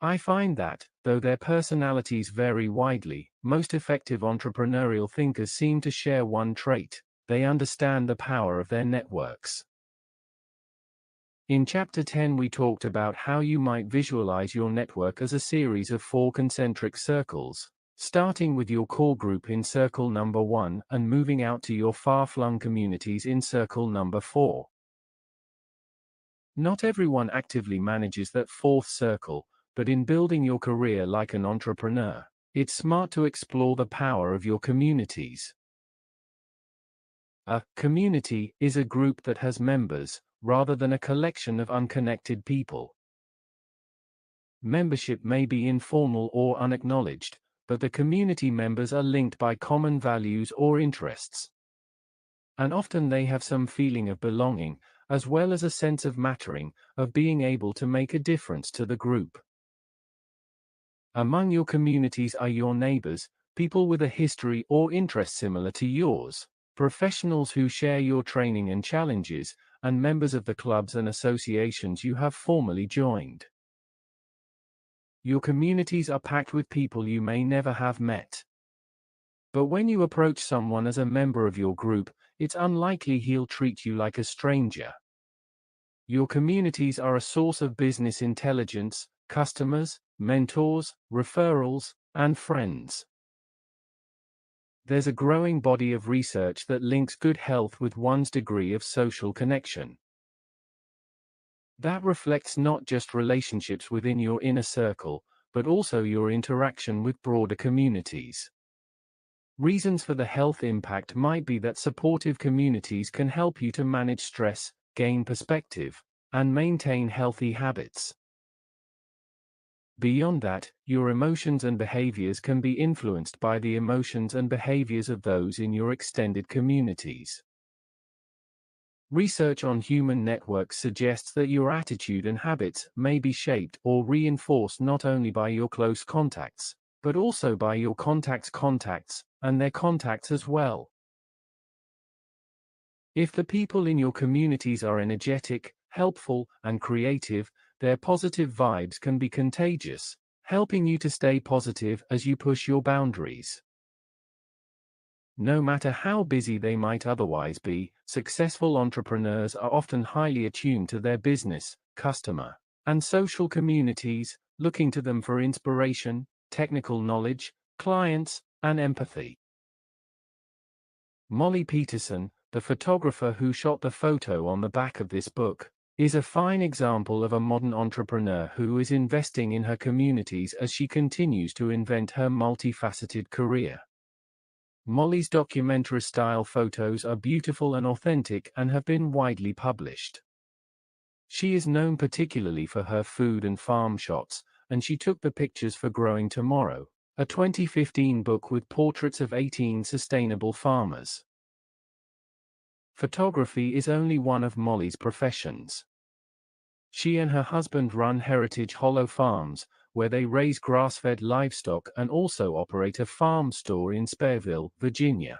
I find that, though their personalities vary widely, most effective entrepreneurial thinkers seem to share one trait: they understand the power of their networks. In Chapter 10 we talked about how you might visualize your network as a series of 4 concentric circles, starting with your core group in circle number 1 and moving out to your far-flung communities in circle number 4. Not everyone actively manages that 4th circle, but in building your career like an entrepreneur, it's smart to explore the power of your communities. A community is a group that has members, rather than a collection of unconnected people. Membership may be informal or unacknowledged, but the community members are linked by common values or interests. And often they have some feeling of belonging, as well as a sense of mattering, of being able to make a difference to the group. Among your communities are your neighbors, people with a history or interest similar to yours, professionals who share your training and challenges, and members of the clubs and associations you have formally joined. Your communities are packed with people you may never have met. But when you approach someone as a member of your group, it's unlikely he'll treat you like a stranger. Your communities are a source of business intelligence, customers, mentors, referrals, and friends. There's a growing body of research that links good health with one's degree of social connection. That reflects not just relationships within your inner circle, but also your interaction with broader communities. Reasons for the health impact might be that supportive communities can help you to manage stress, gain perspective, and maintain healthy habits. Beyond that, your emotions and behaviors can be influenced by the emotions and behaviors of those in your extended communities. Research on human networks suggests that your attitude and habits may be shaped or reinforced not only by your close contacts, but also by your contacts' contacts, and their contacts as well. If the people in your communities are energetic, helpful, and creative, their positive vibes can be contagious, helping you to stay positive as you push your boundaries. No matter how busy they might otherwise be, successful entrepreneurs are often highly attuned to their business, customer, and social communities, looking to them for inspiration, technical knowledge, clients, and empathy. Molly Peterson, the photographer who shot the photo on the back of this book, is a fine example of a modern entrepreneur who is investing in her communities as she continues to invent her multifaceted career. Molly's documentary-style photos are beautiful and authentic and have been widely published. She is known particularly for her food and farm shots, and she took the pictures for Growing Tomorrow, a 2015 book with portraits of 18 sustainable farmers. Photography is only one of Molly's professions. She and her husband run Heritage Hollow Farms, where they raise grass-fed livestock and also operate a farm store in Spareville, Virginia.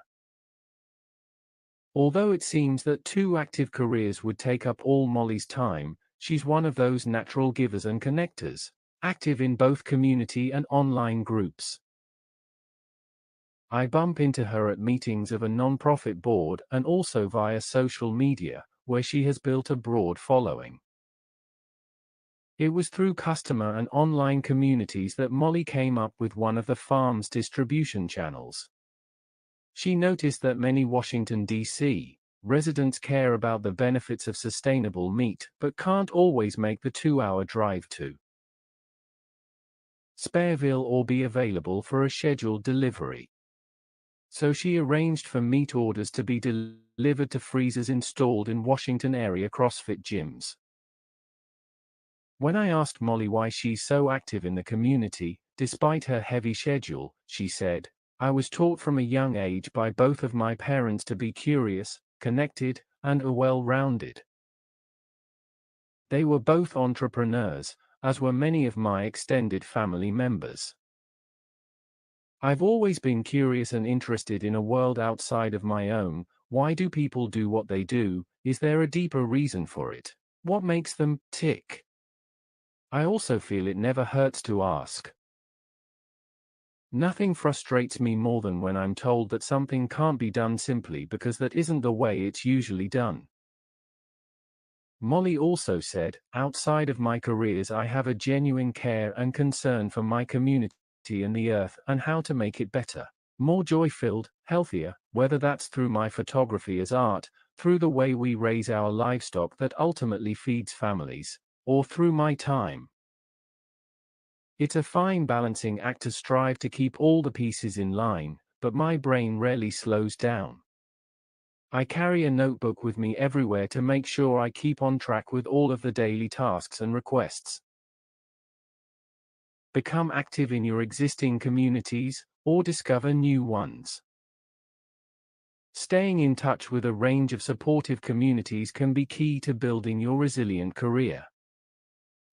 Although it seems that 2 active careers would take up all Molly's time, she's one of those natural givers and connectors, active in both community and online groups. I bump into her at meetings of a non-profit board and also via social media, where she has built a broad following. It was through customer and online communities that Molly came up with one of the farm's distribution channels. She noticed that many Washington, D.C. residents care about the benefits of sustainable meat but can't always make the 2-hour drive to Spareville or be available for a scheduled delivery. So she arranged for meat orders to be delivered to freezers installed in Washington area CrossFit gyms. When I asked Molly why she's so active in the community, despite her heavy schedule, she said, "I was taught from a young age by both of my parents to be curious, connected, and well-rounded. They were both entrepreneurs, as were many of my extended family members. I've always been curious and interested in a world outside of my own. Why do people do what they do? Is there a deeper reason for it? What makes them tick? I also feel it never hurts to ask. Nothing frustrates me more than when I'm told that something can't be done simply because that isn't the way it's usually done." Molly also said, "Outside of my careers, I have a genuine care and concern for my community and the earth and how to make it better, more joy-filled, healthier, whether that's through my photography as art, through the way we raise our livestock that ultimately feeds families, or through my time. It's a fine balancing act to strive to keep all the pieces in line, but my brain rarely slows down. I carry a notebook with me everywhere to make sure I keep on track with all of the daily tasks and requests." Become active in your existing communities, or discover new ones. Staying in touch with a range of supportive communities can be key to building your resilient career.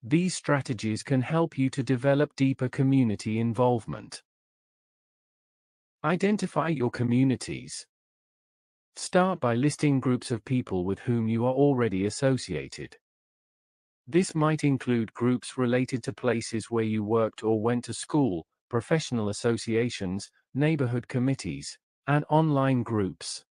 These strategies can help you to develop deeper community involvement. Identify your communities. Start by listing groups of people with whom you are already associated. This might include groups related to places where you worked or went to school, professional associations, neighborhood committees, and online groups.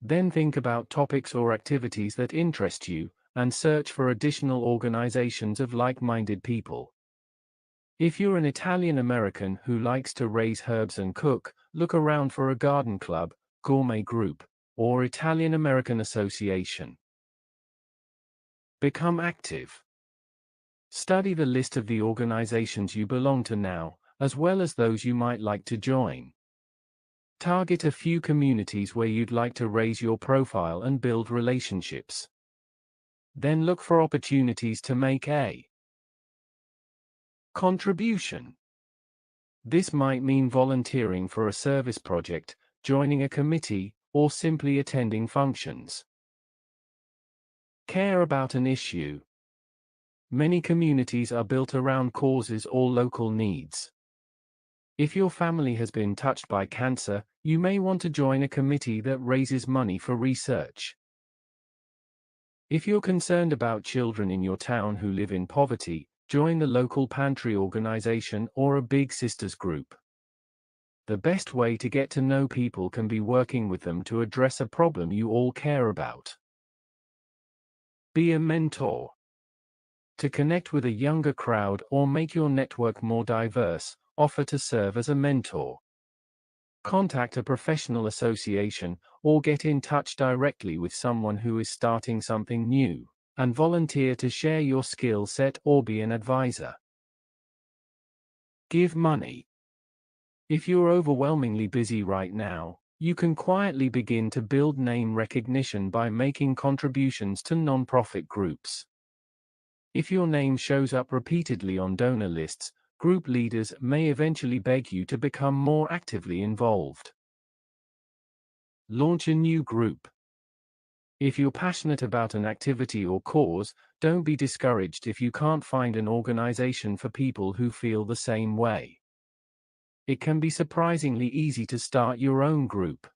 Then think about topics or activities that interest you, and search for additional organizations of like-minded people. If you're an Italian American who likes to raise herbs and cook, look around for a garden club, gourmet group, or Italian American association. Become active. Study the list of the organizations you belong to now, as well as those you might like to join. Target a few communities where you'd like to raise your profile and build relationships. Then look for opportunities to make a contribution. This might mean volunteering for a service project, joining a committee, or simply attending functions. Care about an issue. Many communities are built around causes or local needs. If your family has been touched by cancer, you may want to join a committee that raises money for research. If you're concerned about children in your town who live in poverty, join the local pantry organization or a Big Sisters group. The best way to get to know people can be working with them to address a problem you all care about. Be a mentor. To connect with a younger crowd or make your network more diverse, offer to serve as a mentor. Contact a professional association, or get in touch directly with someone who is starting something new, and volunteer to share your skill set or be an advisor. Give money. If you're overwhelmingly busy right now, you can quietly begin to build name recognition by making contributions to nonprofit groups. If your name shows up repeatedly on donor lists, group leaders may eventually beg you to become more actively involved. Launch a new group. If you're passionate about an activity or cause, don't be discouraged if you can't find an organization for people who feel the same way. It can be surprisingly easy to start your own group.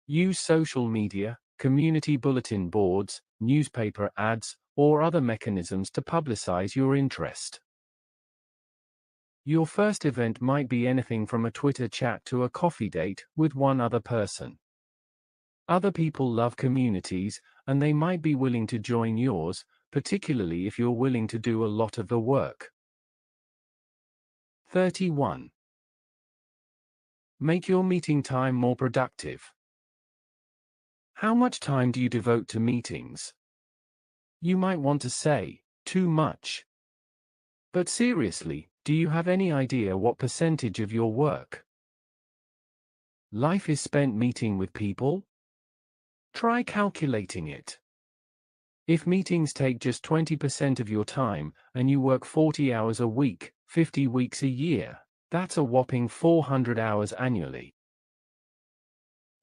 Use social media, community bulletin boards, newspaper ads, or other mechanisms to publicize your interest. Your first event might be anything from a Twitter chat to a coffee date with one other person. Other people love communities, and they might be willing to join yours, particularly if you're willing to do a lot of the work. 31. Make your meeting time more productive. How much time do you devote to meetings? You might want to say, too much. But seriously, do you have any idea what percentage of your work life is spent meeting with people? Try calculating it. If meetings take just 20% of your time, and you work 40 hours a week, 50 weeks a year, that's a whopping 400 hours annually.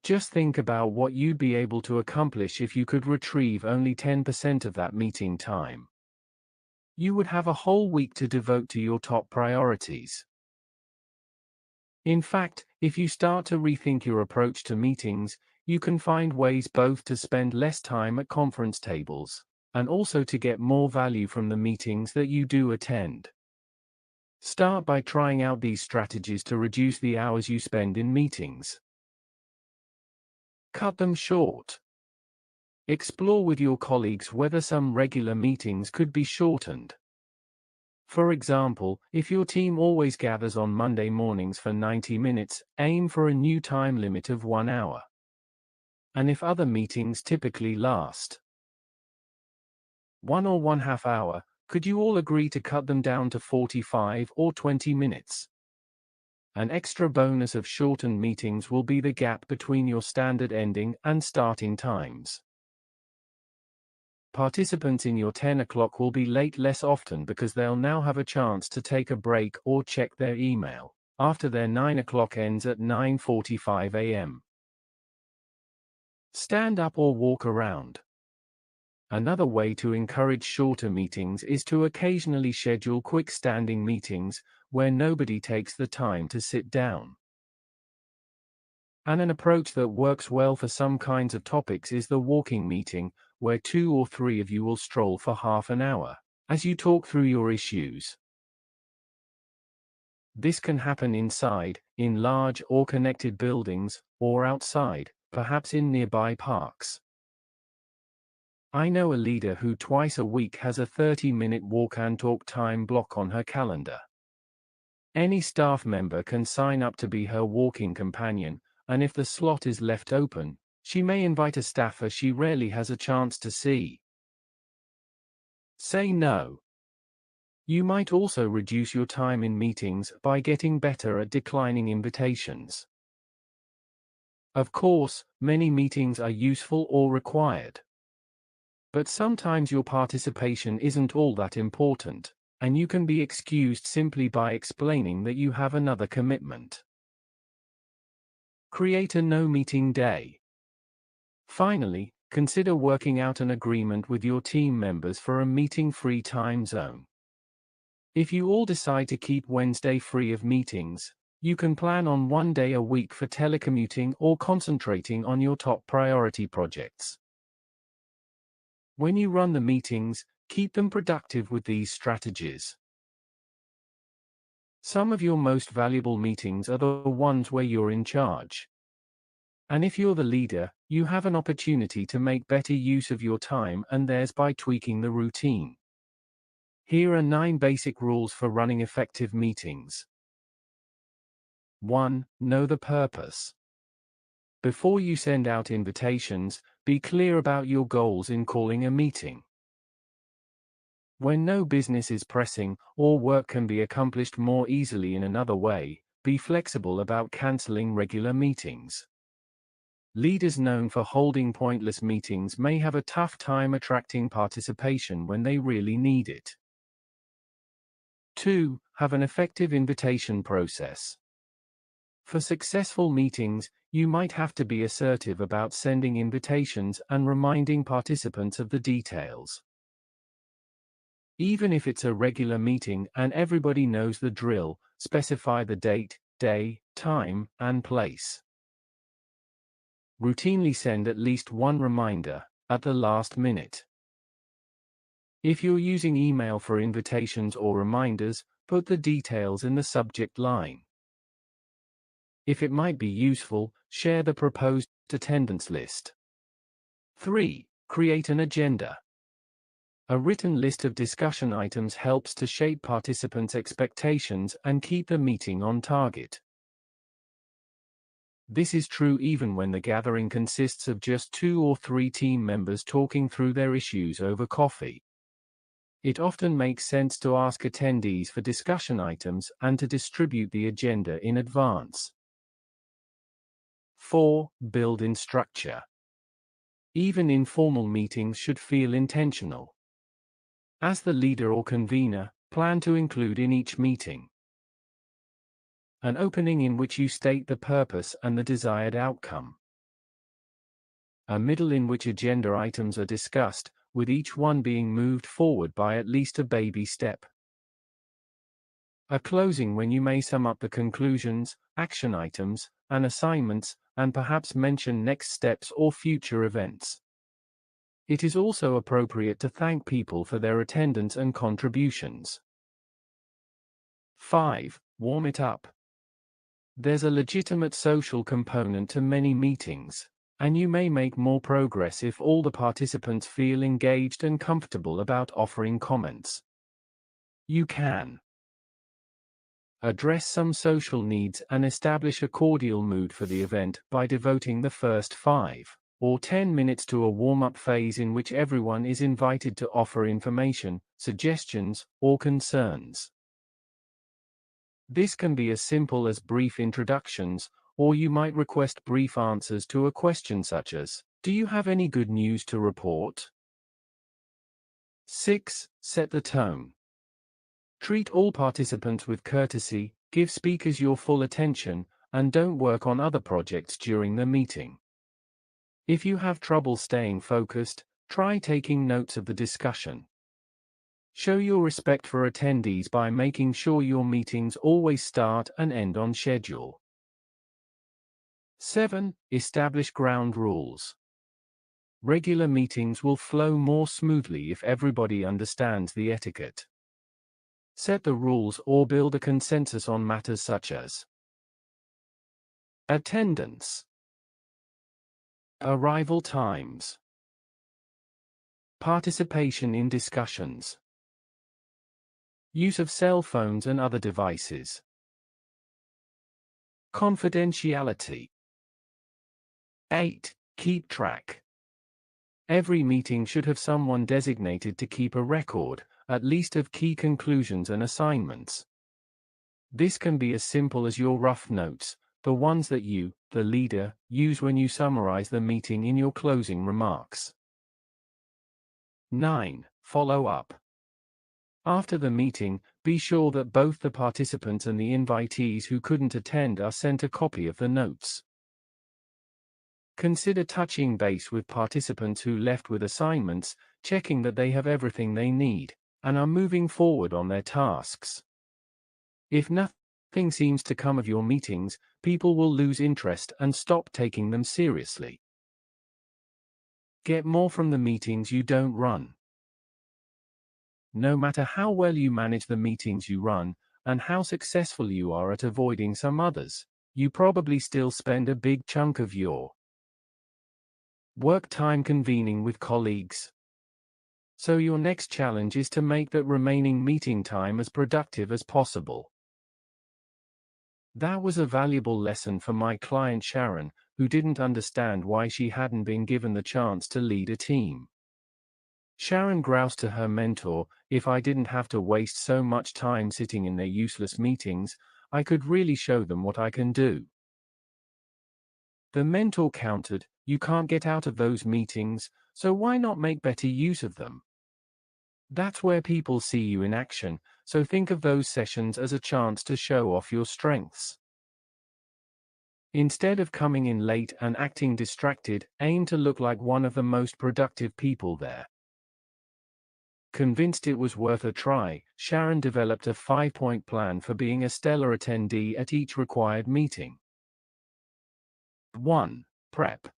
Just think about what you'd be able to accomplish if you could retrieve only 10% of that meeting time. You would have a whole week to devote to your top priorities. In fact, if you start to rethink your approach to meetings, you can find ways both to spend less time at conference tables, and also to get more value from the meetings that you do attend. Start by trying out these strategies to reduce the hours you spend in meetings. Cut them short. Explore with your colleagues whether some regular meetings could be shortened. For example, if your team always gathers on Monday mornings for 90 minutes, aim for a new time limit of 1 hour. And if other meetings typically last 1 or 1/2 hour, could you all agree to cut them down to 45 or 20 minutes? An extra bonus of shortened meetings will be the gap between your standard ending and starting times. Participants in your 10 o'clock will be late less often because they'll now have a chance to take a break or check their email after their 9 o'clock ends at 9:45 a.m. Stand up or walk around. Another way to encourage shorter meetings is to occasionally schedule quick standing meetings where nobody takes the time to sit down. And an approach that works well for some kinds of topics is the walking meeting, where 2 or 3 of you will stroll for half an hour as you talk through your issues. This can happen inside, in large or connected buildings, or outside, perhaps in nearby parks. I know a leader who twice a week has a 30-minute walk and talk time block on her calendar. Any staff member can sign up to be her walking companion, and if the slot is left open, she may invite a staffer she rarely has a chance to see. Say no. You might also reduce your time in meetings by getting better at declining invitations. Of course, many meetings are useful or required. But sometimes your participation isn't all that important, and you can be excused simply by explaining that you have another commitment. Create a no-meeting day. Finally, consider working out an agreement with your team members for a meeting-free time zone. If you all decide to keep Wednesday free of meetings, you can plan on 1 day a week for telecommuting or concentrating on your top priority projects. When you run the meetings, keep them productive with these strategies. Some of your most valuable meetings are the ones where you're in charge. And if you're the leader, you have an opportunity to make better use of your time and theirs by tweaking the routine. Here are 9 basic rules for running effective meetings. 1. Know the purpose. Before you send out invitations, be clear about your goals in calling a meeting. When no business is pressing, or work can be accomplished more easily in another way, be flexible about canceling regular meetings. Leaders known for holding pointless meetings may have a tough time attracting participation when they really need it. 2. Have an effective invitation process. For successful meetings, you might have to be assertive about sending invitations and reminding participants of the details. Even if it's a regular meeting and everybody knows the drill, specify the date, day, time, and place. Routinely send at least one reminder, at the last minute. If you're using email for invitations or reminders, put the details in the subject line. If it might be useful, share the proposed attendance list. 3. Create an agenda. A written list of discussion items helps to shape participants' expectations and keep the meeting on target. This is true even when the gathering consists of just 2 or 3 team members talking through their issues over coffee. It often makes sense to ask attendees for discussion items and to distribute the agenda in advance. 4. Build in structure. Even informal meetings should feel intentional. As the leader or convener, plan to include in each meeting an opening in which you state the purpose and the desired outcome, a middle in which agenda items are discussed, with each one being moved forward by at least a baby step, a closing when you may sum up the conclusions, action items, and assignments, and perhaps mention next steps or future events. It is also appropriate to thank people for their attendance and contributions. 5. Warm it up. There's a legitimate social component to many meetings, and you may make more progress if all the participants feel engaged and comfortable about offering comments. You can address some social needs and establish a cordial mood for the event by devoting the first 5 or 10 minutes to a warm-up phase in which everyone is invited to offer information, suggestions, or concerns. This can be as simple as brief introductions, or you might request brief answers to a question such as, "Do you have any good news to report?" 6. Set the tone. Treat all participants with courtesy, give speakers your full attention, and don't work on other projects during the meeting. If you have trouble staying focused, try taking notes of the discussion. Show your respect for attendees by making sure your meetings always start and end on schedule. 7. Establish ground rules. Regular meetings will flow more smoothly if everybody understands the etiquette. Set the rules or build a consensus on matters such as attendance, arrival times, participation in discussions, use of cell phones and other devices, confidentiality. 8. Keep track. Every meeting should have someone designated to keep a record, at least of key conclusions and assignments. This can be as simple as your rough notes, the ones that you, the leader, use when you summarize the meeting in your closing remarks. 9. Follow up. After the meeting, be sure that both the participants and the invitees who couldn't attend are sent a copy of the notes. Consider touching base with participants who left with assignments, checking that they have everything they need, and are moving forward on their tasks. If nothing seems to come of your meetings, people will lose interest and stop taking them seriously. Get more from the meetings you don't run. No matter how well you manage the meetings you run, and how successful you are at avoiding some others, you probably still spend a big chunk of your work time convening with colleagues. So your next challenge is to make that remaining meeting time as productive as possible. That was a valuable lesson for my client Sharon, who didn't understand why she hadn't been given the chance to lead a team. Sharon groused to her mentor, "If I didn't have to waste so much time sitting in their useless meetings, I could really show them what I can do." The mentor countered, "You can't get out of those meetings, so why not make better use of them? That's where people see you in action, so think of those sessions as a chance to show off your strengths. Instead of coming in late and acting distracted, aim to look like one of the most productive people there." Convinced it was worth a try, Sharon developed a 5-point plan for being a stellar attendee at each required meeting. 1. Prep.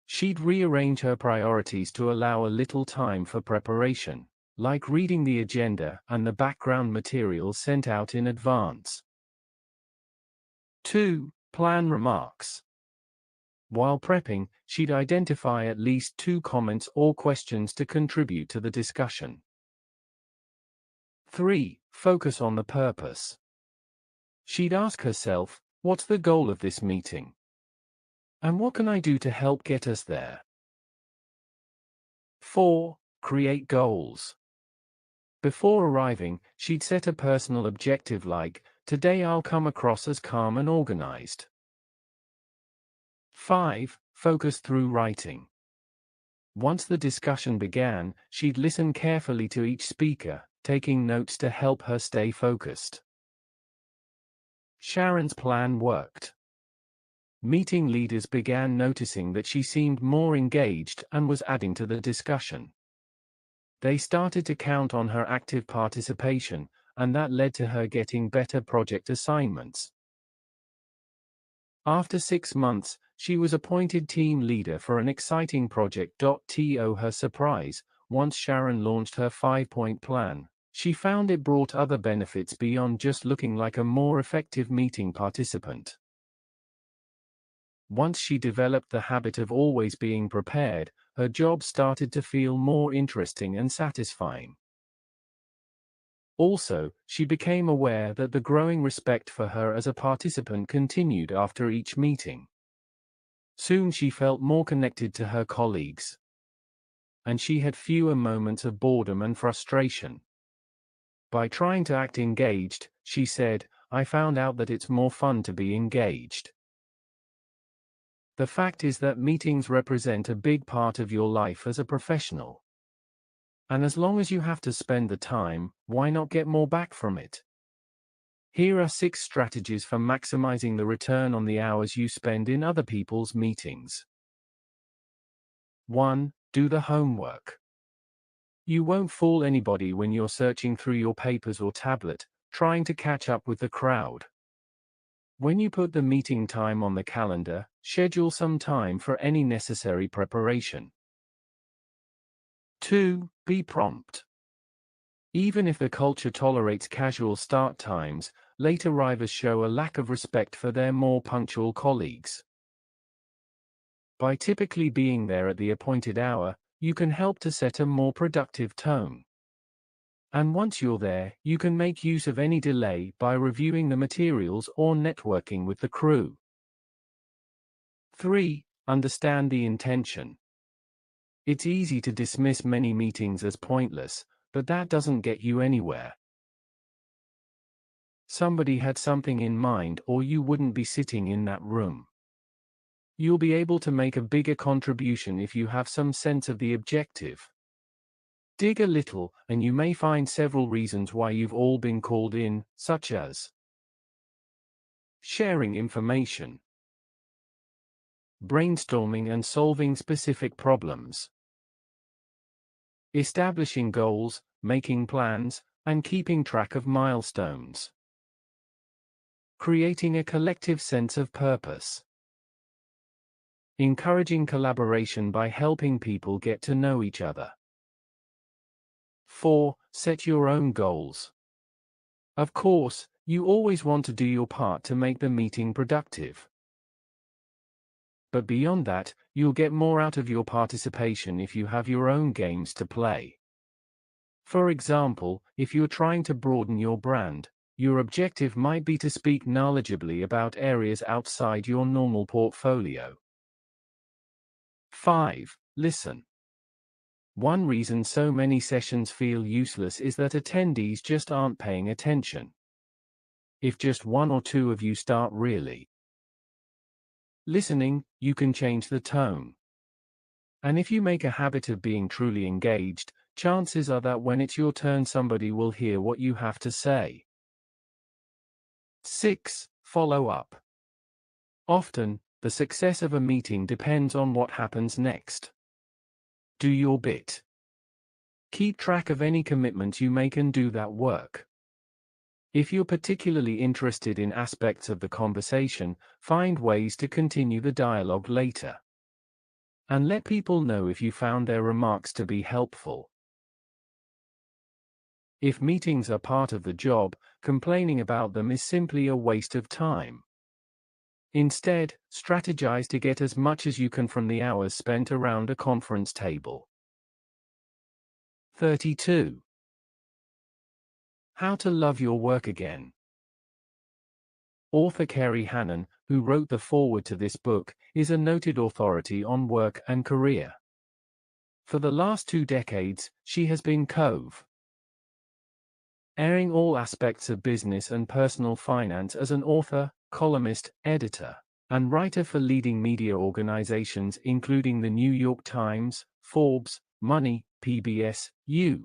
She'd rearrange her priorities to allow a little time for preparation, like reading the agenda and the background material sent out in advance. 2. Plan remarks. While prepping, she'd identify at least 2 comments or questions to contribute to the discussion. 3. Focus on the purpose. She'd ask herself, what's the goal of this meeting? And what can I do to help get us there? 4. Create goals. Before arriving, she'd set a personal objective like, today I'll come across as calm and organized. 5. Focus through writing. Once the discussion began, she'd listen carefully to each speaker, taking notes to help her stay focused. Sharon's plan worked. Meeting leaders began noticing that she seemed more engaged and was adding to the discussion. They started to count on her active participation, and that led to her getting better project assignments. After 6 months, she was appointed team leader for an exciting project. To her surprise, once Sharon launched her 5-point plan, she found it brought other benefits beyond just looking like a more effective meeting participant. Once she developed the habit of always being prepared, her job started to feel more interesting and satisfying. Also, she became aware that the growing respect for her as a participant continued after each meeting. Soon she felt more connected to her colleagues, and she had fewer moments of boredom and frustration. By trying to act engaged, she said, I found out that it's more fun to be engaged. The fact is that meetings represent a big part of your life as a professional. And as long as you have to spend the time, why not get more back from it? Here are 6 strategies for maximizing the return on the hours you spend in other people's meetings. 1. Do the homework. You won't fool anybody when you're searching through your papers or tablet, trying to catch up with the crowd. When you put the meeting time on the calendar, schedule some time for any necessary preparation. 2. Be prompt. Even if the culture tolerates casual start times, late arrivals show a lack of respect for their more punctual colleagues. By typically being there at the appointed hour, you can help to set a more productive tone. And once you're there, you can make use of any delay by reviewing the materials or networking with the crew. 3. Understand the intention. It's easy to dismiss many meetings as pointless, but that doesn't get you anywhere. Somebody had something in mind, or you wouldn't be sitting in that room. You'll be able to make a bigger contribution if you have some sense of the objective. Dig a little, and you may find several reasons why you've all been called in, such as sharing information, brainstorming and solving specific problems, establishing goals, making plans, and keeping track of milestones, creating a collective sense of purpose, encouraging collaboration by helping people get to know each other. 4. Set your own goals. Of course, you always want to do your part to make the meeting productive. But beyond that, you'll get more out of your participation if you have your own games to play. For example, if you're trying to broaden your brand, your objective might be to speak knowledgeably about areas outside your normal portfolio. 5. Listen. One reason so many sessions feel useless is that attendees just aren't paying attention. If just 1 or 2 of you start really listening, you can change the tone. And if you make a habit of being truly engaged, chances are that when it's your turn, somebody will hear what you have to say. 6. Follow up. Often, the success of a meeting depends on what happens next. Do your bit. Keep track of any commitment you make and do that work. If you're particularly interested in aspects of the conversation, find ways to continue the dialogue later. And let people know if you found their remarks to be helpful. If meetings are part of the job, complaining about them is simply a waste of time. Instead, strategize to get as much as you can from the hours spent around a conference table. 32. How to love your work again. Author Kerry Hannon, who wrote the foreword to this book, is a noted authority on work and career. For the last 2 decades, she has been airing all aspects of business and personal finance as an author, columnist, editor, and writer for leading media organizations including the New York Times, Forbes, Money, PBS, U.S.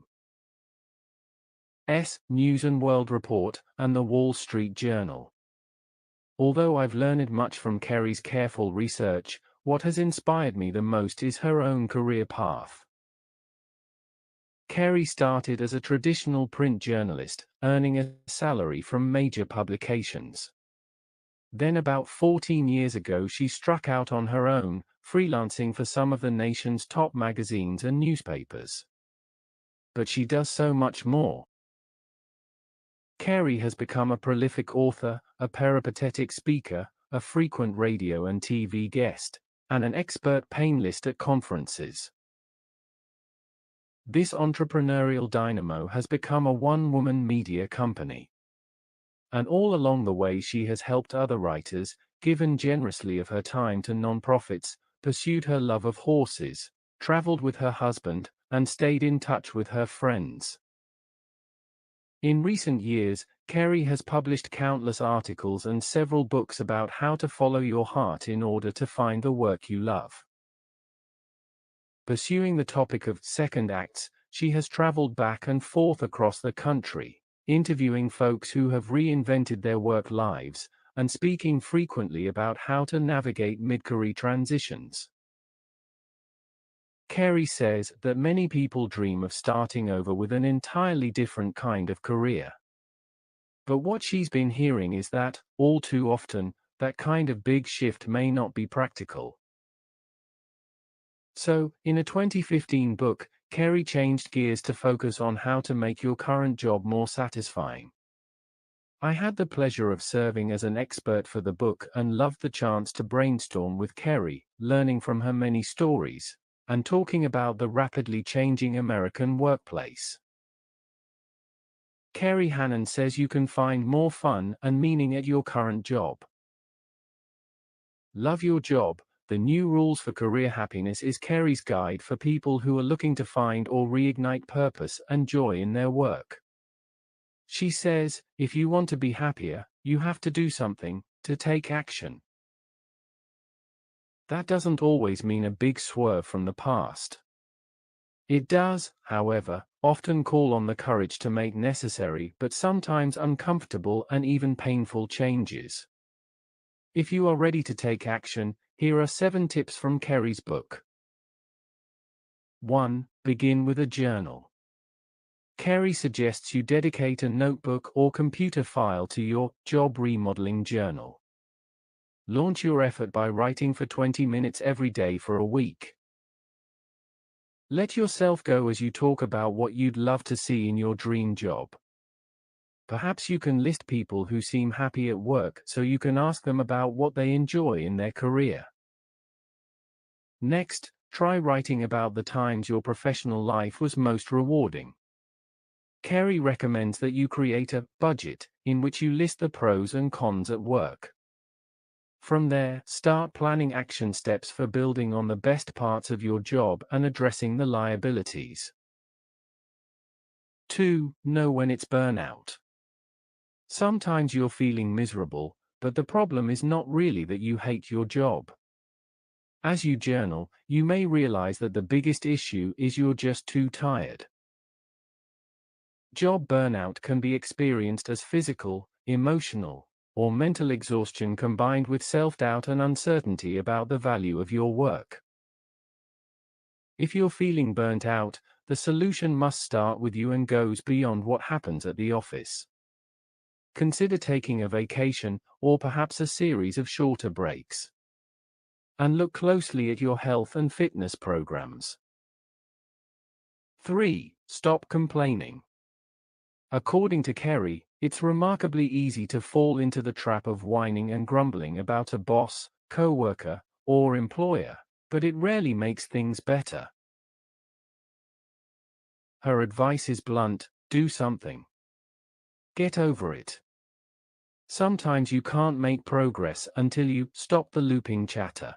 News and World Report, and the Wall Street Journal. Although I've learned much from Kerry's careful research, what has inspired me the most is her own career path. Kerry started as a traditional print journalist, earning a salary from major publications. Then about 14 years ago she struck out on her own, freelancing for some of the nation's top magazines and newspapers. But she does so much more. Kerry has become a prolific author, a peripatetic speaker, a frequent radio and TV guest, and an expert panelist at conferences. This entrepreneurial dynamo has become a one-woman media company. And all along the way she has helped other writers, given generously of her time to nonprofits, pursued her love of horses, traveled with her husband, and stayed in touch with her friends. In recent years, Kerry has published countless articles and several books about how to follow your heart in order to find the work you love. Pursuing the topic of second acts, she has traveled back and forth across the country, interviewing folks who have reinvented their work lives, and speaking frequently about how to navigate mid-career transitions. Kerry says that many people dream of starting over with an entirely different kind of career. But what she's been hearing is that, all too often, that kind of big shift may not be practical. So, in a 2015 book, Kerry changed gears to focus on how to make your current job more satisfying. I had the pleasure of serving as an expert for the book and loved the chance to brainstorm with Kerry, learning from her many stories, and talking about the rapidly changing American workplace. Kerry Hannon says you can find more fun and meaning at your current job. Love your job. The New Rules for Career Happiness is Kerry's guide for people who are looking to find or reignite purpose and joy in their work. She says, if you want to be happier, you have to do something, to take action. That doesn't always mean a big swerve from the past. It does, however, often call on the courage to make necessary but sometimes uncomfortable and even painful changes. If you are ready to take action, here are 7 tips from Kerry's book. 1. Begin with a journal. Kerry suggests you dedicate a notebook or computer file to your job remodeling journal. Launch your effort by writing for 20 minutes every day for a week. Let yourself go as you talk about what you'd love to see in your dream job. Perhaps you can list people who seem happy at work so you can ask them about what they enjoy in their career. Next, try writing about the times your professional life was most rewarding. Kerry recommends that you create a budget in which you list the pros and cons at work. From there, start planning action steps for building on the best parts of your job and addressing the liabilities. 2. Know when it's burnout. Sometimes you're feeling miserable, but the problem is not really that you hate your job. As you journal, you may realize that the biggest issue is you're just too tired. Job burnout can be experienced as physical, emotional, or mental exhaustion combined with self-doubt and uncertainty about the value of your work. If you're feeling burnt out, the solution must start with you and goes beyond what happens at the office. Consider taking a vacation, or perhaps a series of shorter breaks. And look closely at your health and fitness programs. 3. Stop complaining. According to Kerry, It's remarkably easy to fall into the trap of whining and grumbling about a boss, coworker, or employer, but it rarely makes things better. Her advice is blunt: do something. Get over it. Sometimes you can't make progress until you stop the looping chatter.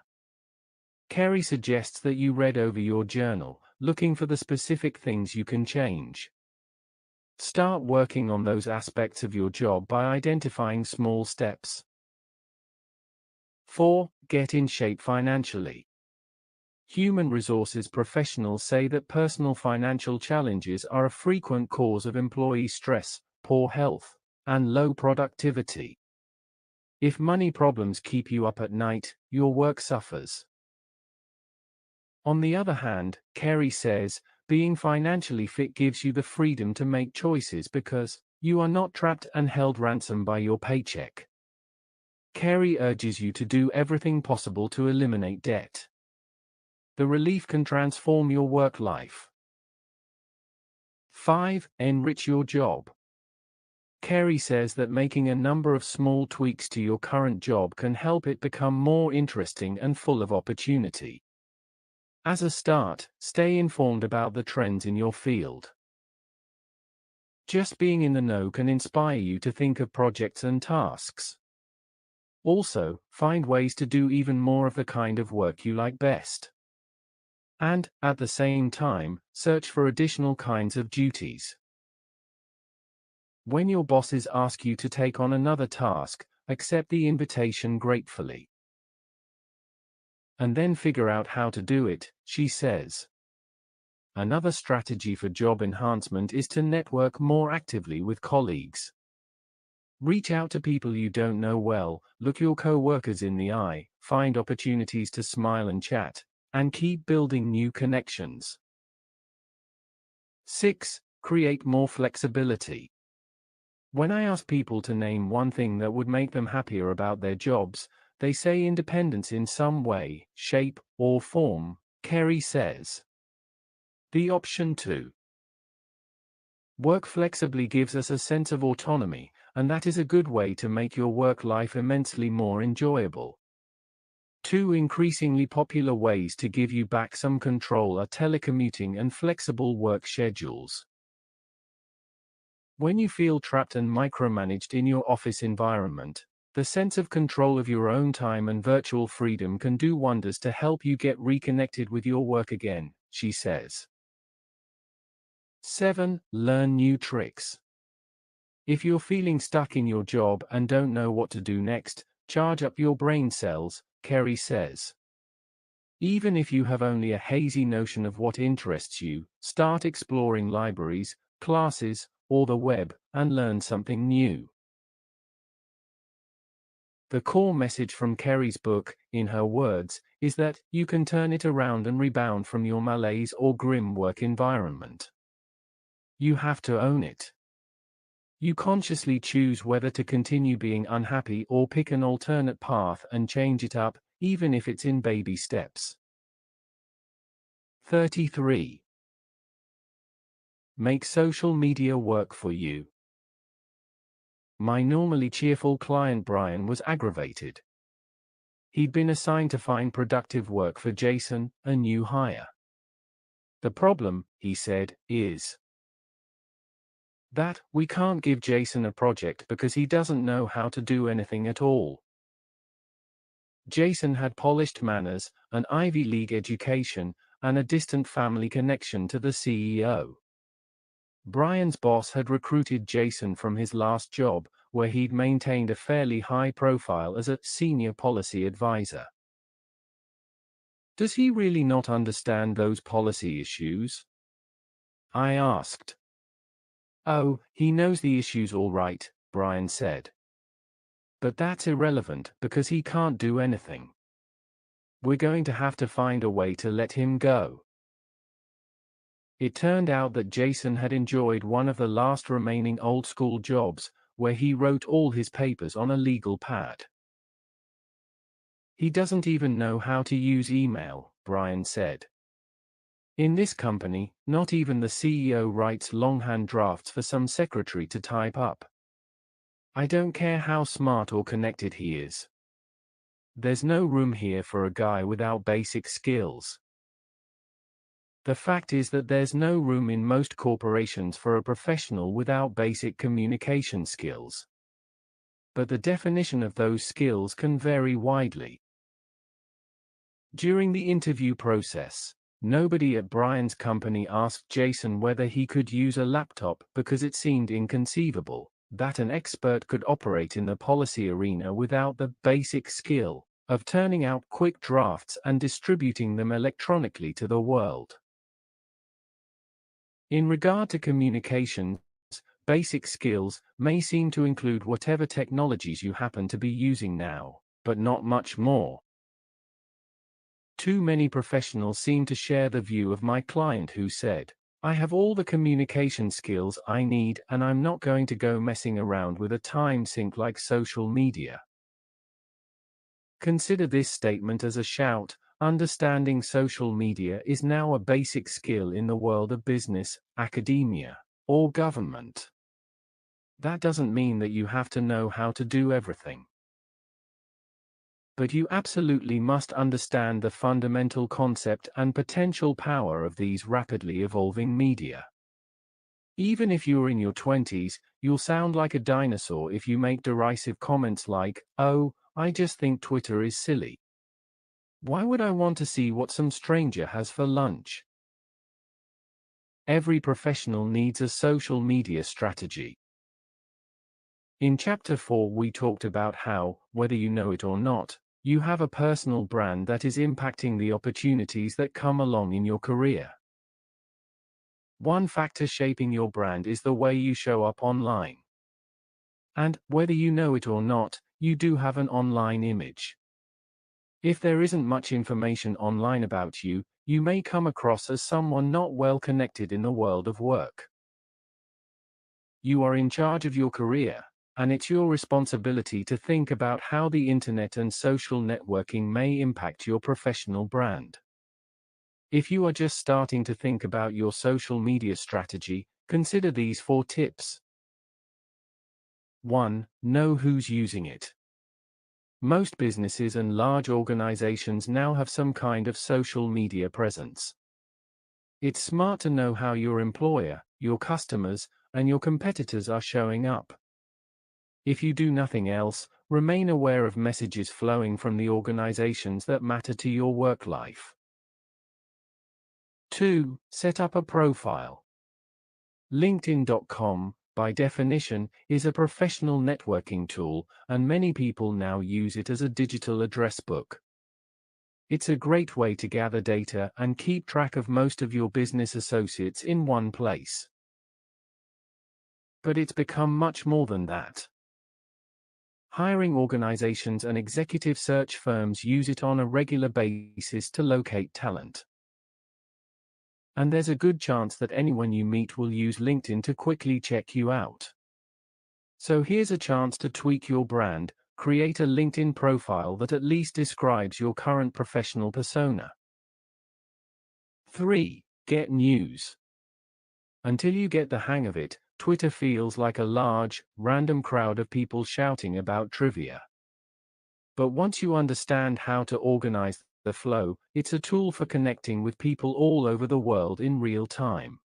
Carey suggests that you read over your journal, looking for the specific things you can change. Start working on those aspects of your job by identifying small steps. 4. Get in shape financially. Human resources professionals say that personal financial challenges are a frequent cause of employee stress, poor health, and low productivity. If money problems keep you up at night, your work suffers. On the other hand, Carey says, being financially fit gives you the freedom to make choices because you are not trapped and held ransom by your paycheck. Carey urges you to do everything possible to eliminate debt. The relief can transform your work life. 5. Enrich your job. Carey says that making a number of small tweaks to your current job can help it become more interesting and full of opportunity. As a start, stay informed about the trends in your field. Just being in the know can inspire you to think of projects and tasks. Also, find ways to do even more of the kind of work you like best. And, at the same time, search for additional kinds of duties. When your bosses ask you to take on another task, accept the invitation gratefully. And then figure out how to do it, she says. Another strategy for job enhancement is to network more actively with colleagues. Reach out to people you don't know well, look your co-workers in the eye, find opportunities to smile and chat, and keep building new connections. 6. Create more flexibility. When I ask people to name one thing that would make them happier about their jobs, they say independence in some way, shape, or form, Carey says. The option 2. Work flexibly gives us a sense of autonomy, and that is a good way to make your work life immensely more enjoyable. 2 increasingly popular ways to give you back some control are telecommuting and flexible work schedules. When you feel trapped and micromanaged in your office environment, the sense of control of your own time and virtual freedom can do wonders to help you get reconnected with your work again, she says. 7. Learn new tricks. If you're feeling stuck in your job and don't know what to do next, charge up your brain cells, Carey says. Even if you have only a hazy notion of what interests you, start exploring libraries, classes, or the web, and learn something new. The core message from Carey's book, in her words, is that you can turn it around and rebound from your malaise or grim work environment. You have to own it. You consciously choose whether to continue being unhappy or pick an alternate path and change it up, even if it's in baby steps. 33. Make social media work for you. My normally cheerful client Brian was aggravated. He'd been assigned to find productive work for Jason, a new hire. The problem, he said, is that we can't give Jason a project because he doesn't know how to do anything at all. Jason had polished manners, an Ivy League education, and a distant family connection to the CEO. Brian's boss had recruited Jason from his last job, where he'd maintained a fairly high profile as a senior policy advisor. Does he really not understand those policy issues? I asked. Oh, he knows the issues all right, Brian said. But that's irrelevant because he can't do anything. We're going to have to find a way to let him go. It turned out that Jason had enjoyed one of the last remaining old-school jobs, where he wrote all his papers on a legal pad. He doesn't even know how to use email, Brian said. In this company, not even the CEO writes longhand drafts for some secretary to type up. I don't care how smart or connected he is. There's no room here for a guy without basic skills. The fact is that there's no room in most corporations for a professional without basic communication skills. But the definition of those skills can vary widely. During the interview process, nobody at Brian's company asked Jason whether he could use a laptop because it seemed inconceivable that an expert could operate in the policy arena without the basic skill of turning out quick drafts and distributing them electronically to the world. In regard to communications, basic skills may seem to include whatever technologies you happen to be using now, but not much more. Too many professionals seem to share the view of my client who said, "I have all the communication skills I need and I'm not going to go messing around with a time sink like social media." Consider this statement as a shout: understanding social media is now a basic skill in the world of business, academia, or government. That doesn't mean that you have to know how to do everything. But you absolutely must understand the fundamental concept and potential power of these rapidly evolving media. Even if you're in your 20s, you'll sound like a dinosaur if you make derisive comments like, "Oh, I just think Twitter is silly. Why would I want to see what some stranger has for lunch?" Every professional needs a social media strategy. In Chapter 4, we talked about how, whether you know it or not, you have a personal brand that is impacting the opportunities that come along in your career. One factor shaping your brand is the way you show up online. And, whether you know it or not, you do have an online image. If there isn't much information online about you, you may come across as someone not well connected in the world of work. You are in charge of your career, and it's your responsibility to think about how the internet and social networking may impact your professional brand. If you are just starting to think about your social media strategy, consider these 4 tips. 1. Know who's using it. Most businesses and large organizations now have some kind of social media presence. It's smart to know how your employer, your customers, and your competitors are showing up. If you do nothing else, remain aware of messages flowing from the organizations that matter to your work life. 2. Set up a profile. LinkedIn.com, by definition, is a professional networking tool, and many people now use it as a digital address book. It's a great way to gather data and keep track of most of your business associates in one place. But it's become much more than that. Hiring organizations and executive search firms use it on a regular basis to locate talent. And there's a good chance that anyone you meet will use LinkedIn to quickly check you out. So here's a chance to tweak your brand: create a LinkedIn profile that at least describes your current professional persona. 3. Get news. Until you get the hang of it, Twitter feels like a large, random crowd of people shouting about trivia. But once you understand how to organize the flow, it's a tool for connecting with people all over the world in real time.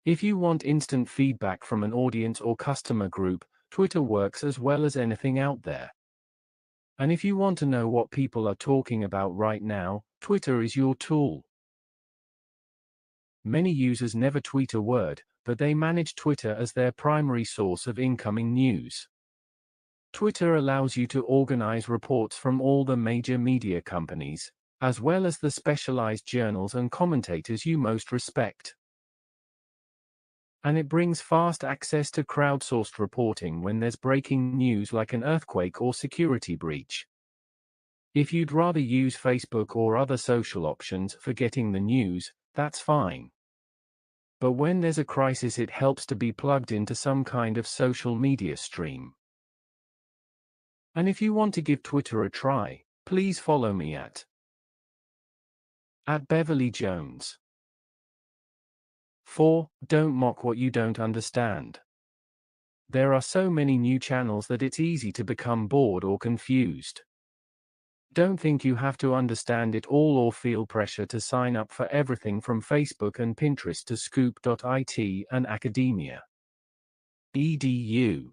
If you want instant feedback from an audience or customer group, Twitter works as well as anything out there. And if you want to know what people are talking about right now, Twitter is your tool. Many users never tweet a word, but they manage Twitter as their primary source of incoming news. Twitter allows you to organize reports from all the major media companies, as well as the specialized journals and commentators you most respect. And it brings fast access to crowdsourced reporting when there's breaking news like an earthquake or security breach. If you'd rather use Facebook or other social options for getting the news, that's fine. But when there's a crisis, it helps to be plugged into some kind of social media stream. And if you want to give Twitter a try, please follow me at Beverly Jones. 4. Don't mock what you don't understand. There are so many new channels that it's easy to become bored or confused. Don't think you have to understand it all or feel pressure to sign up for everything from Facebook and Pinterest to Scoop.it and academia. Edu.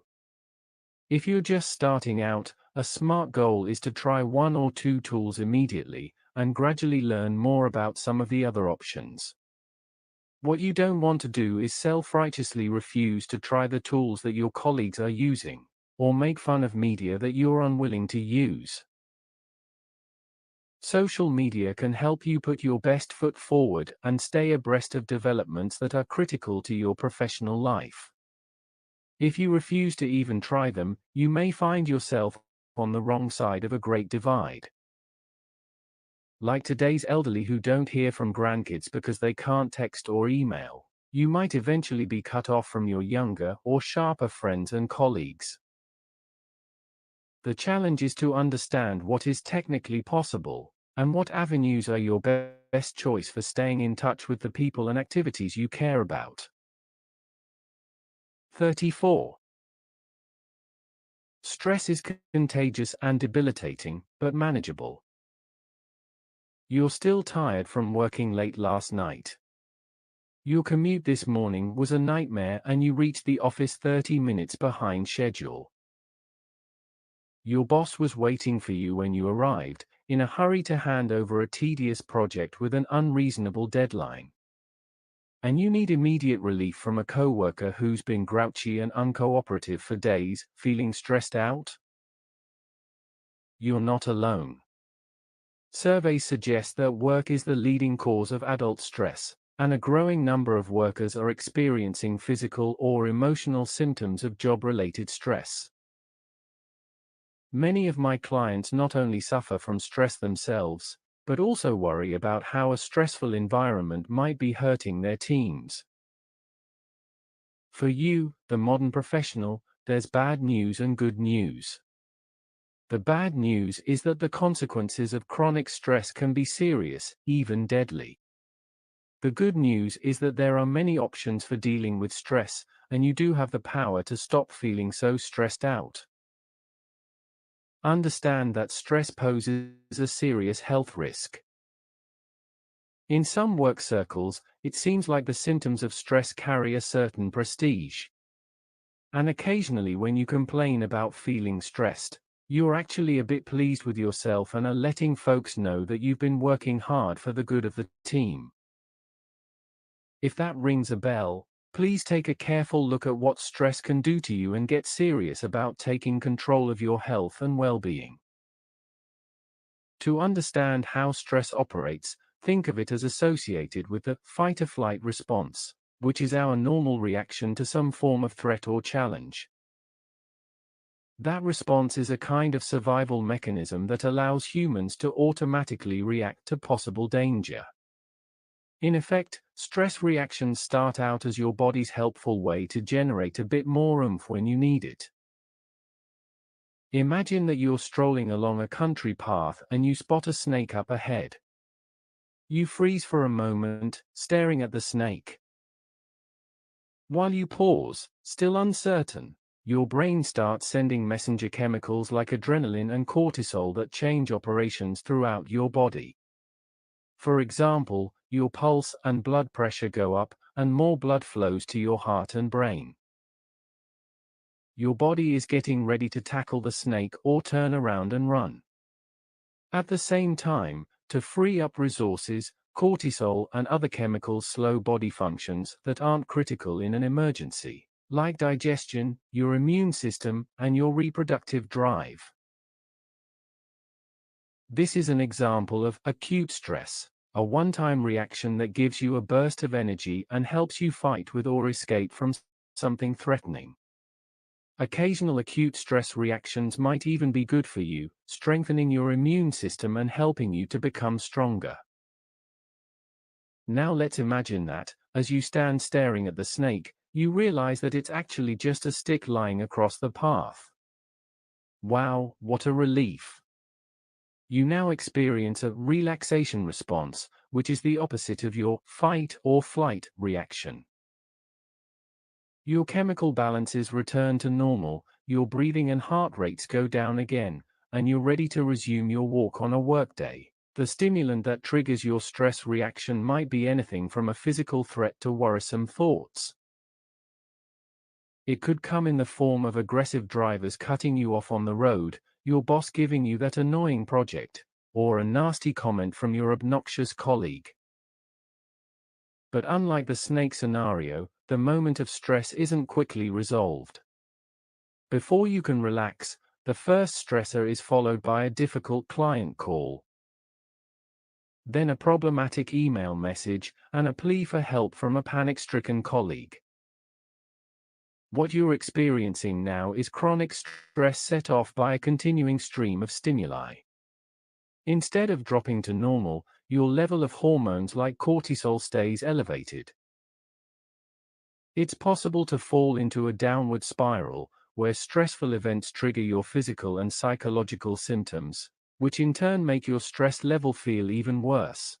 If you're just starting out, a smart goal is to try one or two tools immediately, and gradually learn more about some of the other options. What you don't want to do is self-righteously refuse to try the tools that your colleagues are using, or make fun of media that you're unwilling to use. Social media can help you put your best foot forward and stay abreast of developments that are critical to your professional life. If you refuse to even try them, you may find yourself on the wrong side of a great divide. Like today's elderly who don't hear from grandkids because they can't text or email, you might eventually be cut off from your younger or sharper friends and colleagues. The challenge is to understand what is technically possible, and what avenues are your best choice for staying in touch with the people and activities you care about. 34. Stress is contagious and debilitating, but manageable. You're still tired from working late last night. Your commute this morning was a nightmare and you reached the office 30 minutes behind schedule. Your boss was waiting for you when you arrived, in a hurry to hand over a tedious project with an unreasonable deadline. And you need immediate relief from a coworker who's been grouchy and uncooperative for days, feeling stressed out? You're not alone. Surveys suggest that work is the leading cause of adult stress, and a growing number of workers are experiencing physical or emotional symptoms of job-related stress. Many of my clients not only suffer from stress themselves, but also worry about how a stressful environment might be hurting their teams. For you, the modern professional, there's bad news and good news. The bad news is that the consequences of chronic stress can be serious, even deadly. The good news is that there are many options for dealing with stress, and you do have the power to stop feeling so stressed out. Understand that stress poses a serious health risk. In some work circles, it seems like the symptoms of stress carry a certain prestige. And occasionally when you complain about feeling stressed, you're actually a bit pleased with yourself and are letting folks know that you've been working hard for the good of the team. If that rings a bell, please take a careful look at what stress can do to you and get serious about taking control of your health and well-being. To understand how stress operates, think of it as associated with the fight-or-flight response, which is our normal reaction to some form of threat or challenge. That response is a kind of survival mechanism that allows humans to automatically react to possible danger. In effect, stress reactions start out as your body's helpful way to generate a bit more oomph when you need it. Imagine that you're strolling along a country path and you spot a snake up ahead. You freeze for a moment, staring at the snake. While you pause, still uncertain, your brain starts sending messenger chemicals like adrenaline and cortisol that change operations throughout your body. For example, your pulse and blood pressure go up, and more blood flows to your heart and brain. Your body is getting ready to tackle the snake or turn around and run. At the same time, to free up resources, cortisol and other chemicals slow body functions that aren't critical in an emergency, like digestion, your immune system, and your reproductive drive. This is an example of acute stress, a one-time reaction that gives you a burst of energy and helps you fight with or escape from something threatening. Occasional acute stress reactions might even be good for you, strengthening your immune system and helping you to become stronger. Now let's imagine that, as you stand staring at the snake, you realize that it's actually just a stick lying across the path. Wow, what a relief! You now experience a relaxation response, which is the opposite of your fight or flight reaction. Your chemical balances return to normal, your breathing and heart rates go down again, and you're ready to resume your walk on a workday. The stimulant that triggers your stress reaction might be anything from a physical threat to worrisome thoughts. It could come in the form of aggressive drivers cutting you off on the road, your boss giving you that annoying project, or a nasty comment from your obnoxious colleague. But unlike the snake scenario, the moment of stress isn't quickly resolved. Before you can relax, the first stressor is followed by a difficult client call. Then a problematic email message, and a plea for help from a panic-stricken colleague. What you're experiencing now is chronic stress set off by a continuing stream of stimuli. Instead of dropping to normal, your level of hormones like cortisol stays elevated. It's possible to fall into a downward spiral, where stressful events trigger your physical and psychological symptoms, which in turn make your stress level feel even worse.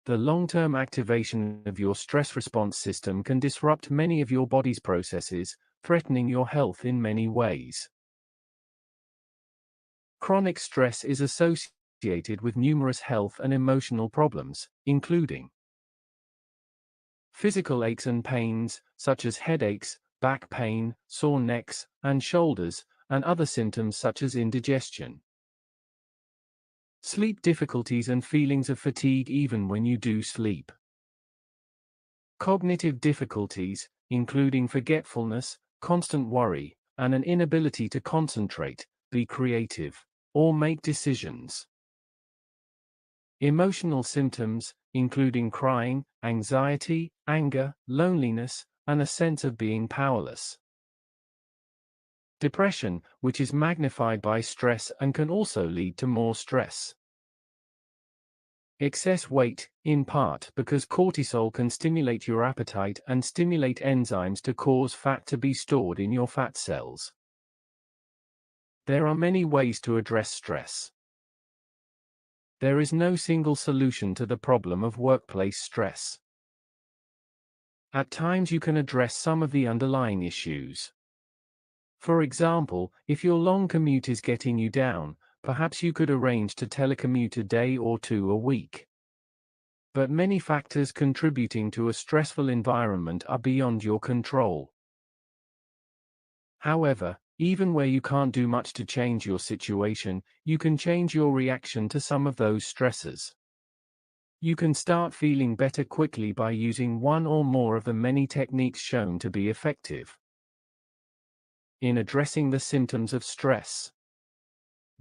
The long-term activation of your stress response system can disrupt many of your body's processes, threatening your health in many ways. Chronic stress is associated with numerous health and emotional problems, including physical aches and pains, such as headaches, back pain, sore necks, and shoulders, and other symptoms such as indigestion. Sleep difficulties and feelings of fatigue even when you do sleep. Cognitive difficulties, including forgetfulness, constant worry, and an inability to concentrate, be creative, or make decisions. Emotional symptoms, including crying, anxiety, anger, loneliness, and a sense of being powerless. Depression, which is magnified by stress and can also lead to more stress. Excess weight, in part because cortisol can stimulate your appetite and stimulate enzymes to cause fat to be stored in your fat cells. There are many ways to address stress. There is no single solution to the problem of workplace stress. At times you can address some of the underlying issues. For example, if your long commute is getting you down, perhaps you could arrange to telecommute a day or two a week. But many factors contributing to a stressful environment are beyond your control. However, even where you can't do much to change your situation, you can change your reaction to some of those stressors. You can start feeling better quickly by using one or more of the many techniques shown to be effective in addressing the symptoms of stress.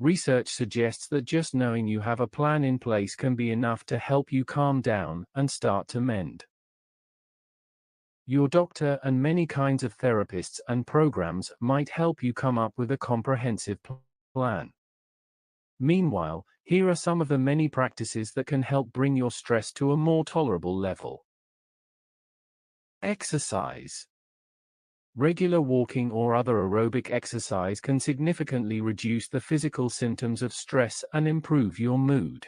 Research suggests that just knowing you have a plan in place can be enough to help you calm down and start to mend. Your doctor and many kinds of therapists and programs might help you come up with a comprehensive plan. Meanwhile, here are some of the many practices that can help bring your stress to a more tolerable level. Exercise. Regular walking or other aerobic exercise can significantly reduce the physical symptoms of stress and improve your mood.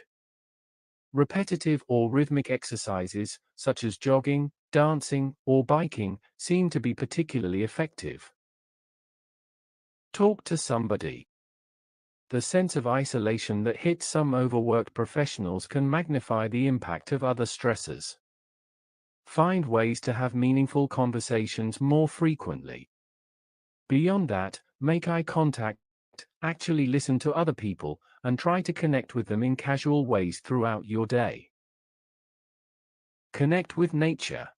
Repetitive or rhythmic exercises, such as jogging, dancing, or biking, seem to be particularly effective. Talk to somebody. The sense of isolation that hits some overworked professionals can magnify the impact of other stressors. Find ways to have meaningful conversations more frequently. Beyond that, make eye contact, actually listen to other people, and try to connect with them in casual ways throughout your day. Connect with nature.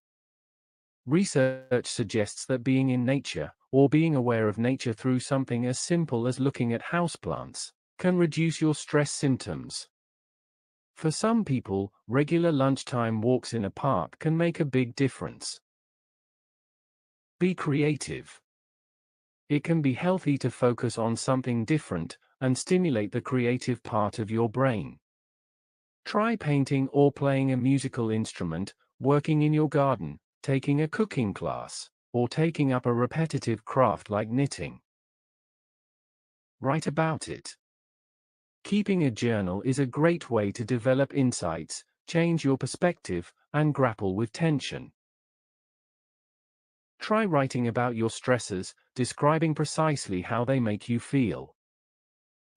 Research suggests that being in nature, or being aware of nature through something as simple as looking at houseplants, can reduce your stress symptoms. For some people, regular lunchtime walks in a park can make a big difference. Be creative. It can be healthy to focus on something different and stimulate the creative part of your brain. Try painting or playing a musical instrument, working in your garden, taking a cooking class, or taking up a repetitive craft like knitting. Write about it. Keeping a journal is a great way to develop insights, change your perspective, and grapple with tension. Try writing about your stressors, describing precisely how they make you feel.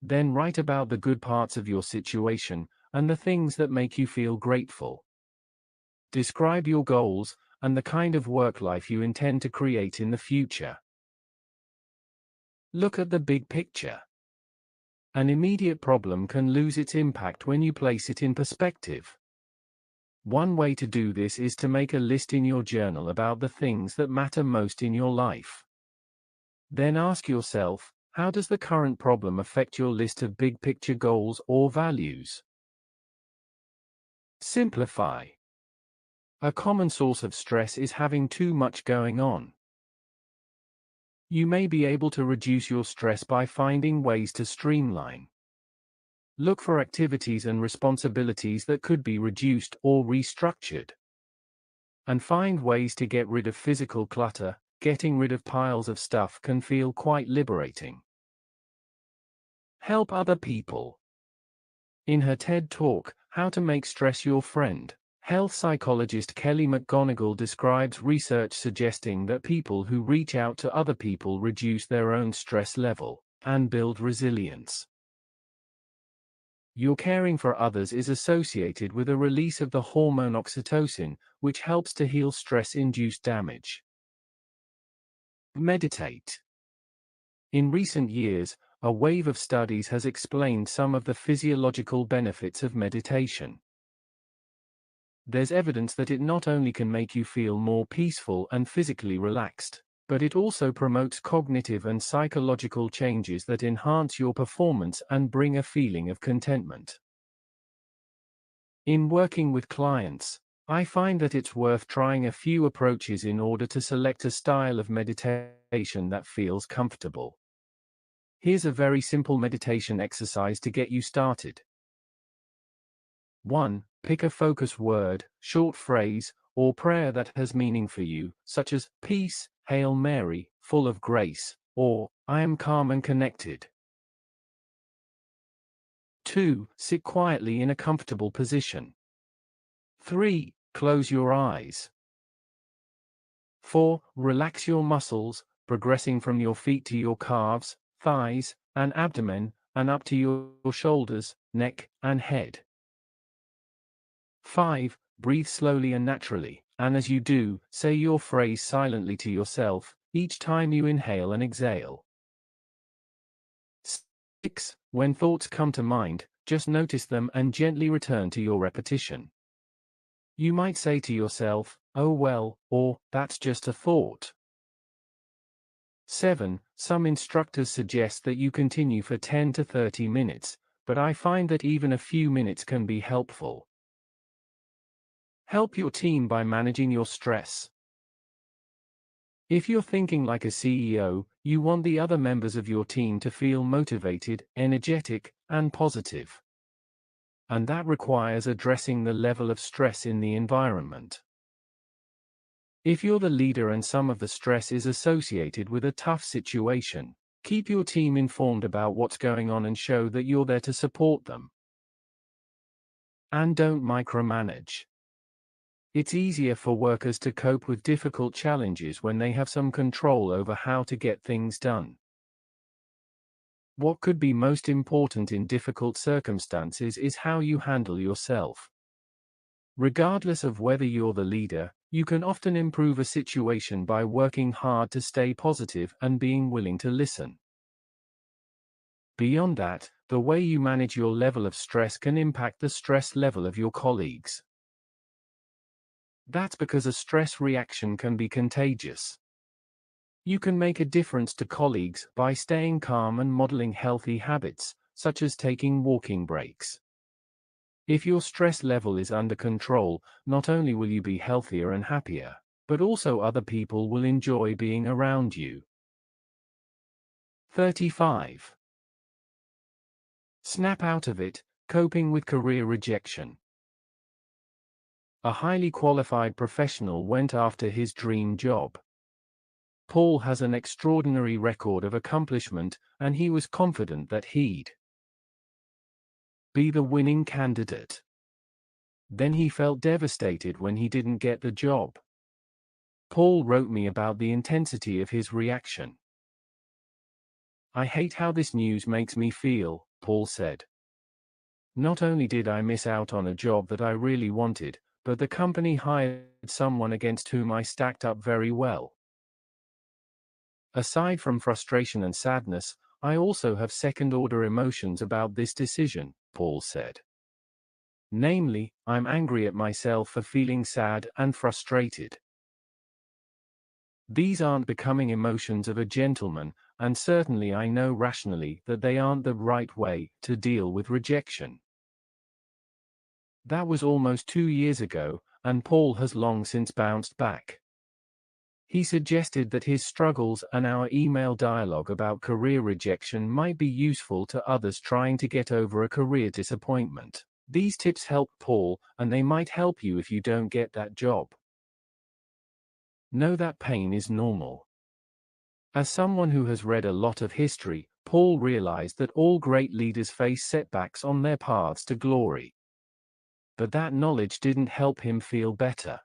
Then write about the good parts of your situation and the things that make you feel grateful. Describe your goals and the kind of work life you intend to create in the future. Look at the big picture. An immediate problem can lose its impact when you place it in perspective. One way to do this is to make a list in your journal about the things that matter most in your life. Then ask yourself, how does the current problem affect your list of big picture goals or values? Simplify. A common source of stress is having too much going on. You may be able to reduce your stress by finding ways to streamline. Look for activities and responsibilities that could be reduced or restructured. And find ways to get rid of physical clutter. Getting rid of piles of stuff can feel quite liberating. Help other people. In her TED Talk, How to Make Stress Your Friend, health psychologist Kelly McGonigal describes research suggesting that people who reach out to other people reduce their own stress level and build resilience. Your caring for others is associated with a release of the hormone oxytocin, which helps to heal stress-induced damage. Meditate. In recent years, a wave of studies has explained some of the physiological benefits of meditation. There's evidence that it not only can make you feel more peaceful and physically relaxed, but it also promotes cognitive and psychological changes that enhance your performance and bring a feeling of contentment. In working with clients, I find that it's worth trying a few approaches in order to select a style of meditation that feels comfortable. Here's a very simple meditation exercise to get you started. 1. Pick a focus word, short phrase, or prayer that has meaning for you, such as, Peace, Hail Mary, full of grace, or, I am calm and connected. 2. Sit quietly in a comfortable position. 3. Close your eyes. 4. Relax your muscles, progressing from your feet to your calves, thighs, and abdomen, and up to your shoulders, neck, and head. 5. Breathe slowly and naturally, and as you do, say your phrase silently to yourself, each time you inhale and exhale. 6. When thoughts come to mind, just notice them and gently return to your repetition. You might say to yourself, oh well, or, that's just a thought. 7. Some instructors suggest that you continue for 10 to 30 minutes, but I find that even a few minutes can be helpful. Help your team by managing your stress. If you're thinking like a CEO, you want the other members of your team to feel motivated, energetic, and positive. And that requires addressing the level of stress in the environment. If you're the leader and some of the stress is associated with a tough situation, keep your team informed about what's going on and show that you're there to support them. And don't micromanage. It's easier for workers to cope with difficult challenges when they have some control over how to get things done. What could be most important in difficult circumstances is how you handle yourself. Regardless of whether you're the leader, you can often improve a situation by working hard to stay positive and being willing to listen. Beyond that, the way you manage your level of stress can impact the stress level of your colleagues. That's because a stress reaction can be contagious. You can make a difference to colleagues by staying calm and modeling healthy habits, such as taking walking breaks. If your stress level is under control, not only will you be healthier and happier, but also other people will enjoy being around you. 35. Snap out of it, coping with career rejection. A highly qualified professional went after his dream job. Paul has an extraordinary record of accomplishment, and he was confident that he'd be the winning candidate. Then he felt devastated when he didn't get the job. Paul wrote me about the intensity of his reaction. "I hate how this news makes me feel," Paul said. "Not only did I miss out on a job that I really wanted, but the company hired someone against whom I stacked up very well. Aside from frustration and sadness, I also have second-order emotions about this decision," Paul said. "Namely, I'm angry at myself for feeling sad and frustrated. These aren't becoming emotions of a gentleman, and certainly I know rationally that they aren't the right way to deal with rejection." That was almost 2 years ago, and Paul has long since bounced back. He suggested that his struggles and our email dialogue about career rejection might be useful to others trying to get over a career disappointment. These tips help Paul, and they might help you if you don't get that job. Know that pain is normal. As someone who has read a lot of history, Paul realized that all great leaders face setbacks on their paths to glory. But that knowledge didn't help him feel better.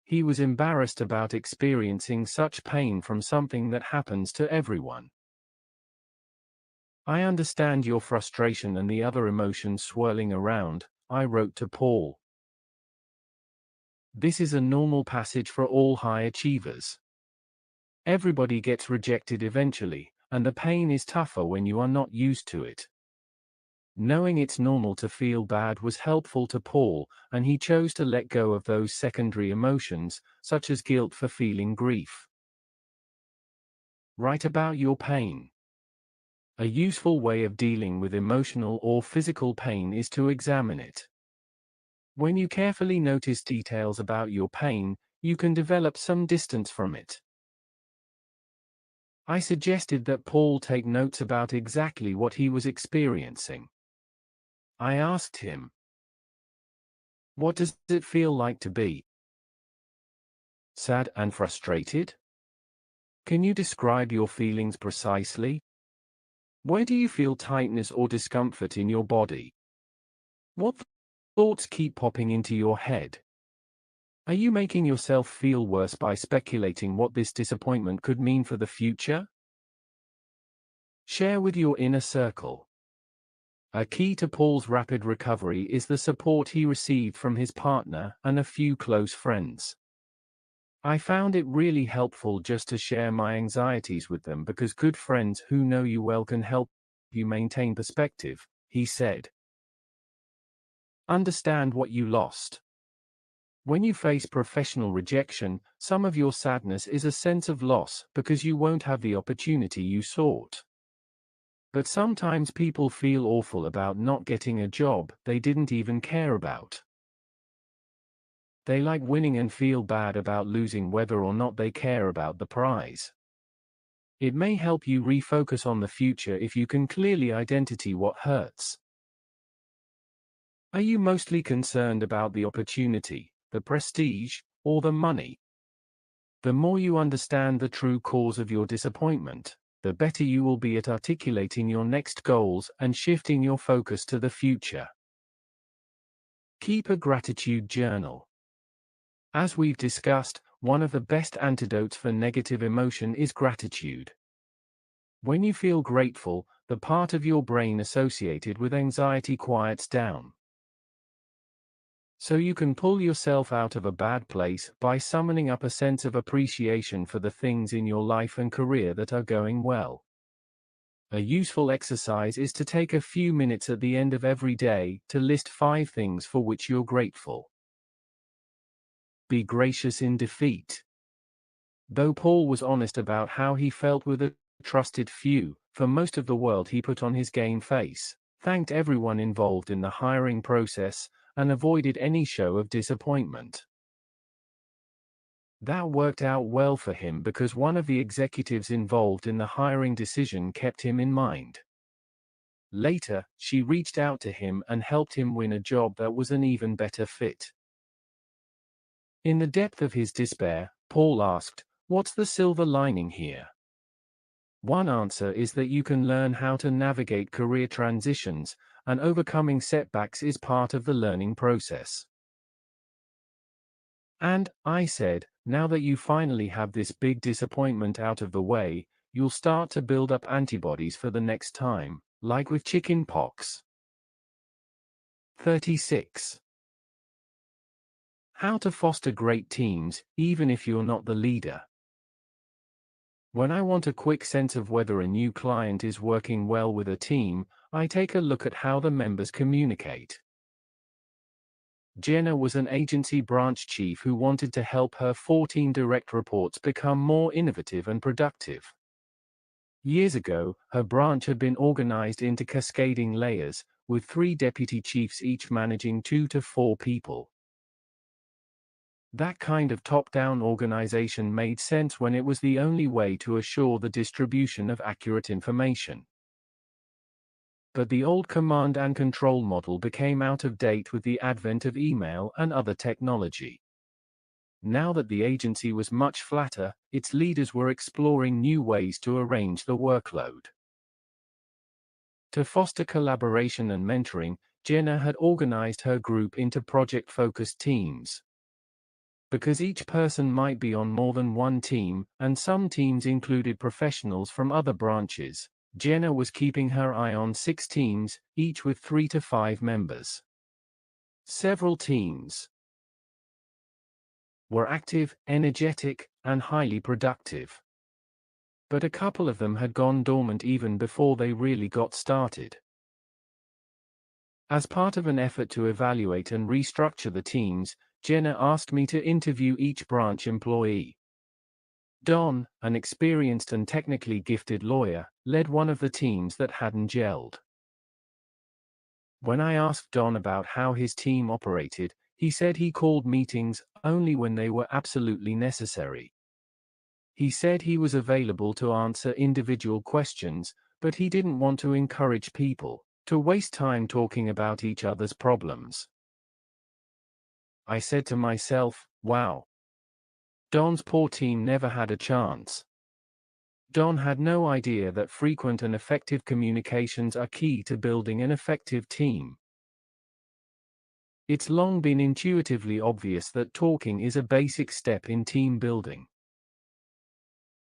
He was embarrassed about experiencing such pain from something that happens to everyone. "I understand your frustration and the other emotions swirling around," I wrote to Paul. "This is a normal passage for all high achievers. Everybody gets rejected eventually, and the pain is tougher when you are not used to it." Knowing it's normal to feel bad was helpful to Paul, and he chose to let go of those secondary emotions, such as guilt for feeling grief. Write about your pain. A useful way of dealing with emotional or physical pain is to examine it. When you carefully notice details about your pain, you can develop some distance from it. I suggested that Paul take notes about exactly what he was experiencing. I asked him, "What does it feel like to be sad and frustrated? Can you describe your feelings precisely? Where do you feel tightness or discomfort in your body? What thoughts keep popping into your head? Are you making yourself feel worse by speculating what this disappointment could mean for the future?" Share with your inner circle. A key to Paul's rapid recovery is the support he received from his partner and a few close friends. "I found it really helpful just to share my anxieties with them because good friends who know you well can help you maintain perspective," he said. Understand what you lost. When you face professional rejection, some of your sadness is a sense of loss because you won't have the opportunity you sought. But sometimes people feel awful about not getting a job they didn't even care about. They like winning and feel bad about losing whether or not they care about the prize. It may help you refocus on the future if you can clearly identify what hurts. Are you mostly concerned about the opportunity, the prestige, or the money? The more you understand the true cause of your disappointment, the better you will be at articulating your next goals and shifting your focus to the future. Keep a gratitude journal. As we've discussed, one of the best antidotes for negative emotion is gratitude. When you feel grateful, the part of your brain associated with anxiety quiets down. So you can pull yourself out of a bad place by summoning up a sense of appreciation for the things in your life and career that are going well. A useful exercise is to take a few minutes at the end of every day to list 5 things for which you're grateful. Be gracious in defeat. Though Paul was honest about how he felt with a trusted few, for most of the world he put on his game face, thanked everyone involved in the hiring process, and avoided any show of disappointment. That worked out well for him because one of the executives involved in the hiring decision kept him in mind. Later, she reached out to him and helped him win a job that was an even better fit. In the depth of his despair, Paul asked, "What's the silver lining here?" One answer is that you can learn how to navigate career transitions, and overcoming setbacks is part of the learning process. And, I said, Now that you finally have this big disappointment out of the way, you'll start to build up antibodies for the next time, like with chicken pox. 36. How to foster great teams, even if you're not the leader. When I want a quick sense of whether a new client is working well with a team, I take a look at how the members communicate. Jenna was an agency branch chief who wanted to help her 14 direct reports become more innovative and productive. Years ago, her branch had been organized into cascading layers, with 3 deputy chiefs each managing 2 to 4 people. That kind of top-down organization made sense when it was the only way to assure the distribution of accurate information. But the old command and control model became out of date with the advent of email and other technology. Now that the agency was much flatter, its leaders were exploring new ways to arrange the workload. To foster collaboration and mentoring, Jenna had organized her group into project-focused teams. Because each person might be on more than one team, and some teams included professionals from other branches, Jenna was keeping her eye on 6 teams, each with 3 to 5 members. Several teams were active, energetic, and highly productive. But a couple of them had gone dormant even before they really got started. As part of an effort to evaluate and restructure the teams, Jenna asked me to interview each branch employee. Don, an experienced and technically gifted lawyer, led one of the teams that hadn't gelled. When I asked Don about how his team operated, he said he called meetings only when they were absolutely necessary. He said he was available to answer individual questions, but he didn't want to encourage people to waste time talking about each other's problems. I said to myself, wow. Don's poor team never had a chance. Don had no idea that frequent and effective communications are key to building an effective team. It's long been intuitively obvious that talking is a basic step in team building.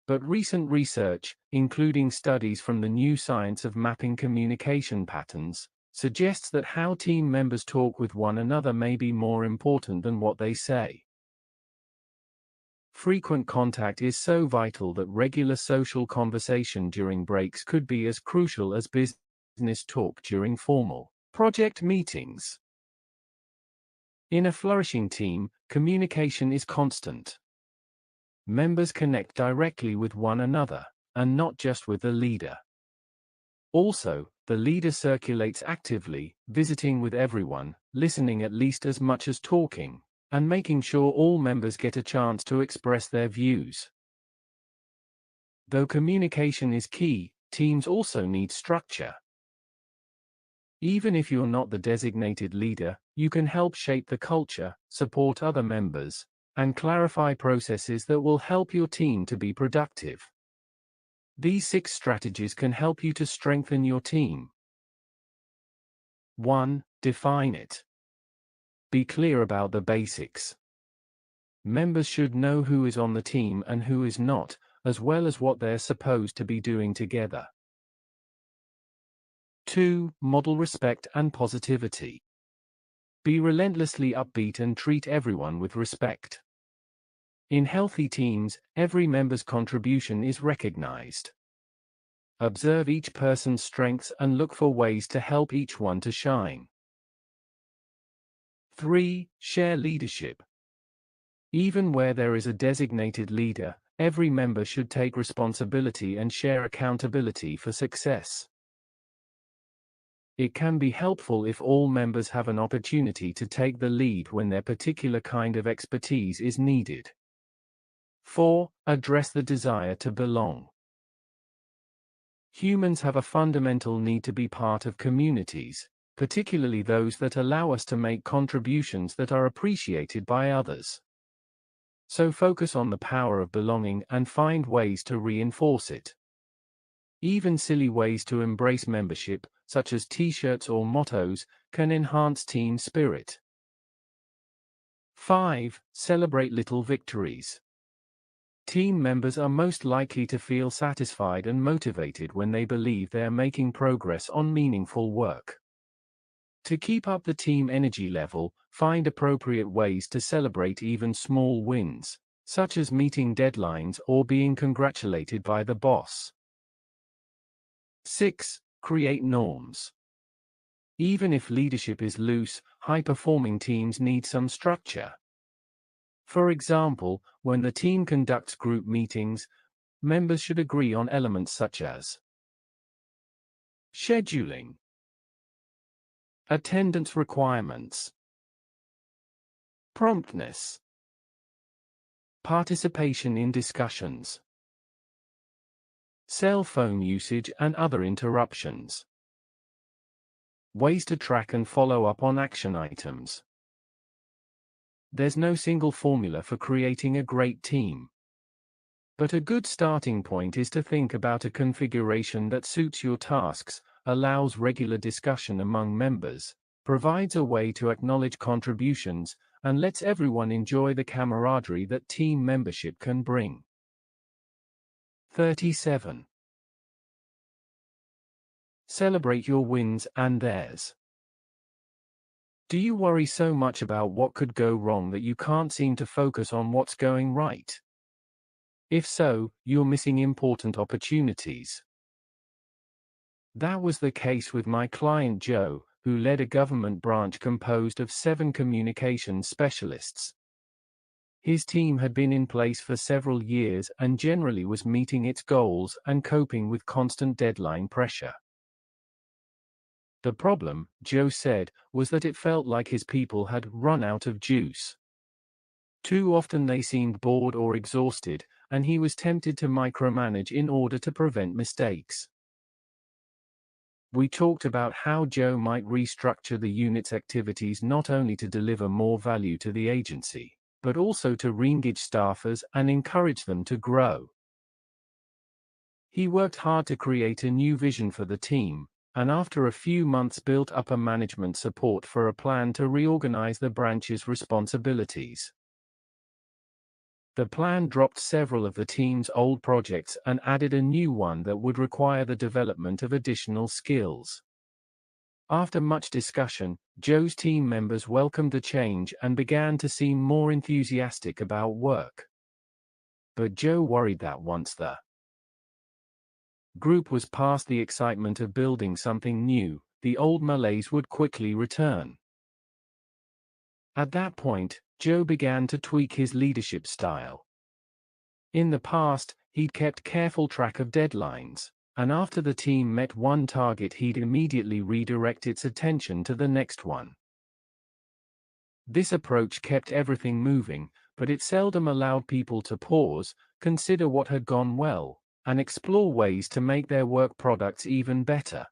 But recent research, including studies from the new science of mapping communication patterns, suggests that how team members talk with one another may be more important than what they say. Frequent contact is so vital that regular social conversation during breaks could be as crucial as business talk during formal project meetings. In a flourishing team, communication is constant. Members connect directly with one another, and not just with the leader. Also, the leader circulates actively, visiting with everyone, listening at least as much as talking, and making sure all members get a chance to express their views. Though communication is key, teams also need structure. Even if you're not the designated leader, you can help shape the culture, support other members, and clarify processes that will help your team to be productive. These 6 strategies can help you to strengthen your team. 1. Define it. Be clear about the basics. Members should know who is on the team and who is not, as well as what they're supposed to be doing together. 2. Model respect and positivity. Be relentlessly upbeat and treat everyone with respect. In healthy teams, every member's contribution is recognized. Observe each person's strengths and look for ways to help each one to shine. 3. Share leadership. Even where there is a designated leader, every member should take responsibility and share accountability for success. It can be helpful if all members have an opportunity to take the lead when their particular kind of expertise is needed. 4. Address the desire to belong. Humans have a fundamental need to be part of communities, particularly those that allow us to make contributions that are appreciated by others. So focus on the power of belonging and find ways to reinforce it. Even silly ways to embrace membership, such as t-shirts or mottos, can enhance team spirit. 5. Celebrate little victories. Team members are most likely to feel satisfied and motivated when they believe they are making progress on meaningful work. To keep up the team energy level, find appropriate ways to celebrate even small wins, such as meeting deadlines or being congratulated by the boss. 6. Create norms. Even if leadership is loose, high-performing teams need some structure. For example, when the team conducts group meetings, members should agree on elements such as scheduling, attendance requirements, promptness, participation in discussions, cell phone usage and other interruptions, ways to track and follow up on action items. There's no single formula for creating a great team. But a good starting point is to think about a configuration that suits your tasks, allows regular discussion among members, provides a way to acknowledge contributions, and lets everyone enjoy the camaraderie that team membership can bring. 37. Celebrate your wins and theirs. Do you worry so much about what could go wrong that you can't seem to focus on what's going right? If so, you're missing important opportunities. That was the case with my client Joe, who led a government branch composed of 7 communications specialists. His team had been in place for several years and generally was meeting its goals and coping with constant deadline pressure. The problem, Joe said, was that it felt like his people had run out of juice. Too often they seemed bored or exhausted, and he was tempted to micromanage in order to prevent mistakes. We talked about how Joe might restructure the unit's activities not only to deliver more value to the agency, but also to re-engage staffers and encourage them to grow. He worked hard to create a new vision for the team, and after a few months built upper management support for a plan to reorganize the branch's responsibilities. The plan dropped several of the team's old projects and added a new one that would require the development of additional skills. After much discussion, Joe's team members welcomed the change and began to seem more enthusiastic about work. But Joe worried that once the group was past the excitement of building something new, the old malaise would quickly return. At that point, Joe began to tweak his leadership style. In the past, he'd kept careful track of deadlines, and after the team met one target he'd immediately redirect its attention to the next one. This approach kept everything moving, but it seldom allowed people to pause, consider what had gone well, and explore ways to make their work products even better.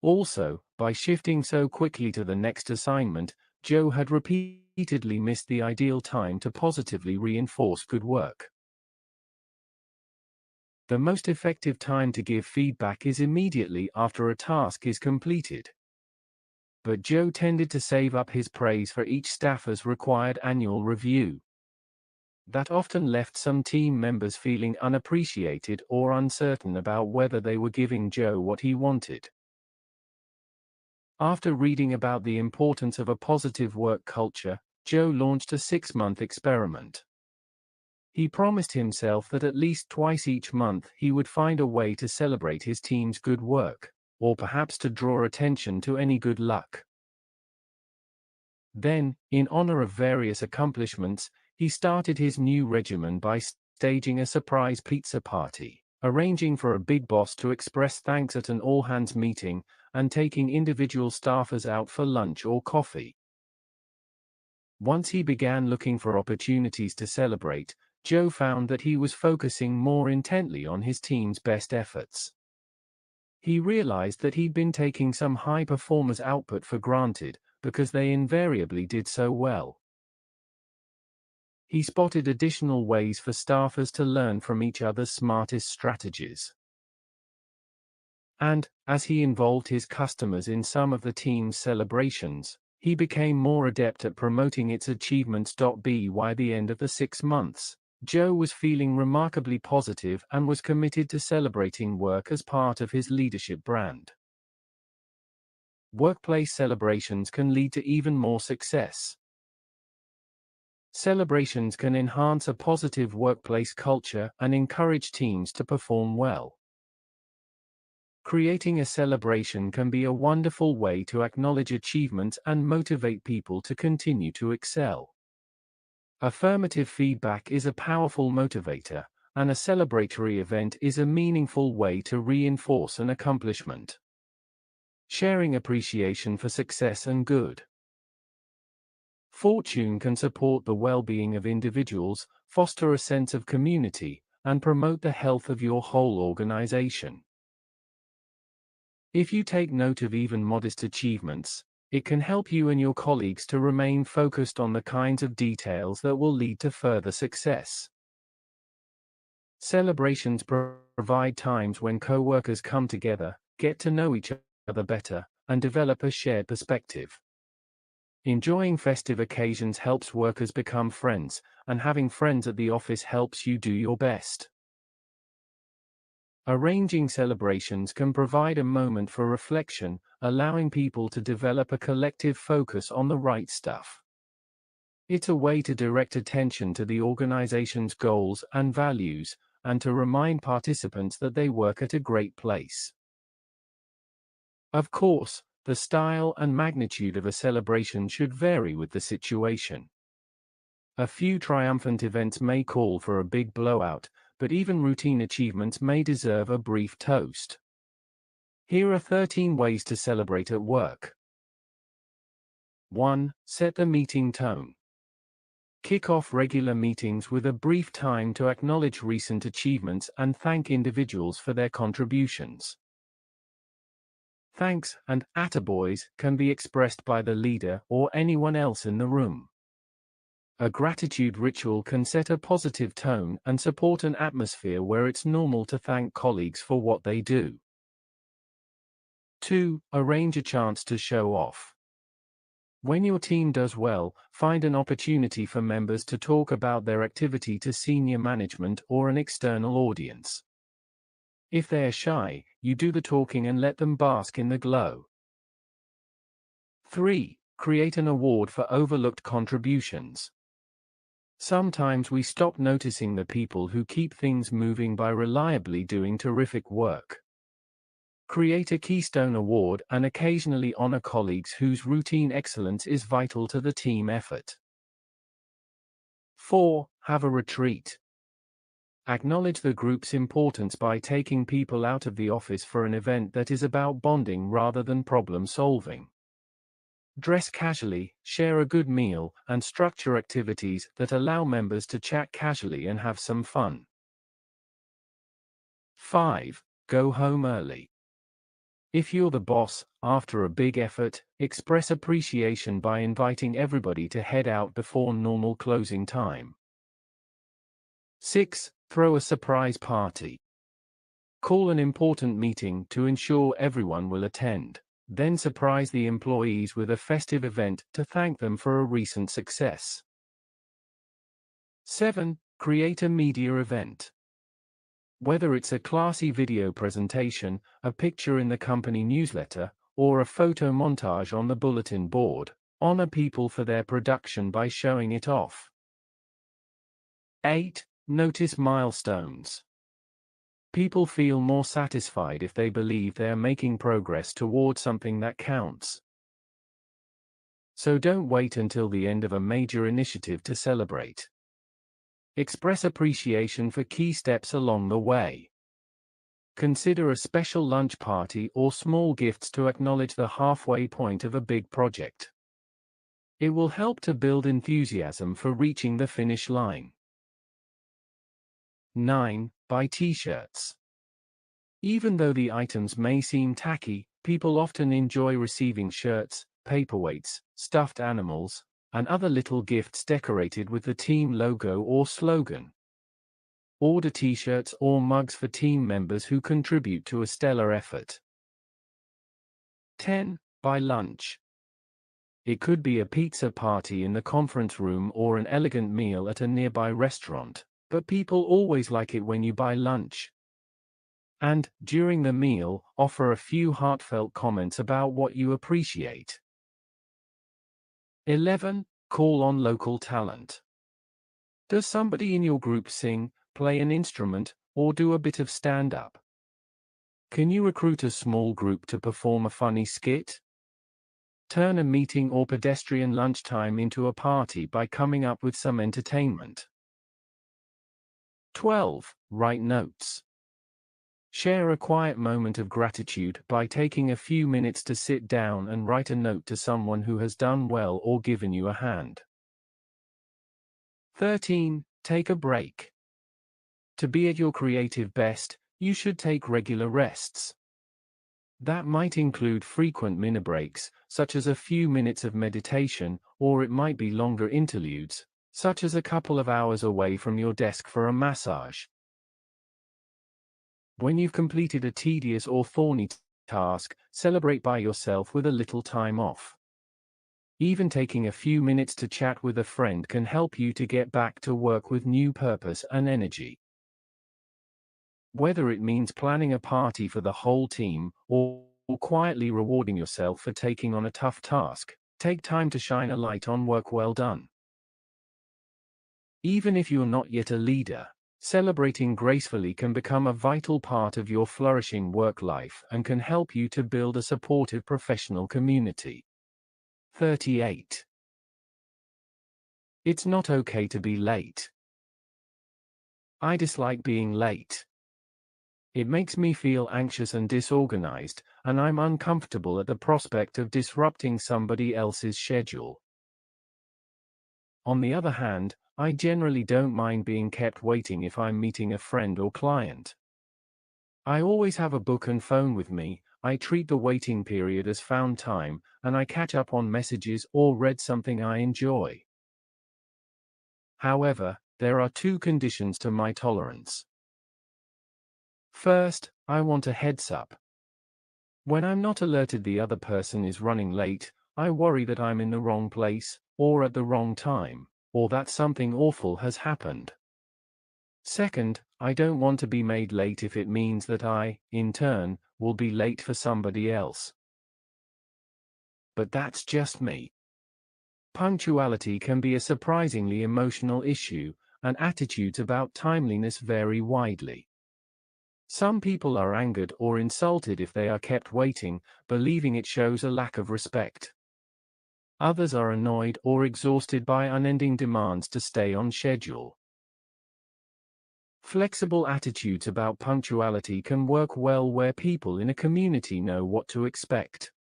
Also, by shifting so quickly to the next assignment, Joe had repeatedly missed the ideal time to positively reinforce good work. The most effective time to give feedback is immediately after a task is completed. But Joe tended to save up his praise for each staffer's required annual review. That often left some team members feeling unappreciated or uncertain about whether they were giving Joe what he wanted. After reading about the importance of a positive work culture, Joe launched a 6-month experiment. He promised himself that at least twice each month he would find a way to celebrate his team's good work, or perhaps to draw attention to any good luck. Then, in honor of various accomplishments, he started his new regimen by staging a surprise pizza party, arranging for a big boss to express thanks at an all-hands meeting, and taking individual staffers out for lunch or coffee. Once he began looking for opportunities to celebrate, Joe found that he was focusing more intently on his team's best efforts. He realized that he'd been taking some high performers' output for granted, because they invariably did so well. He spotted additional ways for staffers to learn from each other's smartest strategies. And, as he involved his customers in some of the team's celebrations, he became more adept at promoting its achievements. By the end of the 6 months, Joe was feeling remarkably positive and was committed to celebrating work as part of his leadership brand. Workplace celebrations can lead to even more success. Celebrations can enhance a positive workplace culture and encourage teams to perform well. Creating a celebration can be a wonderful way to acknowledge achievements and motivate people to continue to excel. Affirmative feedback is a powerful motivator, and a celebratory event is a meaningful way to reinforce an accomplishment. Sharing appreciation for success and good fortune can support the well-being of individuals, foster a sense of community, and promote the health of your whole organization. If you take note of even modest achievements, it can help you and your colleagues to remain focused on the kinds of details that will lead to further success. Celebrations provide times when co-workers come together, get to know each other better, and develop a shared perspective. Enjoying festive occasions helps workers become friends, and having friends at the office helps you do your best. Arranging celebrations can provide a moment for reflection, allowing people to develop a collective focus on the right stuff. It's a way to direct attention to the organization's goals and values, and to remind participants that they work at a great place. Of course, the style and magnitude of a celebration should vary with the situation. A few triumphant events may call for a big blowout, but even routine achievements may deserve a brief toast. Here are 13 ways to celebrate at work. 1. Set the meeting tone. Kick off regular meetings with a brief time to acknowledge recent achievements and thank individuals for their contributions. Thanks and "attaboys" can be expressed by the leader or anyone else in the room. A gratitude ritual can set a positive tone and support an atmosphere where it's normal to thank colleagues for what they do. 2. Arrange a chance to show off. When your team does well, find an opportunity for members to talk about their activity to senior management or an external audience. If they are shy, you do the talking and let them bask in the glow. 3. Create an award for overlooked contributions. Sometimes we stop noticing the people who keep things moving by reliably doing terrific work. Create a Keystone Award and occasionally honor colleagues whose routine excellence is vital to the team effort. 4. Have a retreat. Acknowledge the group's importance by taking people out of the office for an event that is about bonding rather than problem solving. Dress casually, share a good meal, and structure activities that allow members to chat casually and have some fun. 5. Go home early. If you're the boss, after a big effort, express appreciation by inviting everybody to head out before normal closing time. 6. Throw a surprise party. Call an important meeting to ensure everyone will attend. Then surprise the employees with a festive event to thank them for a recent success. 7. Create a media event. Whether it's a classy video presentation, a picture in the company newsletter, or a photo montage on the bulletin board, honor people for their production by showing it off. 8. Notice milestones. People feel more satisfied if they believe they are making progress toward something that counts. So don't wait until the end of a major initiative to celebrate. Express appreciation for key steps along the way. Consider a special lunch party or small gifts to acknowledge the halfway point of a big project. It will help to build enthusiasm for reaching the finish line. 9. Buy t-shirts. Even though the items may seem tacky, people often enjoy receiving shirts, paperweights, stuffed animals, and other little gifts decorated with the team logo or slogan. Order t-shirts or mugs for team members who contribute to a stellar effort. 10. Buy lunch. It could be a pizza party in the conference room or an elegant meal at a nearby restaurant. but people always like it when you buy lunch. And, during the meal, offer a few heartfelt comments about what you appreciate. 11. Call on local talent. Does somebody in your group sing, play an instrument, or do a bit of stand-up? Can you recruit a small group to perform a funny skit? Turn a meeting or pedestrian lunchtime into a party by coming up with some entertainment. 12. Write notes. Share a quiet moment of gratitude by taking a few minutes to sit down and write a note to someone who has done well or given you a hand. 13. Take a break. To be at your creative best, you should take regular rests. That might include frequent mini breaks, such as a few minutes of meditation, or it might be longer interludes, such as a couple of hours away from your desk for a massage. When you've completed a tedious or thorny task, celebrate by yourself with a little time off. Even taking a few minutes to chat with a friend can help you to get back to work with new purpose and energy. Whether it means planning a party for the whole team, or quietly rewarding yourself for taking on a tough task, take time to shine a light on work well done. Even if you're not yet a leader, celebrating gracefully can become a vital part of your flourishing work life and can help you to build a supportive professional community. 38. It's not okay to be late. I dislike being late. It makes me feel anxious and disorganized, and I'm uncomfortable at the prospect of disrupting somebody else's schedule. On the other hand, I generally don't mind being kept waiting if I'm meeting a friend or client. I always have a book and phone with me. I treat the waiting period as found time, and I catch up on messages or read something I enjoy. However, there are two conditions to my tolerance. First, I want a heads up. When I'm not alerted the other person is running late, I worry that I'm in the wrong place, or at the wrong time, or that something awful has happened. Second, I don't want to be made late if it means that I, in turn, will be late for somebody else. But that's just me. Punctuality can be a surprisingly emotional issue, and attitudes about timeliness vary widely. Some people are angered or insulted if they are kept waiting, believing it shows a lack of respect. Others are annoyed or exhausted by unending demands to stay on schedule. Flexible attitudes about punctuality can work well where people in a community know what to expect.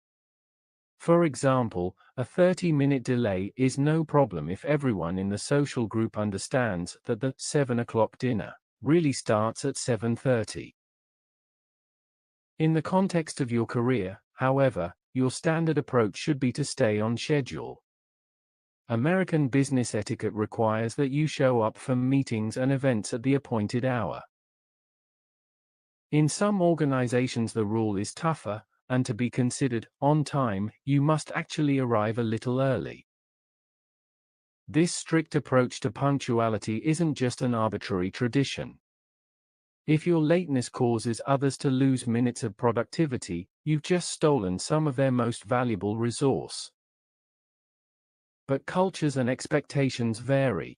For example, a 30-minute delay is no problem if everyone in the social group understands that the 7 o'clock dinner really starts at 7:30. In the context of your career, however, your standard approach should be to stay on schedule. American business etiquette requires that you show up for meetings and events at the appointed hour. In some organizations the rule is tougher, and to be considered on time, you must actually arrive a little early. This strict approach to punctuality isn't just an arbitrary tradition. If your lateness causes others to lose minutes of productivity, you've just stolen some of their most valuable resource. But cultures and expectations vary.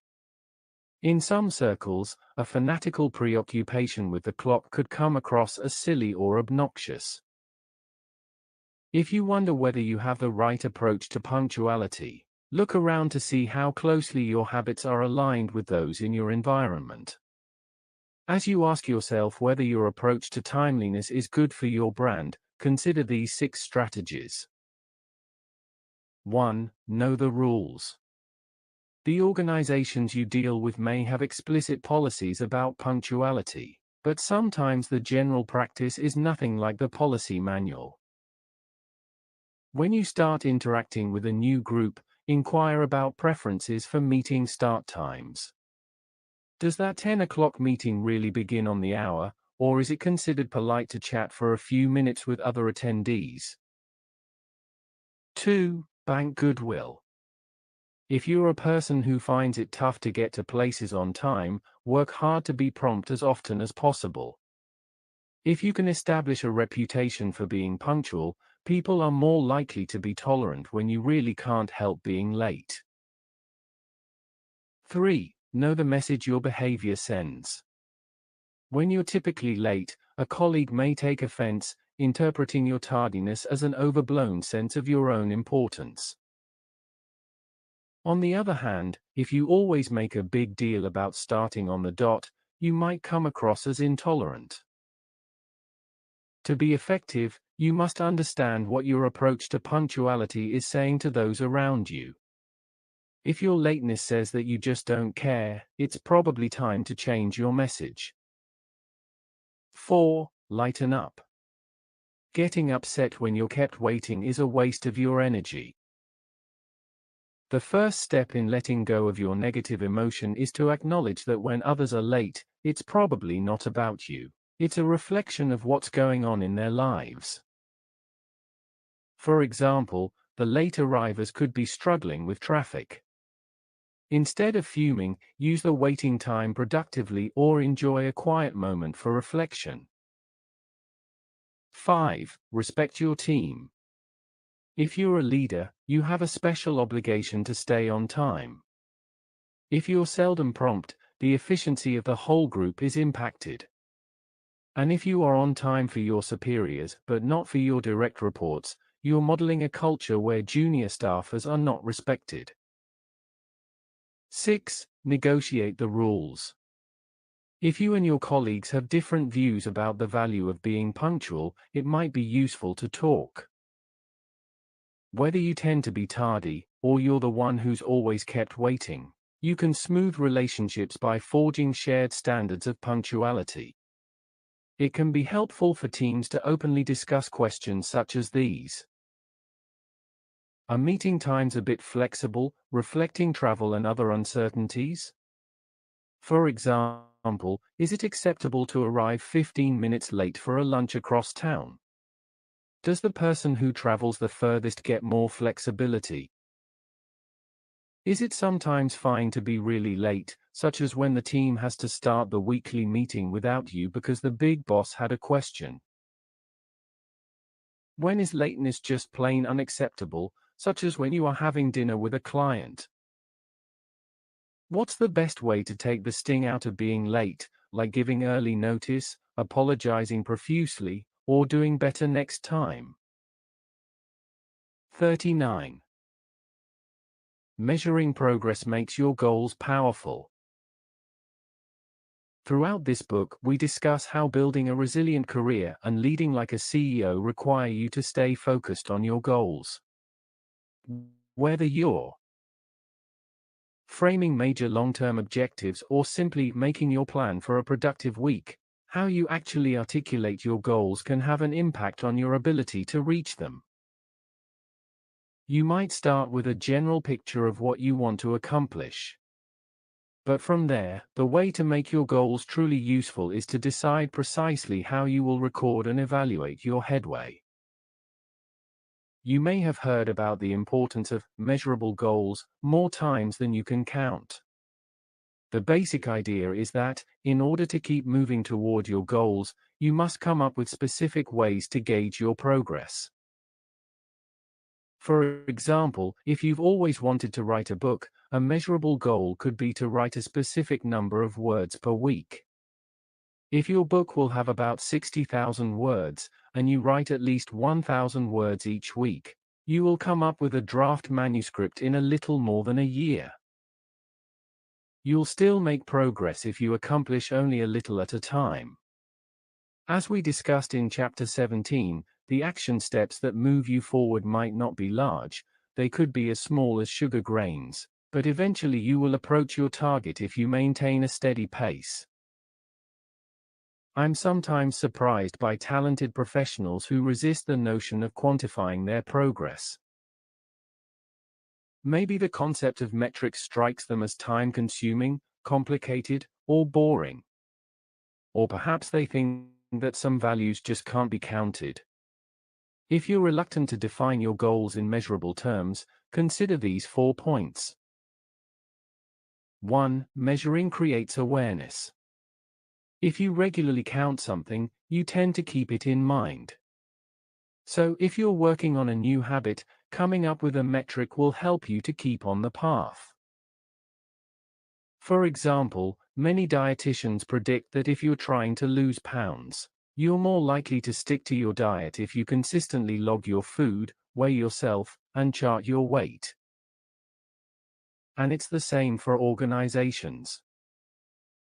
In some circles, a fanatical preoccupation with the clock could come across as silly or obnoxious. If you wonder whether you have the right approach to punctuality, look around to see how closely your habits are aligned with those in your environment. As you ask yourself whether your approach to timeliness is good for your brand, consider these 6 strategies. 1. Know the rules. The organizations you deal with may have explicit policies about punctuality, but sometimes the general practice is nothing like the policy manual. When you start interacting with a new group, inquire about preferences for meeting start times. Does that 10 o'clock meeting really begin on the hour, or is it considered polite to chat for a few minutes with other attendees? 2. Bank goodwill. If you're a person who finds it tough to get to places on time, work hard to be prompt as often as possible. If you can establish a reputation for being punctual, people are more likely to be tolerant when you really can't help being late. 3. Know the message your behavior sends. When you're typically late, a colleague may take offense, interpreting your tardiness as an overblown sense of your own importance. On the other hand, if you always make a big deal about starting on the dot, you might come across as intolerant. To be effective, you must understand what your approach to punctuality is saying to those around you. If your lateness says that you just don't care, it's probably time to change your message. 4. Lighten up. Getting upset when you're kept waiting is a waste of your energy. The first step in letting go of your negative emotion is to acknowledge that when others are late, it's probably not about you. It's a reflection of what's going on in their lives. For example, the late arrivers could be struggling with traffic. Instead of fuming, use the waiting time productively or enjoy a quiet moment for reflection. 5. Respect your team. If you're a leader, you have a special obligation to stay on time. If you're seldom prompt, the efficiency of the whole group is impacted. And if you are on time for your superiors but not for your direct reports, you're modeling a culture where junior staffers are not respected. 6. Negotiate the rules. If you and your colleagues have different views about the value of being punctual, it might be useful to talk. Whether you tend to be tardy, or you're the one who's always kept waiting, you can smooth relationships by forging shared standards of punctuality. It can be helpful for teams to openly discuss questions such as these. Are meeting times a bit flexible, reflecting travel and other uncertainties? For example, is it acceptable to arrive 15 minutes late for a lunch across town? Does the person who travels the furthest get more flexibility? Is it sometimes fine to be really late, such as when the team has to start the weekly meeting without you because the big boss had a question? When is lateness just plain unacceptable, such as when you are having dinner with a client? What's the best way to take the sting out of being late, like giving early notice, apologizing profusely, or doing better next time? 39. Measuring progress makes your goals powerful. Throughout this book, we discuss how building a resilient career and leading like a CEO require you to stay focused on your goals. Whether you're framing major long-term objectives or simply making your plan for a productive week, how you actually articulate your goals can have an impact on your ability to reach them. You might start with a general picture of what you want to accomplish. But from there, the way to make your goals truly useful is to decide precisely how you will record and evaluate your headway. You may have heard about the importance of measurable goals more times than you can count. The basic idea is that, in order to keep moving toward your goals, you must come up with specific ways to gauge your progress. For example, if you've always wanted to write a book, a measurable goal could be to write a specific number of words per week. If your book will have about 60,000 words, and you write at least 1,000 words each week, you will come up with a draft manuscript in a little more than a year. You'll still make progress if you accomplish only a little at a time. As we discussed in Chapter 17, the action steps that move you forward might not be large, they could be as small as sugar grains, but eventually you will approach your target if you maintain a steady pace. I'm sometimes surprised by talented professionals who resist the notion of quantifying their progress. Maybe the concept of metrics strikes them as time-consuming, complicated, or boring. Or perhaps they think that some values just can't be counted. If you're reluctant to define your goals in measurable terms, consider these 4 points. 1. Measuring creates awareness. If you regularly count something, you tend to keep it in mind. So if you're working on a new habit, coming up with a metric will help you to keep on the path. For example, many dietitians predict that if you're trying to lose pounds, you're more likely to stick to your diet if you consistently log your food, weigh yourself, and chart your weight. And it's the same for organizations.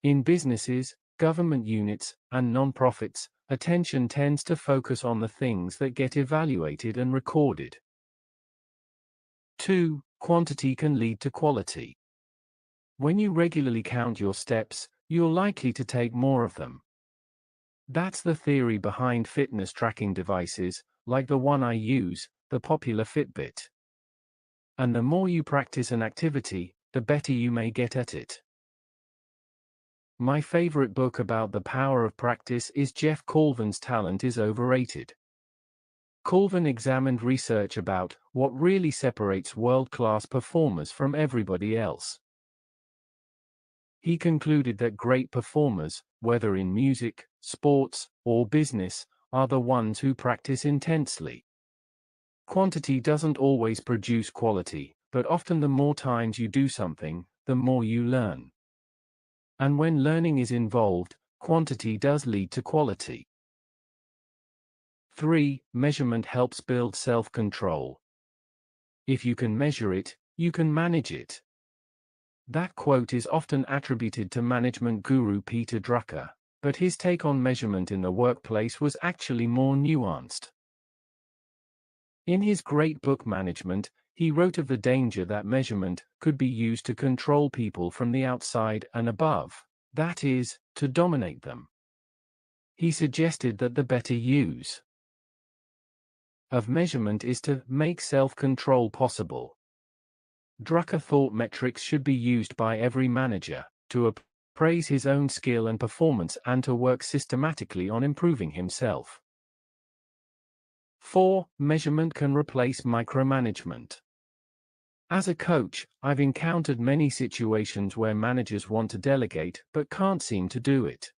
In businesses, government units, and non-profits, attention tends to focus on the things that get evaluated and recorded. 2. Quantity can lead to quality. When you regularly count your steps, you're likely to take more of them. That's the theory behind fitness tracking devices, like the one I use, the popular Fitbit. And the more you practice an activity, the better you may get at it. My favorite book about the power of practice is Jeff Colvin's Talent is Overrated. Colvin examined research about what really separates world-class performers from everybody else. He concluded that great performers, whether in music, sports, or business, are the ones who practice intensely. Quantity doesn't always produce quality, but often the more times you do something, the more you learn. And when learning is involved, quantity does lead to quality. 3. Measurement helps build self-control. If you can measure it, you can manage it. That quote is often attributed to management guru Peter Drucker, but his take on measurement in the workplace was actually more nuanced. In his great book Management, he wrote of the danger that measurement could be used to control people from the outside and above, that is, to dominate them. He suggested that the better use of measurement is to make self-control possible. Drucker thought metrics should be used by every manager to appraise his own skill and performance and to work systematically on improving himself. 4. Measurement can replace micromanagement. As a coach, I've encountered many situations where managers want to delegate but can't seem to do it.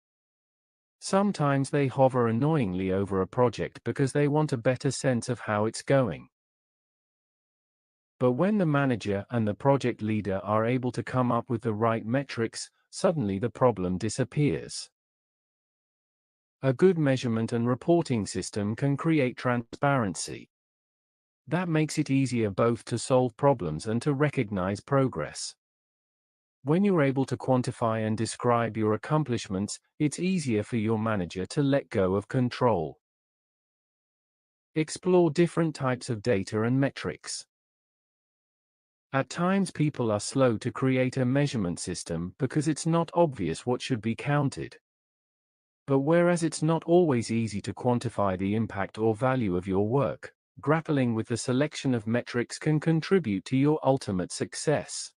Sometimes they hover annoyingly over a project because they want a better sense of how it's going. But when the manager and the project leader are able to come up with the right metrics, suddenly the problem disappears. A good measurement and reporting system can create transparency. That makes it easier both to solve problems and to recognize progress. When you're able to quantify and describe your accomplishments, it's easier for your manager to let go of control. Explore different types of data and metrics. At times people are slow to create a measurement system because it's not obvious what should be counted. But whereas it's not always easy to quantify the impact or value of your work, grappling with the selection of metrics can contribute to your ultimate success.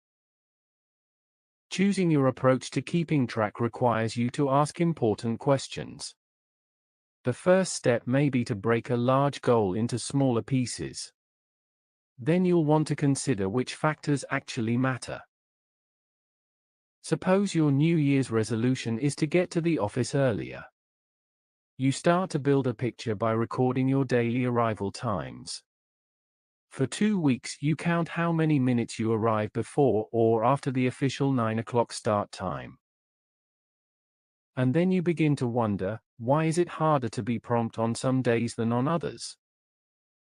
Choosing your approach to keeping track requires you to ask important questions. The first step may be to break a large goal into smaller pieces. Then you'll want to consider which factors actually matter. Suppose your New Year's resolution is to get to the office earlier. You start to build a picture by recording your daily arrival times. For 2 weeks, you count how many minutes you arrive before or after the official 9 o'clock start time. And then you begin to wonder, why is it harder to be prompt on some days than on others?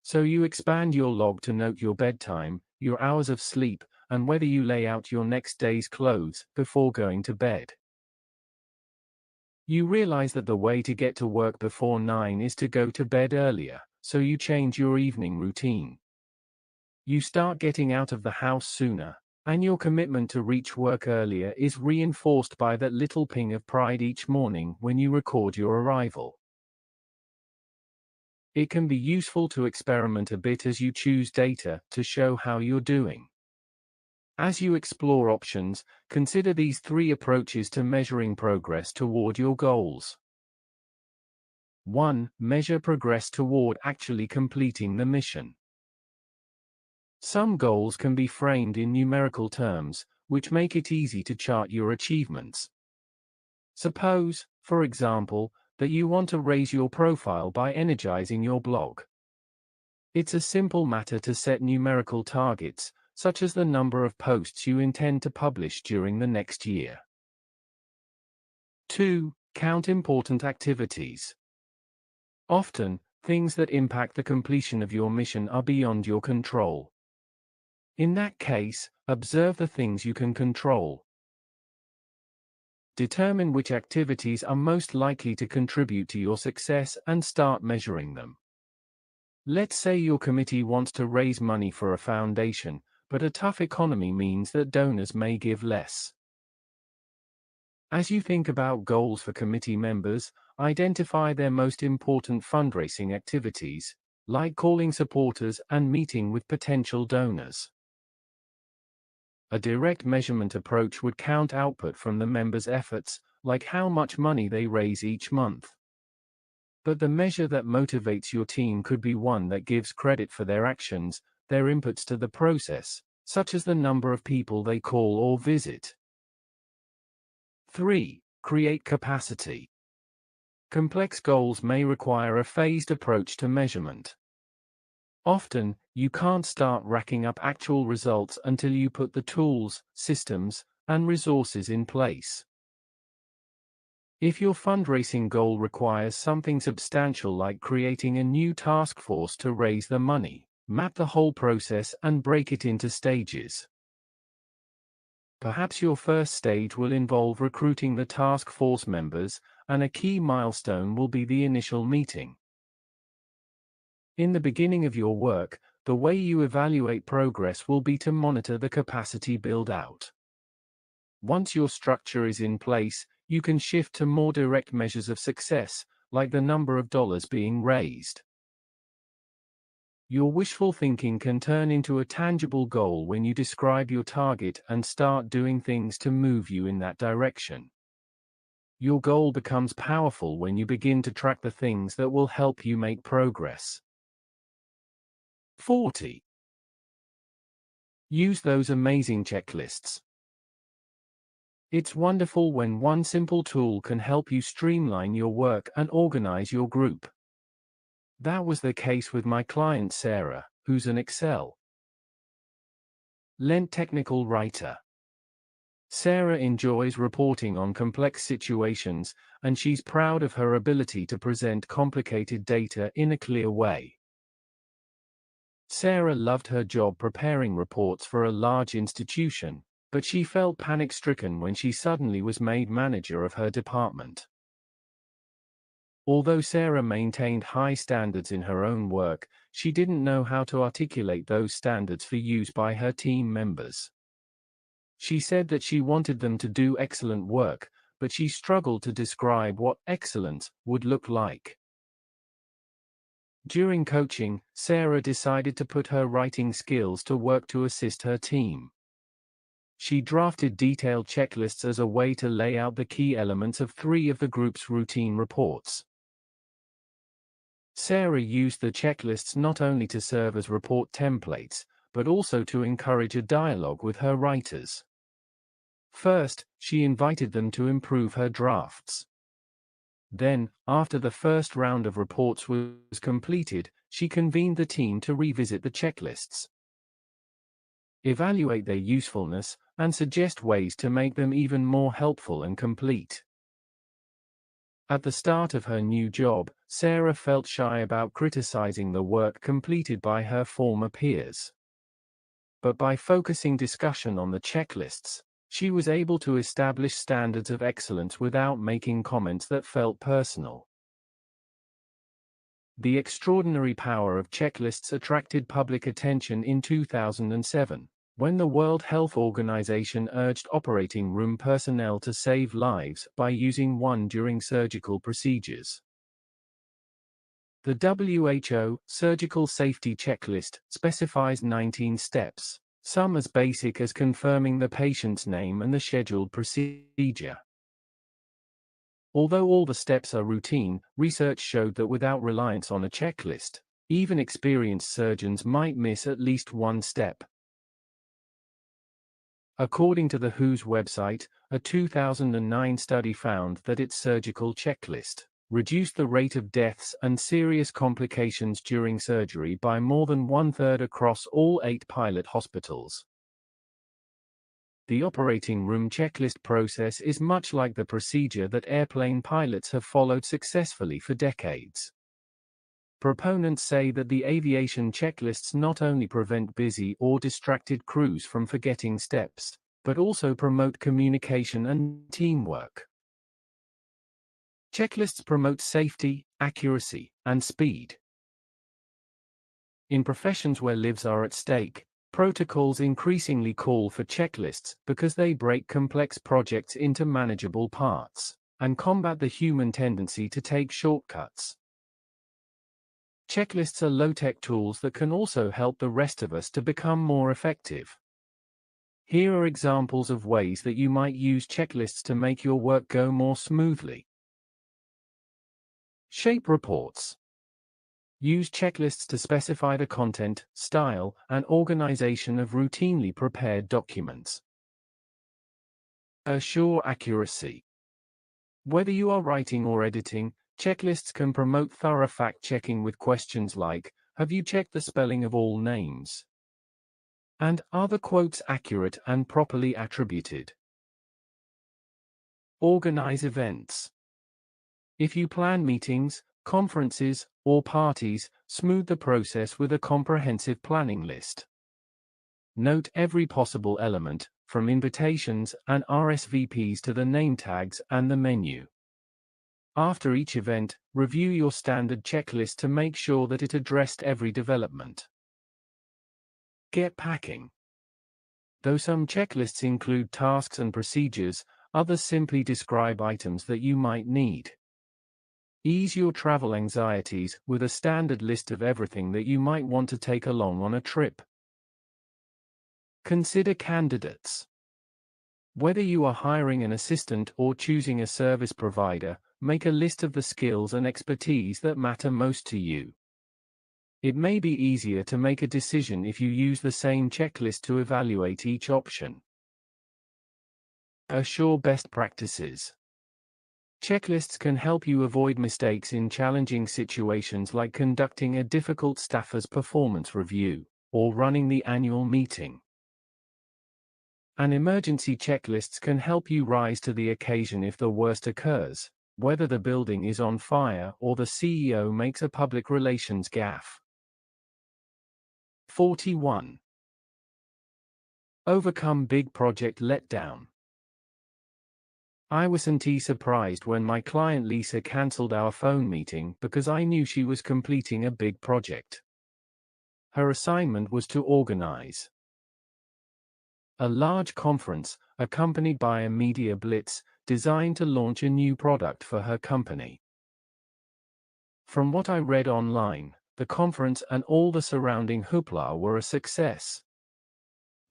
So you expand your log to note your bedtime, your hours of sleep, and whether you lay out your next day's clothes before going to bed. You realize that the way to get to work before 9 is to go to bed earlier, so you change your evening routine. You start getting out of the house sooner, and your commitment to reach work earlier is reinforced by that little ping of pride each morning when you record your arrival. It can be useful to experiment a bit as you choose data to show how you're doing. As you explore options, consider these 3 approaches to measuring progress toward your goals. 1. Measure progress toward actually completing the mission. Some goals can be framed in numerical terms, which make it easy to chart your achievements. Suppose, for example, that you want to raise your profile by energizing your blog. It's a simple matter to set numerical targets, such as the number of posts you intend to publish during the next year. 2. Count important activities. Often, things that impact the completion of your mission are beyond your control. In that case, observe the things you can control. Determine which activities are most likely to contribute to your success and start measuring them. Let's say your committee wants to raise money for a foundation, but a tough economy means that donors may give less. As you think about goals for committee members, identify their most important fundraising activities, like calling supporters and meeting with potential donors. A direct measurement approach would count output from the members' efforts, like how much money they raise each month. But the measure that motivates your team could be one that gives credit for their actions, their inputs to the process, such as the number of people they call or visit. 3. Create capacity. Complex goals may require a phased approach to measurement. Often, you can't start racking up actual results until you put the tools, systems, and resources in place. If your fundraising goal requires something substantial like creating a new task force to raise the money, map the whole process and break it into stages. Perhaps your first stage will involve recruiting the task force members, and a key milestone will be the initial meeting. In the beginning of your work, the way you evaluate progress will be to monitor the capacity build-out. Once your structure is in place, you can shift to more direct measures of success, like the number of dollars being raised. Your wishful thinking can turn into a tangible goal when you describe your target and start doing things to move you in that direction. Your goal becomes powerful when you begin to track the things that will help you make progress. 40. Use those amazing checklists. It's wonderful when one simple tool can help you streamline your work and organize your group. That was the case with my client Sarah, who's an excellent technical writer. Sarah enjoys reporting on complex situations, and she's proud of her ability to present complicated data in a clear way. Sarah loved her job preparing reports for a large institution, but she felt panic-stricken when she suddenly was made manager of her department. Although Sarah maintained high standards in her own work, she didn't know how to articulate those standards for use by her team members. She said that she wanted them to do excellent work, but she struggled to describe what excellence would look like. During coaching, Sarah decided to put her writing skills to work to assist her team. She drafted detailed checklists as a way to lay out the key elements of 3 of the group's routine reports. Sarah used the checklists not only to serve as report templates, but also to encourage a dialogue with her writers. First, she invited them to improve her drafts. Then, after the first round of reports was completed, she convened the team to revisit the checklists, evaluate their usefulness, and suggest ways to make them even more helpful and complete. At the start of her new job, Sarah felt shy about criticizing the work completed by her former peers. But by focusing discussion on the checklists, she was able to establish standards of excellence without making comments that felt personal. The extraordinary power of checklists attracted public attention in 2007, when the World Health Organization urged operating room personnel to save lives by using one during surgical procedures. The WHO Surgical Safety Checklist specifies 19 steps, some as basic as confirming the patient's name and the scheduled procedure. Although all the steps are routine, research showed that without reliance on a checklist, even experienced surgeons might miss at least one step. According to the WHO's website, a 2009 study found that its surgical checklist reduced the rate of deaths and serious complications during surgery by more than one-third across all 8 pilot hospitals. The operating room checklist process is much like the procedure that airplane pilots have followed successfully for decades. Proponents say that the aviation checklists not only prevent busy or distracted crews from forgetting steps, but also promote communication and teamwork. Checklists promote safety, accuracy, and speed. In professions where lives are at stake, protocols increasingly call for checklists because they break complex projects into manageable parts and combat the human tendency to take shortcuts. Checklists are low-tech tools that can also help the rest of us to become more effective. Here are examples of ways that you might use checklists to make your work go more smoothly. Shape reports. Use checklists to specify the content, style, and organization of routinely prepared documents. Assure accuracy. Whether you are writing or editing, checklists can promote thorough fact-checking with questions like, have you checked the spelling of all names? And are the quotes accurate and properly attributed? Organize events. If you plan meetings, conferences, or parties, smooth the process with a comprehensive planning list. Note every possible element, from invitations and RSVPs to the name tags and the menu. After each event, review your standard checklist to make sure that it addressed every development. Get packing. Though some checklists include tasks and procedures, others simply describe items that you might need. Ease your travel anxieties with a standard list of everything that you might want to take along on a trip. Consider candidates. Whether you are hiring an assistant or choosing a service provider, make a list of the skills and expertise that matter most to you. It may be easier to make a decision if you use the same checklist to evaluate each option. Assure best practices. Checklists can help you avoid mistakes in challenging situations like conducting a difficult staffer's performance review or running the annual meeting. And emergency checklists can help you rise to the occasion if the worst occurs, whether the building is on fire or the CEO makes a public relations gaffe. 41. Overcome big project letdown. I wasn't surprised when my client Lisa cancelled our phone meeting because I knew she was completing a big project. Her assignment was to organize a large conference, accompanied by a media blitz, designed to launch a new product for her company. From what I read online, the conference and all the surrounding hoopla were a success.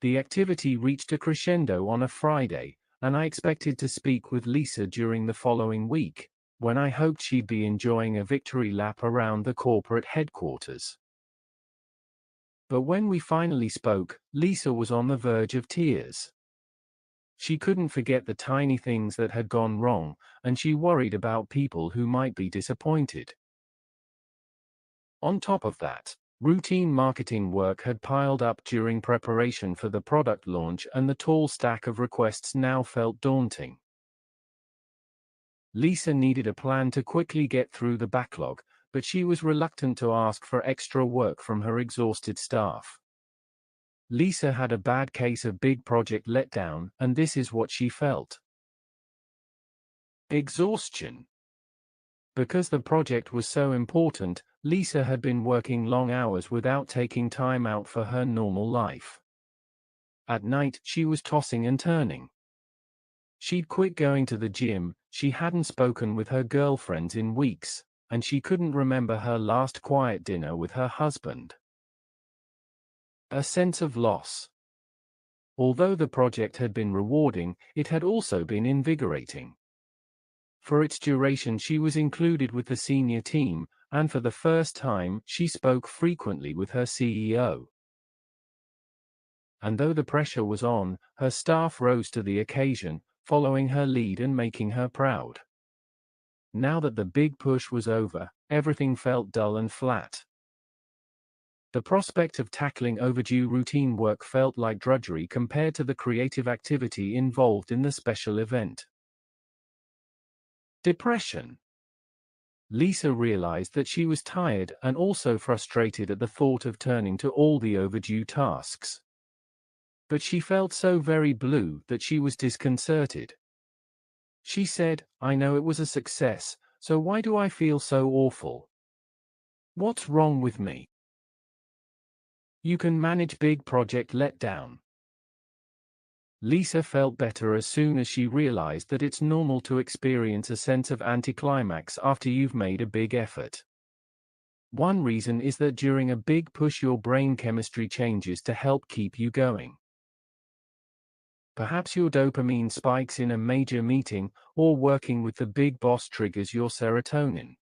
The activity reached a crescendo on a Friday, and I expected to speak with Lisa during the following week, when I hoped she'd be enjoying a victory lap around the corporate headquarters. But when we finally spoke, Lisa was on the verge of tears. She couldn't forget the tiny things that had gone wrong, and she worried about people who might be disappointed. On top of that, routine marketing work had piled up during preparation for the product launch, and the tall stack of requests now felt daunting. Lisa needed a plan to quickly get through the backlog, but she was reluctant to ask for extra work from her exhausted staff. Lisa had a bad case of big project letdown, and this is what she felt. Exhaustion. Because the project was so important, Lisa had been working long hours without taking time out for her normal life. At night, she was tossing and turning. She'd quit going to the gym, she hadn't spoken with her girlfriends in weeks, and she couldn't remember her last quiet dinner with her husband. A sense of loss. Although the project had been rewarding, it had also been invigorating. For its duration, she was included with the senior team, and for the first time, she spoke frequently with her CEO. And though the pressure was on, her staff rose to the occasion, following her lead and making her proud. Now that the big push was over, everything felt dull and flat. The prospect of tackling overdue routine work felt like drudgery compared to the creative activity involved in the special event. Depression. Lisa realized that she was tired and also frustrated at the thought of turning to all the overdue tasks. But she felt so very blue that she was disconcerted. She said, "I know it was a success, so why do I feel so awful? What's wrong with me?" You can manage big project letdown. Lisa felt better as soon as she realized that it's normal to experience a sense of anticlimax after you've made a big effort. One reason is that during a big push your brain chemistry changes to help keep you going. Perhaps your dopamine spikes in a major meeting, or working with the big boss triggers your serotonin.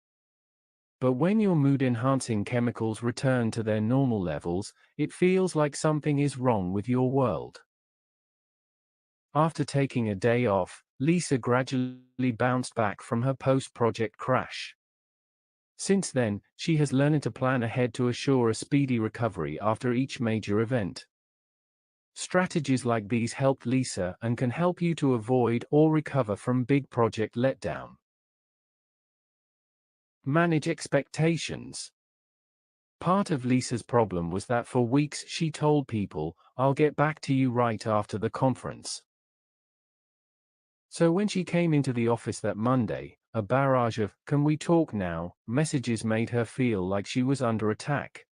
But when your mood-enhancing chemicals return to their normal levels, it feels like something is wrong with your world. After taking a day off, Lisa gradually bounced back from her post-project crash. Since then, she has learned to plan ahead to assure a speedy recovery after each major event. Strategies like these helped Lisa and can help you to avoid or recover from big project letdown. Manage expectations. Part of Lisa's problem was that for weeks she told people, "I'll get back to you right after the conference." So when she came into the office that Monday, a barrage of "Can we talk now?" messages made her feel like she was under attack.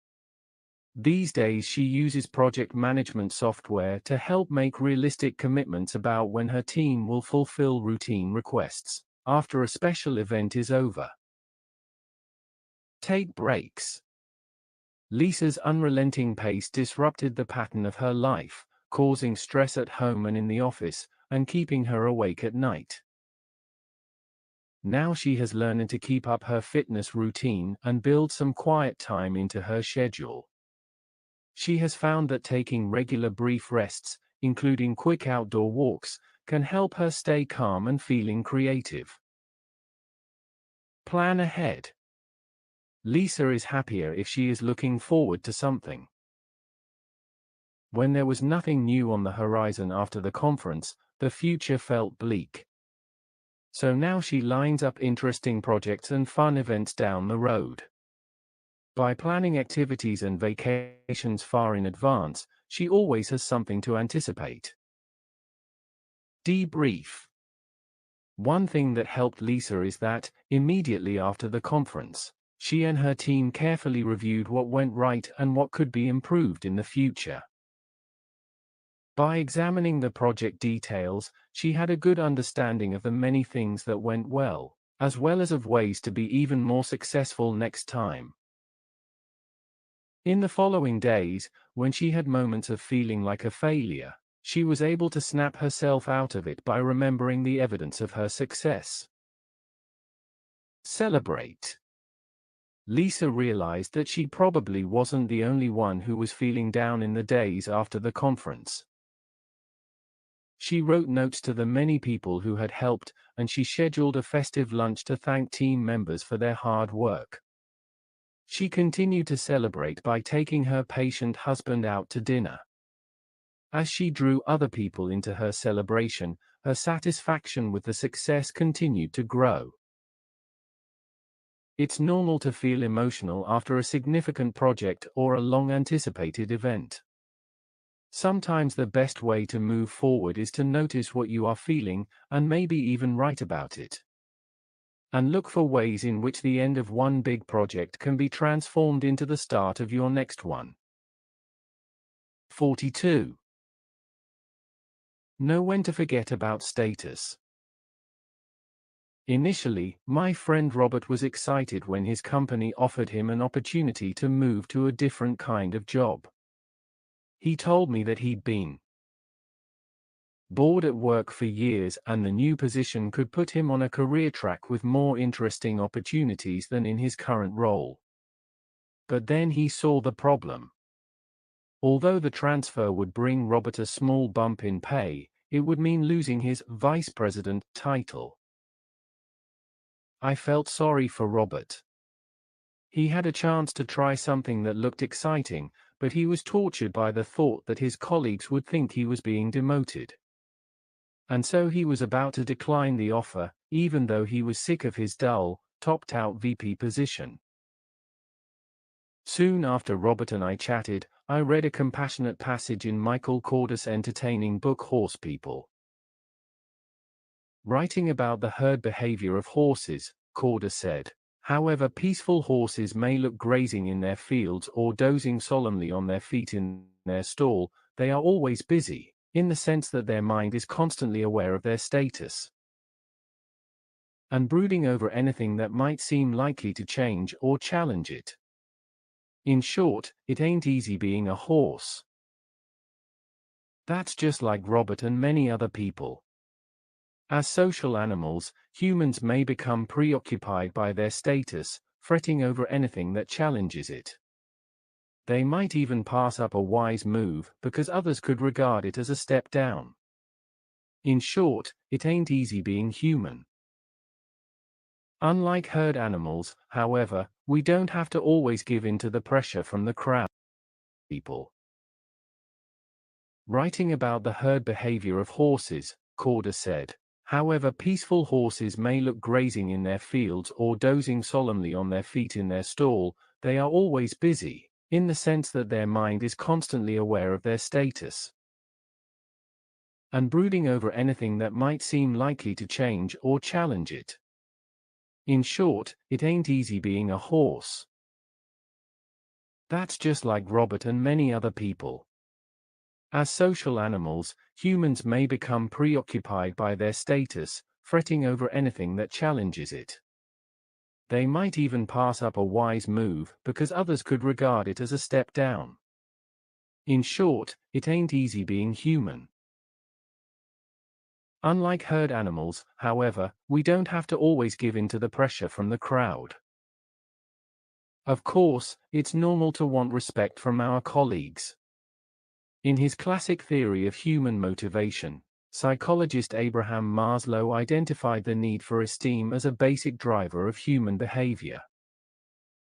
These days she uses project management software to help make realistic commitments about when her team will fulfill routine requests after a special event is over. Take breaks. Lisa's unrelenting pace disrupted the pattern of her life, causing stress at home and in the office, and keeping her awake at night. Now she has learned to keep up her fitness routine and build some quiet time into her schedule. She has found that taking regular brief rests, including quick outdoor walks, can help her stay calm and feeling creative. Plan ahead. Lisa is happier if she is looking forward to something. When there was nothing new on the horizon after the conference, the future felt bleak. So now she lines up interesting projects and fun events down the road. By planning activities and vacations far in advance, she always has something to anticipate. Debrief. One thing that helped Lisa is that, immediately after the conference, she and her team carefully reviewed what went right and what could be improved in the future. By examining the project details, she had a good understanding of the many things that went well as of ways to be even more successful next time. In the following days, when she had moments of feeling like a failure, she was able to snap herself out of it by remembering the evidence of her success. Celebrate. Lisa realized that she probably wasn't the only one who was feeling down in the days after the conference. She wrote notes to the many people who had helped, and she scheduled a festive lunch to thank team members for their hard work. She continued to celebrate by taking her patient husband out to dinner. As she drew other people into her celebration, her satisfaction with the success continued to grow. It's normal to feel emotional after a significant project or a long-anticipated event. Sometimes the best way to move forward is to notice what you are feeling, and maybe even write about it. And look for ways in which the end of one big project can be transformed into the start of your next one. 42. Know when to forget about status. Initially, my friend Robert was excited when his company offered him an opportunity to move to a different kind of job. He told me that he'd been bored at work for years and the new position could put him on a career track with more interesting opportunities than in his current role. But then he saw the problem. Although the transfer would bring Robert a small bump in pay, it would mean losing his vice president title. I felt sorry for Robert. He had a chance to try something that looked exciting, but he was tortured by the thought that his colleagues would think he was being demoted. And so he was about to decline the offer, even though he was sick of his dull, topped-out VP position. Soon after Robert and I chatted, I read a compassionate passage in Michael Corda's entertaining book Horse People. Writing about the herd behavior of horses, Corda said, "However peaceful horses may look grazing in their fields or dozing solemnly on their feet in their stall, they are always busy, in the sense that their mind is constantly aware of their status, and brooding over anything that might seem likely to change or challenge it. In short, it ain't easy being a horse." That's just like Robert and many other people. As social animals, humans may become preoccupied by their status, fretting over anything that challenges it. They might even pass up a wise move because others could regard it as a step down. In short, it ain't easy being human. Unlike herd animals, however, we don't have to always give in to the pressure from the crowd. People. Writing about the herd behavior of horses, Corda said, "However peaceful horses may look grazing in their fields or dozing solemnly on their feet in their stall, they are always busy, in the sense that their mind is constantly aware of their status, and brooding over anything that might seem likely to change or challenge it. In short, it ain't easy being a horse." That's just like Robert and many other people. As social animals, humans may become preoccupied by their status, fretting over anything that challenges it. They might even pass up a wise move because others could regard it as a step down. In short, it ain't easy being human. Unlike herd animals, however, we don't have to always give in to the pressure from the crowd. Of course, it's normal to want respect from our colleagues. In his classic theory of human motivation, psychologist Abraham Maslow identified the need for esteem as a basic driver of human behavior.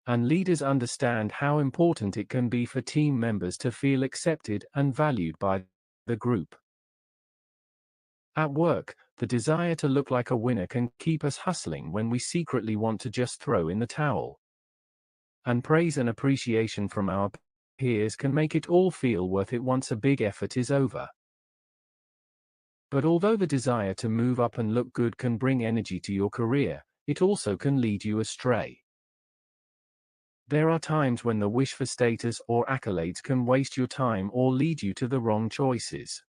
And leaders understand how important it can be for team members to feel accepted and valued by the group. At work, the desire to look like a winner can keep us hustling when we secretly want to just throw in the towel. And praise and appreciation from our peers can make it all feel worth it once a big effort is over. But although the desire to move up and look good can bring energy to your career, it also can lead you astray. There are times when the wish for status or accolades can waste your time or lead you to the wrong choices.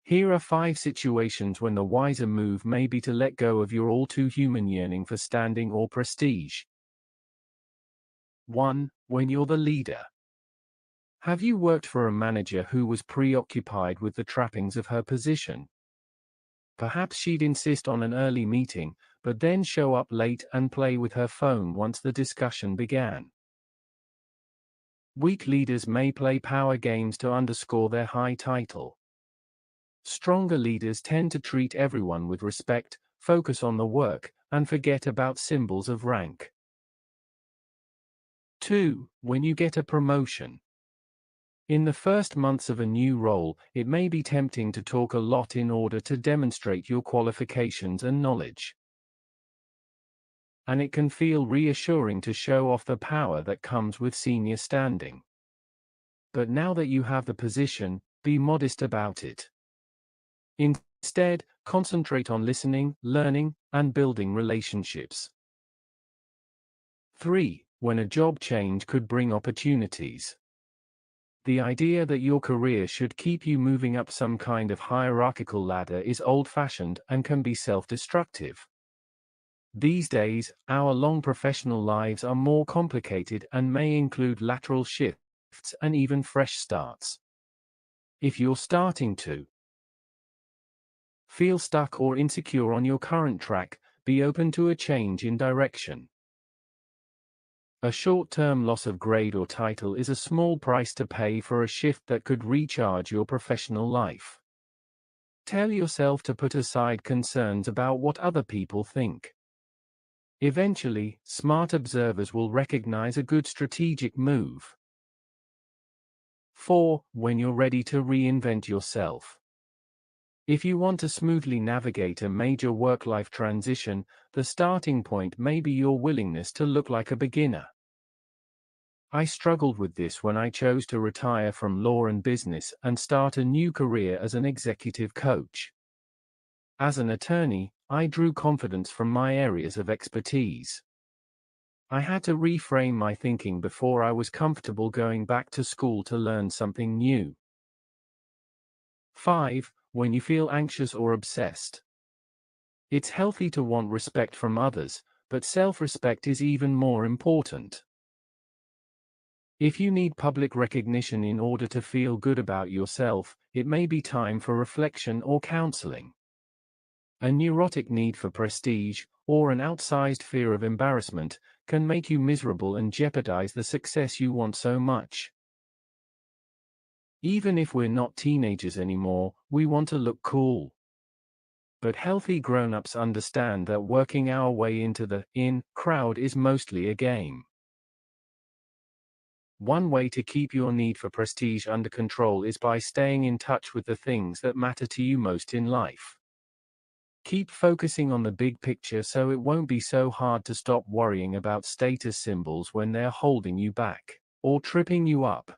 Here are 5 situations when the wiser move may be to let go of your all-too-human yearning for standing or prestige. 1. When you're the leader. Have you worked for a manager who was preoccupied with the trappings of her position? Perhaps she'd insist on an early meeting, but then show up late and play with her phone once the discussion began. Weak leaders may play power games to underscore their high title. Stronger leaders tend to treat everyone with respect, focus on the work, and forget about symbols of rank. 2. When you get a promotion. In the first months of a new role, it may be tempting to talk a lot in order to demonstrate your qualifications and knowledge. And it can feel reassuring to show off the power that comes with senior standing. But now that you have the position, be modest about it. Instead, concentrate on listening, learning, and building relationships. 3. When a job change could bring opportunities. The idea that your career should keep you moving up some kind of hierarchical ladder is old-fashioned and can be self-destructive. These days, our long professional lives are more complicated and may include lateral shifts and even fresh starts. If you're starting to feel stuck or insecure on your current track, be open to a change in direction. A short-term loss of grade or title is a small price to pay for a shift that could recharge your professional life. Tell yourself to put aside concerns about what other people think. Eventually, smart observers will recognize a good strategic move. 4. When you're ready to reinvent yourself. If you want to smoothly navigate a major work-life transition, the starting point may be your willingness to look like a beginner. I struggled with this when I chose to retire from law and business and start a new career as an executive coach. As an attorney, I drew confidence from my areas of expertise. I had to reframe my thinking before I was comfortable going back to school to learn something new. 5. When you feel anxious or obsessed. It's healthy to want respect from others, but self-respect is even more important. If you need public recognition in order to feel good about yourself, it may be time for reflection or counseling. A neurotic need for prestige, or an outsized fear of embarrassment, can make you miserable and jeopardize the success you want so much. Even if we're not teenagers anymore, we want to look cool. But healthy grown-ups understand that working our way into the in crowd is mostly a game. One way to keep your need for prestige under control is by staying in touch with the things that matter to you most in life. Keep focusing on the big picture so it won't be so hard to stop worrying about status symbols when they're holding you back, or tripping you up.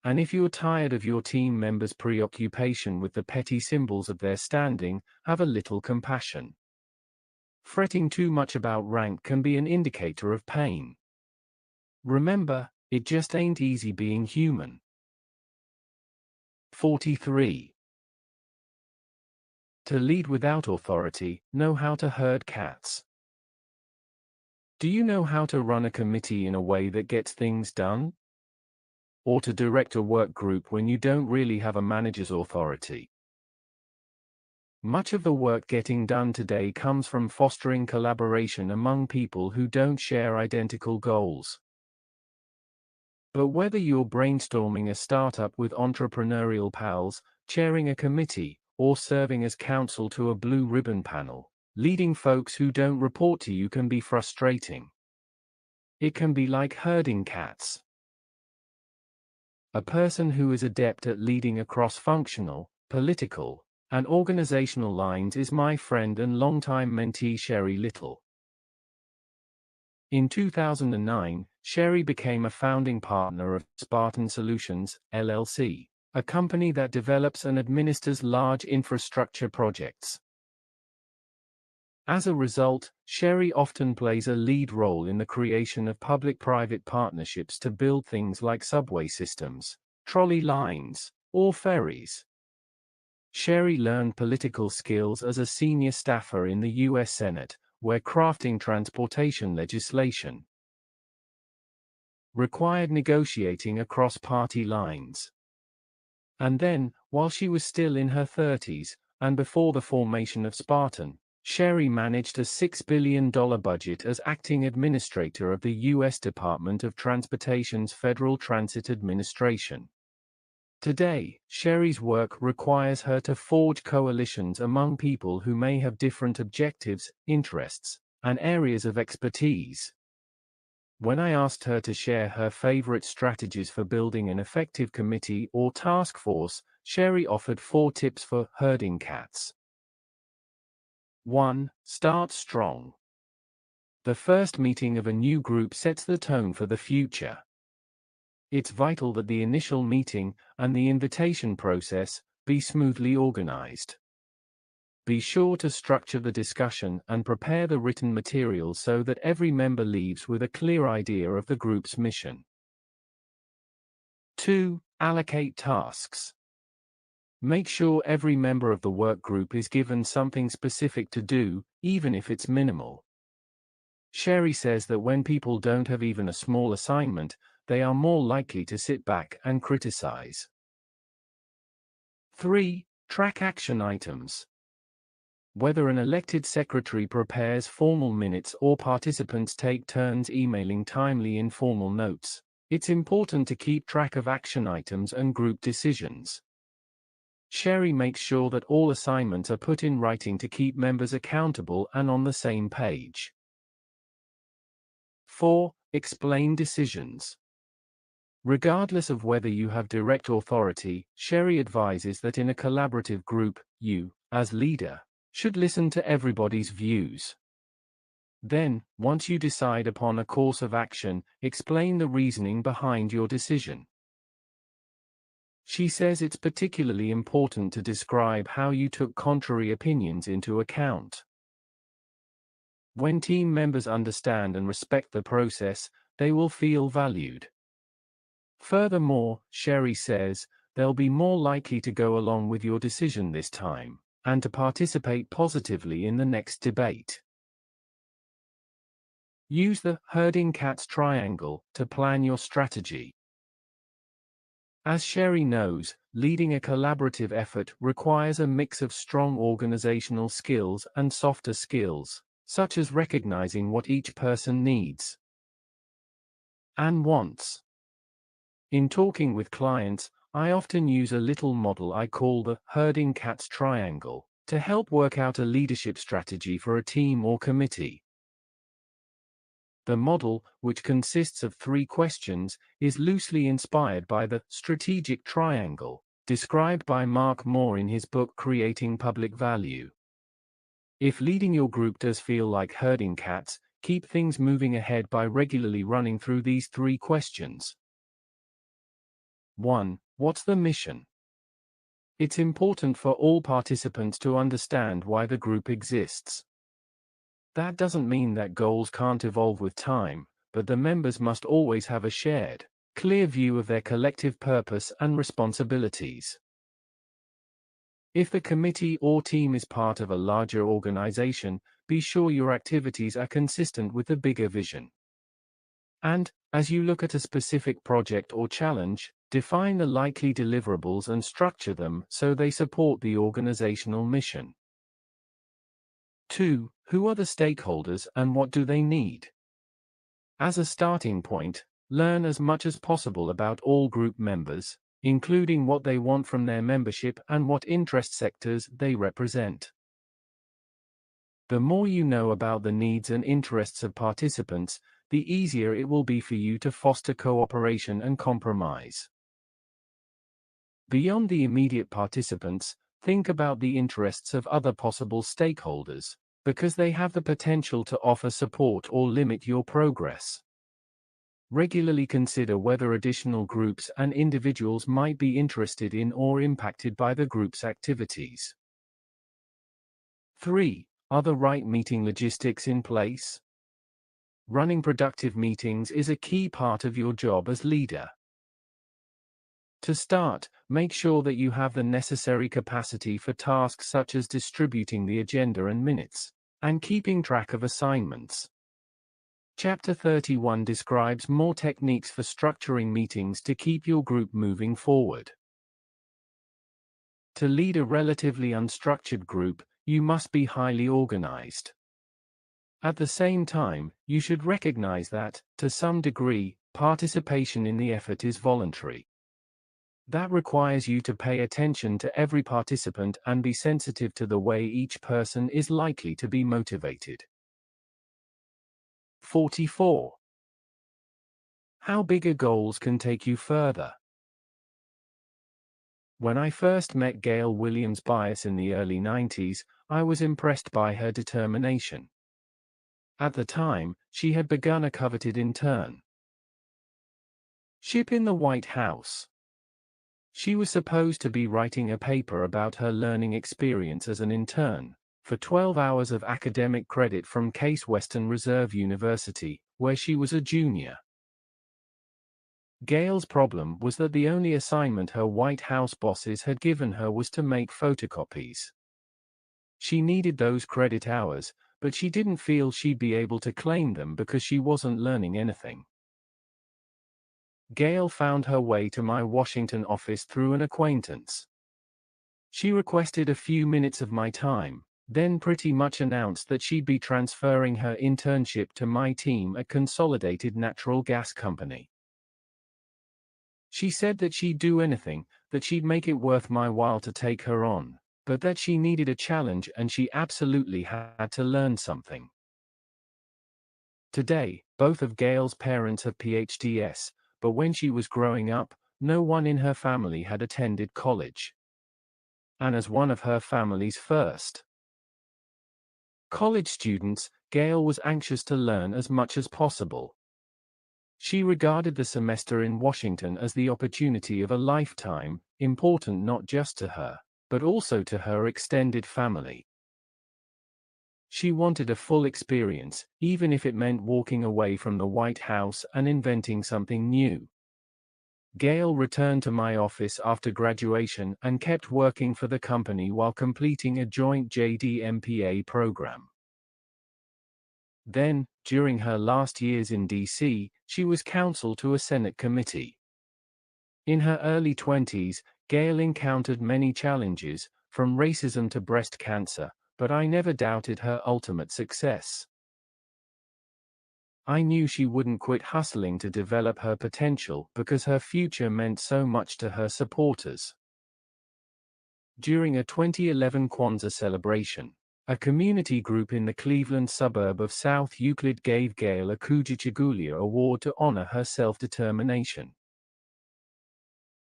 And if you're tired of your team members' preoccupation with the petty symbols of their standing, have a little compassion. Fretting too much about rank can be an indicator of pain. Remember, it just ain't easy being human. 43. To lead without authority, know how to herd cats. Do you know how to run a committee in a way that gets things done? Or to direct a work group when you don't really have a manager's authority? Much of the work getting done today comes from fostering collaboration among people who don't share identical goals. But whether you're brainstorming a startup with entrepreneurial pals, chairing a committee, or serving as counsel to a blue ribbon panel, leading folks who don't report to you can be frustrating. It can be like herding cats. A person who is adept at leading across functional, political, and organizational lines is my friend and longtime mentee Sherry Little. In 2009, Sherry became a founding partner of Spartan Solutions, LLC, a company that develops and administers large infrastructure projects. As a result, Sherry often plays a lead role in the creation of public-private partnerships to build things like subway systems, trolley lines, or ferries. Sherry learned political skills as a senior staffer in the U.S. Senate, where crafting transportation legislation required negotiating across party lines. And then, while she was still in her 30s, and before the formation of Spartan, Sherry managed a $6 billion budget as acting administrator of the U.S. Department of Transportation's Federal Transit Administration. Today, Sherry's work requires her to forge coalitions among people who may have different objectives, interests, and areas of expertise. When I asked her to share her favorite strategies for building an effective committee or task force, Sherry offered 4 tips for herding cats. 1. Start strong. The first meeting of a new group sets the tone for the future. It's vital that the initial meeting, and the invitation process, be smoothly organized. Be sure to structure the discussion and prepare the written material so that every member leaves with a clear idea of the group's mission. 2. Allocate tasks. Make sure every member of the work group is given something specific to do, even if it's minimal. Sherry says that when people don't have even a small assignment, they are more likely to sit back and criticize. 3. Track action items. Whether an elected secretary prepares formal minutes or participants take turns emailing timely informal notes, it's important to keep track of action items and group decisions. Sherry makes sure that all assignments are put in writing to keep members accountable and on the same page. 4. Explain decisions. Regardless of whether you have direct authority, Sherry advises that in a collaborative group, you, as leader, should listen to everybody's views. Then, once you decide upon a course of action, explain the reasoning behind your decision. She says it's particularly important to describe how you took contrary opinions into account. When team members understand and respect the process, they will feel valued. Furthermore, Sherry says, they'll be more likely to go along with your decision this time, and to participate positively in the next debate. Use the herding cats triangle to plan your strategy. As Sherry knows, leading a collaborative effort requires a mix of strong organizational skills and softer skills, such as recognizing what each person needs and wants. In talking with clients, I often use a little model I call the herding cats triangle to help work out a leadership strategy for a team or committee. The model, which consists of 3 questions, is loosely inspired by the strategic triangle, described by Mark Moore in his book Creating Public Value. If leading your group does feel like herding cats, keep things moving ahead by regularly running through these 3 questions. 1. What's the mission? It's important for all participants to understand why the group exists. That doesn't mean that goals can't evolve with time, but the members must always have a shared, clear view of their collective purpose and responsibilities. If the committee or team is part of a larger organization, be sure your activities are consistent with the bigger vision. And, as you look at a specific project or challenge, define the likely deliverables and structure them so they support the organizational mission. 2. Who are the stakeholders and what do they need? As a starting point, learn as much as possible about all group members, including what they want from their membership and what interest sectors they represent. The more you know about the needs and interests of participants, the easier it will be for you to foster cooperation and compromise. Beyond the immediate participants, think about the interests of other possible stakeholders, because they have the potential to offer support or limit your progress. Regularly consider whether additional groups and individuals might be interested in or impacted by the group's activities. 3. Are the right meeting logistics in place? Running productive meetings is a key part of your job as leader. To start, make sure that you have the necessary capacity for tasks such as distributing the agenda and minutes, and keeping track of assignments. Chapter 31 describes more techniques for structuring meetings to keep your group moving forward. To lead a relatively unstructured group, you must be highly organized. At the same time, you should recognize that, to some degree, participation in the effort is voluntary. That requires you to pay attention to every participant and be sensitive to the way each person is likely to be motivated. 44. How bigger goals can take you further. When I first met Gail Williams-Bias in the early 90s, I was impressed by her determination. At the time, she had begun a coveted internship in the White House. She was supposed to be writing a paper about her learning experience as an intern, for 12 hours of academic credit from Case Western Reserve University, where she was a junior. Gail's problem was that the only assignment her White House bosses had given her was to make photocopies. She needed those credit hours, but she didn't feel she'd be able to claim them because she wasn't learning anything. Gail found her way to my Washington office through an acquaintance. She requested a few minutes of my time, then pretty much announced that she'd be transferring her internship to my team at Consolidated Natural Gas Company. She said that she'd do anything, that she'd make it worth my while to take her on, but that she needed a challenge and she absolutely had to learn something. Today, both of Gail's parents have PhDs, but when she was growing up, no one in her family had attended college. And as one of her family's first college students, Gail was anxious to learn as much as possible. She regarded the semester in Washington as the opportunity of a lifetime, important not just to her, but also to her extended family. She wanted a full experience, even if it meant walking away from the White House and inventing something new. Gail returned to my office after graduation and kept working for the company while completing a joint JD-MPA program. Then, during her last years in D.C., she was counsel to a Senate committee. In her early 20s, Gail encountered many challenges, from racism to breast cancer, but I never doubted her ultimate success. I knew she wouldn't quit hustling to develop her potential because her future meant so much to her supporters. During a 2011 Kwanzaa celebration, a community group in the Cleveland suburb of South Euclid gave Gail a Kujichagulia Award to honor her self-determination.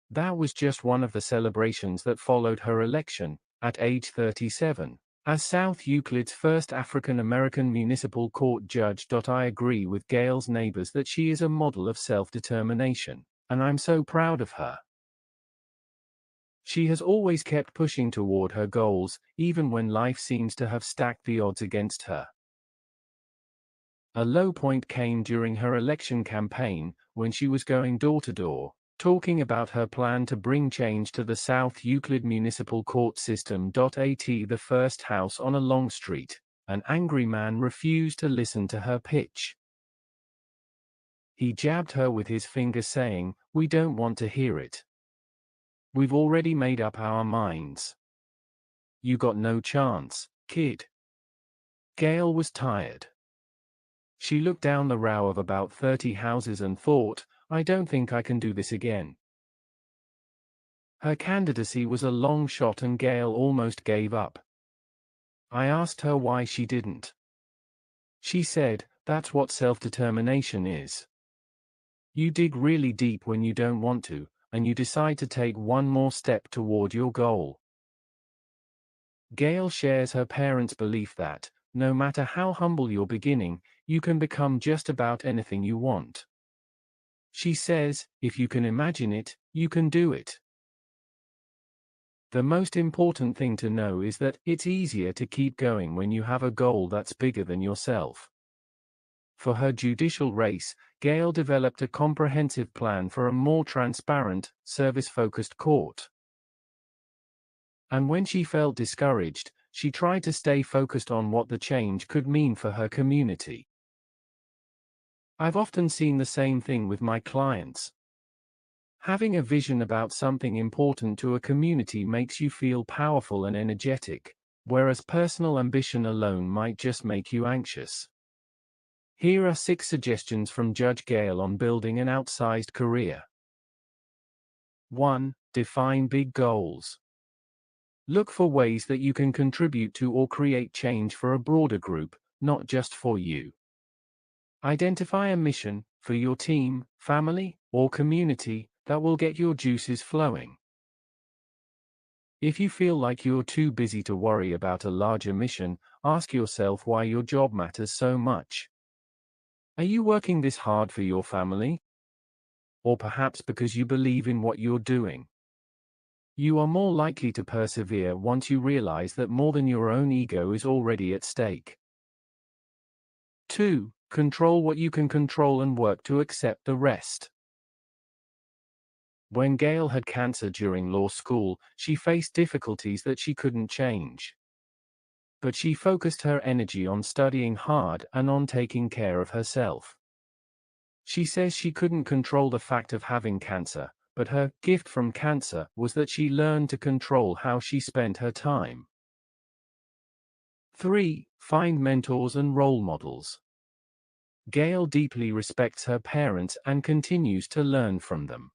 That was just one of the celebrations that followed her election, at age 37. As South Euclid's first African-American municipal court judge. I agree with Gail's neighbors that she is a model of self-determination, and I'm so proud of her. She has always kept pushing toward her goals, even when life seems to have stacked the odds against her. A low point came during her election campaign, when she was going door to door, talking about her plan to bring change to the South Euclid municipal court system. At the first house on a long street, an angry man refused to listen to her pitch. He jabbed her with his finger saying, "We don't want to hear it. We've already made up our minds. You got no chance, kid." Gail was tired. She looked down the row of about 30 houses and thought, "I don't think I can do this again." Her candidacy was a long shot and Gail almost gave up. I asked her why she didn't. She said, "That's what self-determination is. You dig really deep when you don't want to, and you decide to take one more step toward your goal." Gail shares her parents' belief that, no matter how humble you're beginning, you can become just about anything you want. She says, if you can imagine it, you can do it. The most important thing to know is that it's easier to keep going when you have a goal that's bigger than yourself. For her judicial race, Gail developed a comprehensive plan for a more transparent, service-focused court. And when she felt discouraged, she tried to stay focused on what the change could mean for her community. I've often seen the same thing with my clients. Having a vision about something important to a community makes you feel powerful and energetic, whereas personal ambition alone might just make you anxious. Here are 6 suggestions from Judge Gail on building an outsized career. 1. Define big goals. Look for ways that you can contribute to or create change for a broader group, not just for you. Identify a mission, for your team, family, or community, that will get your juices flowing. If you feel like you're too busy to worry about a larger mission, ask yourself why your job matters so much. Are you working this hard for your family? Or perhaps because you believe in what you're doing? You are more likely to persevere once you realize that more than your own ego is already at stake. 2. Control what you can control and work to accept the rest. When Gail had cancer during law school, she faced difficulties that she couldn't change. But she focused her energy on studying hard and on taking care of herself. She says she couldn't control the fact of having cancer, but her gift from cancer was that she learned to control how she spent her time. 3. Find mentors and role models. Gail deeply respects her parents and continues to learn from them.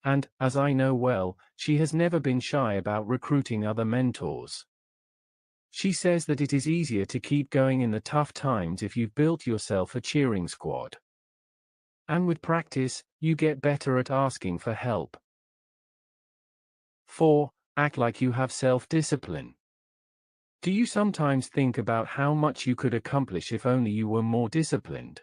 And, as I know well, she has never been shy about recruiting other mentors. She says that it is easier to keep going in the tough times if you've built yourself a cheering squad. And with practice, you get better at asking for help. 4. Act like you have self-discipline. Do you sometimes think about how much you could accomplish if only you were more disciplined?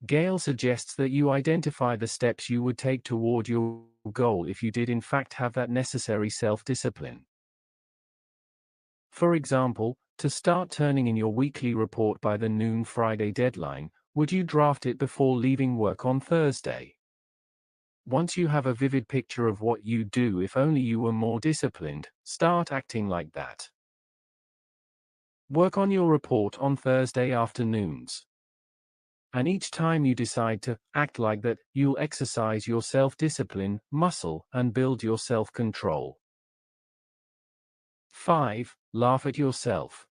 Gail suggests that you identify the steps you would take toward your goal if you did in fact have that necessary self-discipline. For example, to start turning in your weekly report by the noon Friday deadline, would you draft it before leaving work on Thursday? Once you have a vivid picture of what you'd do if only you were more disciplined, start acting like that. Work on your report on Thursday afternoons. And each time you decide to act like that, you'll exercise your self-discipline muscle and build your self-control. 5. Laugh at yourself.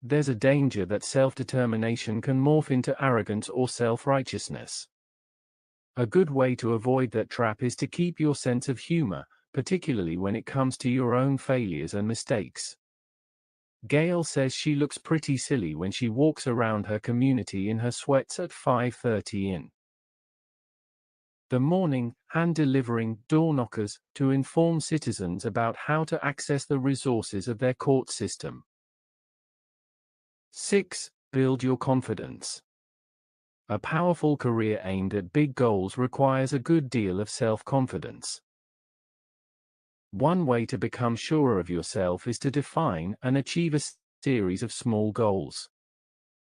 There's a danger that self-determination can morph into arrogance or self-righteousness. A good way to avoid that trap is to keep your sense of humor, particularly when it comes to your own failures and mistakes. Gail says she looks pretty silly when she walks around her community in her sweats at 5:30 in the morning, hand-delivering door knockers to inform citizens about how to access the resources of their court system. 6. Build your confidence. A powerful career aimed at big goals requires a good deal of self-confidence. One way to become surer of yourself is to define and achieve a series of small goals.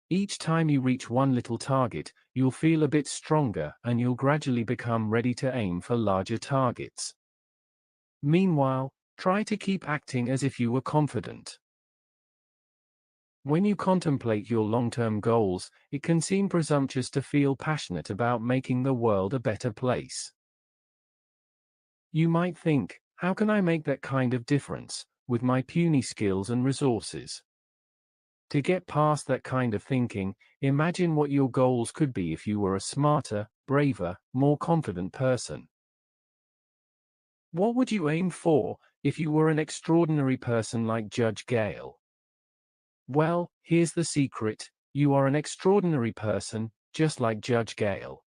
Each time you reach one little target, you'll feel a bit stronger and you'll gradually become ready to aim for larger targets. Meanwhile, try to keep acting as if you were confident. When you contemplate your long-term goals, it can seem presumptuous to feel passionate about making the world a better place. You might think, how can I make that kind of difference, with my puny skills and resources? To get past that kind of thinking, imagine what your goals could be if you were a smarter, braver, more confident person. What would you aim for, if you were an extraordinary person like Judge Gale? Well, here's the secret: you are an extraordinary person, just like Judge Gale.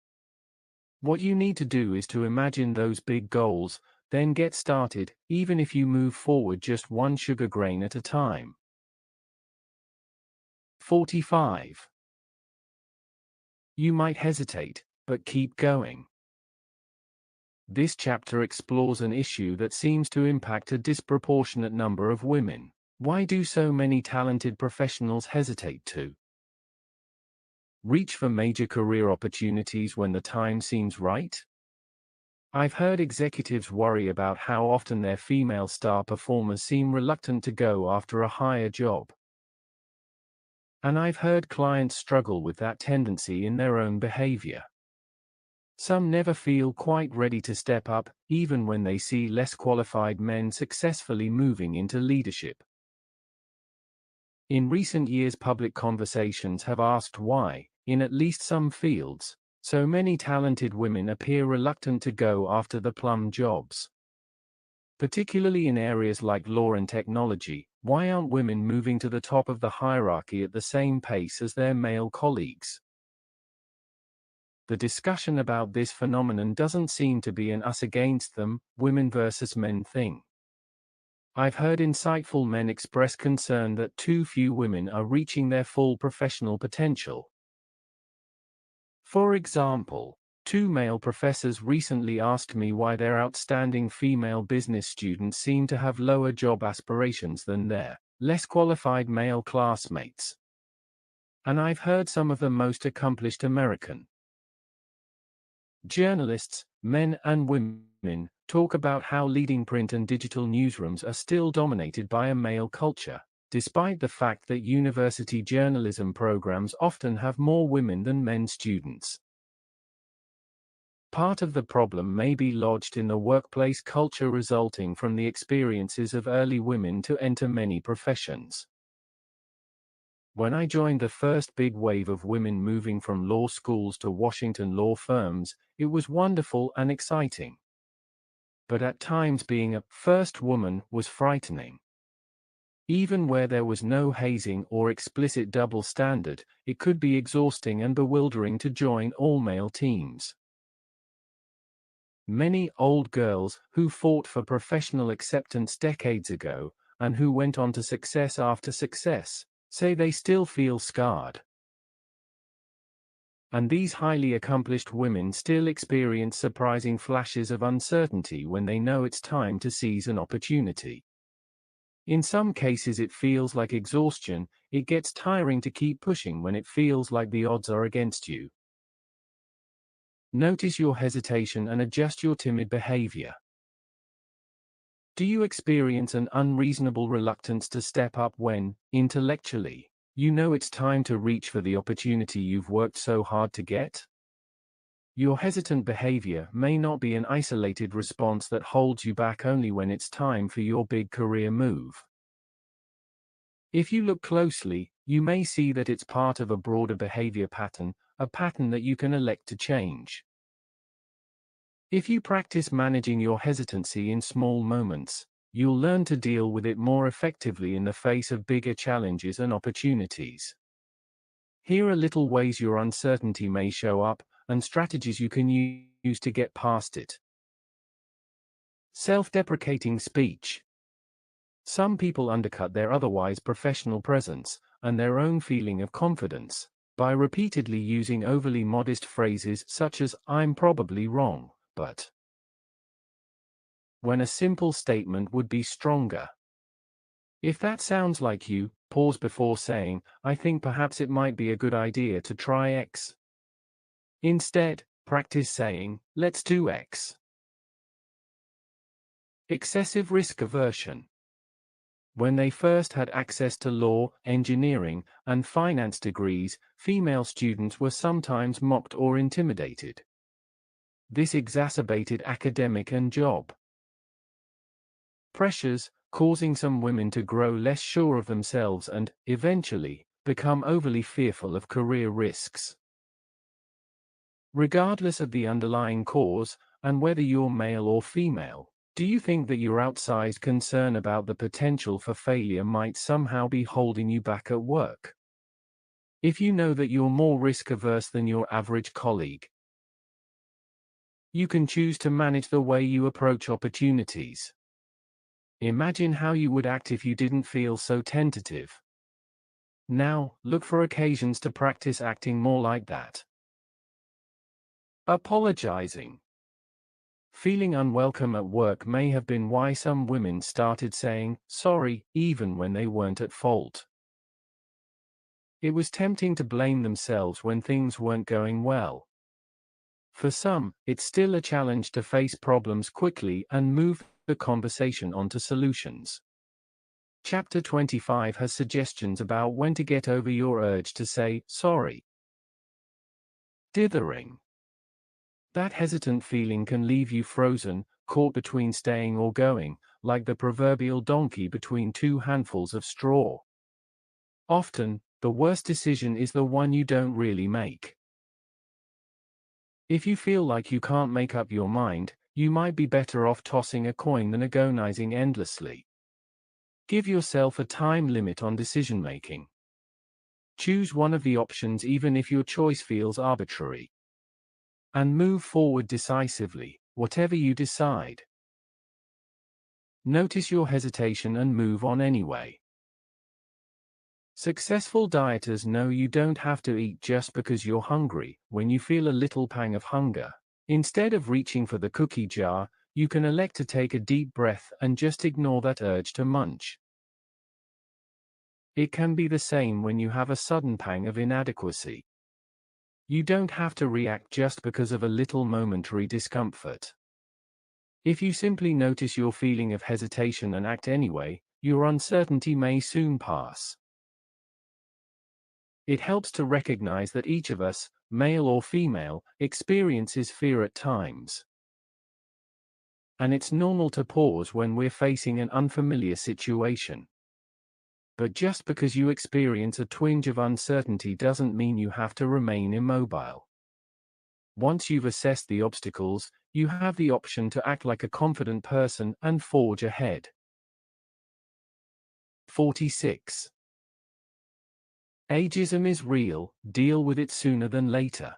What you need to do is to imagine those big goals, then get started, even if you move forward just one sugar grain at a time. 45. You might hesitate, but keep going. This chapter explores an issue that seems to impact a disproportionate number of women. Why do so many talented professionals hesitate to reach for major career opportunities when the time seems right? I've heard executives worry about how often their female star performers seem reluctant to go after a higher job. And I've heard clients struggle with that tendency in their own behavior. Some never feel quite ready to step up, even when they see less qualified men successfully moving into leadership. In recent years, public conversations have asked why, in at least some fields, so many talented women appear reluctant to go after the plum jobs. Particularly in areas like law and technology, why aren't women moving to the top of the hierarchy at the same pace as their male colleagues? The discussion about this phenomenon doesn't seem to be an us against them, women versus men thing. I've heard insightful men express concern that too few women are reaching their full professional potential. For example, two male professors recently asked me why their outstanding female business students seem to have lower job aspirations than their less qualified male classmates. And I've heard some of the most accomplished American journalists, men and women, talk about how leading print and digital newsrooms are still dominated by a male culture, despite the fact that university journalism programs often have more women than men students. Part of the problem may be lodged in the workplace culture resulting from the experiences of early women to enter many professions. When I joined the first big wave of women moving from law schools to Washington law firms, it was wonderful and exciting. But at times being a first woman was frightening. Even where there was no hazing or explicit double standard, it could be exhausting and bewildering to join all-male teams. Many old girls who fought for professional acceptance decades ago, and who went on to success after success, say they still feel scarred. And these highly accomplished women still experience surprising flashes of uncertainty when they know it's time to seize an opportunity. In some cases it feels like exhaustion. It gets tiring to keep pushing when it feels like the odds are against you. Notice your hesitation and adjust your timid behavior. Do you experience an unreasonable reluctance to step up when, intellectually, you know it's time to reach for the opportunity you've worked so hard to get? Your hesitant behavior may not be an isolated response that holds you back only when it's time for your big career move. If you look closely, you may see that it's part of a broader behavior pattern, a pattern that you can elect to change. If you practice managing your hesitancy in small moments, you'll learn to deal with it more effectively in the face of bigger challenges and opportunities. Here are little ways your uncertainty may show up, and strategies you can use to get past it. Self-deprecating speech. Some people undercut their otherwise professional presence, and their own feeling of confidence, by repeatedly using overly modest phrases such as, "I'm probably wrong, but," when a simple statement would be stronger. If that sounds like you, pause before saying, "I think perhaps it might be a good idea to try X." Instead, practice saying, "Let's do X." Excessive risk aversion. When they first had access to law, engineering, and finance degrees, female students were sometimes mocked or intimidated. This exacerbated academic and job pressures, causing some women to grow less sure of themselves and, eventually, become overly fearful of career risks. Regardless of the underlying cause, and whether you're male or female, do you think that your outsized concern about the potential for failure might somehow be holding you back at work? If you know that you're more risk-averse than your average colleague, you can choose to manage the way you approach opportunities. Imagine how you would act if you didn't feel so tentative. Now, look for occasions to practice acting more like that. Apologizing. Feeling unwelcome at work may have been why some women started saying sorry, even when they weren't at fault. It was tempting to blame themselves when things weren't going well. For some, it's still a challenge to face problems quickly and move the conversation onto solutions. Chapter 25 has suggestions about when to get over your urge to say sorry. Dithering. That hesitant feeling can leave you frozen, caught between staying or going, like the proverbial donkey between two handfuls of straw. Often, the worst decision is the one you don't really make. If you feel like you can't make up your mind, you might be better off tossing a coin than agonizing endlessly. Give yourself a time limit on decision-making. Choose one of the options even if your choice feels arbitrary. And move forward decisively, whatever you decide. Notice your hesitation and move on anyway. Successful dieters know you don't have to eat just because you're hungry. When you feel a little pang of hunger, instead of reaching for the cookie jar, you can elect to take a deep breath and just ignore that urge to munch. It can be the same when you have a sudden pang of inadequacy. You don't have to react just because of a little momentary discomfort. If you simply notice your feeling of hesitation and act anyway, your uncertainty may soon pass. It helps to recognize that each of us, male or female, experiences fear at times. And it's normal to pause when we're facing an unfamiliar situation. But just because you experience a twinge of uncertainty doesn't mean you have to remain immobile. Once you've assessed the obstacles, you have the option to act like a confident person and forge ahead. 46. Ageism is real, deal with it sooner than later.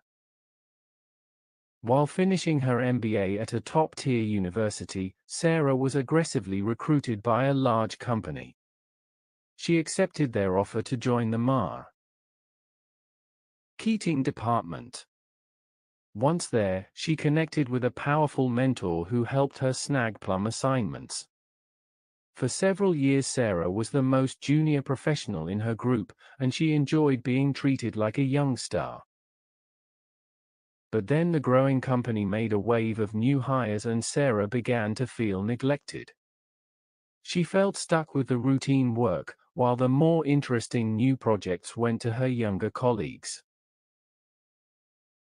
While finishing her MBA at a top-tier university, Sarah was aggressively recruited by a large company. She accepted their offer to join the marketing department. Once there, she connected with a powerful mentor who helped her snag plum assignments. For several years Sarah was the most junior professional in her group, and she enjoyed being treated like a young star. But then the growing company made a wave of new hires and Sarah began to feel neglected. She felt stuck with the routine work, while the more interesting new projects went to her younger colleagues.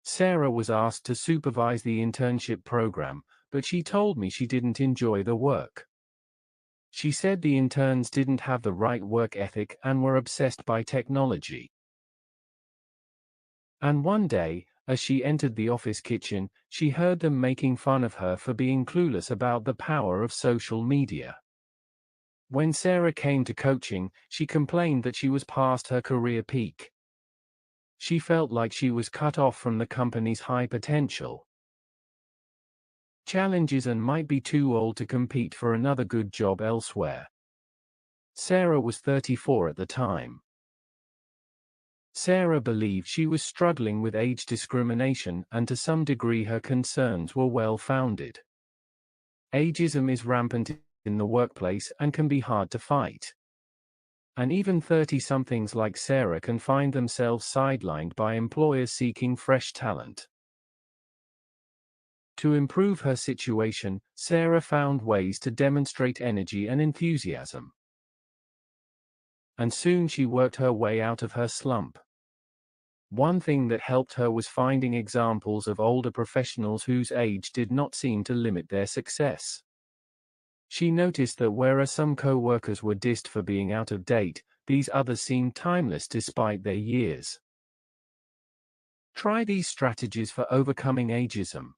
Sarah was asked to supervise the internship program, but she told me she didn't enjoy the work. She said the interns didn't have the right work ethic and were obsessed by technology. And one day, as she entered the office kitchen, she heard them making fun of her for being clueless about the power of social media. When Sarah came to coaching, she complained that she was past her career peak. She felt like she was cut off from the company's high potential. Challenges and might be too old to compete for another good job elsewhere. Sarah was 34 at the time. Sarah believed she was struggling with age discrimination, and to some degree her concerns were well-founded. Ageism is rampant in the workplace and can be hard to fight. And even 30-somethings like Sarah can find themselves sidelined by employers seeking fresh talent. To improve her situation, Sarah found ways to demonstrate energy and enthusiasm. And soon she worked her way out of her slump. One thing that helped her was finding examples of older professionals whose age did not seem to limit their success. She noticed that whereas some co-workers were dissed for being out of date, these others seemed timeless despite their years. Try these strategies for overcoming ageism.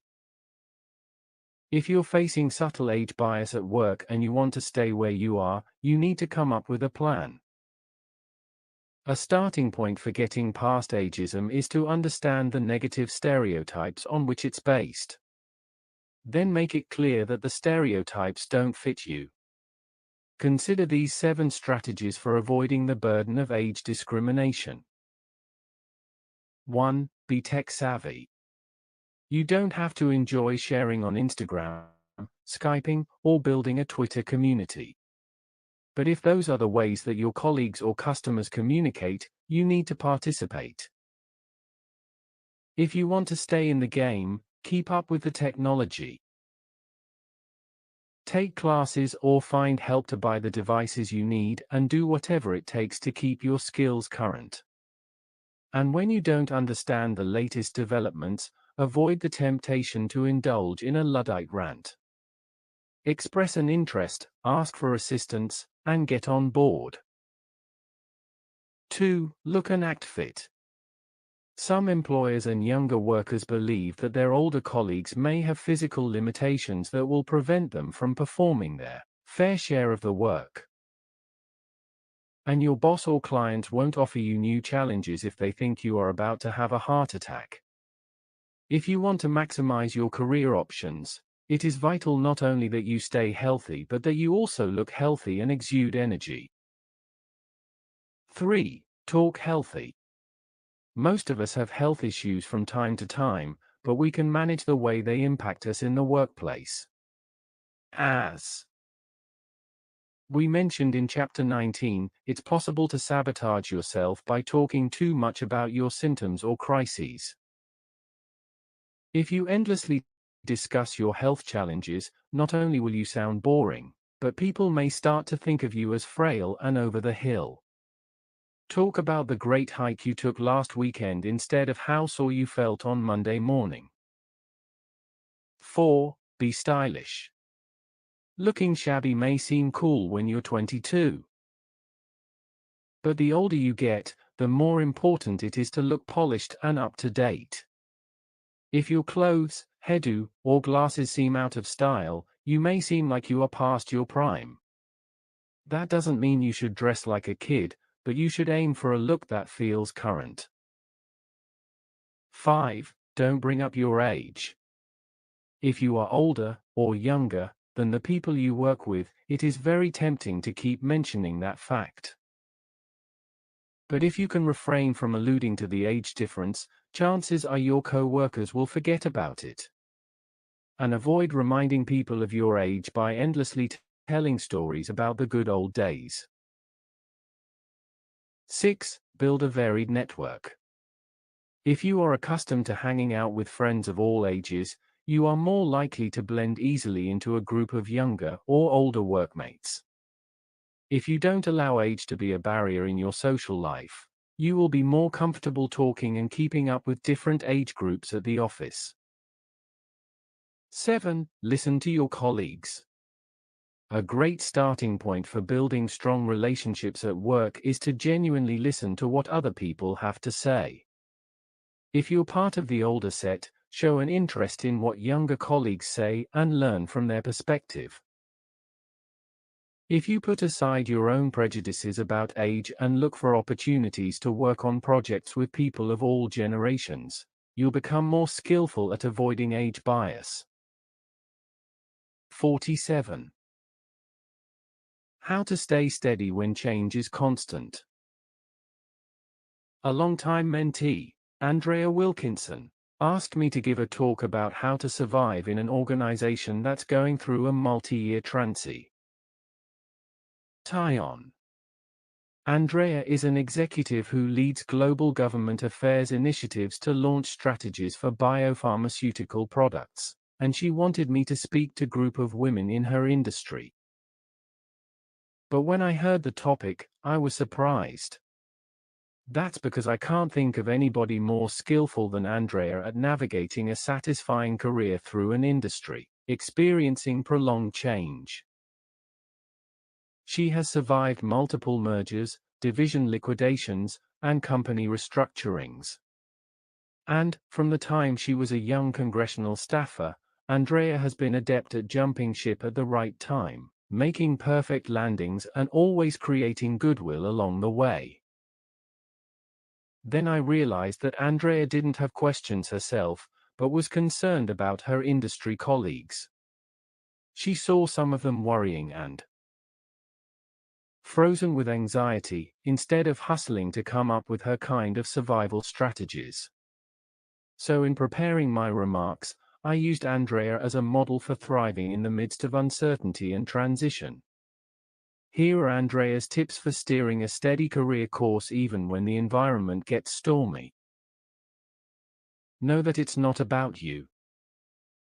If you're facing subtle age bias at work and you want to stay where you are, you need to come up with a plan. A starting point for getting past ageism is to understand the negative stereotypes on which it's based. Then make it clear that the stereotypes don't fit you. Consider these 7 strategies for avoiding the burden of age discrimination. 1. Be tech savvy. You don't have to enjoy sharing on Instagram, Skyping, or building a Twitter community. But if those are the ways that your colleagues or customers communicate, you need to participate. If you want to stay in the game, keep up with the technology. Take classes or find help to buy the devices you need, and do whatever it takes to keep your skills current. And when you don't understand the latest developments, avoid the temptation to indulge in a Luddite rant. Express an interest, ask for assistance, and get on board. 2. Look and act fit. Some employers and younger workers believe that their older colleagues may have physical limitations that will prevent them from performing their fair share of the work. And your boss or client won't offer you new challenges if they think you are about to have a heart attack. If you want to maximize your career options, it is vital not only that you stay healthy but that you also look healthy and exude energy. 3. Talk healthy. Most of us have health issues from time to time, but we can manage the way they impact us in the workplace. As we mentioned in Chapter 19, it's possible to sabotage yourself by talking too much about your symptoms or crises. If you endlessly discuss your health challenges, not only will you sound boring, but people may start to think of you as frail and over the hill. Talk about the great hike you took last weekend instead of how sore you felt on Monday morning. 4. Be stylish. Looking shabby may seem cool when you're 22. But the older you get, the more important it is to look polished and up to date. If your clothes, hairdo, or glasses seem out of style, you may seem like you are past your prime. That doesn't mean you should dress like a kid, but you should aim for a look that feels current. 5. Don't bring up your age. If you are older, or younger, than the people you work with, it is very tempting to keep mentioning that fact. But if you can refrain from alluding to the age difference, chances are your co-workers will forget about it. And avoid reminding people of your age by endlessly telling stories about the good old days. 6. Build a varied network. If you are accustomed to hanging out with friends of all ages, you are more likely to blend easily into a group of younger or older workmates. If you don't allow age to be a barrier in your social life, you will be more comfortable talking and keeping up with different age groups at the office. 7. Listen to your colleagues. A great starting point for building strong relationships at work is to genuinely listen to what other people have to say. If you're part of the older set, show an interest in what younger colleagues say and learn from their perspective. If you put aside your own prejudices about age and look for opportunities to work on projects with people of all generations, you'll become more skillful at avoiding age bias. 47. How to stay steady when change is constant. A longtime mentee, Andrea Wilkinson, asked me to give a talk about how to survive in an organization that's going through a multi-year transition. Tie-on. Andrea is an executive who leads global government affairs initiatives to launch strategies for biopharmaceutical products, and she wanted me to speak to a group of women in her industry. But when I heard the topic, I was surprised. That's because I can't think of anybody more skillful than Andrea at navigating a satisfying career through an industry experiencing prolonged change. She has survived multiple mergers, division liquidations, and company restructurings. And, from the time she was a young congressional staffer, Andrea has been adept at jumping ship at the right time, making perfect landings and always creating goodwill along the way. Then I realized that Andrea didn't have questions herself, but was concerned about her industry colleagues. She saw some of them worrying and frozen with anxiety, instead of hustling to come up with her kind of survival strategies. So in preparing my remarks, I used Andrea as a model for thriving in the midst of uncertainty and transition. Here are Andrea's tips for steering a steady career course even when the environment gets stormy. Know that it's not about you.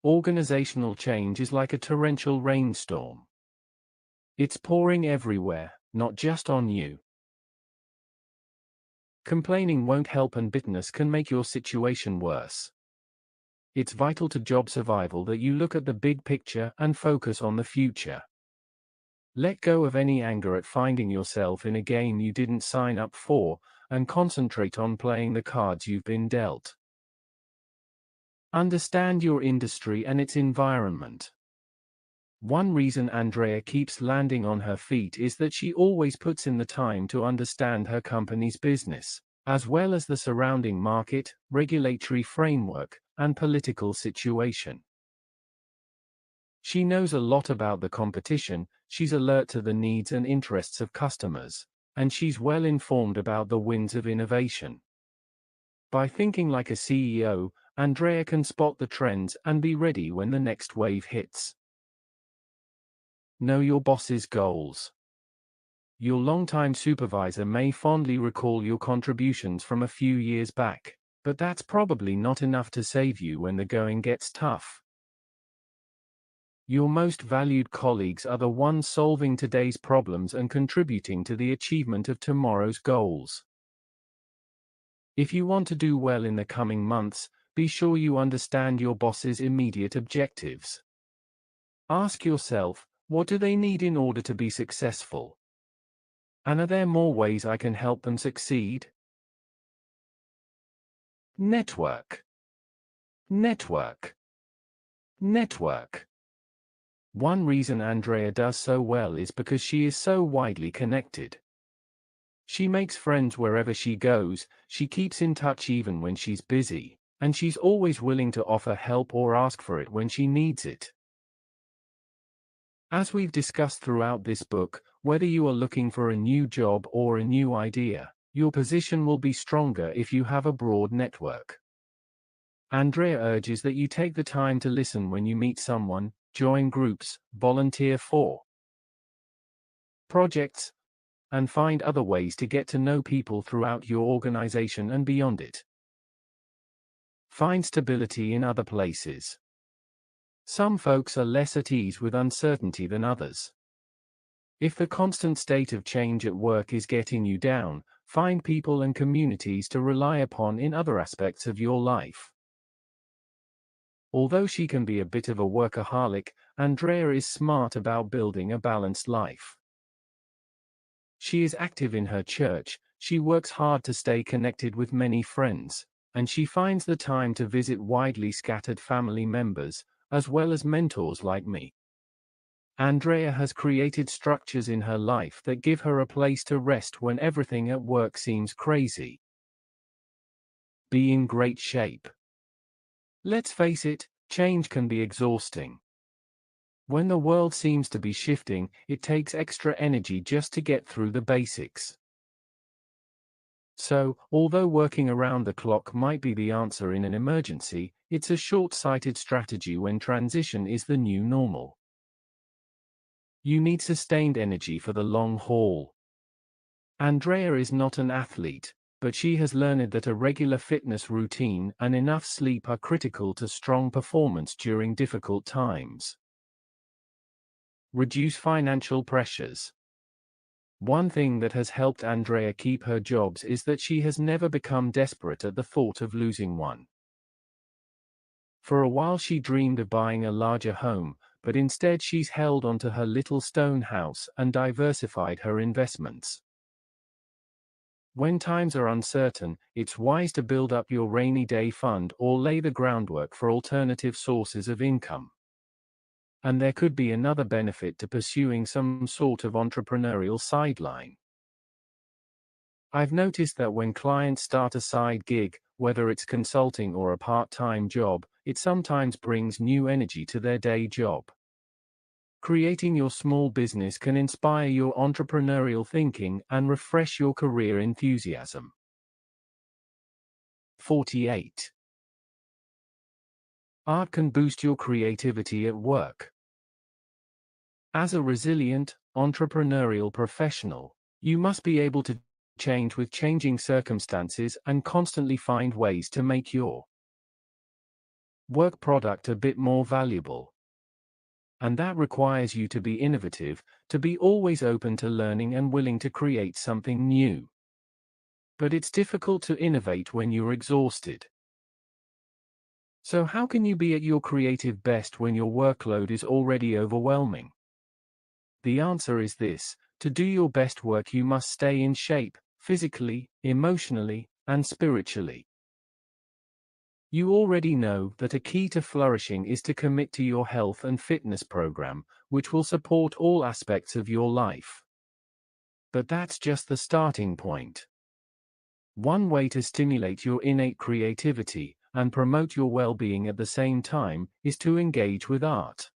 Organizational change is like a torrential rainstorm. It's pouring everywhere, not just on you. Complaining won't help and bitterness can make your situation worse. It's vital to job survival that you look at the big picture and focus on the future. Let go of any anger at finding yourself in a game you didn't sign up for, and concentrate on playing the cards you've been dealt. Understand your industry and its environment. One reason Andrea keeps landing on her feet is that she always puts in the time to understand her company's business, as well as the surrounding market, regulatory framework, and political situation. She knows a lot about the competition, she's alert to the needs and interests of customers, and she's well informed about the winds of innovation. By thinking like a CEO, Andrea can spot the trends and be ready when the next wave hits. Know your boss's goals. Your longtime supervisor may fondly recall your contributions from a few years back, but that's probably not enough to save you when the going gets tough. Your most valued colleagues are the ones solving today's problems and contributing to the achievement of tomorrow's goals. If you want to do well in the coming months, be sure you understand your boss's immediate objectives. Ask yourself, what do they need in order to be successful? And are there more ways I can help them succeed? Network. Network. Network. One reason Andrea does so well is because she is so widely connected. She makes friends wherever she goes, she keeps in touch even when she's busy, and she's always willing to offer help or ask for it when she needs it. As we've discussed throughout this book, whether you are looking for a new job or a new idea, your position will be stronger if you have a broad network. Andrea urges that you take the time to listen when you meet someone, join groups, volunteer for projects, and find other ways to get to know people throughout your organization and beyond it. Find stability in other places. Some folks are less at ease with uncertainty than others. If the constant state of change at work is getting you down, find people and communities to rely upon in other aspects of your life. Although she can be a bit of a workaholic, Andrea is smart about building a balanced life. She is active in her church, she works hard to stay connected with many friends, and she finds the time to visit widely scattered family members, as well as mentors like me. Andrea has created structures in her life that give her a place to rest when everything at work seems crazy. Be in great shape. Let's face it, change can be exhausting. When the world seems to be shifting, it takes extra energy just to get through the basics. So, although working around the clock might be the answer in an emergency, it's a short-sighted strategy when transition is the new normal. You need sustained energy for the long haul. Andrea is not an athlete, but she has learned that a regular fitness routine and enough sleep are critical to strong performance during difficult times. Reduce financial pressures. One thing that has helped Andrea keep her jobs is that she has never become desperate at the thought of losing one. For a while she dreamed of buying a larger home, but instead she's held onto her little stone house and diversified her investments. When times are uncertain, it's wise to build up your rainy day fund or lay the groundwork for alternative sources of income. And there could be another benefit to pursuing some sort of entrepreneurial sideline. I've noticed that when clients start a side gig, whether it's consulting or a part-time job, it sometimes brings new energy to their day job. Creating your small business can inspire your entrepreneurial thinking and refresh your career enthusiasm. 48. Art can boost your creativity at work. As a resilient, entrepreneurial professional, you must be able to change with changing circumstances and constantly find ways to make your work product a bit more valuable. And that requires you to be innovative, to be always open to learning and willing to create something new. But it's difficult to innovate when you're exhausted. So how can you be at your creative best when your workload is already overwhelming? The answer is this: to do your best work you must stay in shape, physically, emotionally, and spiritually. You already know that a key to flourishing is to commit to your health and fitness program, which will support all aspects of your life. But that's just the starting point. One way to stimulate your innate creativity and promote your well-being at the same time is to engage with art.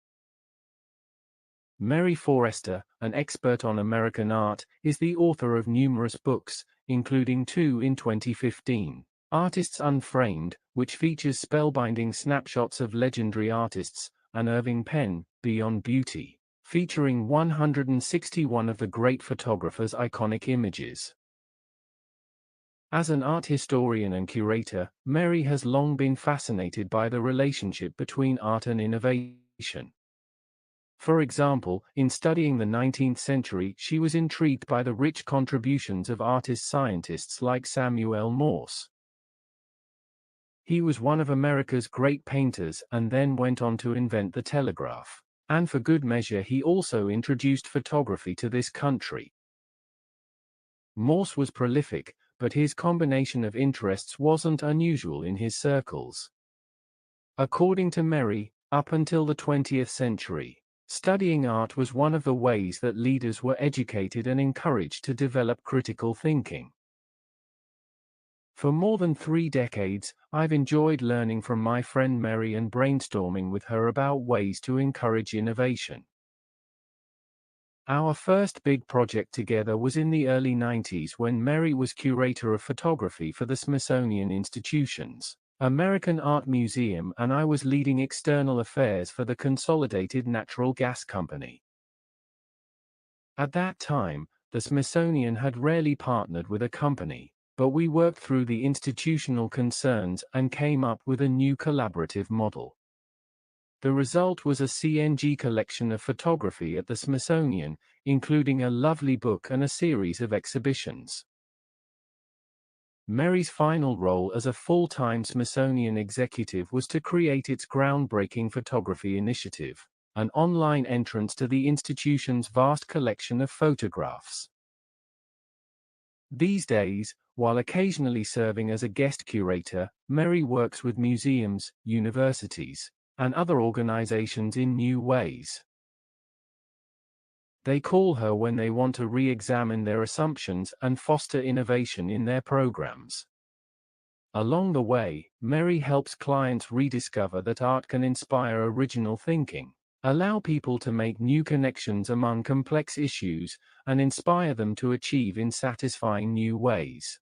Mary Forrester, an expert on American art, is the author of numerous books, including two in 2015. Artists Unframed, which features spellbinding snapshots of legendary artists, and Irving Penn, Beyond Beauty, featuring 161 of the great photographer's iconic images. As an art historian and curator, Mary has long been fascinated by the relationship between art and innovation. For example, in studying the 19th century, she was intrigued by the rich contributions of artist-scientists like Samuel Morse. He was one of America's great painters and then went on to invent the telegraph. And for good measure he also introduced photography to this country. Morse was prolific, but his combination of interests wasn't unusual in his circles. According to Merry, up until the 20th century, studying art was one of the ways that leaders were educated and encouraged to develop critical thinking. For more than 3 decades, I've enjoyed learning from my friend Merry and brainstorming with her about ways to encourage innovation. Our first big project together was in the early 90s when Merry was curator of photography for the Smithsonian Institution's American Art Museum and I was leading external affairs for the Consolidated Natural Gas Company. At that time, the Smithsonian had rarely partnered with a company, but we worked through the institutional concerns and came up with a new collaborative model. The result was a CNG collection of photography at the Smithsonian, including a lovely book and a series of exhibitions. Merry's final role as a full-time Smithsonian executive was to create its groundbreaking photography initiative, an online entrance to the institution's vast collection of photographs. These days, while occasionally serving as a guest curator, Merry works with museums, universities, and other organizations in new ways. They call her when they want to re-examine their assumptions and foster innovation in their programs. Along the way, Merry helps clients rediscover that art can inspire original thinking, allow people to make new connections among complex issues, and inspire them to achieve in satisfying new ways.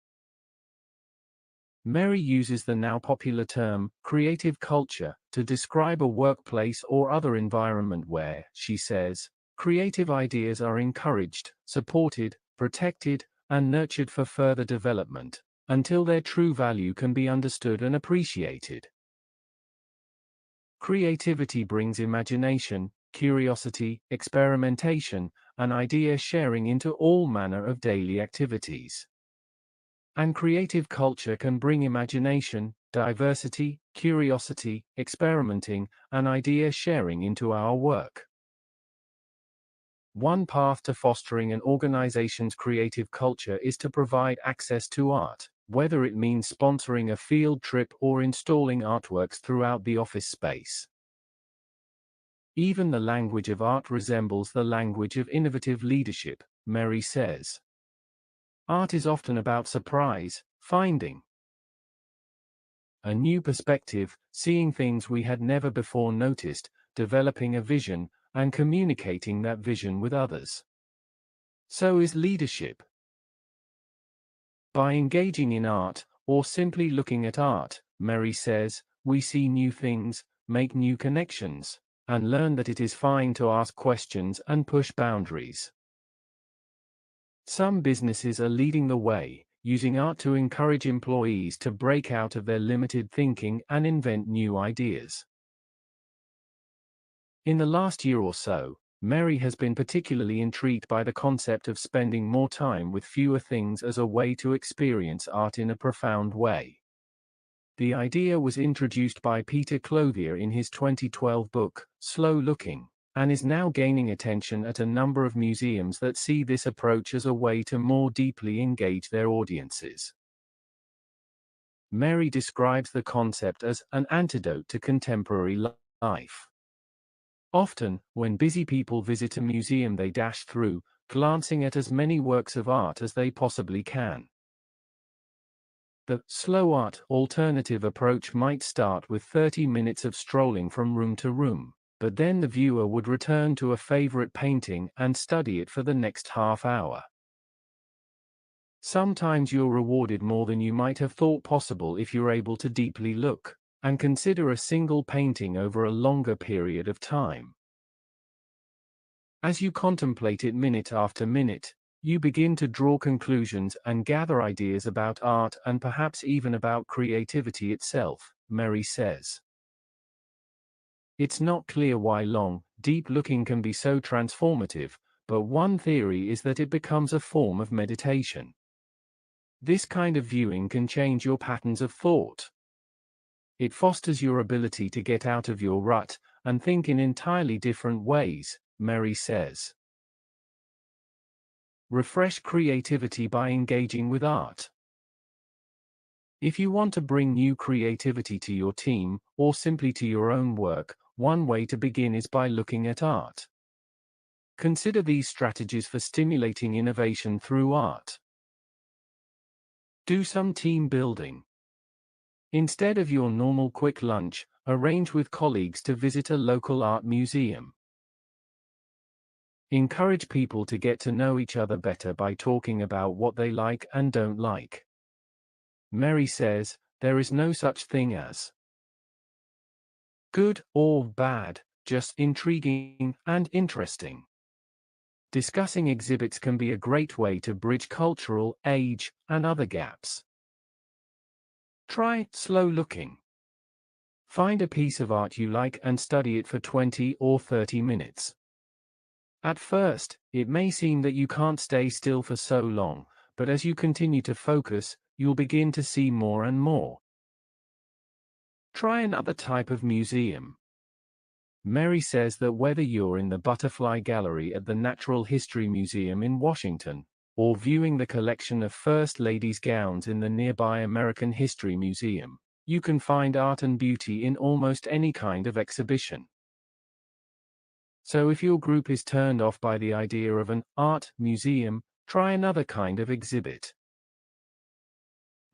Merry uses the now popular term, creative culture, to describe a workplace or other environment where, she says, creative ideas are encouraged, supported, protected, and nurtured for further development, until their true value can be understood and appreciated. Creativity brings imagination, curiosity, experimentation, and idea sharing into all manner of daily activities. And creative culture can bring imagination, diversity, curiosity, experimenting, and idea sharing into our work. One path to fostering an organization's creative culture is to provide access to art, whether it means sponsoring a field trip or installing artworks throughout the office space. Even the language of art resembles the language of innovative leadership, Merry says. Art is often about surprise, finding a new perspective, seeing things we had never before noticed, developing a vision, and communicating that vision with others. So is leadership. By engaging in art, or simply looking at art, Merry says, we see new things, make new connections, and learn that it is fine to ask questions and push boundaries. Some businesses are leading the way, using art to encourage employees to break out of their limited thinking and invent new ideas. In the last year or so, Merry has been particularly intrigued by the concept of spending more time with fewer things as a way to experience art in a profound way. The idea was introduced by Peter Clothier in his 2012 book, Slow Looking, and is now gaining attention at a number of museums that see this approach as a way to more deeply engage their audiences. Merry describes the concept as an antidote to contemporary life. Often, when busy people visit a museum, they dash through, glancing at as many works of art as they possibly can. The slow art alternative approach might start with 30 minutes of strolling from room to room, but then the viewer would return to a favorite painting and study it for the next half hour. Sometimes you're rewarded more than you might have thought possible if you're able to deeply look and consider a single painting over a longer period of time. As you contemplate it minute after minute, you begin to draw conclusions and gather ideas about art and perhaps even about creativity itself, Merry says. It's not clear why long, deep looking can be so transformative, but one theory is that it becomes a form of meditation. This kind of viewing can change your patterns of thought. It fosters your ability to get out of your rut and think in entirely different ways, Merry says. Refresh creativity by engaging with art. If you want to bring new creativity to your team, or simply to your own work, one way to begin is by looking at art. Consider these strategies for stimulating innovation through art. Do some team building. Instead of your normal quick lunch, arrange with colleagues to visit a local art museum. Encourage people to get to know each other better by talking about what they like and don't like. Mary says, there is no such thing as good or bad, just intriguing and interesting. Discussing exhibits can be a great way to bridge cultural, age, and other gaps. Try slow looking. Find a piece of art you like and study it for 20 or 30 minutes. At first, it may seem that you can't stay still for so long, but as you continue to focus, you'll begin to see more and more. Try another type of museum. Mary says that whether you're in the Butterfly Gallery at the Natural History Museum in Washington, or viewing the collection of First Ladies' gowns in the nearby American History Museum, you can find art and beauty in almost any kind of exhibition. So if your group is turned off by the idea of an art museum, try another kind of exhibit.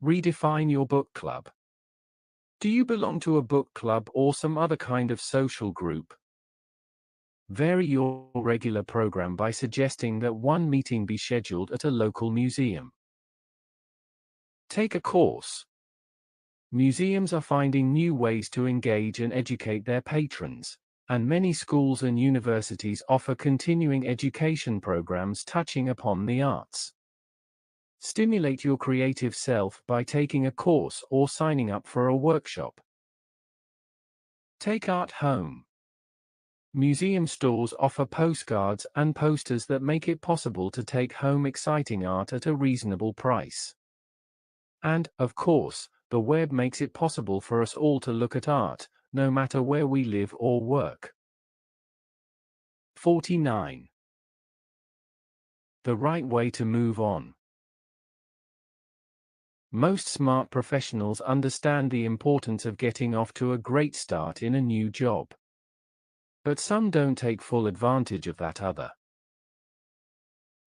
Redefine your book club. Do you belong to a book club or some other kind of social group? Vary your regular program by suggesting that one meeting be scheduled at a local museum. Take a course. Museums are finding new ways to engage and educate their patrons, and many schools and universities offer continuing education programs touching upon the arts. Stimulate your creative self by taking a course or signing up for a workshop. Take art home. Museum stores offer postcards and posters that make it possible to take home exciting art at a reasonable price. And, of course, the web makes it possible for us all to look at art, no matter where we live or work. 49. The right way to move on. Most smart professionals understand the importance of getting off to a great start in a new job. But some don't take full advantage of that other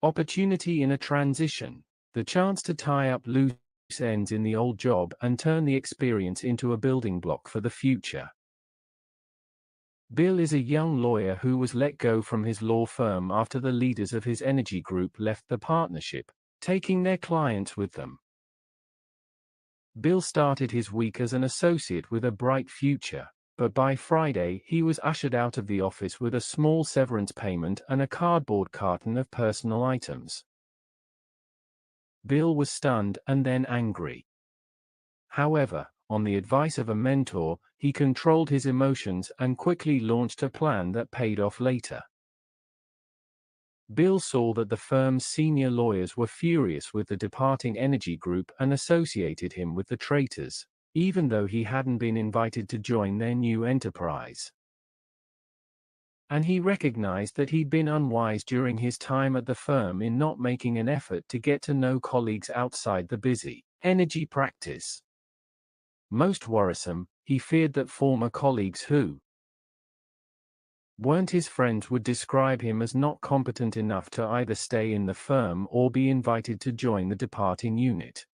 opportunity in a transition, the chance to tie up loose ends in the old job and turn the experience into a building block for the future. Bill is a young lawyer who was let go from his law firm after the leaders of his energy group left the partnership, taking their clients with them. Bill started his week as an associate with a bright future, but by Friday he was ushered out of the office with a small severance payment and a cardboard carton of personal items. Bill was stunned and then angry. However, on the advice of a mentor, he controlled his emotions and quickly launched a plan that paid off later. Bill saw that the firm's senior lawyers were furious with the departing energy group and associated him with the traitors, even though he hadn't been invited to join their new enterprise. And he recognized that he'd been unwise during his time at the firm in not making an effort to get to know colleagues outside the busy energy practice. Most worrisome, he feared that former colleagues who weren't his friends would describe him as not competent enough to either stay in the firm or be invited to join the departing unit.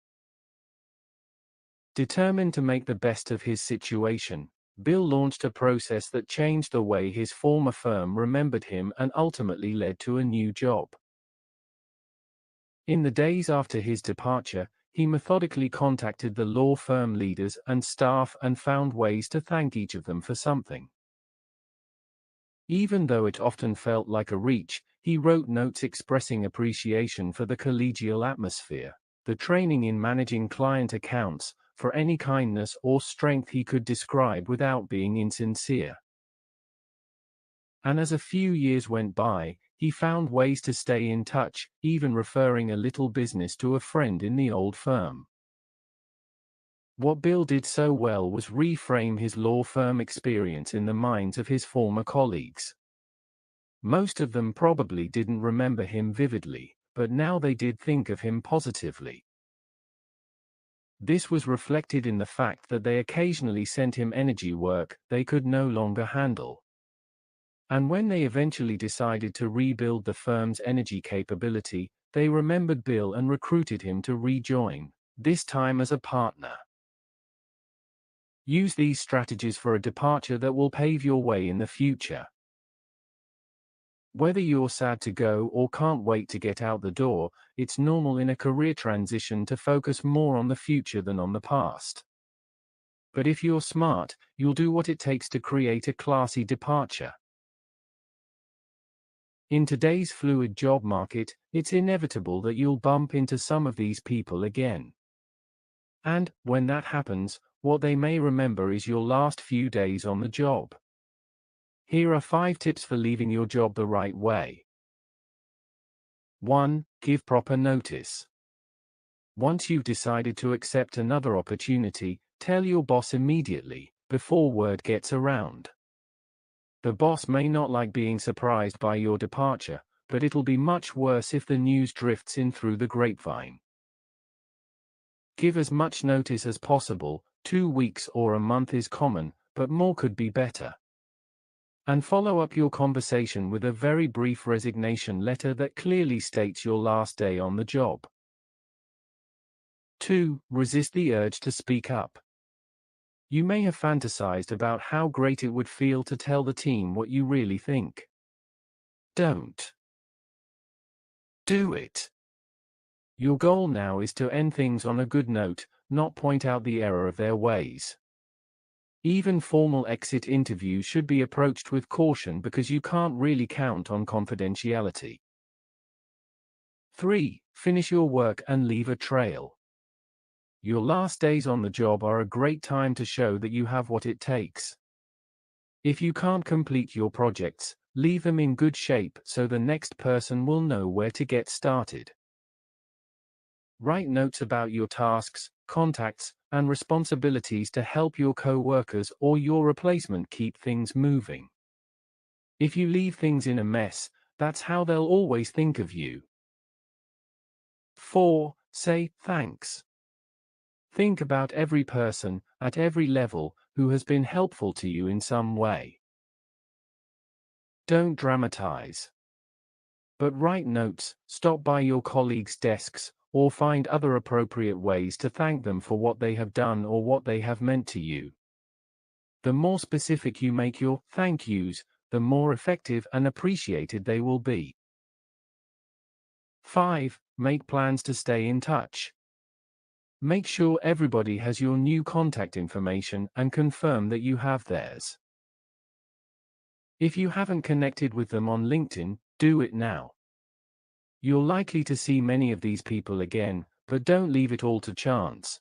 Determined to make the best of his situation, Bill launched a process that changed the way his former firm remembered him and ultimately led to a new job. In the days after his departure, he methodically contacted the law firm leaders and staff and found ways to thank each of them for something. Even though it often felt like a reach, he wrote notes expressing appreciation for the collegial atmosphere, the training in managing client accounts, for any kindness or strength he could describe without being insincere. And as a few years went by, he found ways to stay in touch, even referring a little business to a friend in the old firm. What Bill did so well was reframe his law firm experience in the minds of his former colleagues. Most of them probably didn't remember him vividly, but now they did think of him positively. This was reflected in the fact that they occasionally sent him energy work they could no longer handle. And when they eventually decided to rebuild the firm's energy capability, they remembered Bill and recruited him to rejoin, this time as a partner. Use these strategies for a departure that will pave your way in the future. Whether you're sad to go or can't wait to get out the door, it's normal in a career transition to focus more on the future than on the past. But if you're smart, you'll do what it takes to create a classy departure. In today's fluid job market, it's inevitable that you'll bump into some of these people again. And, when that happens, what they may remember is your last few days on the job. Here are 5 tips for leaving your job the right way. 1. Give proper notice. Once you've decided to accept another opportunity, tell your boss immediately, before word gets around. The boss may not like being surprised by your departure, but it'll be much worse if the news drifts in through the grapevine. Give as much notice as possible. 2 weeks or a month is common, but more could be better. And follow up your conversation with a very brief resignation letter that clearly states your last day on the job. 2. Resist the urge to speak up. You may have fantasized about how great it would feel to tell the team what you really think. Don't. Do it. Your goal now is to end things on a good note, not point out the error of their ways. Even formal exit interviews should be approached with caution because you can't really count on confidentiality. 3. Finish your work and leave a trail. Your last days on the job are a great time to show that you have what it takes. If you can't complete your projects, leave them in good shape so the next person will know where to get started. Write notes about your tasks, contacts, and responsibilities to help your co-workers or your replacement keep things moving. If you leave things in a mess, that's how they'll always think of you. 4. Say thanks. Think about every person, at every level, who has been helpful to you in some way. Don't dramatize. But write notes, stop by your colleagues' desks, or find other appropriate ways to thank them for what they have done or what they have meant to you. The more specific you make your thank yous, the more effective and appreciated they will be. 5. Make plans to stay in touch. Make sure everybody has your new contact information and confirm that you have theirs. If you haven't connected with them on LinkedIn, do it now. You're likely to see many of these people again, but don't leave it all to chance.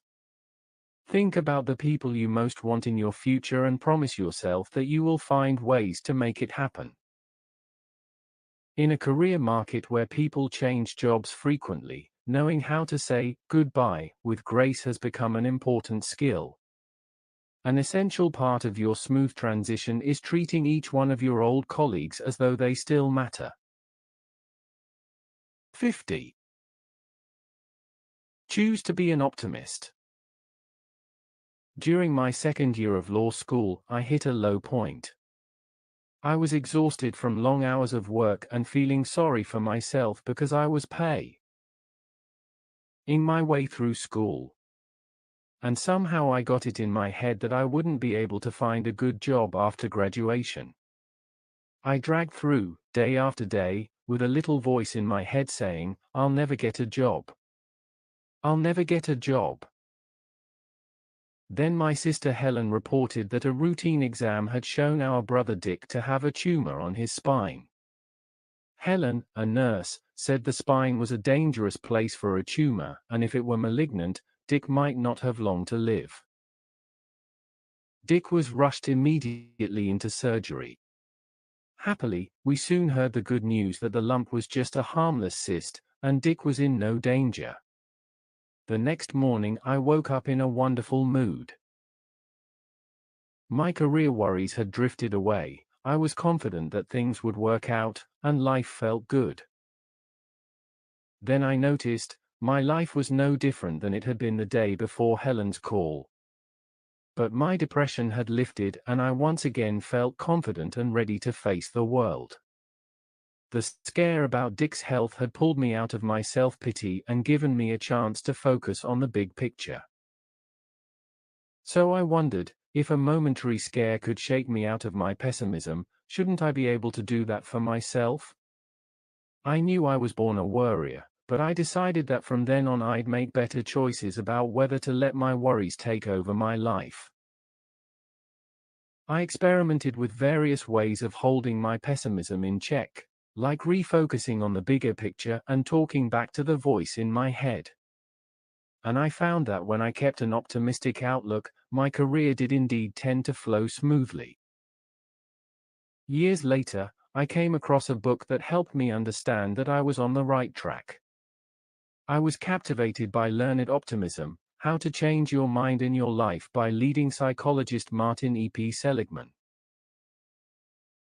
Think about the people you most want in your future and promise yourself that you will find ways to make it happen. In a career market where people change jobs frequently, knowing how to say goodbye with grace has become an important skill. An essential part of your smooth transition is treating each one of your old colleagues as though they still matter. 50. Choose to be an optimist. During my second year of law school, I hit a low point. I was exhausted from long hours of work and feeling sorry for myself because I was paying my way through school. And somehow I got it in my head that I wouldn't be able to find a good job after graduation. I dragged through, day after day, with a little voice in my head saying, "I'll never get a job. I'll never get a job." Then my sister Helen reported that a routine exam had shown our brother Dick to have a tumor on his spine. Helen, a nurse, said the spine was a dangerous place for a tumor, and if it were malignant, Dick might not have long to live. Dick was rushed immediately into surgery. Happily, we soon heard the good news that the lump was just a harmless cyst, and Dick was in no danger. The next morning I woke up in a wonderful mood. My career worries had drifted away, I was confident that things would work out, and life felt good. Then I noticed, my life was no different than it had been the day before Helen's call. But my depression had lifted and I once again felt confident and ready to face the world. The scare about Dick's health had pulled me out of my self-pity and given me a chance to focus on the big picture. So I wondered, if a momentary scare could shake me out of my pessimism, shouldn't I be able to do that for myself? I knew I was born a worrier, but I decided that from then on I'd make better choices about whether to let my worries take over my life. I experimented with various ways of holding my pessimism in check, like refocusing on the bigger picture and talking back to the voice in my head. And I found that when I kept an optimistic outlook, my career did indeed tend to flow smoothly. Years later, I came across a book that helped me understand that I was on the right track. I was captivated by Learned Optimism: How to Change Your Mind and Your Life by leading psychologist Martin E.P. Seligman.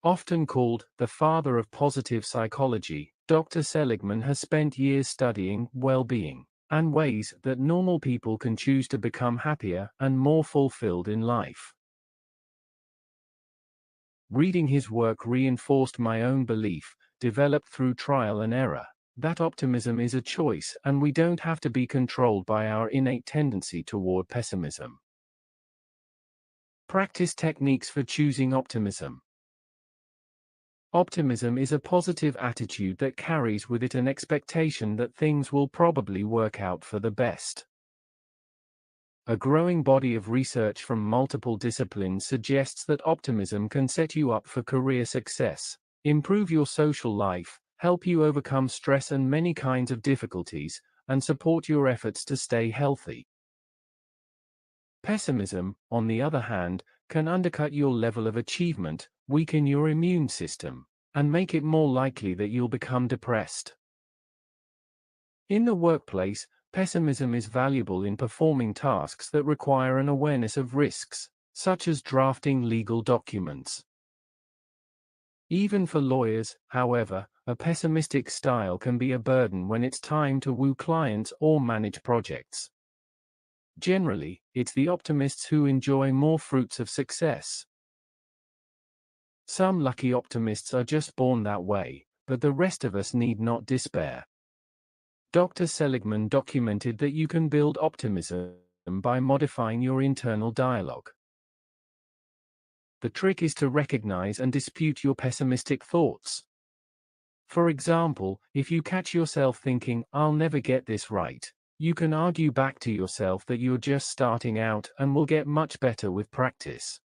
Often called the father of positive psychology, Dr. Seligman has spent years studying well-being and ways that normal people can choose to become happier and more fulfilled in life. Reading his work reinforced my own belief, developed through trial and error, that optimism is a choice and we don't have to be controlled by our innate tendency toward pessimism. Practice techniques for choosing optimism. Optimism is a positive attitude that carries with it an expectation that things will probably work out for the best. A growing body of research from multiple disciplines suggests that optimism can set you up for career success, improve your social life, help you overcome stress and many kinds of difficulties, and support your efforts to stay healthy. Pessimism, on the other hand, can undercut your level of achievement, weaken your immune system, and make it more likely that you'll become depressed. In the workplace, pessimism is valuable in performing tasks that require an awareness of risks, such as drafting legal documents. Even for lawyers, however, a pessimistic style can be a burden when it's time to woo clients or manage projects. Generally, it's the optimists who enjoy more fruits of success. Some lucky optimists are just born that way, but the rest of us need not despair. Dr. Seligman documented that you can build optimism by modifying your internal dialogue. The trick is to recognize and dispute your pessimistic thoughts. For example, if you catch yourself thinking, "I'll never get this right," you can argue back to yourself that you're just starting out and will get much better with practice.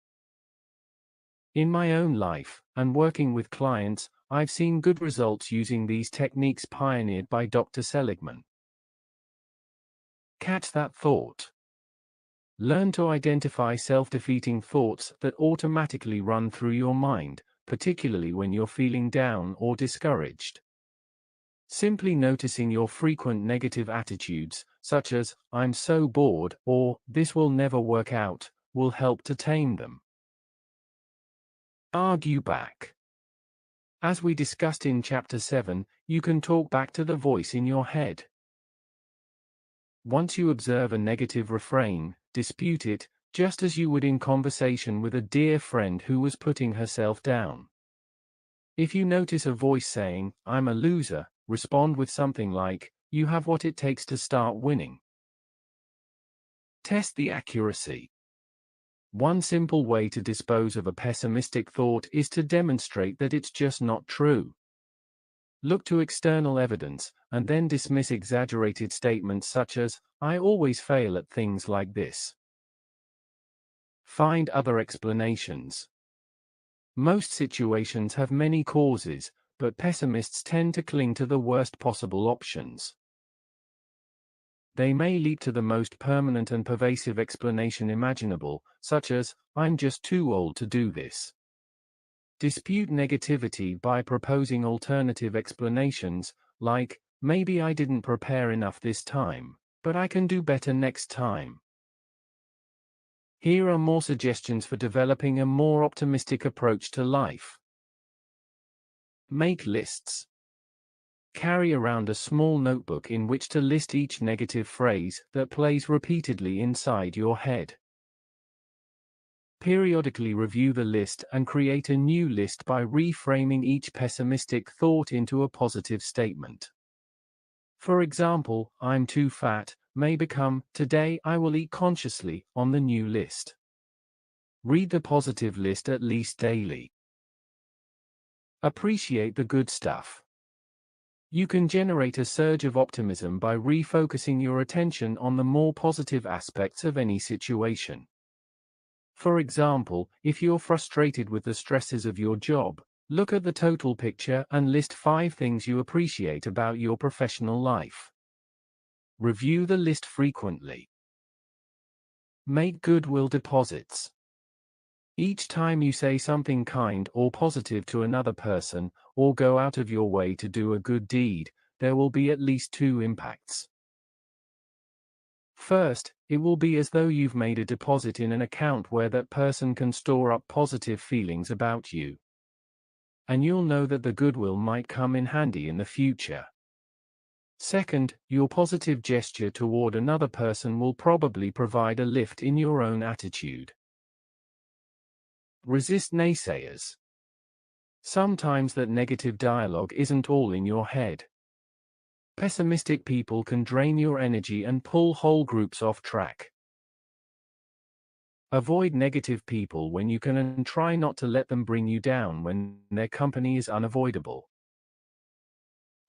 In my own life, and working with clients, I've seen good results using these techniques pioneered by Dr. Seligman. Catch that thought. Learn to identify self-defeating thoughts that automatically run through your mind, particularly when you're feeling down or discouraged. Simply noticing your frequent negative attitudes, such as, "I'm so bored," or "this will never work out," will help to tame them. Argue back. As we discussed in Chapter 7, you can talk back to the voice in your head. Once you observe a negative refrain, dispute it, just as you would in conversation with a dear friend who was putting herself down. If you notice a voice saying, "I'm a loser," respond with something like, "You have what it takes to start winning." Test the accuracy. One simple way to dispose of a pessimistic thought is to demonstrate that it's just not true. Look to external evidence, and then dismiss exaggerated statements such as, "I always fail at things like this." Find other explanations. Most situations have many causes, but pessimists tend to cling to the worst possible options. They may leap to the most permanent and pervasive explanation imaginable, such as, "I'm just too old to do this." Dispute negativity by proposing alternative explanations, like, "Maybe I didn't prepare enough this time, but I can do better next time." Here are more suggestions for developing a more optimistic approach to life. Make lists. Carry around a small notebook in which to list each negative phrase that plays repeatedly inside your head. Periodically review the list and create a new list by reframing each pessimistic thought into a positive statement. For example, "I'm too fat" may become "Today I will eat consciously" on the new list. Read the positive list at least daily. Appreciate the good stuff. You can generate a surge of optimism by refocusing your attention on the more positive aspects of any situation. For example, if you're frustrated with the stresses of your job, look at the total picture and list 5 things you appreciate about your professional life. Review the list frequently. Make goodwill deposits. Each time you say something kind or positive to another person, or go out of your way to do a good deed, there will be at least 2 impacts. First, it will be as though you've made a deposit in an account where that person can store up positive feelings about you. And you'll know that the goodwill might come in handy in the future. Second, your positive gesture toward another person will probably provide a lift in your own attitude. Resist naysayers. Sometimes that negative dialogue isn't all in your head. Pessimistic people can drain your energy and pull whole groups off track. Avoid negative people when you can and try not to let them bring you down when their company is unavoidable.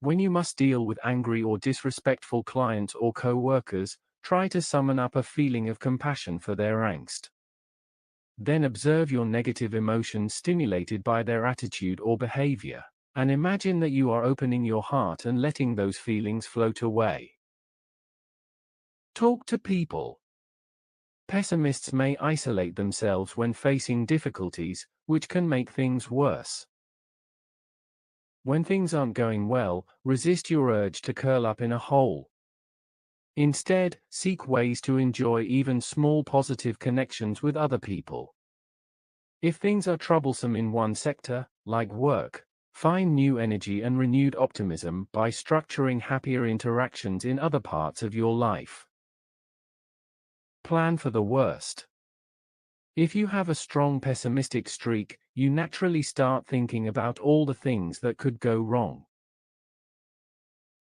When you must deal with angry or disrespectful clients or co-workers, try to summon up a feeling of compassion for their angst. Then observe your negative emotions stimulated by their attitude or behavior, and imagine that you are opening your heart and letting those feelings float away. Talk to people. Pessimists may isolate themselves when facing difficulties, which can make things worse. When things aren't going well, resist your urge to curl up in a hole. Instead, seek ways to enjoy even small positive connections with other people. If things are troublesome in one sector, like work, find new energy and renewed optimism by structuring happier interactions in other parts of your life. Plan for the worst. If you have a strong pessimistic streak, you naturally start thinking about all the things that could go wrong.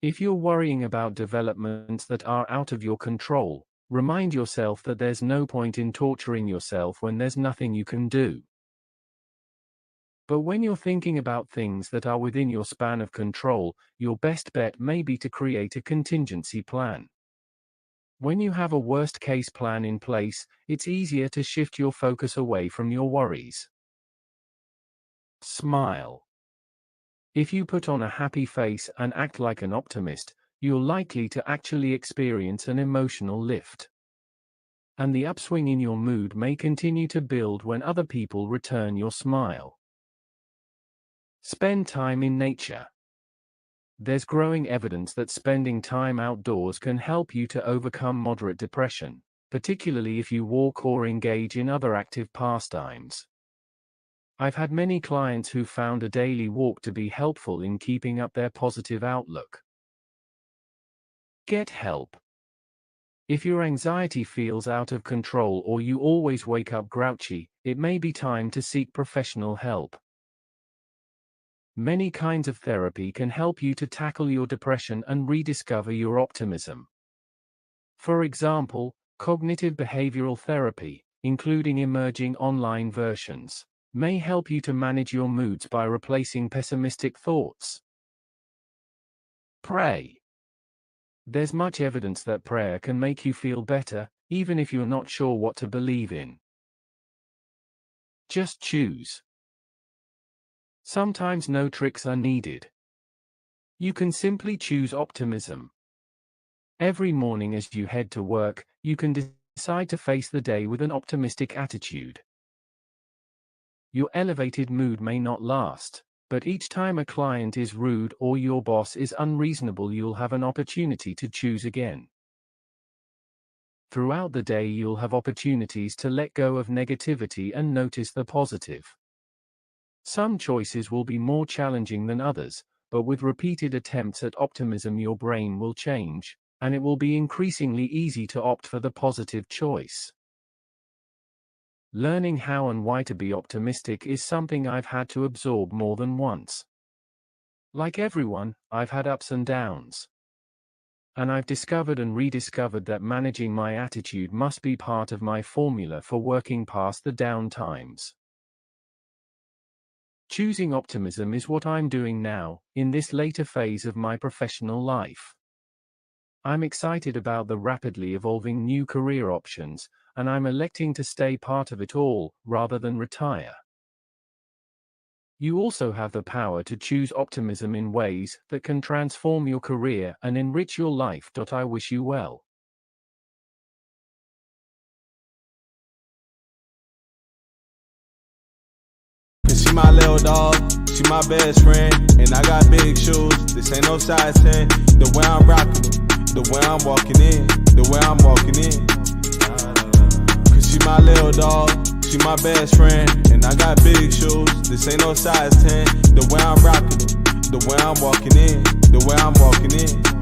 If you're worrying about developments that are out of your control, remind yourself that there's no point in torturing yourself when there's nothing you can do. But when you're thinking about things that are within your span of control, your best bet may be to create a contingency plan. When you have a worst-case plan in place, it's easier to shift your focus away from your worries. Smile. If you put on a happy face and act like an optimist, you're likely to actually experience an emotional lift. And the upswing in your mood may continue to build when other people return your smile. Spend time in nature. There's growing evidence that spending time outdoors can help you to overcome moderate depression, particularly if you walk or engage in other active pastimes. I've had many clients who found a daily walk to be helpful in keeping up their positive outlook. Get help. If your anxiety feels out of control or you always wake up grouchy, it may be time to seek professional help. Many kinds of therapy can help you to tackle your depression and rediscover your optimism. For example, cognitive behavioral therapy, including emerging online versions, may help you to manage your moods by replacing pessimistic thoughts. Pray. There's much evidence that prayer can make you feel better, even if you're not sure what to believe in. Just choose. Sometimes no tricks are needed. You can simply choose optimism. Every morning as you head to work, you can decide to face the day with an optimistic attitude. Your elevated mood may not last, but each time a client is rude or your boss is unreasonable, you'll have an opportunity to choose again. Throughout the day, you'll have opportunities to let go of negativity and notice the positive. Some choices will be more challenging than others, but with repeated attempts at optimism your brain will change, and it will be increasingly easy to opt for the positive choice. Learning how and why to be optimistic is something I've had to absorb more than once. Like everyone, I've had ups and downs. And I've discovered and rediscovered that managing my attitude must be part of my formula for working past the down times. Choosing optimism is what I'm doing now, in this later phase of my professional life. I'm excited about the rapidly evolving new career options, and I'm electing to stay part of it all, rather than retire. You also have the power to choose optimism in ways that can transform your career and enrich your life. I wish you well. She my little dog, she my best friend, and I got big shoes, this ain't no size 10. The way I'm rocking them, the way I'm walking in, the way I'm walking in. Cause she my little dog, she my best friend, and I got big shoes, this ain't no size 10. The way I'm rocking them, the way I'm walking in, the way I'm walking in.